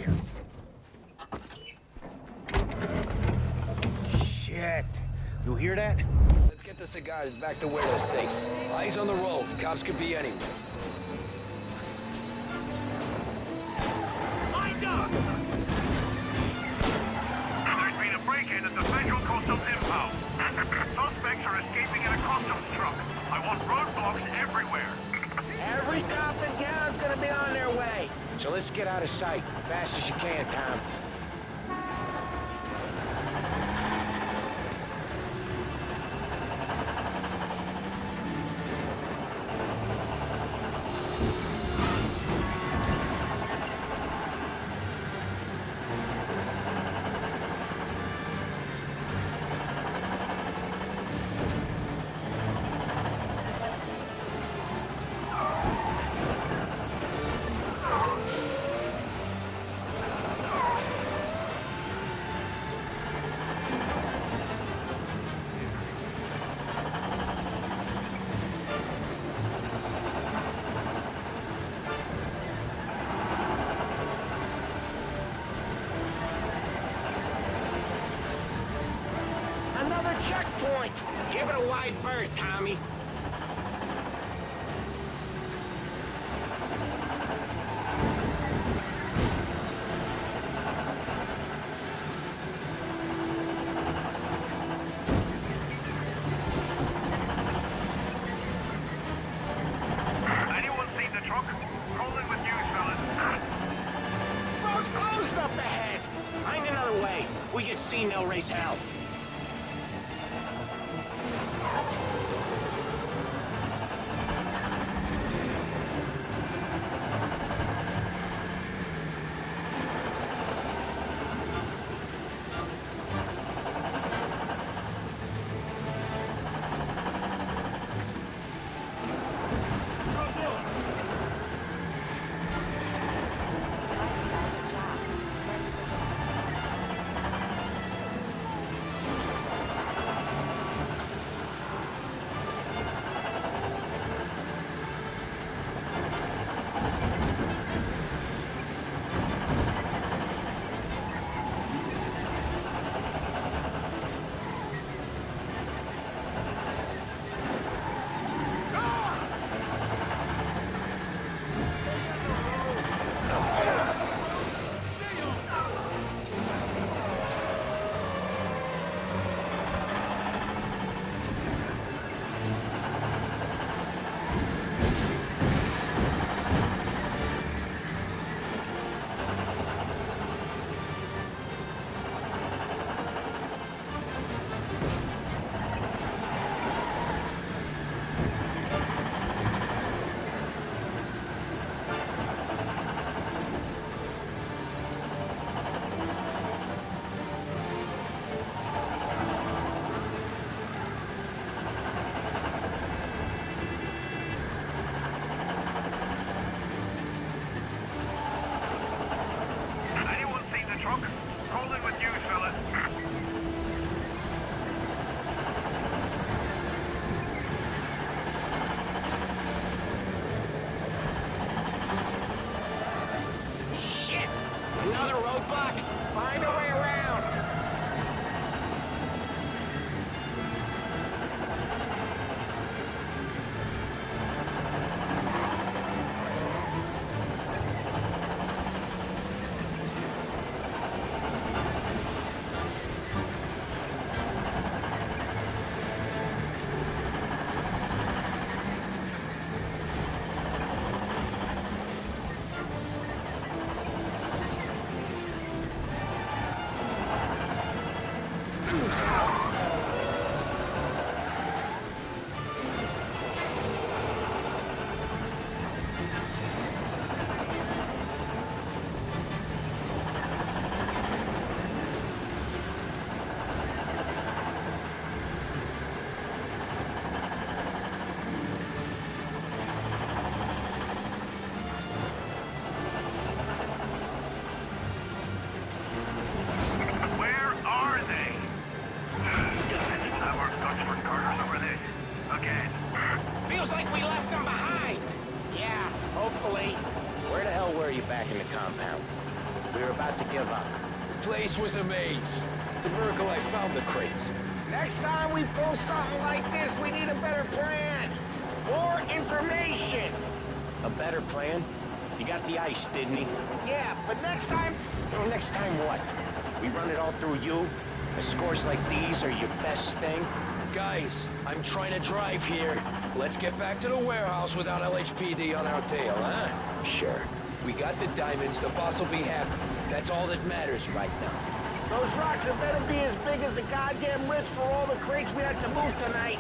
Shit. You hear that? Let's get the cigars back to where they're safe. Eyes on the road. Cops could be anywhere. Lined up! There's been a break-in at the Federal Customs impound. Suspects are escaping in a customs truck. I want roadblocks everywhere. Every cop in town's gonna be on their way. So let's get out of sight. Fast as you can, Tom. Another checkpoint. Give it a wide berth, Tommy. scene, they'll raise hell. Find a way around. Feels like we left them behind. Yeah, hopefully. Where the hell were you back in the compound? We were about to give up. The place was a maze. It's a miracle I found the crates. Next time we pull something like this, we need a better plan. More information. A better plan? You got the ice, didn't he? Yeah, but next time... Well, next time what? We run it all through you? The scores like these are your best thing? Guys, I'm trying to drive here. Let's get back to the warehouse without LHPD on our tail, huh? Sure. We got the diamonds, the boss will be happy. That's all that matters right now. Those rocks had better be as big as the goddamn ridge for all the crates we had to move tonight.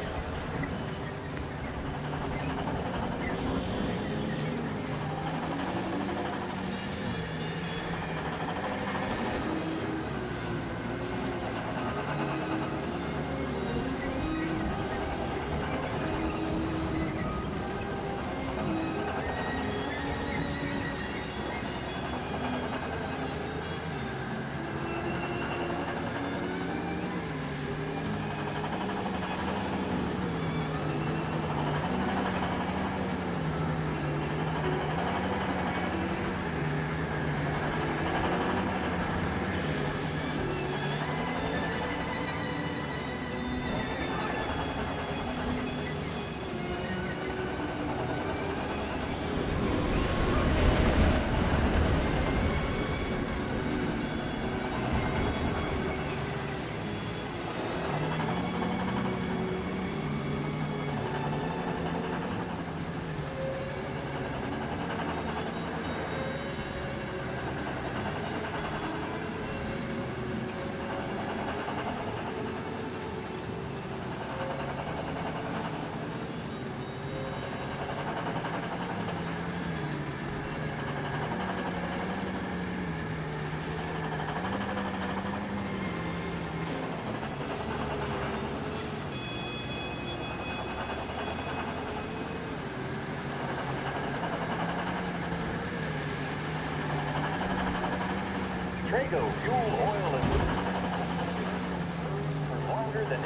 Trago fuel, oil, and for longer than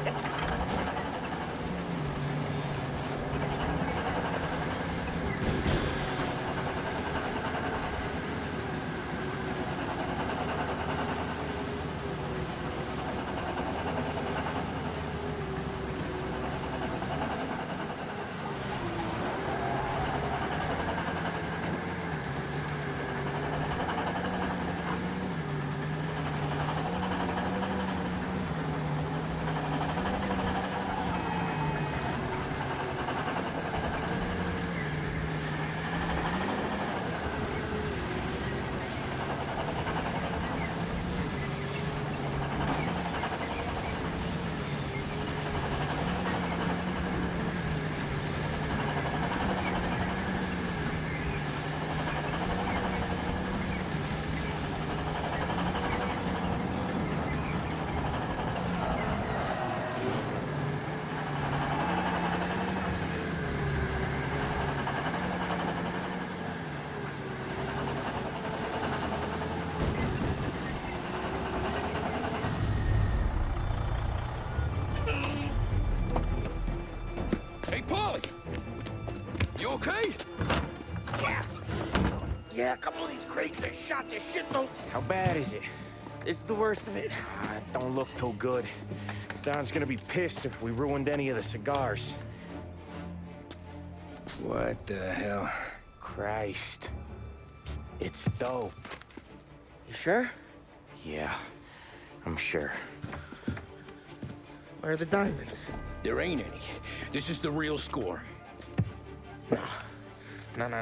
Hey, Paulie! You okay? Yeah, a couple of these crates are shot to shit though. How bad is it? It's the worst of it. It don't look too good. Don's gonna be pissed if we ruined any of the cigars. What the hell? Christ. It's dope. You sure? Yeah, I'm sure. Where are the diamonds? There ain't any. This is the real score. No. No.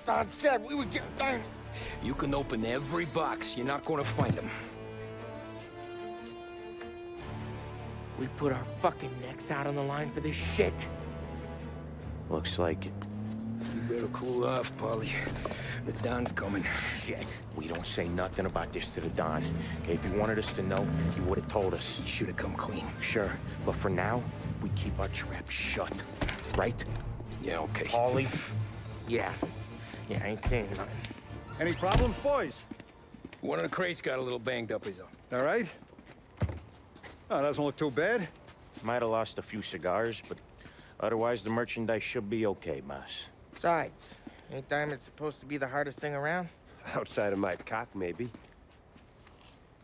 Don said we would get diamonds. You can open every box. You're not gonna find them. We put our fucking necks out on the line for this shit. Looks like it. You better cool off, Paulie. The Don's coming. Shit. We don't say nothing about this to the Don. Okay, if he wanted us to know, he would have told us. He should have come clean. Sure, but for now, we keep our trap shut. Right? Yeah, okay. Paulie? Yeah, I ain't saying nothing. Any problems, boys? One of the crates got a little banged up, is all. All right? Oh, doesn't look too bad. Might have lost a few cigars, but otherwise the merchandise should be okay, boss. Besides, ain't diamonds supposed to be the hardest thing around? Outside of my cock, maybe.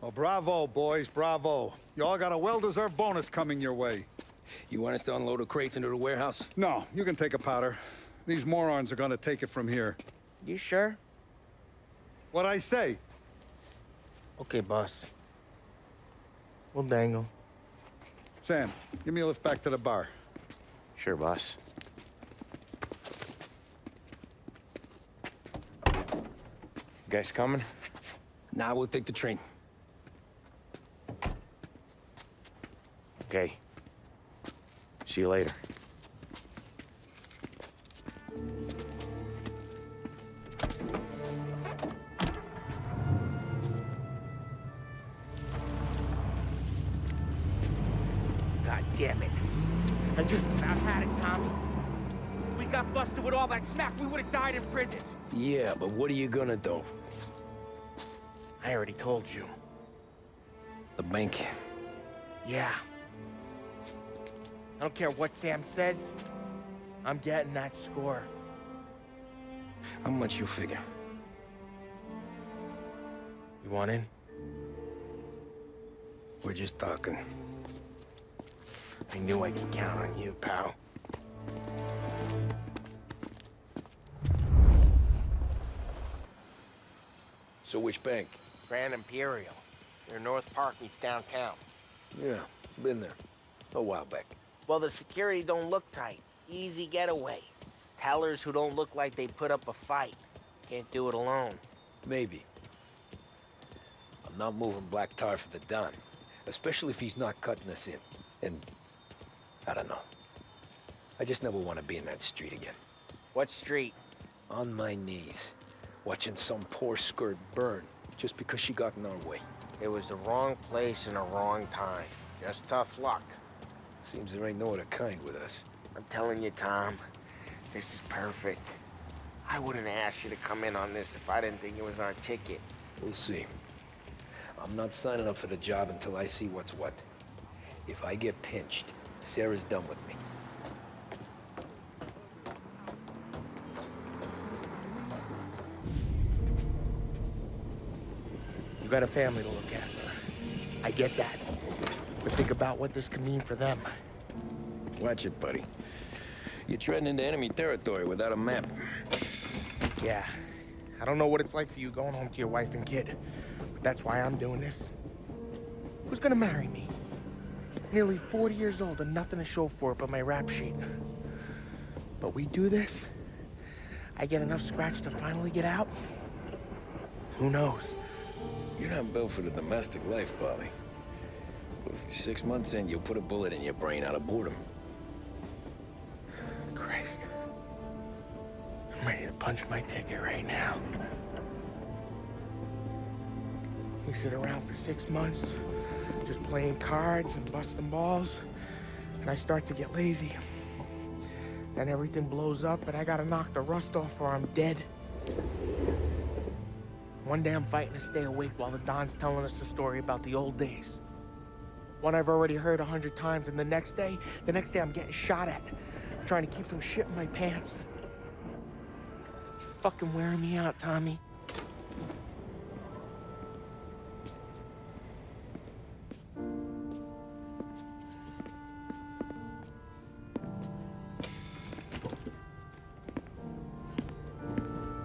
Well, bravo, boys, bravo. You all got a well-deserved bonus coming your way. You want us to unload the crates into the warehouse? No, you can take a powder. These morons are gonna take it from here. You sure? What'd I say? Okay, boss. We'll dangle. Sam, give me a lift back to the bar. Sure, boss. You guys coming? Nah, we'll take the train. Okay. See you later. God damn it. I just about had it, Tommy. We got busted with all that smack, we would have died in prison. Yeah, but what are you gonna do? I already told you. The bank. Yeah. I don't care what Sam says. I'm getting that score. How much you figure? You want in? We're just talking. I knew I could count on you, pal. So which bank? Grand Imperial. Near North Park meets downtown. Yeah, been there. A while back. Well, the security don't look tight. Easy getaway. Tellers who don't look like they put up a fight. Can't do it alone. Maybe. I'm not moving black tar for the Don. Especially if he's not cutting us in. And I don't know. I just never want to be in that street again. What street? On my knees. Watching some poor skirt burn just because she got in our way. It was the wrong place and the wrong time. Just tough luck. Seems there ain't no other kind with us. I'm telling you, Tom, this is perfect. I wouldn't ask you to come in on this if I didn't think it was our ticket. We'll see. I'm not signing up for the job until I see what's what. If I get pinched, Sarah's done with me. You got a family to look after. I get that. But think about what this could mean for them. Watch it, buddy. You're treading into enemy territory without a map. Yeah. I don't know what it's like for you going home to your wife and kid. But that's why I'm doing this. Who's gonna marry me? Nearly 40 years old and nothing to show for it but my rap sheet. But we do this, I get enough scratch to finally get out? Who knows? You're not built for the domestic life, Polly. 6 months in, you'll put a bullet in your brain out of boredom. Christ. I'm ready to punch my ticket right now. We sit around for 6 months, just playing cards and busting balls, and I start to get lazy. Then everything blows up and I gotta knock the rust off or I'm dead. One day I'm fighting to stay awake while the Don's telling us a story about the old days. One I've already heard 100 times, and the next day I'm getting shot at, trying to keep from shitting my pants. It's fucking wearing me out, Tommy.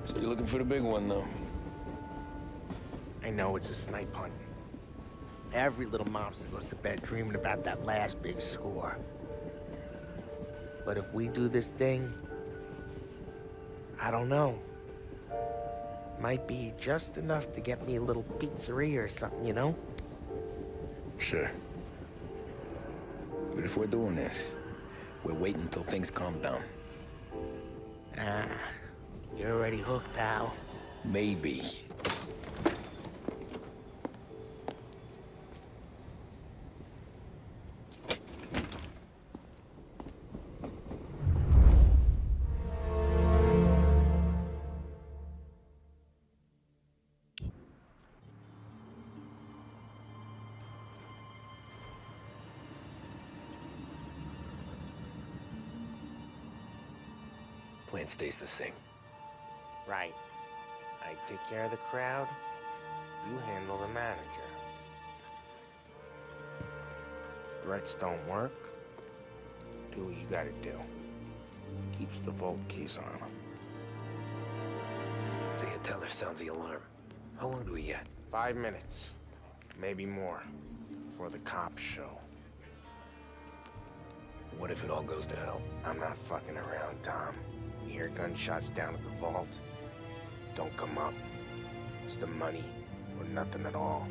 So you're looking for the big one, though? I know it's a snipe hunt. Every little mobster goes to bed dreaming about that last big score. But if we do this thing, I don't know. Might be just enough to get me a little pizzeria or something, you know? Sure. But if we're doing this, we're waiting until things calm down. Ah, you're already hooked, pal. Maybe. Plan stays the same. Right. I take care of the crowd, you handle the manager. Threats don't work, do what you gotta do. Keeps the vault keys on him. See a teller sounds the alarm. How long do we get? 5 minutes, maybe more, before the cops show. What if it all goes to hell? I'm not fucking around, Tom. You hear gunshots down at the vault? Don't come up. It's the money or nothing at all.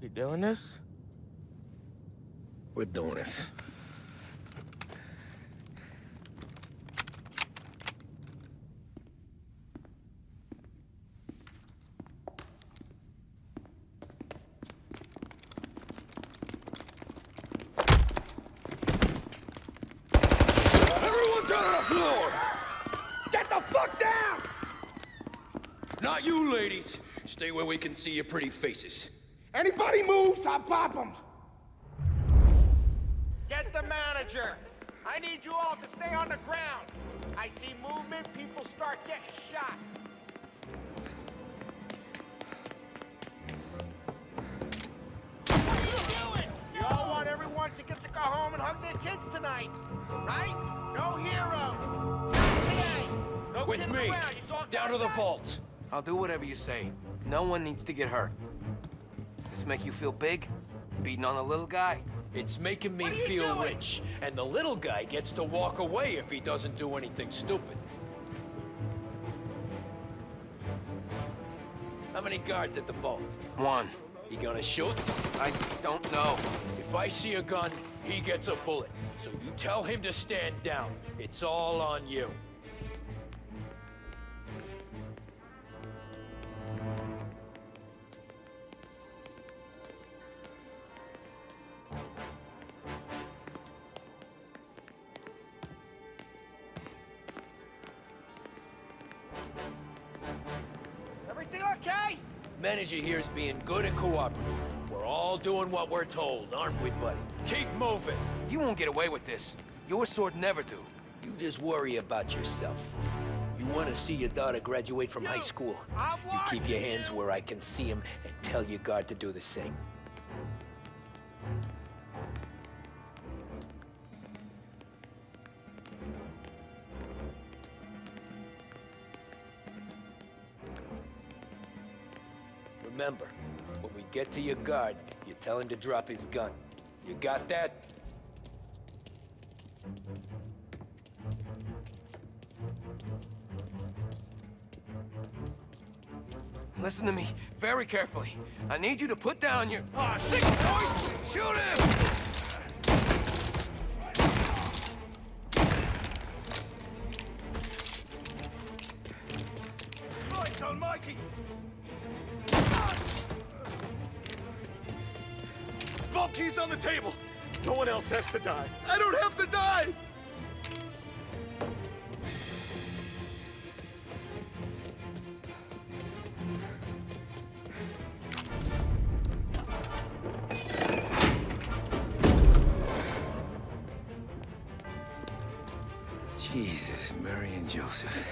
You doing this? We're doing this. Get the fuck down! Not you, ladies. Stay where we can see your pretty faces. Anybody moves, I'll pop them. Get the manager! I need you all to stay on the ground. I see movement, people start getting shot. What are you doing? You all want everyone to get to go home and hug their kids tonight, right? No hero. Not today. No With kidding me. around. You saw Down to the that? vault. I'll do whatever you say. No one needs to get hurt. This make you feel big? Beating on the little guy? It's making me feel rich, and the little guy gets to walk away if he doesn't do anything stupid. How many guards at the vault? One. You gonna shoot? I don't know. If I see a gun, he gets a bullet. So you tell him to stand down. It's all on you. Everything okay? Manager here's being good and cooperative. We're all doing what we're told, aren't we, buddy? Keep moving. You won't get away with this. Your sword never do. You just worry about yourself. You want to see your daughter graduate from high school. You keep your hands where I can see them and tell your guard to do the same. Remember, when we get to your guard, you tell him to drop his gun. You got that? Listen to me very carefully. I need you to put down your... Ah, sick boys! Shoot him! Christ almighty! Vault key's on the table. No one else has to die. I don't have to die! Jesus, Mary and Joseph.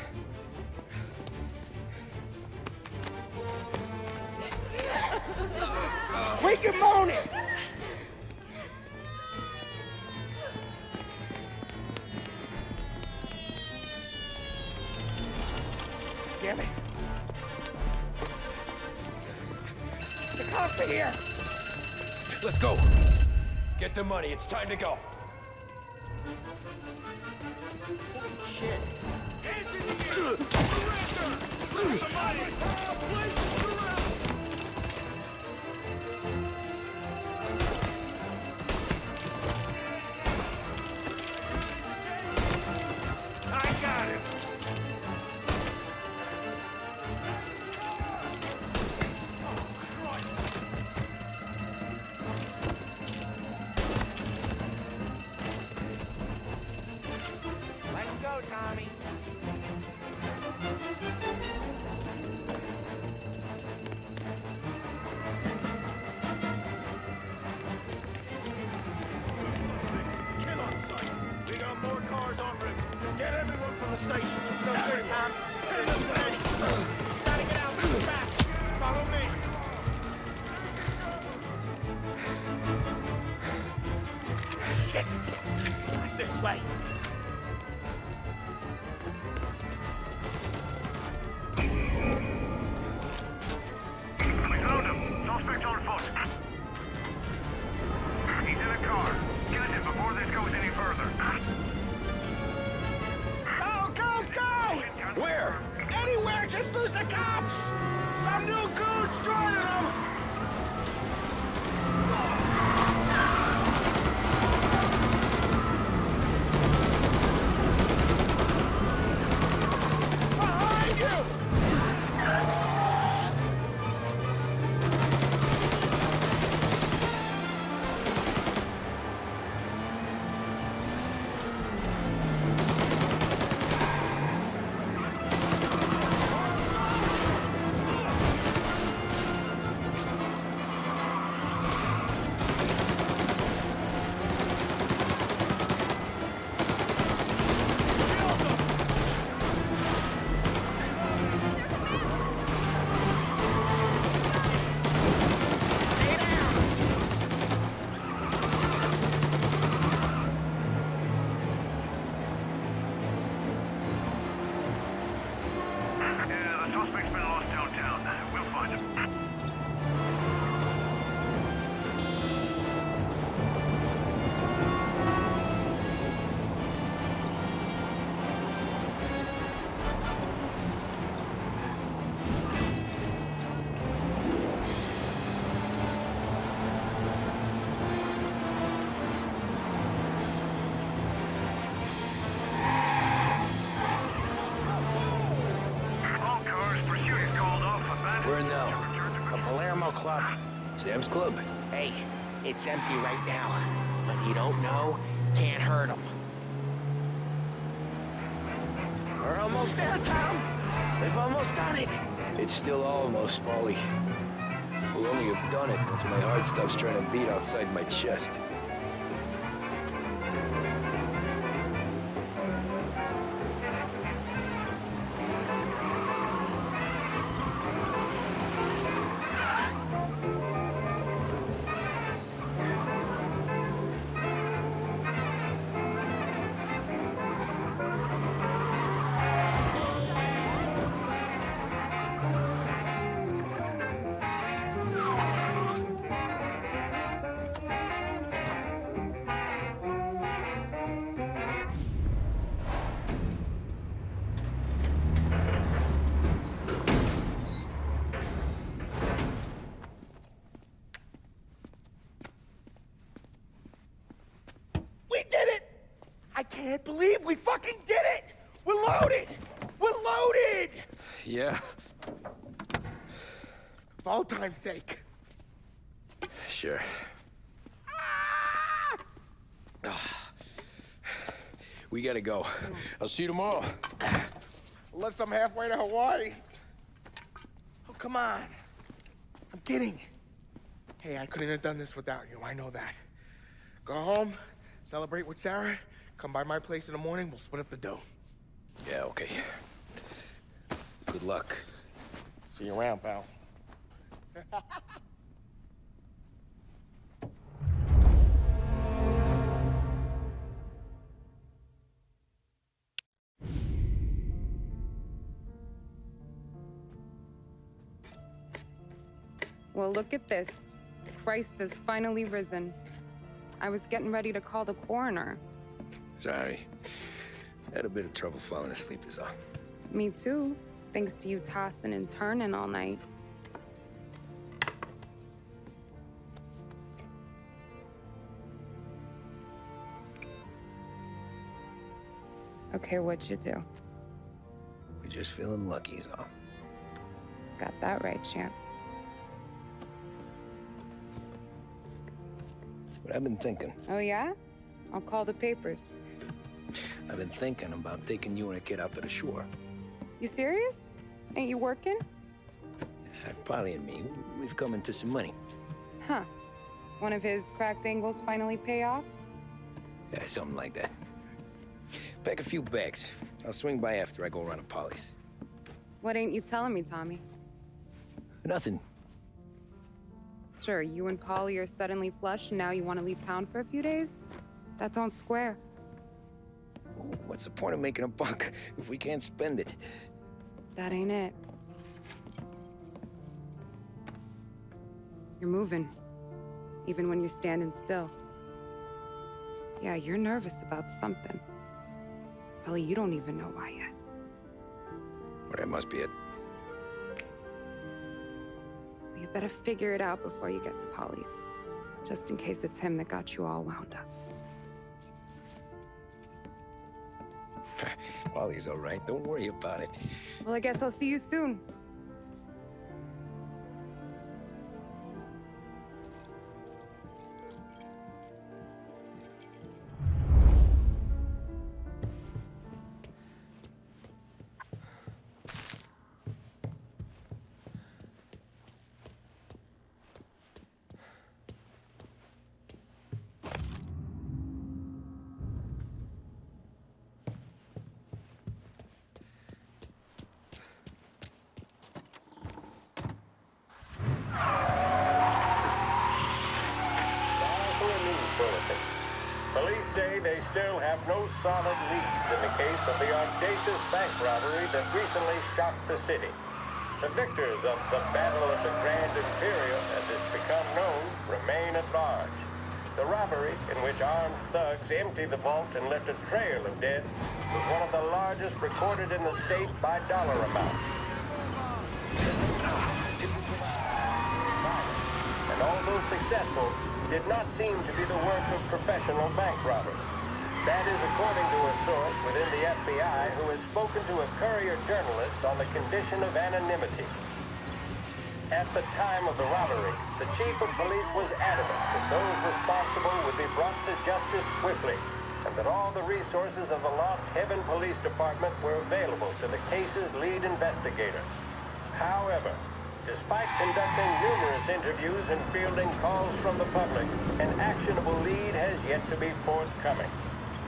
Quick and moan it! Damn it. The cops are here! Let's go. Get the money. It's time to go. Shit. Hands in the air! Surrender! Somebody! Place is surrounded! I got him! Let's go, Tommy. Kill on sight! We got more cars en route! Get everyone from the station! No good, Tom. Get this ready! Gotta get out through the back. Follow me. Shit! This way. We found him! Suspect on foot! He's in a car! Get him before this goes any further! Go, go, go! Where? Anywhere, just lose the cops! Some new goons joining them! Behind you! Yeah, the suspect's been lost downtown. We'll find him. All cars, pursuit is called off. Where now? The Palermo Club. Sam's Club. Hey, it's empty right now. But you don't know, can't hurt them. We're almost there, Tom. We've almost done it. It's still almost, Paulie. We'll only have done it once my heart stops trying to beat outside my chest. We did it! I can't believe we fucking did it! We're loaded! We're loaded! Yeah, For all time's sake. sure. We gotta go. I'll see you tomorrow. Unless I'm halfway to Hawaii. Oh, come on. I'm kidding. Hey, I couldn't have done this without you. I know that. Go home, celebrate with Sarah, come by my place in the morning, we'll split up the dough. Yeah, okay. Good luck. See you around, pal. Well, look at this. Christ has finally risen. I was getting ready to call the coroner. Sorry. Had a bit of trouble falling asleep is all. Me too, thanks to you tossing and turning all night. Okay, what'd you do? We're just feeling lucky is all. Got that right, champ. But I've been thinking. Oh, yeah? I'll call the papers. I've been thinking about taking you and a kid out to the shore. You serious? Ain't you working? Polly and me, we've come into some money. Huh. One of his cracked angles finally pay off? Yeah, something like that. Pack a few bags. I'll swing by after I go around to Polly's. What ain't you telling me, Tommy? Nothing. Sure, you and Polly are suddenly flush and now you want to leave town for a few days? That don't square. What's the point of making a buck if we can't spend it? That ain't it. You're moving, even when you're standing still. Yeah, you're nervous about something. Probably you don't even know why yet. Well, that must be it. You better figure it out before you get to Polly's, just in case it's him that got you all wound up. Polly's all right. Don't worry about it. Well, I guess I'll see you soon. Police say they still have no solid leads in the case of the audacious bank robbery that recently shocked the city. The victors of the Battle of the Grand Imperial, as it's become known, remain at large. The robbery, in which armed thugs emptied the vault and left a trail of dead, was one of the largest recorded in the state by dollar amount. And although successful, did not seem to be the work of professional bank robbers. That is according to a source within the FBI who has spoken to a Courier journalist on the condition of anonymity. At the time of the robbery, the chief of police was adamant that those responsible would be brought to justice swiftly, and that all the resources of the Lost Heaven Police Department were available to the case's lead investigator. However, despite conducting numerous interviews and fielding calls from the public, an actionable lead has yet to be forthcoming.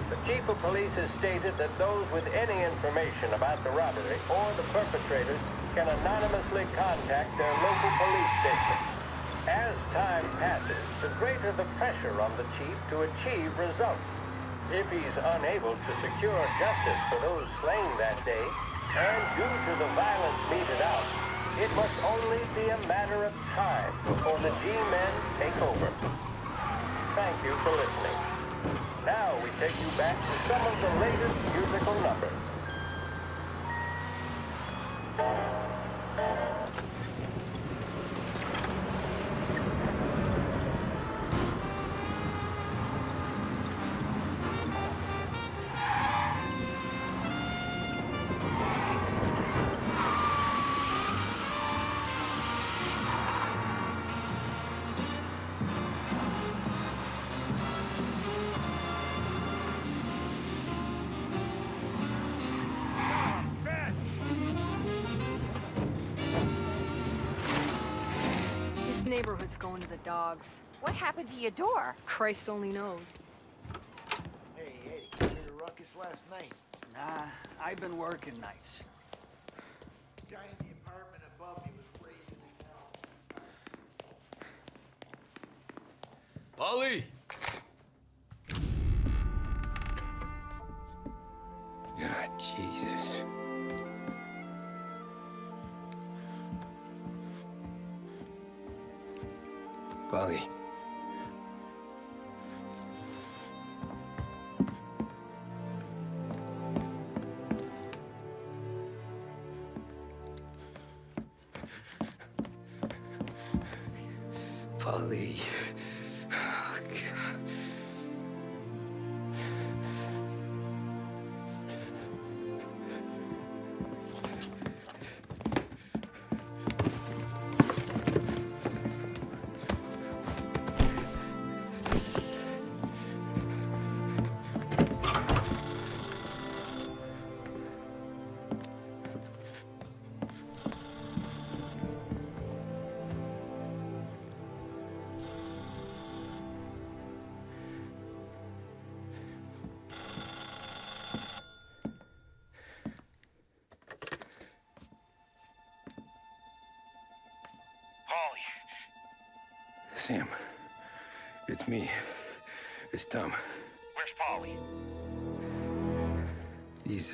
The chief of police has stated that those with any information about the robbery or the perpetrators can anonymously contact their local police station. As time passes, the greater the pressure on the chief to achieve results. If he's unable to secure justice for those slain that day, and due to the violence meted out, it must only be a matter of time before the G-men take over. Thank you for listening. Now we take you back to some of the latest musical numbers. Neighborhood's going to the dogs. What happened to your door? Christ only knows. Hey, Eddie, you hear the ruckus last night? Nah, I've been working nights. Guy in the apartment above me was raising hell. Polly! God, Jesus. Polly. Polly. Oh, God. Sam, it's me. It's Tom. Where's Paulie? He's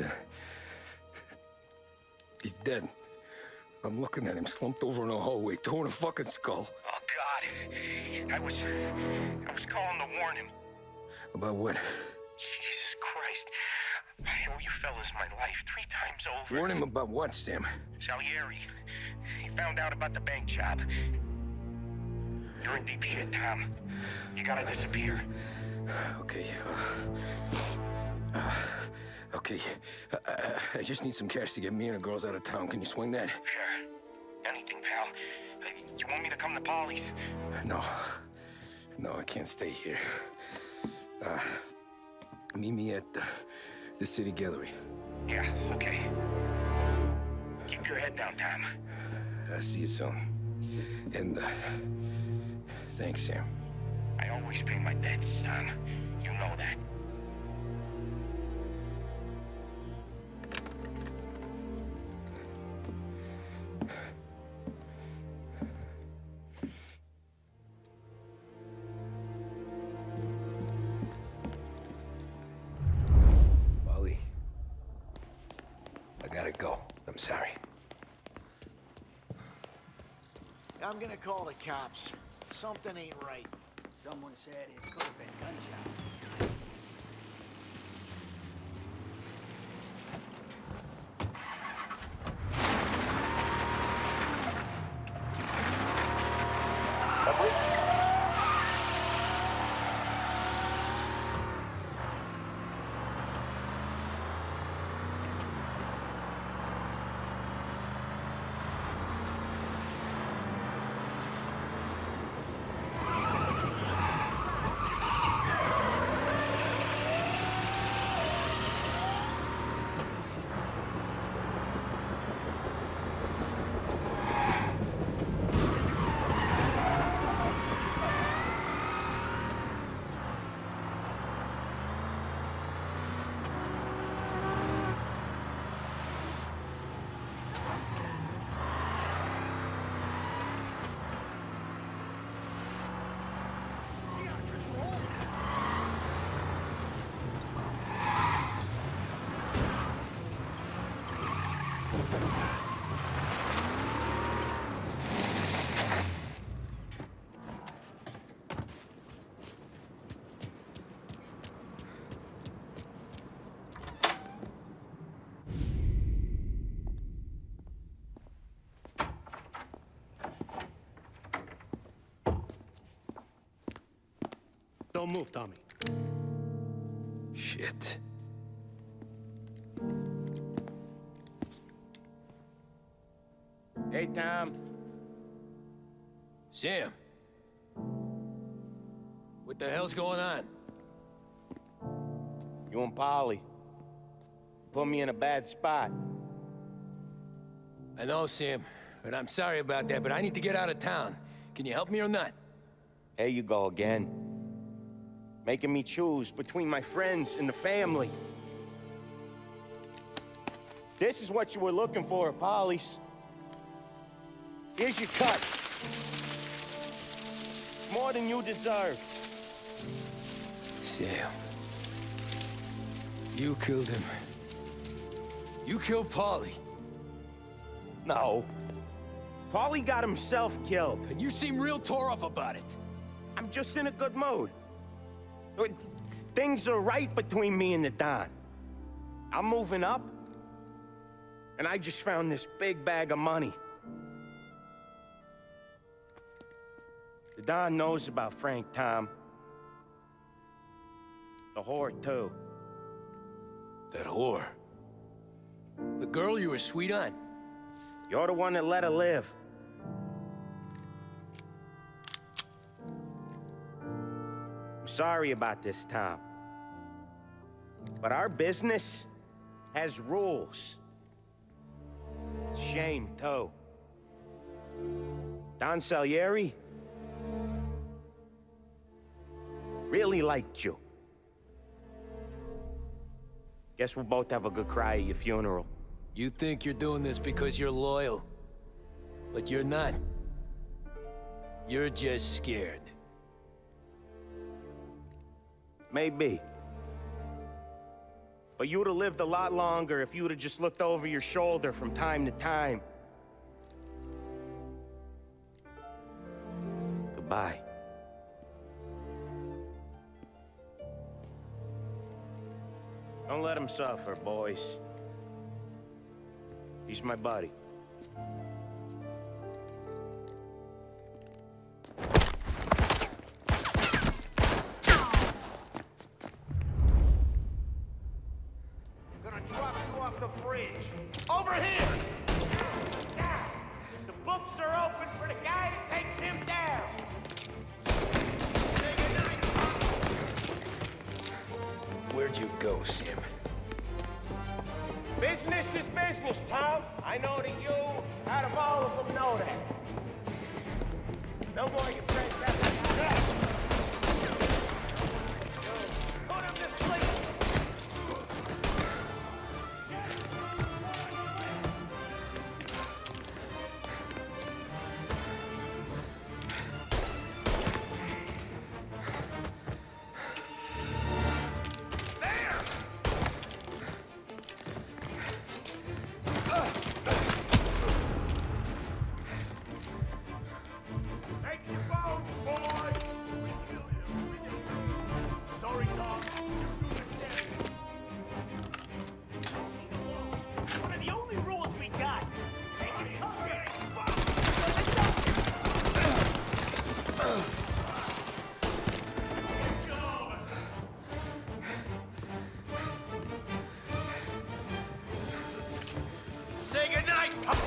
dead. I'm looking at him slumped over in the hallway, torn a fucking skull. Oh, God. I was calling to warn him. About what? Jesus Christ. I owe you fellas my life 3 times over. Warn him about what, Sam? Salieri. He found out about the bank job. You're in deep shit, Tom. You gotta disappear. Okay. Okay. I just need some cash to get me and the girls out of town. Can you swing that? Sure. Anything, pal. You want me to come to Polly's? No. No, I can't stay here. Meet me at the city gallery. Yeah, okay. Keep your head down, Tom. I'll see you soon. And, thanks, Sam. I always pay my debts, Tom. You know that. Wally, I gotta go. I'm sorry. I'm gonna call the cops. Something ain't right. Someone said it could have been gunshots. Don't move, Tommy. Shit. Hey, Tom. Sam. What the hell's going on? You and Polly put me in a bad spot. I know, Sam, and I'm sorry about that, but I need to get out of town. Can you help me or not? There you go again. Making me choose between my friends and the family. This is what you were looking for at Polly's. Here's your cut. It's more than you deserve. Sam. You killed him. You killed Polly. No. Polly got himself killed. And you seem real tore up about it. I'm just in a good mood. Things are right between me and the Don. I'm moving up, and I just found this big bag of money. The Don knows about Frank, Tom. The whore, too. That whore? The girl you were sweet on? You're the one that let her live. I'm sorry about this, Tom. But our business has rules. Shame, too. Don Salieri really liked you. Guess we'll both have a good cry at your funeral. You think you're doing this because you're loyal, but you're not. You're just scared. Maybe. But you'd have lived a lot longer if you'd have just looked over your shoulder from time to time. Goodbye. Don't let him suffer, boys. He's my buddy. Gonna drop you off the bridge. Over here! The books are open for the guy that takes him down. Say goodnight. Where'd you go, Sam? Business is business, Tom. I know that you, out of all of them, know that. No more your friends have to put him to sleep. Say goodnight, Pop.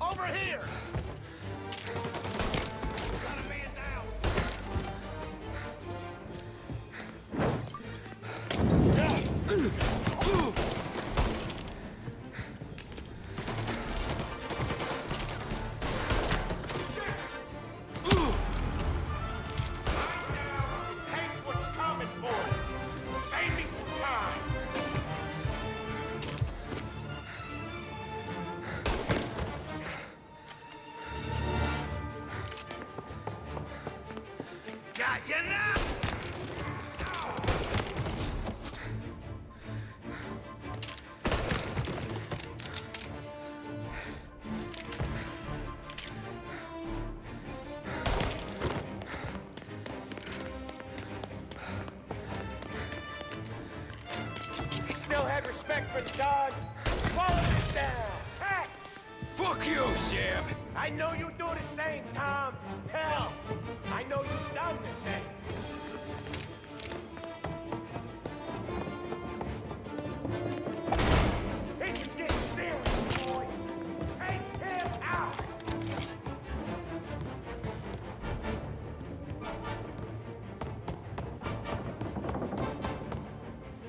Over here! Got a man down! Take what's coming for you. Save me some time. Fuck you, Sam! I know you do the same, Tom. Hell, I know you've done the same. This is getting serious, boys. Take him out.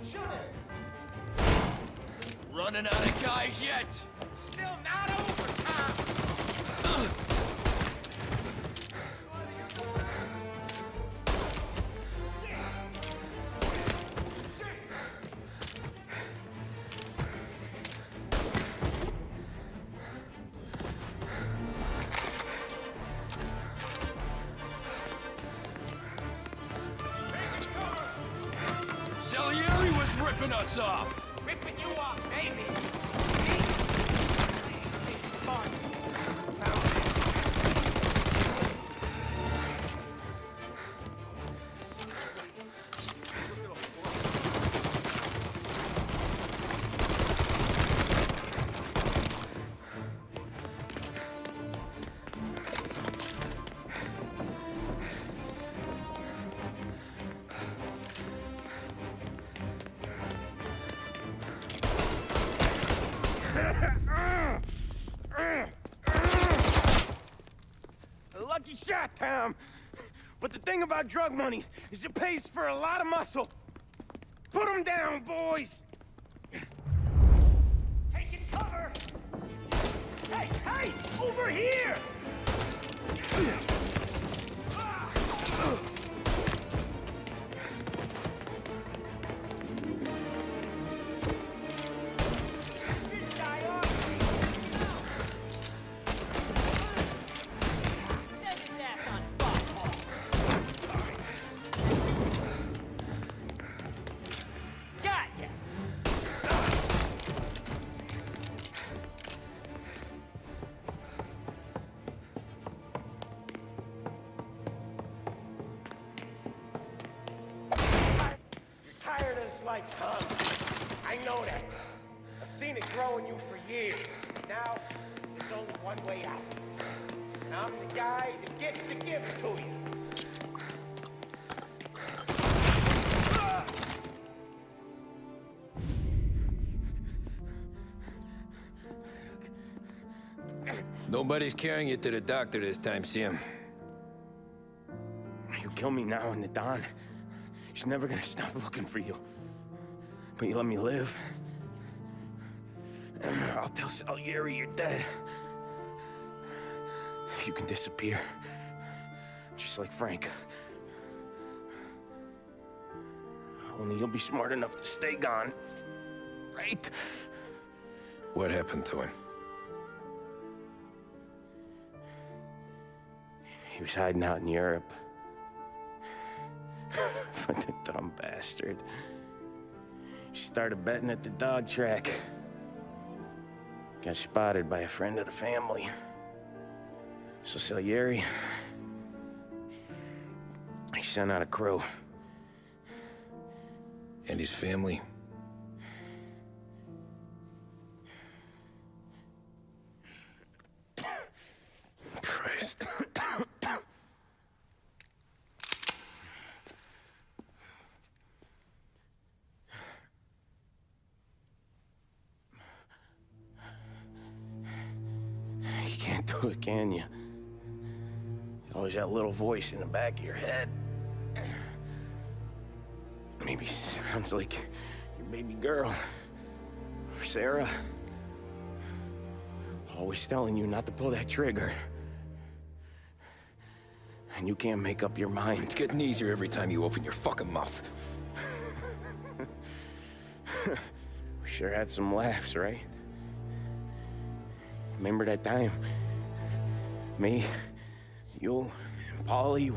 Shoot him. Running out of guys yet? Still not over, Tom. Salieri was ripping us off! Ripping you off, baby. Stay smart. Lucky shot, Tom. But the thing about drug money is it pays for a lot of muscle. Put him down, boys! Taking cover. Hey, hey, over here! This guy off. Set his ass on fire. Got ya. You're tired of this life, Tom. I know that. I've seen it grow in you for years. Now, there's only one way out. And I'm the guy that gets to give it to you. Nobody's carrying you to the doctor this time, Sam. You kill me now and the Don. She's never gonna stop looking for you. But you let me live. I'll tell Salieri you're dead. You can disappear. Just like Frank. Only you'll be smart enough to stay gone. Right? What happened to him? He was hiding out in Europe. But the dumb bastard. He started betting at the dog track. Got spotted by a friend of the family. So Salieri, he sent out a crew. And his family? Christ. You can't do it, can you? Always that little voice in the back of your head. Maybe sounds like your baby girl. Or Sarah. Always telling you not to pull that trigger. And you can't make up your mind. It's getting easier every time you open your fucking mouth. We sure had some laughs, right? Remember that time? Me, you, and Paulie.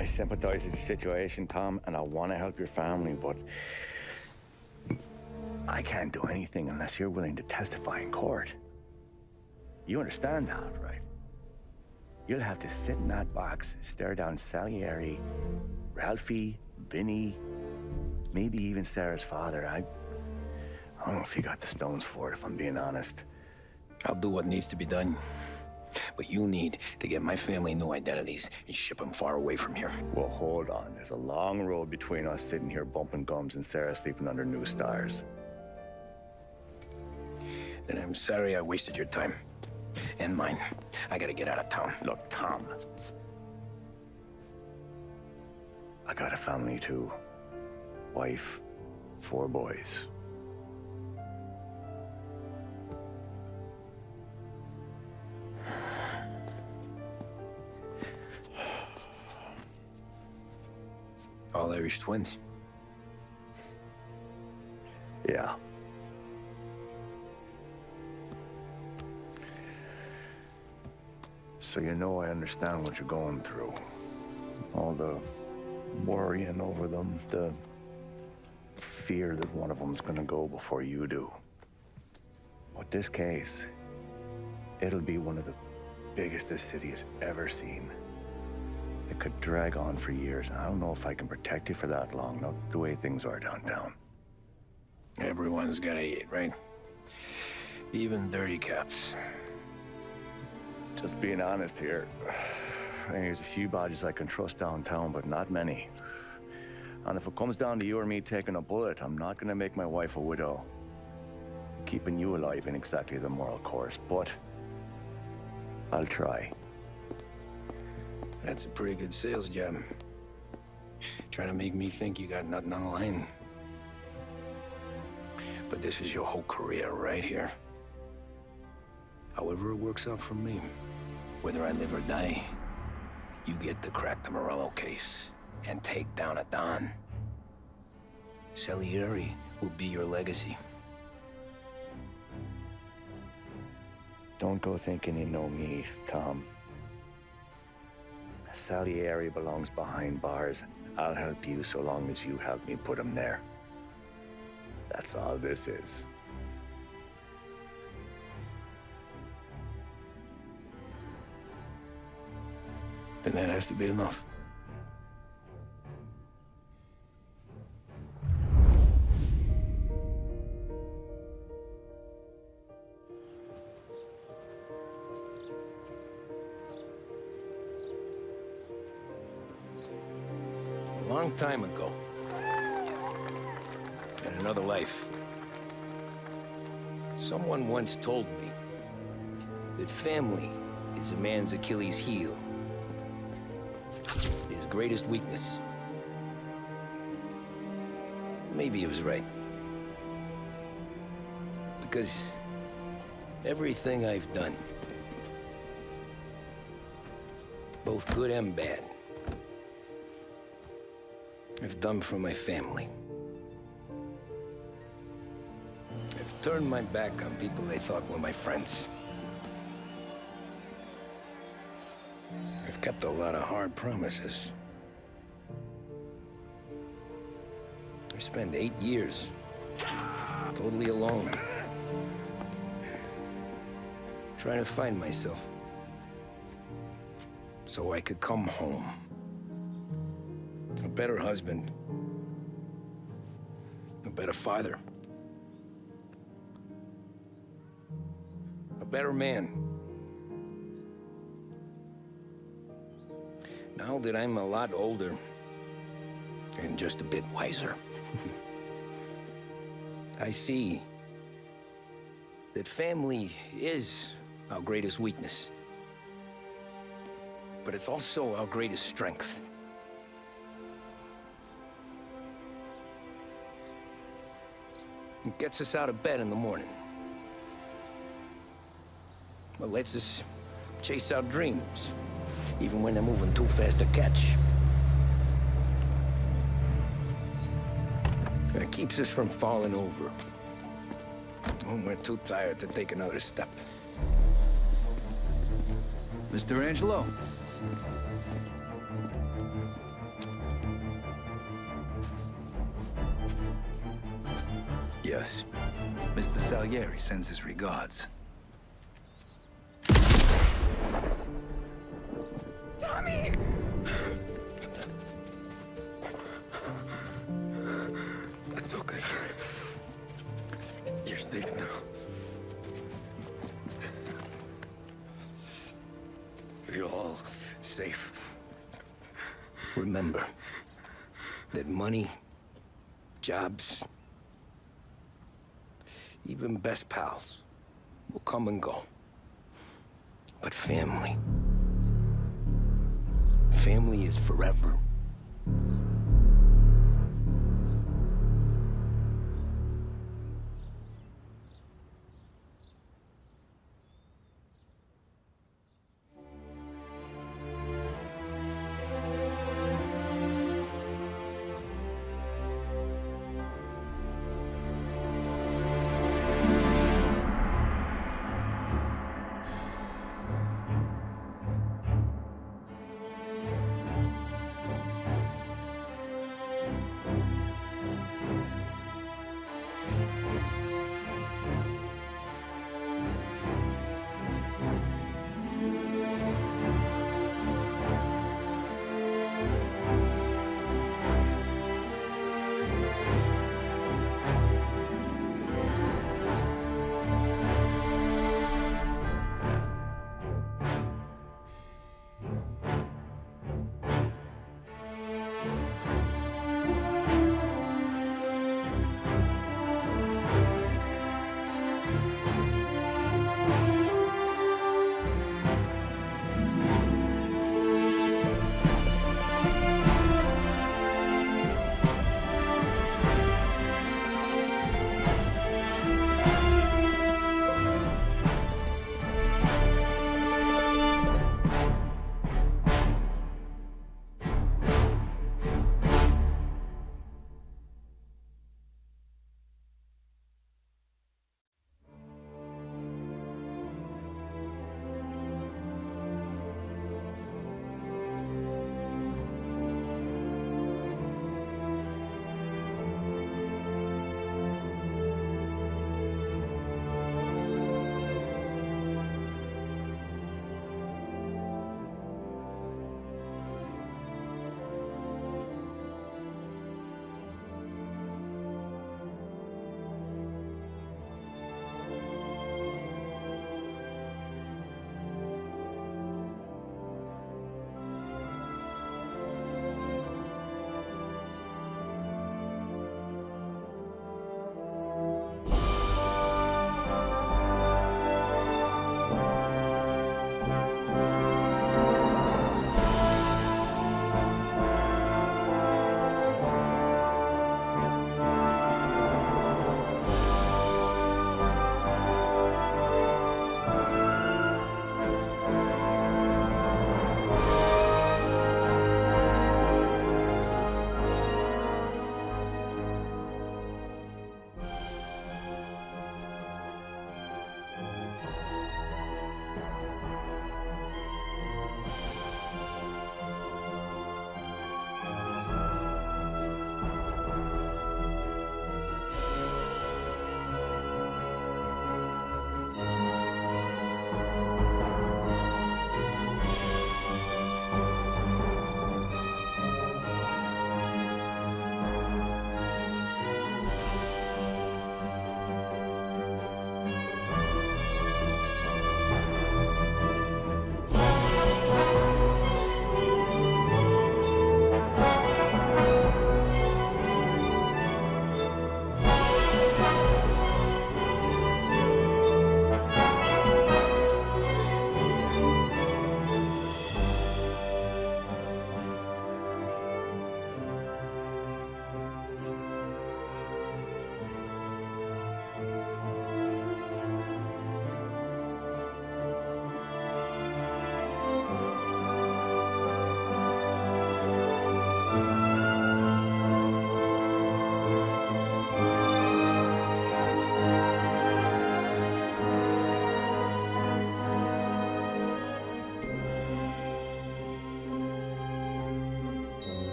I sympathize with the situation, Tom, and I want to help your family, but I can't do anything unless you're willing to testify in court. You understand that, right? You'll have to sit in that box, stare down Salieri, Ralphie, Vinny, maybe even Sarah's father. I don't know if you got the stones for it, if I'm being honest. I'll do what needs to be done. But you need to get my family new identities and ship them far away from here. Well, hold on. There's a long road between us sitting here bumping gums and Sarah sleeping under new stars. Then I'm sorry I wasted your time. And mine. I gotta get out of town. Look, Tom. I got a family too. Wife, 4 boys. All Irish twins. Yeah. So you know I understand what you're going through. All the worrying over them, the fear that one of them's gonna go before you do. With this case, it'll be one of the biggest this city has ever seen. It could drag on for years, and I don't know if I can protect you for that long, not the way things are downtown. Everyone's gotta eat, right? Even dirty cops. Just being honest here. There's a few badges I can trust downtown, but not many. And if it comes down to you or me taking a bullet, I'm not gonna make my wife a widow. Keeping you alive ain't exactly the moral course, but I'll try. That's a pretty good sales job. Trying to make me think you got nothing on the line. But this is your whole career right here. However it works out for me, whether I live or die, you get to crack the Morello case and take down a Don. Salieri will be your legacy. Don't go thinking you know me, Tom. Salieri belongs behind bars. I'll help you so long as you help me put him there. That's all this is. Then that has to be enough. A long time ago, in another life, someone once told me that family is a man's Achilles heel. His greatest weakness. Maybe he was right. Because everything I've done, both good and bad, I've done for my family. I've turned my back on people they thought were my friends. I've kept a lot of hard promises. I spent 8 years totally alone, trying to find myself so I could come home. A better husband, a better father, a better man. Now that I'm a lot older and just a bit wiser, I see that family is our greatest weakness, but it's also our greatest strength. It gets us out of bed in the morning. It lets us chase our dreams, even when they're moving too fast to catch. It keeps us from falling over when we're too tired to take another step. Mr. Angelo. Yes. Mr. Salieri sends his regards. Tommy! That's okay. You're safe now. You're all safe. Remember that money, jobs, even best pals will come and go. But family is forever.